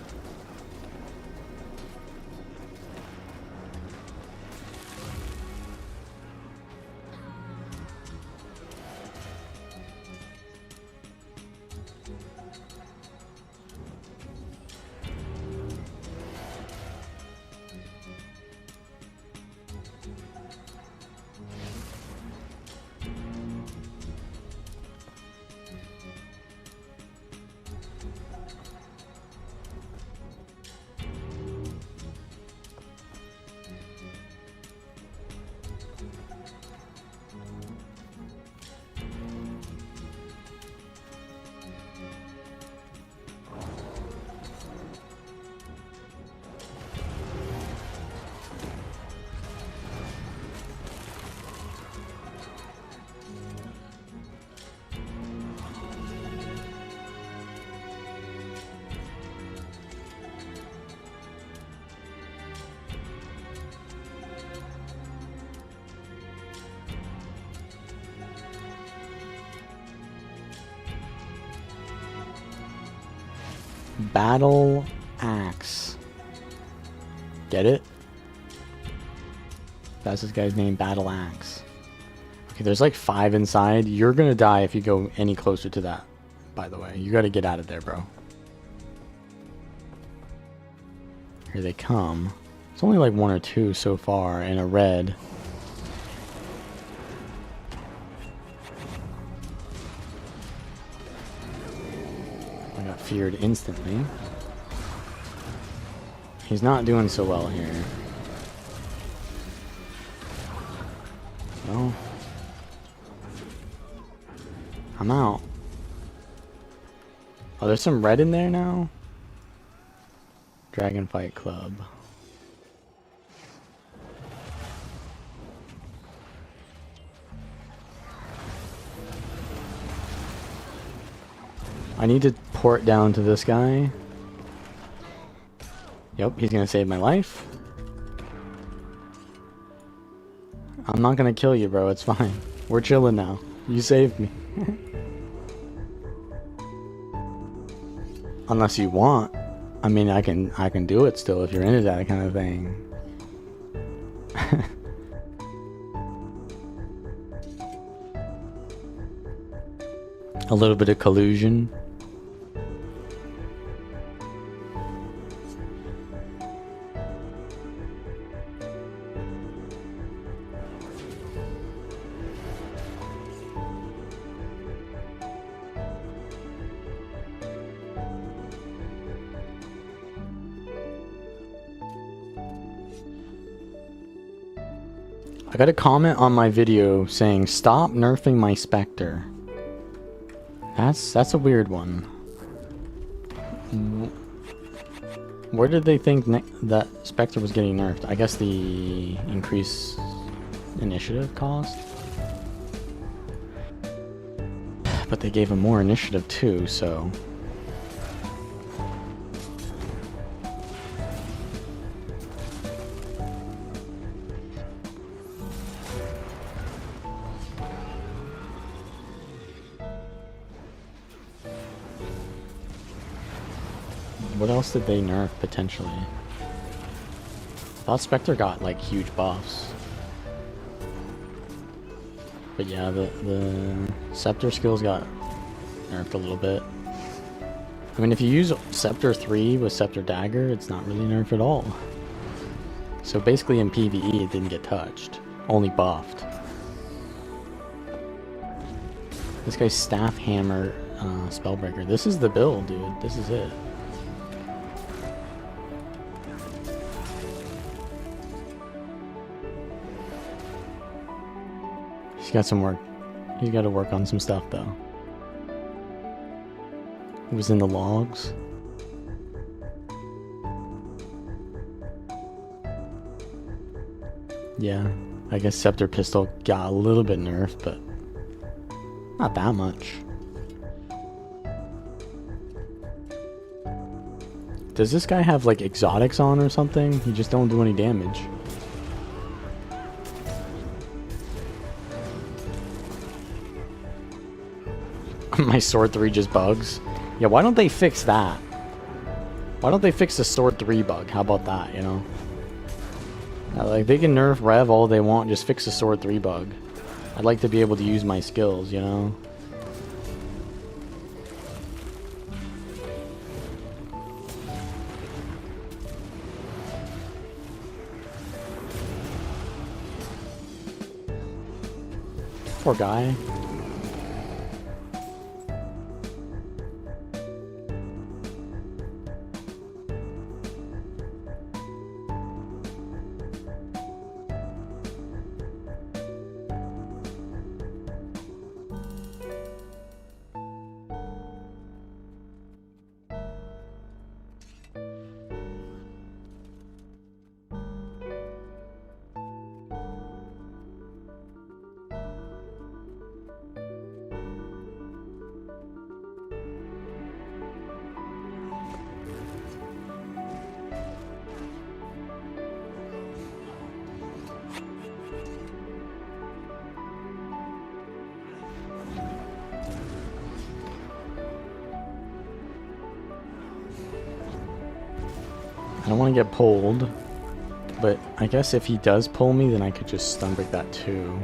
Battle Axe. Get it? That's this guy's name, Battle Axe. Okay, there's like 5 inside. You're gonna die if you go any closer to that, by the way. You gotta get out of there, bro. Here they come. It's only like 1 or 2 so far, and a red. I got feared instantly. He's not doing so well here. Well, I'm out. Oh, there's some red in there now? Dragon Fight Club. I need to port down to this guy. Yep, he's gonna save my life. I'm not gonna kill you, bro. It's fine. We're chilling now. You saved me. Unless you want. I mean, I can do it still if you're into that kind of thing. A little bit of collusion. I got a comment on my video saying, "Stop nerfing my Spectre." That's a weird one. Where did they think that Spectre was getting nerfed? I guess the increased initiative cost? But they gave him more initiative too, so... What else did they nerf, potentially? I thought Spectre got, like, huge buffs. But yeah, the Scepter skills got nerfed a little bit. I mean, if you use Scepter 3 with Scepter Dagger, it's not really nerfed at all. So basically in PvE, it didn't get touched. Only buffed. This guy's Staff Hammer Spellbreaker. This is the build, dude. This is it. He's got some work. He's got to work on some stuff, though. It was in the logs. Yeah, I guess Scepter Pistol got a little bit nerfed, but not that much. Does this guy have, like, exotics on or something? He just don't do any damage. My Sword 3 just bugs. Yeah, why don't they fix that? Why don't they fix the Sword 3 bug? How about that, you know? Like, they can nerf Rev all they want, just fix the Sword 3 bug. I'd like to be able to use my skills, you know? Poor guy. I don't want to get pulled, but I guess if he does pull me, then I could just stun break that too.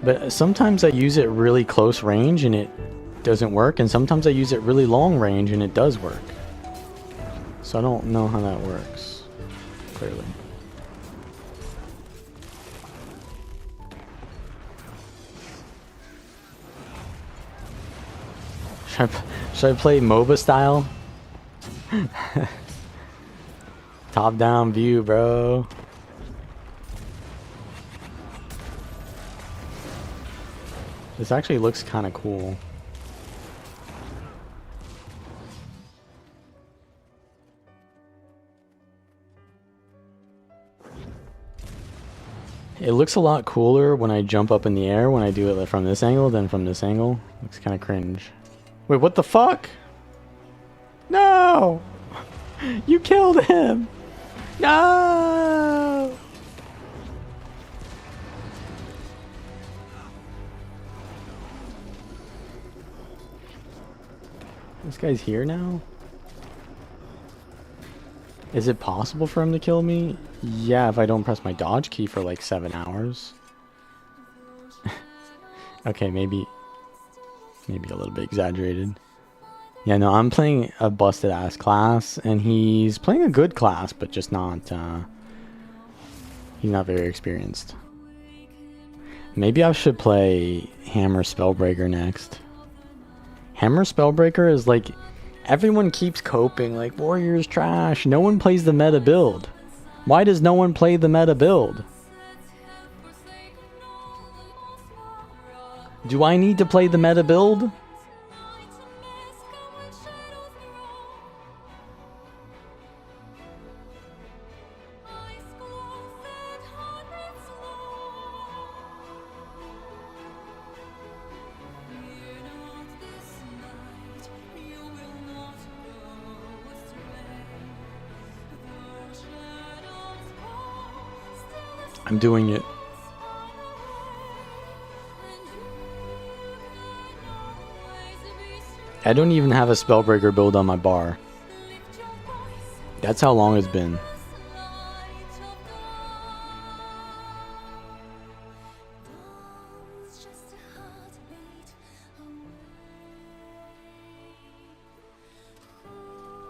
But sometimes I use it really close range and it doesn't work, and sometimes I use it really long range and it does work. So I don't know how that works, clearly. Should I play MOBA style? Top down view, bro. This actually looks kind of cool. It looks a lot cooler when I jump up in the air when I do it from this angle than from this angle. Looks kind of cringe. Wait, what the fuck? No! You killed him! No! This guy's here now? Is it possible for him to kill me? Yeah, if I don't press my dodge key for like 7 hours. Okay, maybe a little bit exaggerated. Yeah, no, I'm playing a busted ass class, and he's playing a good class, but just not, he's not very experienced. Maybe I should play Hammer Spellbreaker next. Hammer Spellbreaker is like, everyone keeps coping, like, Warrior's trash, no one plays the meta build. Why does no one play the meta build? Do I need to play the meta build? I'm doing it. I don't even have a Spellbreaker build on my bar. That's how long it's been.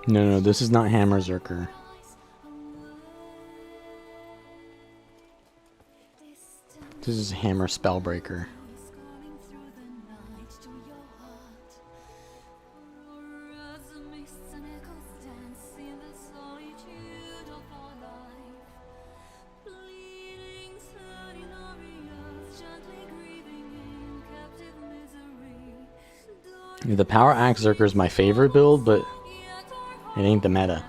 No, this is not Hammer Zerker. This is Hammer Spellbreaker. The Power Axe Zerker is my favorite build, but it ain't the meta.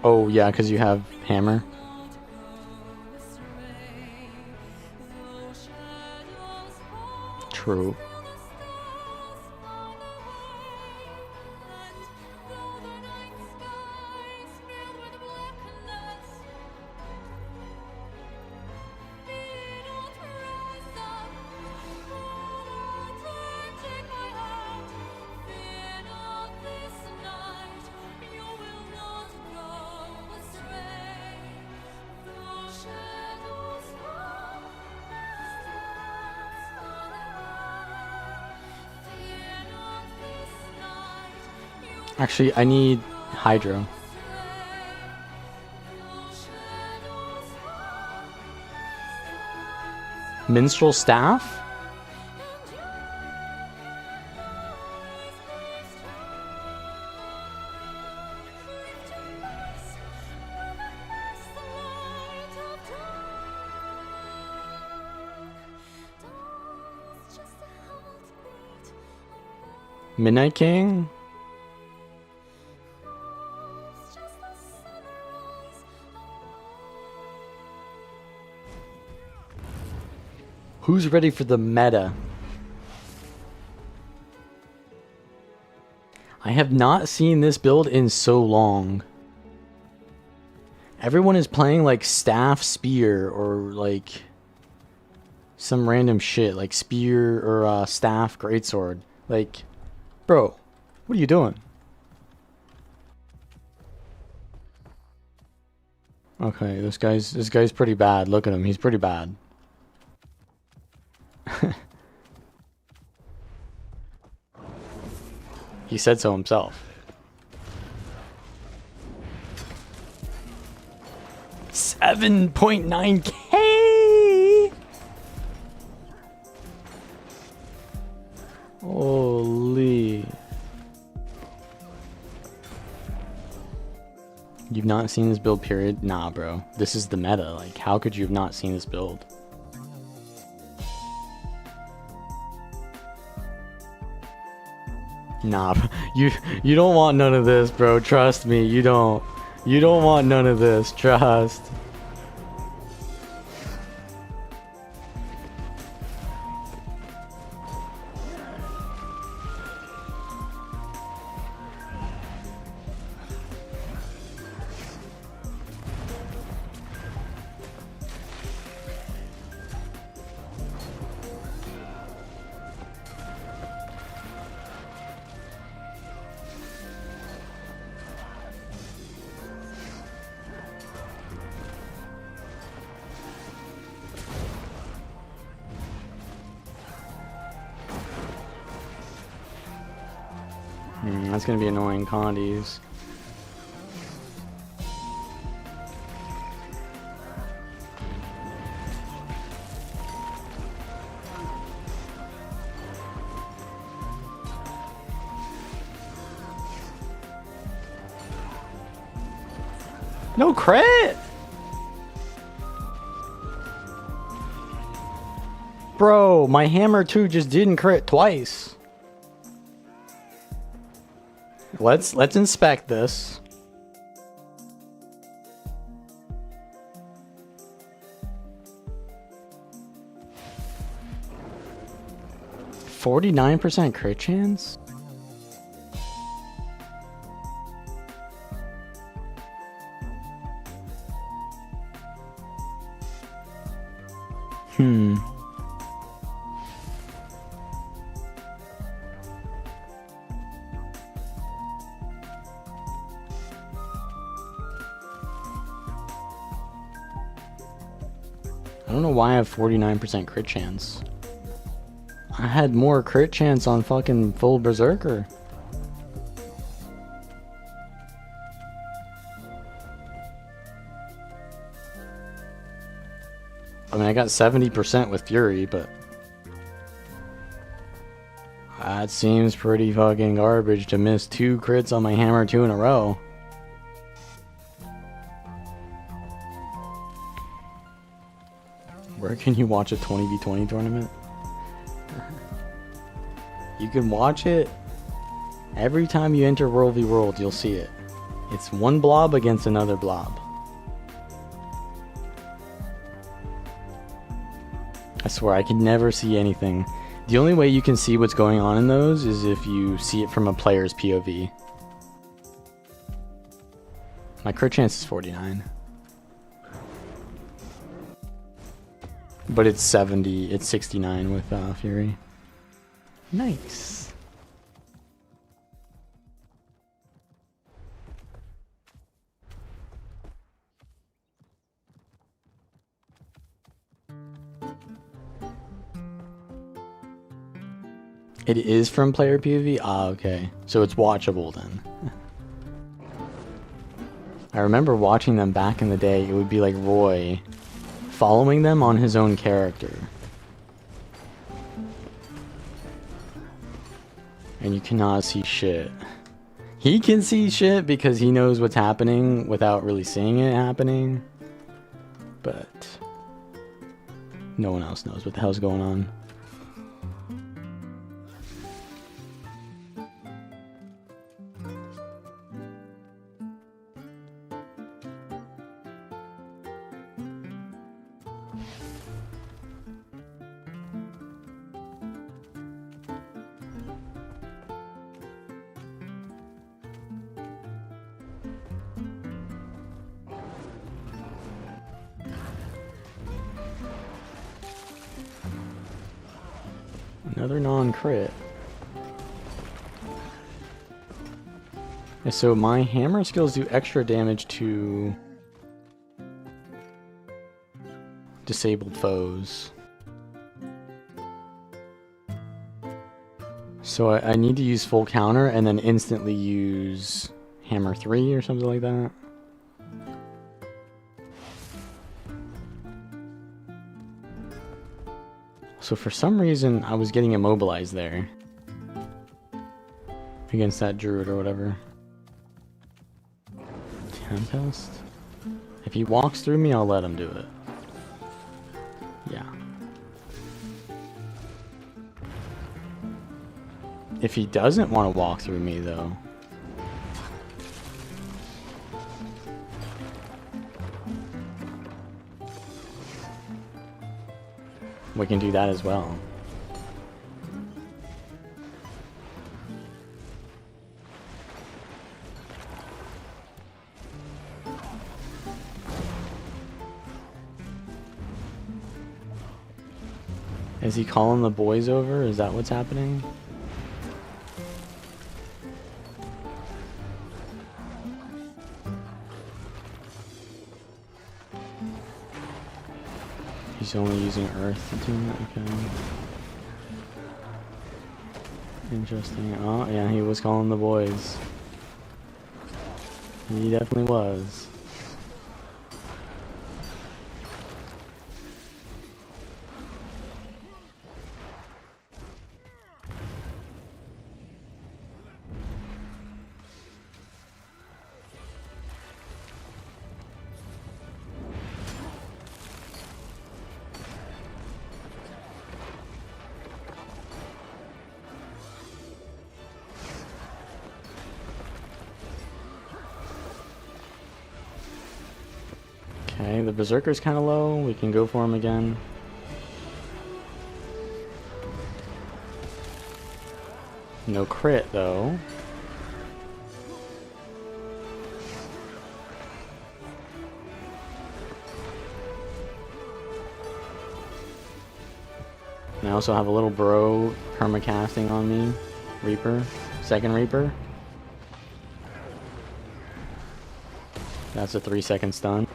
Oh yeah, because you have Hammer. True. Actually, I need Hydro. Minstrel Staff? Midnight King? Who's ready for the meta? I have not seen this build in so long. Everyone is playing like Staff Spear or like some random shit like spear or staff, greatsword. Like, bro, what are you doing? Okay, this guy's pretty bad. Look at him, he's pretty bad. He said so himself. 7.9K. Holy. You've not seen this build, period? Nah, bro. This is the meta. Like, how could you have not seen this build? Nah, you don't want none of this, bro. Trust me, you don't. You don't want none of this. Trust. That's gonna be annoying, Condies. No crit! Bro, my hammer 2 just didn't crit twice. Let's inspect this. %49% crit chance? I don't know why I have 49% crit chance. I had more crit chance on fucking full berserker. I mean, I got 70% with Fury, but that seems pretty fucking garbage to miss 2 crits on my hammer 2 in a row. Where can you watch a 20v20 tournament? You can watch it every time you enter World v World, you'll see it. It's one blob against another blob. I swear, I can never see anything. The only way you can see what's going on in those is if you see it from a player's POV. My crit chance is 49. But it's 70, it's 69 with Fury. Nice. It is from player POV? Ah, okay. So it's watchable then. I remember watching them back in the day. It would be like Roy following them on his own character. And you cannot see shit. He can see shit because he knows what's happening without really seeing it happening. But no one else knows what the hell's going on. Another non-crit. So my hammer skills do extra damage to disabled foes. So I need to use full counter and then instantly use hammer 3 or something like that. So for some reason I was getting immobilized there against that druid or whatever. Tempest? If he walks through me, I'll let him do it. Yeah. If he doesn't want to walk through me, though... we can do that as well. Is he calling the boys over? Is that what's happening? He's only using Earth to tune that? Okay. Interesting. Oh, yeah, he was calling the boys. He definitely was. Okay, the Berserker's kind of low. We can go for him again. No crit, though. And I also have a little bro permacasting on me. Reaper. Second Reaper. That's a 3-second stun.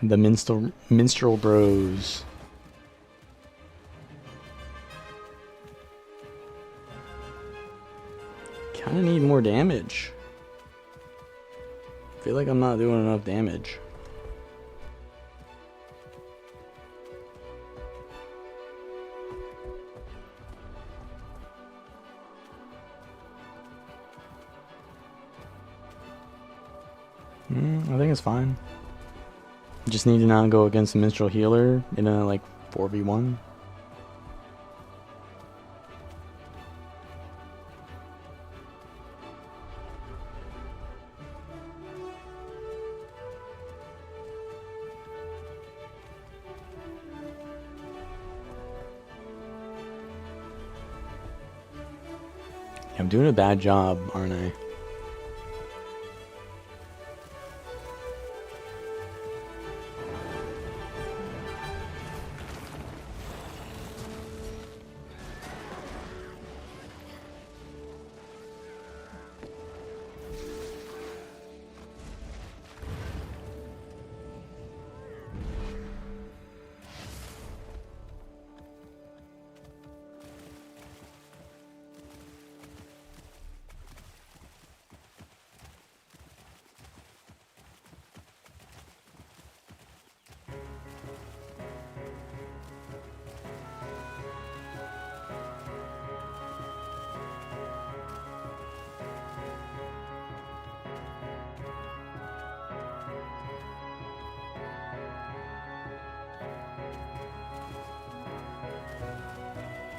The minstrel bros. Kinda need more damage. Feel like I'm not doing enough damage. I think it's fine. Just need to not go against the minstrel healer in a like 4v1. I'm doing a bad job, aren't I?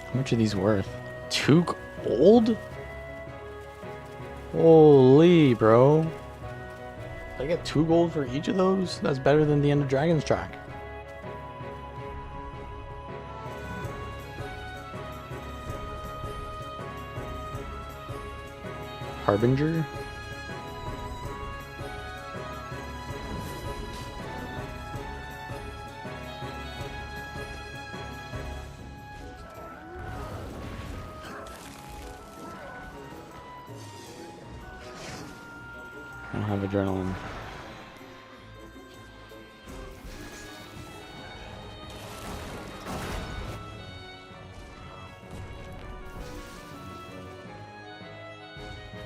How much are these worth? 2 gold? Holy, bro. I get 2 gold for each of those? That's better than the End of Dragon's track. Harbinger. I don't have adrenaline.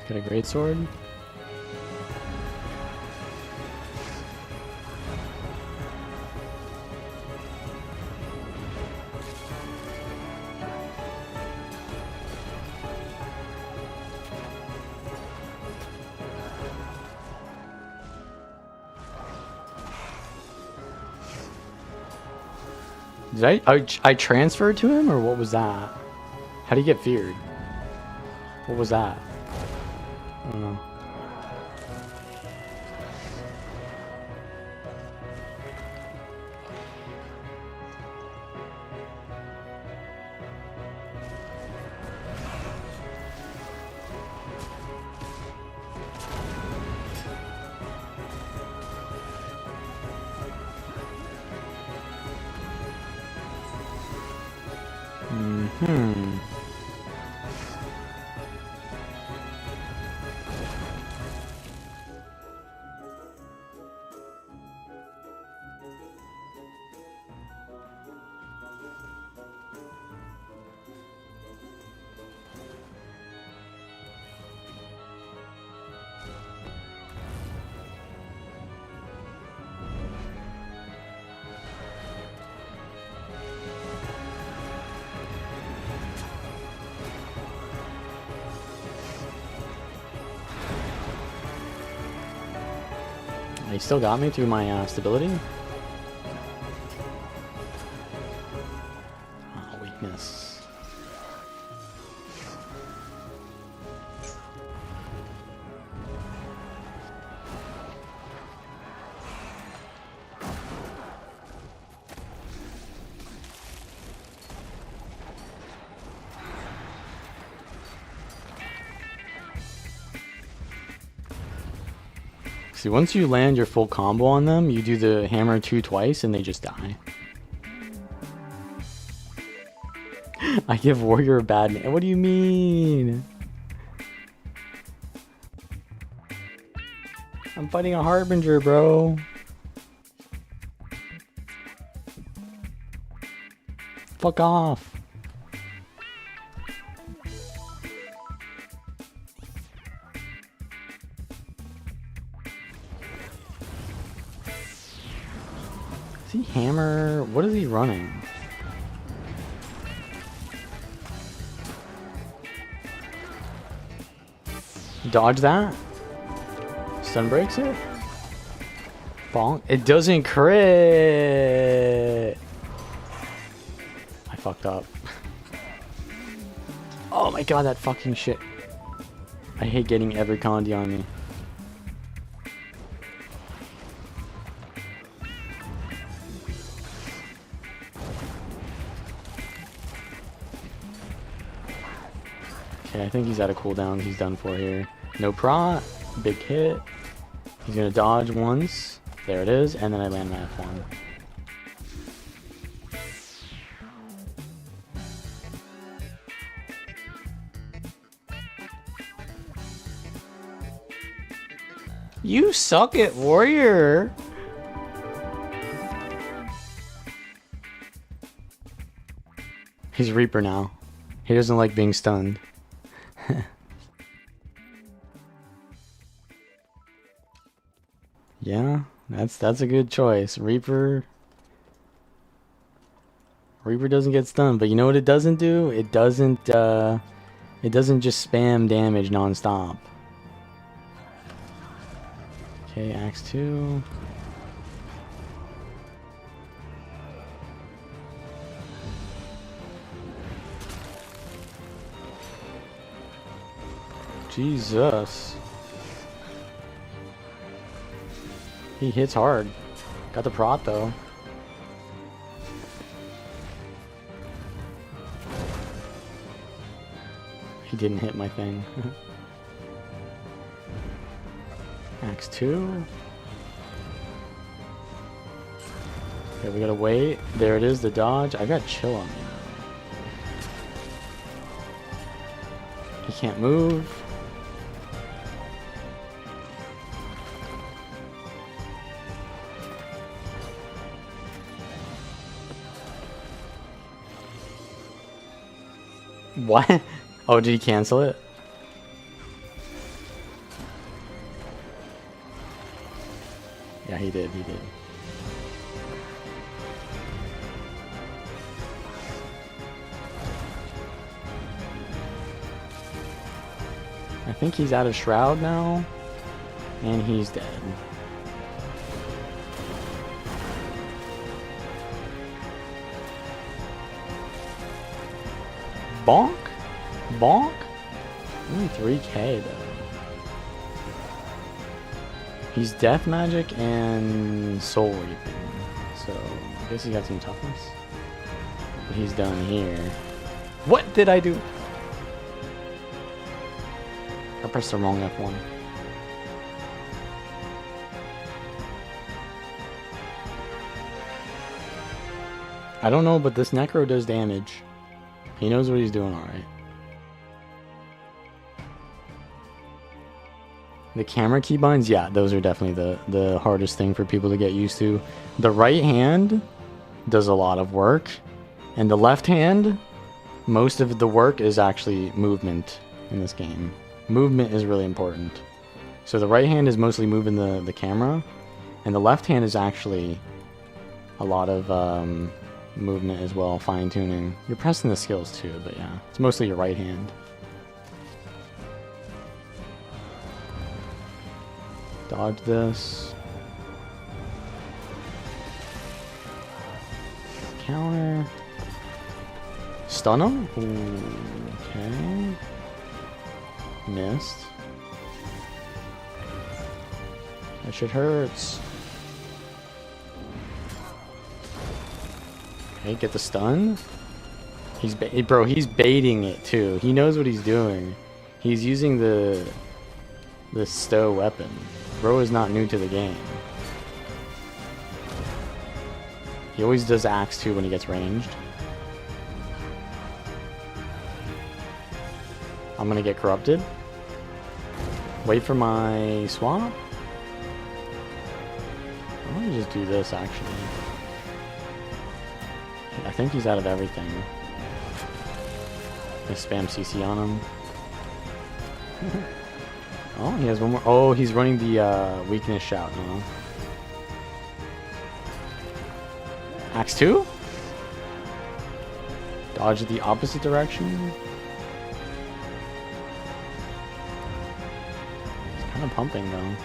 Got a great sword. Did I transferred to him, or what was that? How do you get feared? What was that? I don't know. He still got me through my stability. Oh, weakness. See, once you land your full combo on them, you do the hammer 2 twice and they just die. I give warrior a bad name. What do you mean? I'm fighting a harbinger, bro. Fuck off. Is he hammer? What is he running? Dodge that. Stun breaks it. Bonk. It doesn't crit. I fucked up. Oh my god, that fucking shit. I hate getting every Condi on me. Okay, I think he's out of cooldown. He's done for here. No prot. Big hit. He's gonna dodge once. There it is. And then I land my F1. You suck at warrior. He's Reaper now. He doesn't like being stunned. Yeah, that's a good choice. Reaper doesn't get stunned, but you know what it doesn't do? It doesn't just spam damage non-stop. Okay, Axe 2. Jesus. He hits hard. Got the prot though. He didn't hit my thing. Axe 2. Okay, we gotta wait. There it is, the dodge. I got chill on me now. He can't move. What? Oh, did he cancel it? Yeah, he did, he did. I think he's out of Shroud now, and he's dead. Bonk? Bonk? Only 3k though. He's Death Magic and Soul Reaping, so I guess he got some toughness. But he's done here. What did I do? I pressed the wrong F1. I don't know, but this Necro does damage. He knows what he's doing alright. The camera keybinds, yeah, those are definitely the hardest thing for people to get used to. The right hand does a lot of work, and the left hand, most of the work is actually movement in this game. Movement is really important. So the right hand is mostly moving the camera, and the left hand is actually a lot of movement as well, fine-tuning. You're pressing the skills too, but yeah, it's mostly your right hand. Dodge this. Counter. Stun him? Ooh, okay. Missed. That shit hurts. Okay, get the stun. He's bro, he's baiting it too. He knows what he's doing. He's using the stow weapon. Bro is not new to the game. He always does axe too when he gets ranged. I'm gonna get corrupted. Wait for my swap. I'm gonna just do this actually. I think he's out of everything. I spam CC on him. Oh, he has one more. Oh, he's running the weakness shout now. Axe 2? Dodge the opposite direction. He's kind of pumping though.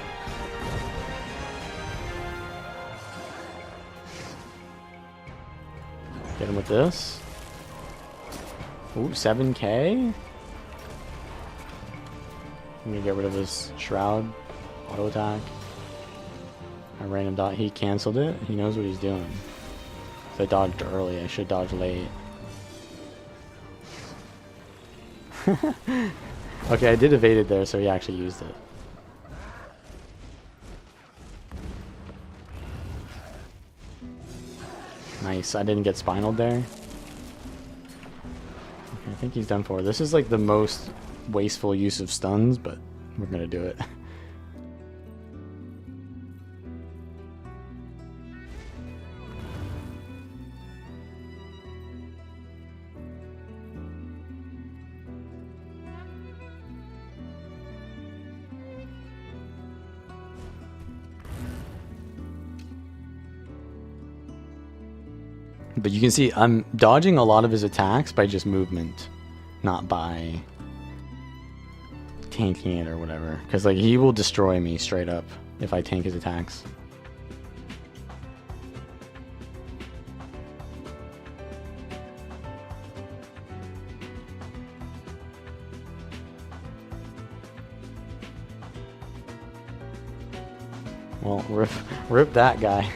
Get him with this. Ooh, 7k? I'm gonna get rid of his Shroud. Auto attack. I random dot. He canceled it. He knows what he's doing. So I dodged early. I should dodge late. Okay, I did evade it there, so he actually used it. Nice. I didn't get spinaled there. Okay, I think he's done for. This is like the most wasteful use of stuns, but we're gonna do it. But you can see I'm dodging a lot of his attacks by just movement, not by tanking it or whatever. Because like he will destroy me straight up if I tank his attacks. Well, rip that guy.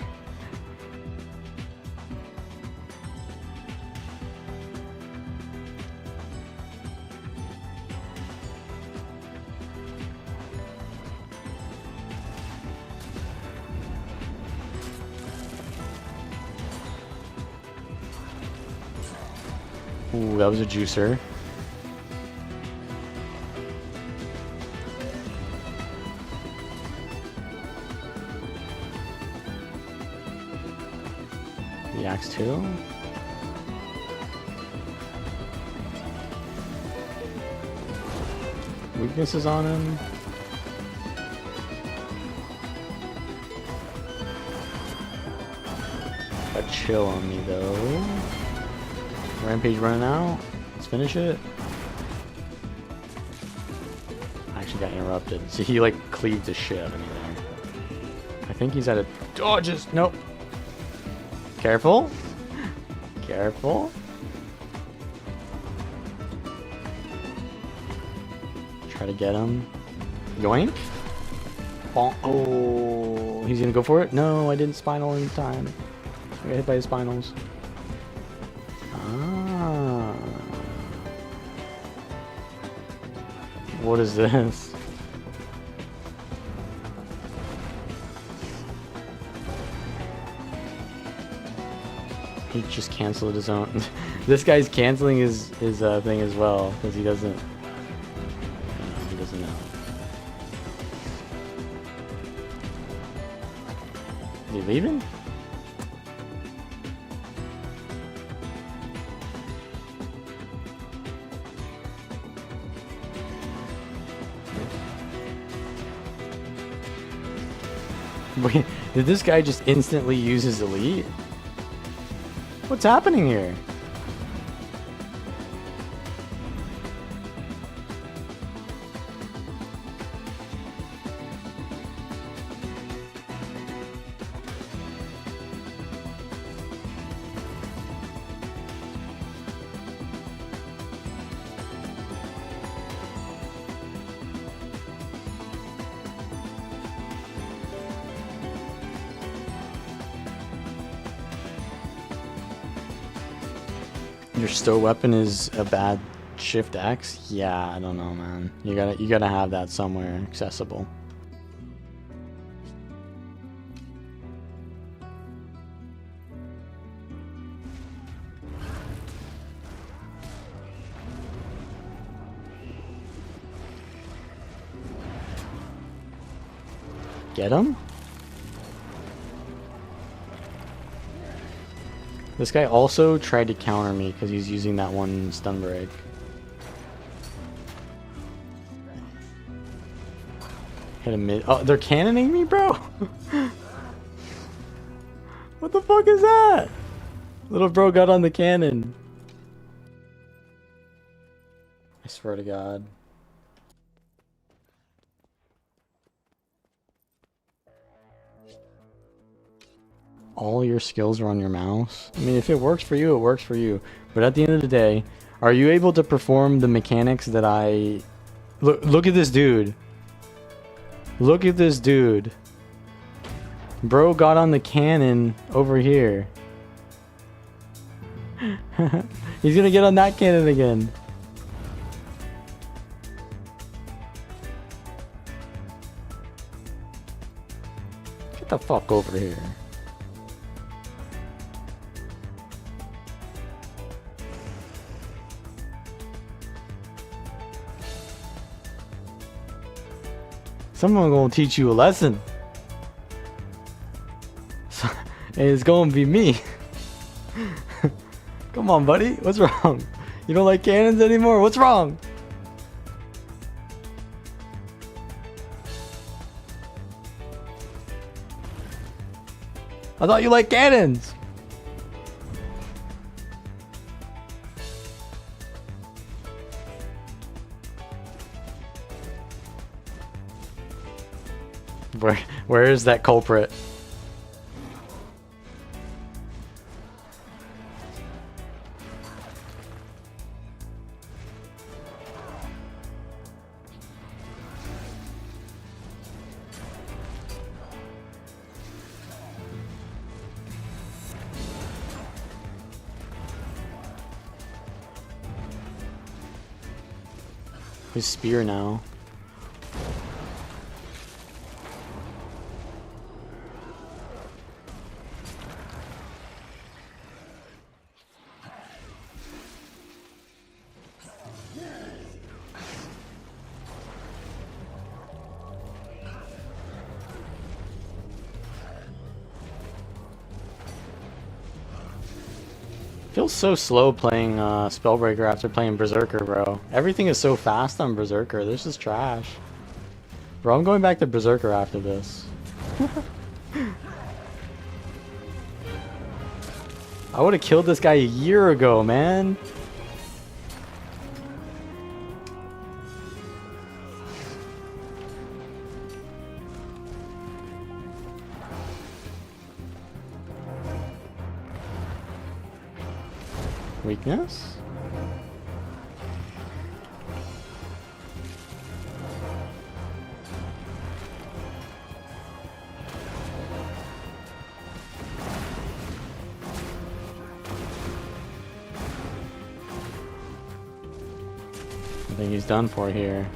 Ooh, that was a juicer. The axe too. Weaknesses on him. Got chill on me though. Rampage running out. Let's finish it. I actually got interrupted. See, he like cleaved the shit out of me there. I think he's at a dodges. Nope. Careful. Careful. Try to get him. Yoink. Oh, he's gonna go for it? No, I didn't spinal in time. I got hit by his spinals. Ah. What is this? He just canceled his own. This guy's canceling his thing as well because he doesn't. He doesn't know. Is he leaving? Wait, did this guy just instantly use his elite? What's happening here? Your stow weapon is a bad shift X? Yeah, I don't know, man. You gotta have that somewhere accessible. Get him? This guy also tried to counter me because he's using that one stun break. Hit a mid. Oh, they're cannoning me, bro? What the fuck is that? Little bro got on the cannon. I swear to God. All your skills are on your mouse. I mean, if it works for you, it works for you. But at the end of the day, are you able to perform the mechanics that I... Look at this dude. Look at this dude. Bro got on the cannon over here. He's gonna get on that cannon again. Get the fuck over here. Someone gonna teach you a lesson. And it's gonna be me. Come on, buddy. What's wrong? You don't like cannons anymore? What's wrong? I thought you liked cannons. Where is that culprit? His spear now. Feels so slow playing Spellbreaker after playing Berserker, bro. Everything is so fast on Berserker. This is trash. Bro, I'm going back to Berserker after this. I would have killed this guy a year ago, man. Weakness? I think he's done for here.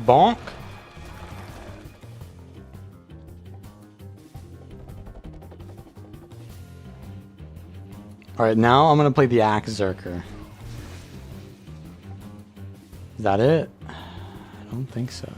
Bonk. Alright, now I'm gonna play the Axe Zerker. Is that it? I don't think so.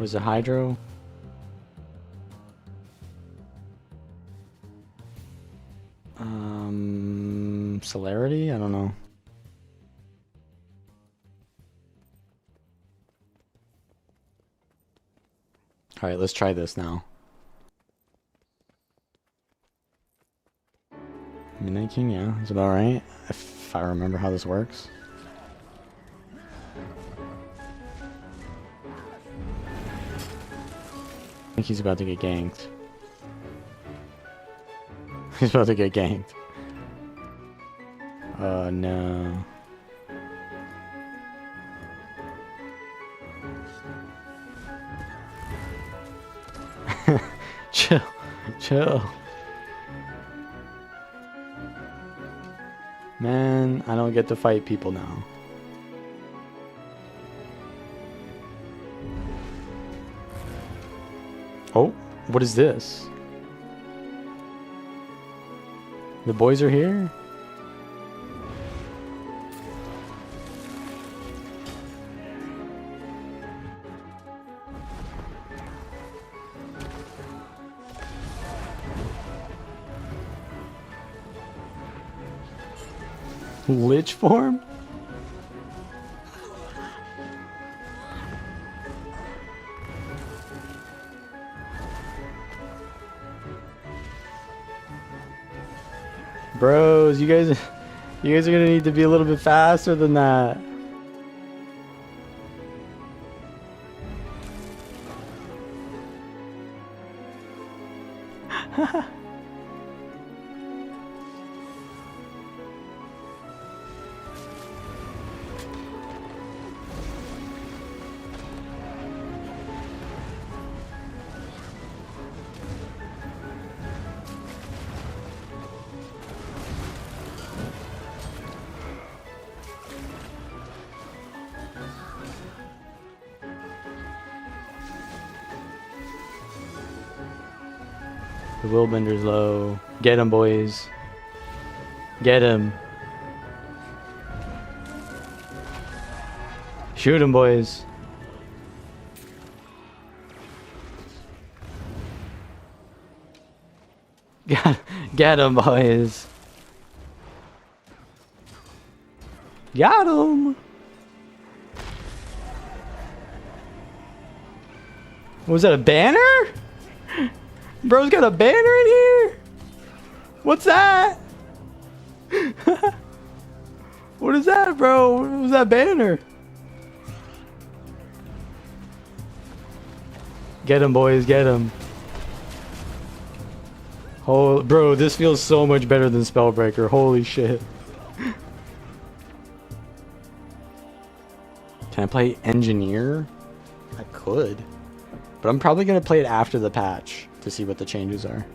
Was it Hydro? Celerity? I don't know. Alright, let's try this now. Midnight King, yeah, that's about right. If I remember how this works. I think he's about to get ganked. He's about to get ganked. Oh no. Chill. Chill. Man, I don't get to fight people now. Oh, what is this? The boys are here? Lich form? Bros, you guys are gonna need to be a little bit faster than that. The Willbender's low. Get him, boys. Get him. Shoot him, boys. Get him, boys. Got him. Was that a banner? Bro's got a banner in here? What's that? What is that, bro? What was that banner? Get him, boys, get him. Oh, bro, this feels so much better than Spellbreaker. Holy shit. Can I play Engineer? I could. But I'm probably going to play it after the patch to see what the changes are.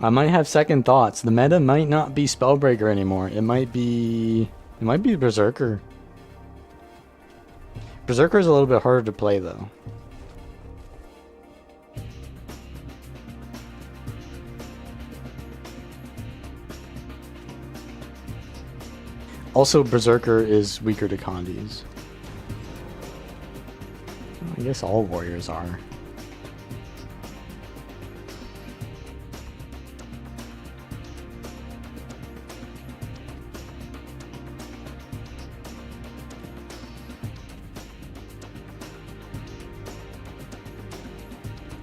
I might have second thoughts. The meta might not be Spellbreaker anymore. It might be Berserker. Berserker is a little bit harder to play though. Also, Berserker is weaker to Kandis. I guess all warriors are.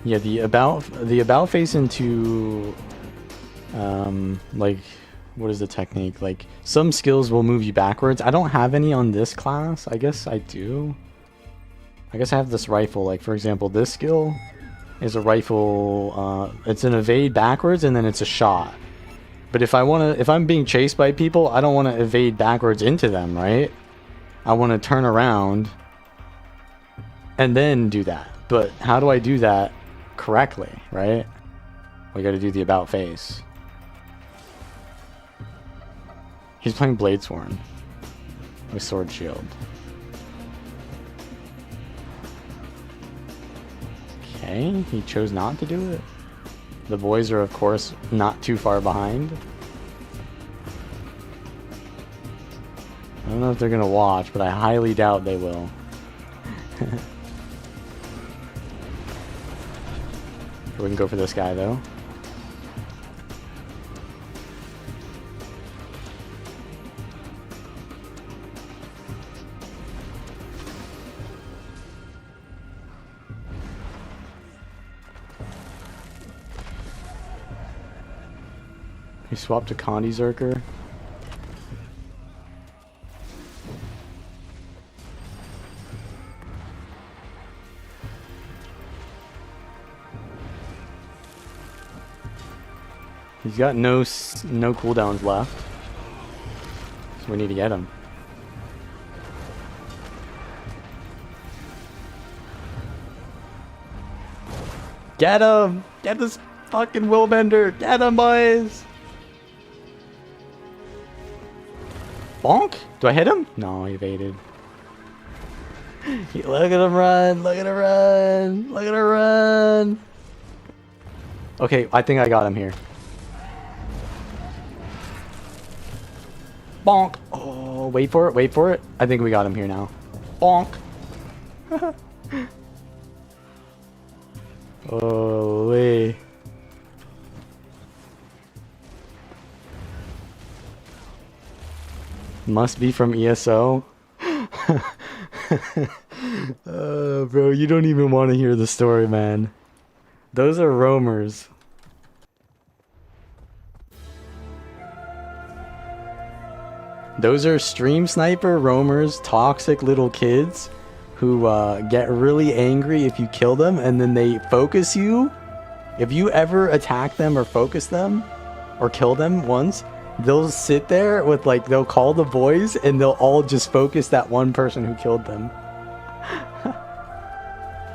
Yeah, the about face into like, what is the technique? Like, some skills will move you backwards. I don't have any on this class. I guess I do. I guess I have this rifle. Like, for example, this skill is a rifle. It's an evade backwards and then it's a shot. But if I'm being chased by people, I don't want to evade backwards into them, right? I want to turn around and then do that. But how do I do that correctly, right? We got to do the about face. He's playing Bladesworn with Sword Shield. Okay, he chose not to do it. The boys are, of course, not too far behind. I don't know if they're gonna watch, but I highly doubt they will. We can go for this guy, though. He swapped to Condi Zerker. He's got no cooldowns left, so we need to get him. Get him! Get this fucking Willbender! Get him, boys! Bonk? Do I hit him? No, he evaded. Look at him run! Look at him run! Look at him run! Okay, I think I got him here. Bonk! Oh, wait for it, wait for it. I think we got him here now. Bonk! Holy. Must be from ESO. Bro, you don't even want to hear the story, man. Those are roamers. Those are stream sniper roamers, toxic little kids who get really angry if you kill them and then they focus you. If you ever attack them or focus them or kill them once, they'll sit there with like, they'll call the boys and they'll all just focus that one person who killed them.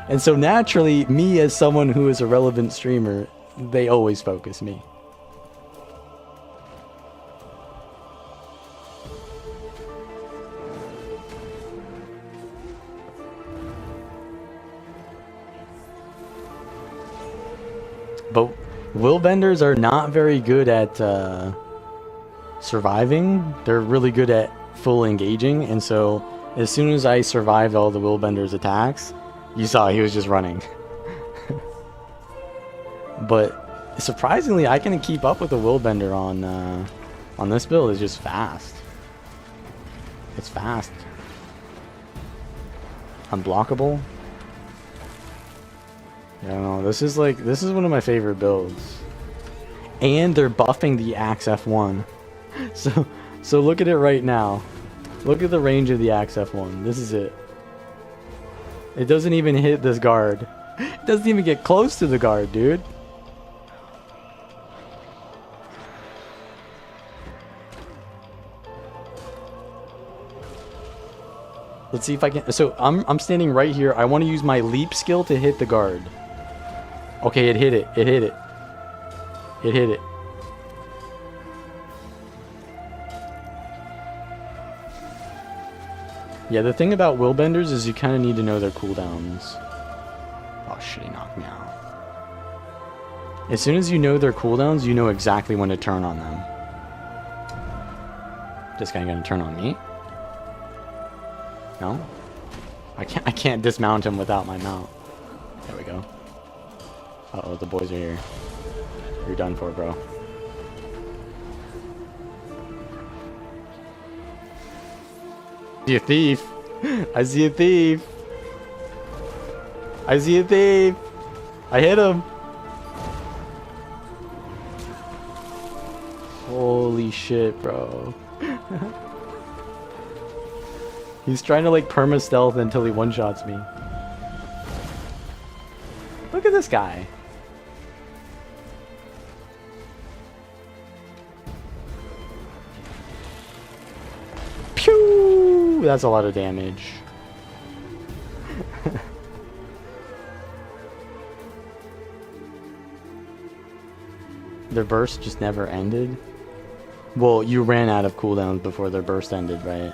And so naturally, me as someone who is a relevant streamer, they always focus me. But Willbenders are not very good at surviving. They're really good at full engaging, and so as soon as I survived all the Willbender's attacks, you saw he was just running. But surprisingly, I can keep up with the Willbender on this build. It's just fast. It's fast. Unblockable. I don't know. This is one of my favorite builds. And they're buffing the Axe F1. So look at it right now. Look at the range of the Axe F1. This is it. It doesn't even hit this guard. It doesn't even get close to the guard, dude. Let's see if I can. So I'm standing right here. I want to use my leap skill to hit the guard. Okay, it hit it. It hit it. It hit it. Yeah, the thing about willbenders is you kind of need to know their cooldowns. Oh shit, he knocked me out. As soon as you know their cooldowns, you know exactly when to turn on them. This guy gonna turn on me? No? I can't dismount him without my mount. There we go. Uh-oh, the boys are here. You're done for, bro. I see a thief. I see a thief. I see a thief. I hit him. Holy shit, bro. He's trying to like perma stealth until he one-shots me. Look at this guy. Pew! That's a lot of damage. Their burst just never ended. Well, you ran out of cooldowns before their burst ended, right?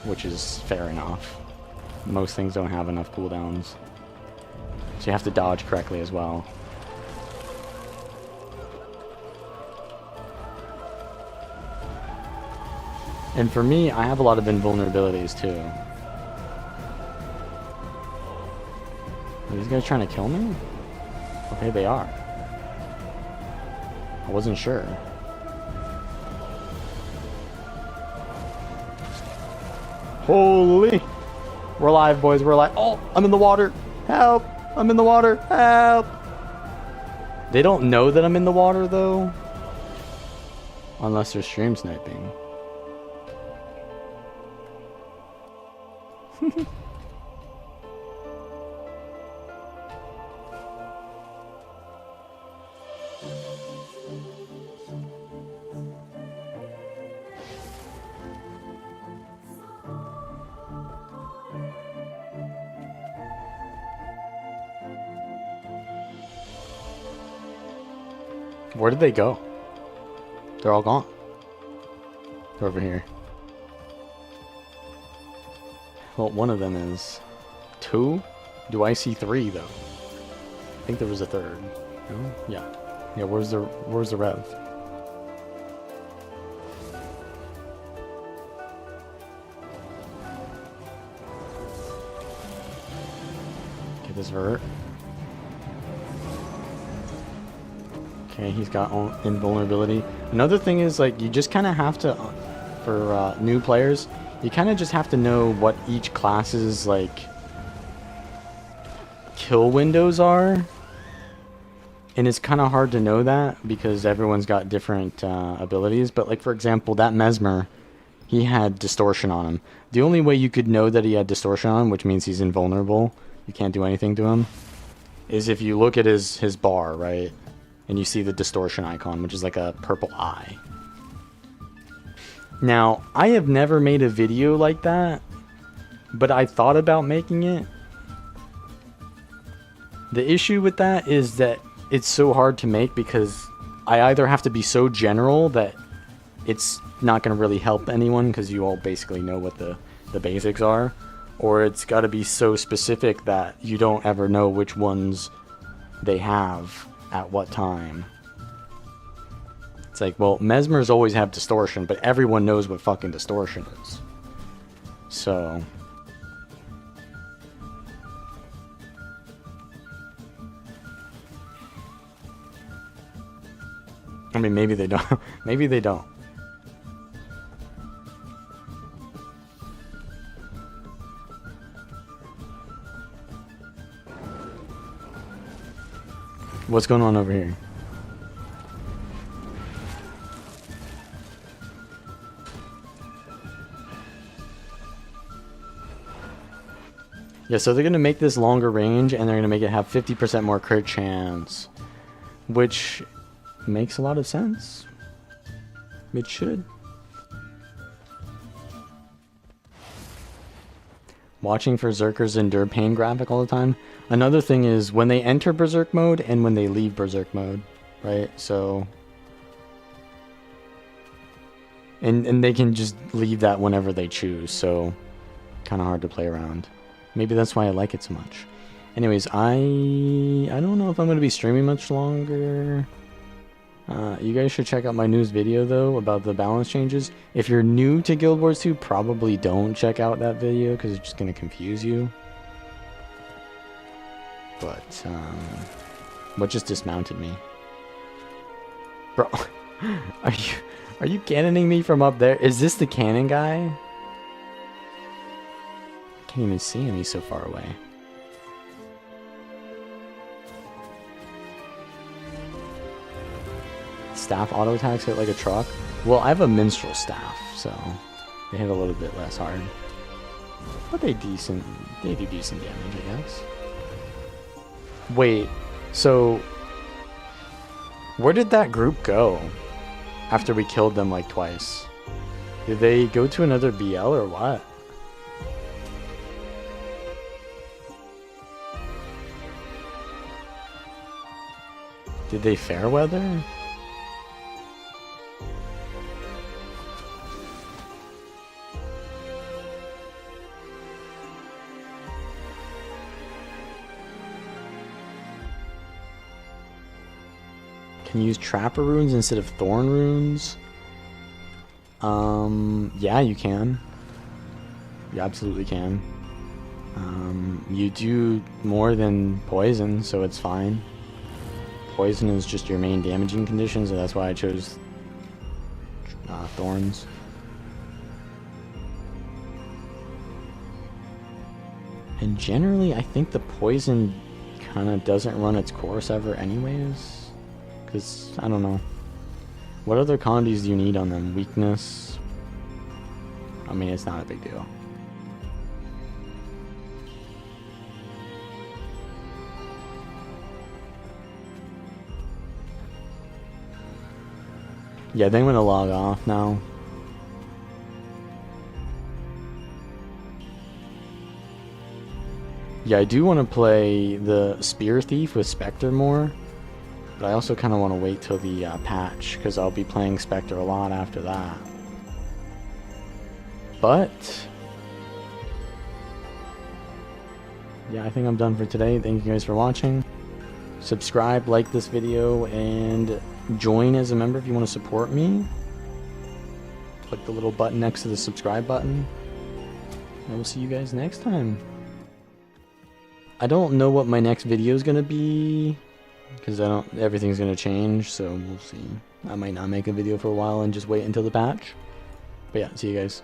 Which is fair enough. Most things don't have enough cooldowns. So you have to dodge correctly as well. And for me, I have a lot of invulnerabilities too. Are these guys trying to kill me? Okay, they are. I wasn't sure. Holy! We're alive, boys. We're alive. Oh, I'm in the water. Help! I'm in the water. Help! They don't know that I'm in the water, though. Unless they're stream sniping. Where did they go? They're all gone. They're over here. Well, one of them is. Two? Do I see three, though? I think there was a third. No? Yeah. Yeah, where's the rev? Get this vert. Okay, he's got invulnerability. Another thing is, like, you just kind of have to, for new players, you kind of just have to know what each class's, like, kill windows are. And it's kind of hard to know that because everyone's got different abilities. But, like, for example, that Mesmer, he had distortion on him. The only way you could know that he had distortion on him, which means he's invulnerable, you can't do anything to him, is if you look at his bar, right? And you see the distortion icon, which is like a purple eye. Now, I have never made a video like that, but I thought about making it. The issue with that is that it's so hard to make because I either have to be so general that it's not going to really help anyone because you all basically know what the basics are, or it's got to be so specific that you don't ever know which ones they have at what time. It's like, well, Mesmers always have distortion, but everyone knows what fucking distortion is. So I mean, maybe they don't. Maybe they don't. What's going on over here? Yeah, so they're going to make this longer range, and they're going to make it have 50% more crit chance. Which makes a lot of sense. It should. watching for Berserkers endure pain graphic all the time. Another thing is when they enter Berserk mode and when they leave Berserk mode, right? So, and they can just leave that whenever they choose, so kind of hard to play around. Maybe that's why I like it so much. Anyways, I don't know if I'm going to be streaming much longer. You guys should check out my news video, though, about the balance changes. If you're new to Guild Wars 2, probably don't check out that video, because it's just going to confuse you. But, what just dismounted me? Bro, are you cannoning me from up there? Is this the cannon guy? Can't even see him, he's so far away. Staff auto attacks hit like a truck. Well, I have a minstrel staff, so they hit a little bit less hard. But they do decent damage, I guess. Wait, so where did that group go after we killed them like twice? Did they go to another BL or what? Did they fair weather? Can use trapper runes instead of thorn runes? Yeah, you can. You absolutely can. You do more than poison, so it's fine. Poison is just your main damaging condition, so that's why I chose thorns. And generally, I think the poison kind of doesn't run its course ever anyways. Because, I don't know. What other quantities do you need on them? Weakness? I mean, it's not a big deal. Yeah, I think I'm gonna log off now. Yeah, I do want to play the Spear Thief with Spectre more. But I also kind of want to wait till the patch, because I'll be playing Spectre a lot after that. But yeah, I think I'm done for today. Thank you guys for watching. Subscribe, like this video, and join as a member if you want to support me. Click the little button next to the subscribe button. And we'll see you guys next time. I don't know what my next video is going to be, because everything's going to change, so we'll see. I might not make a video for a while and just wait until the patch. But yeah, see you guys.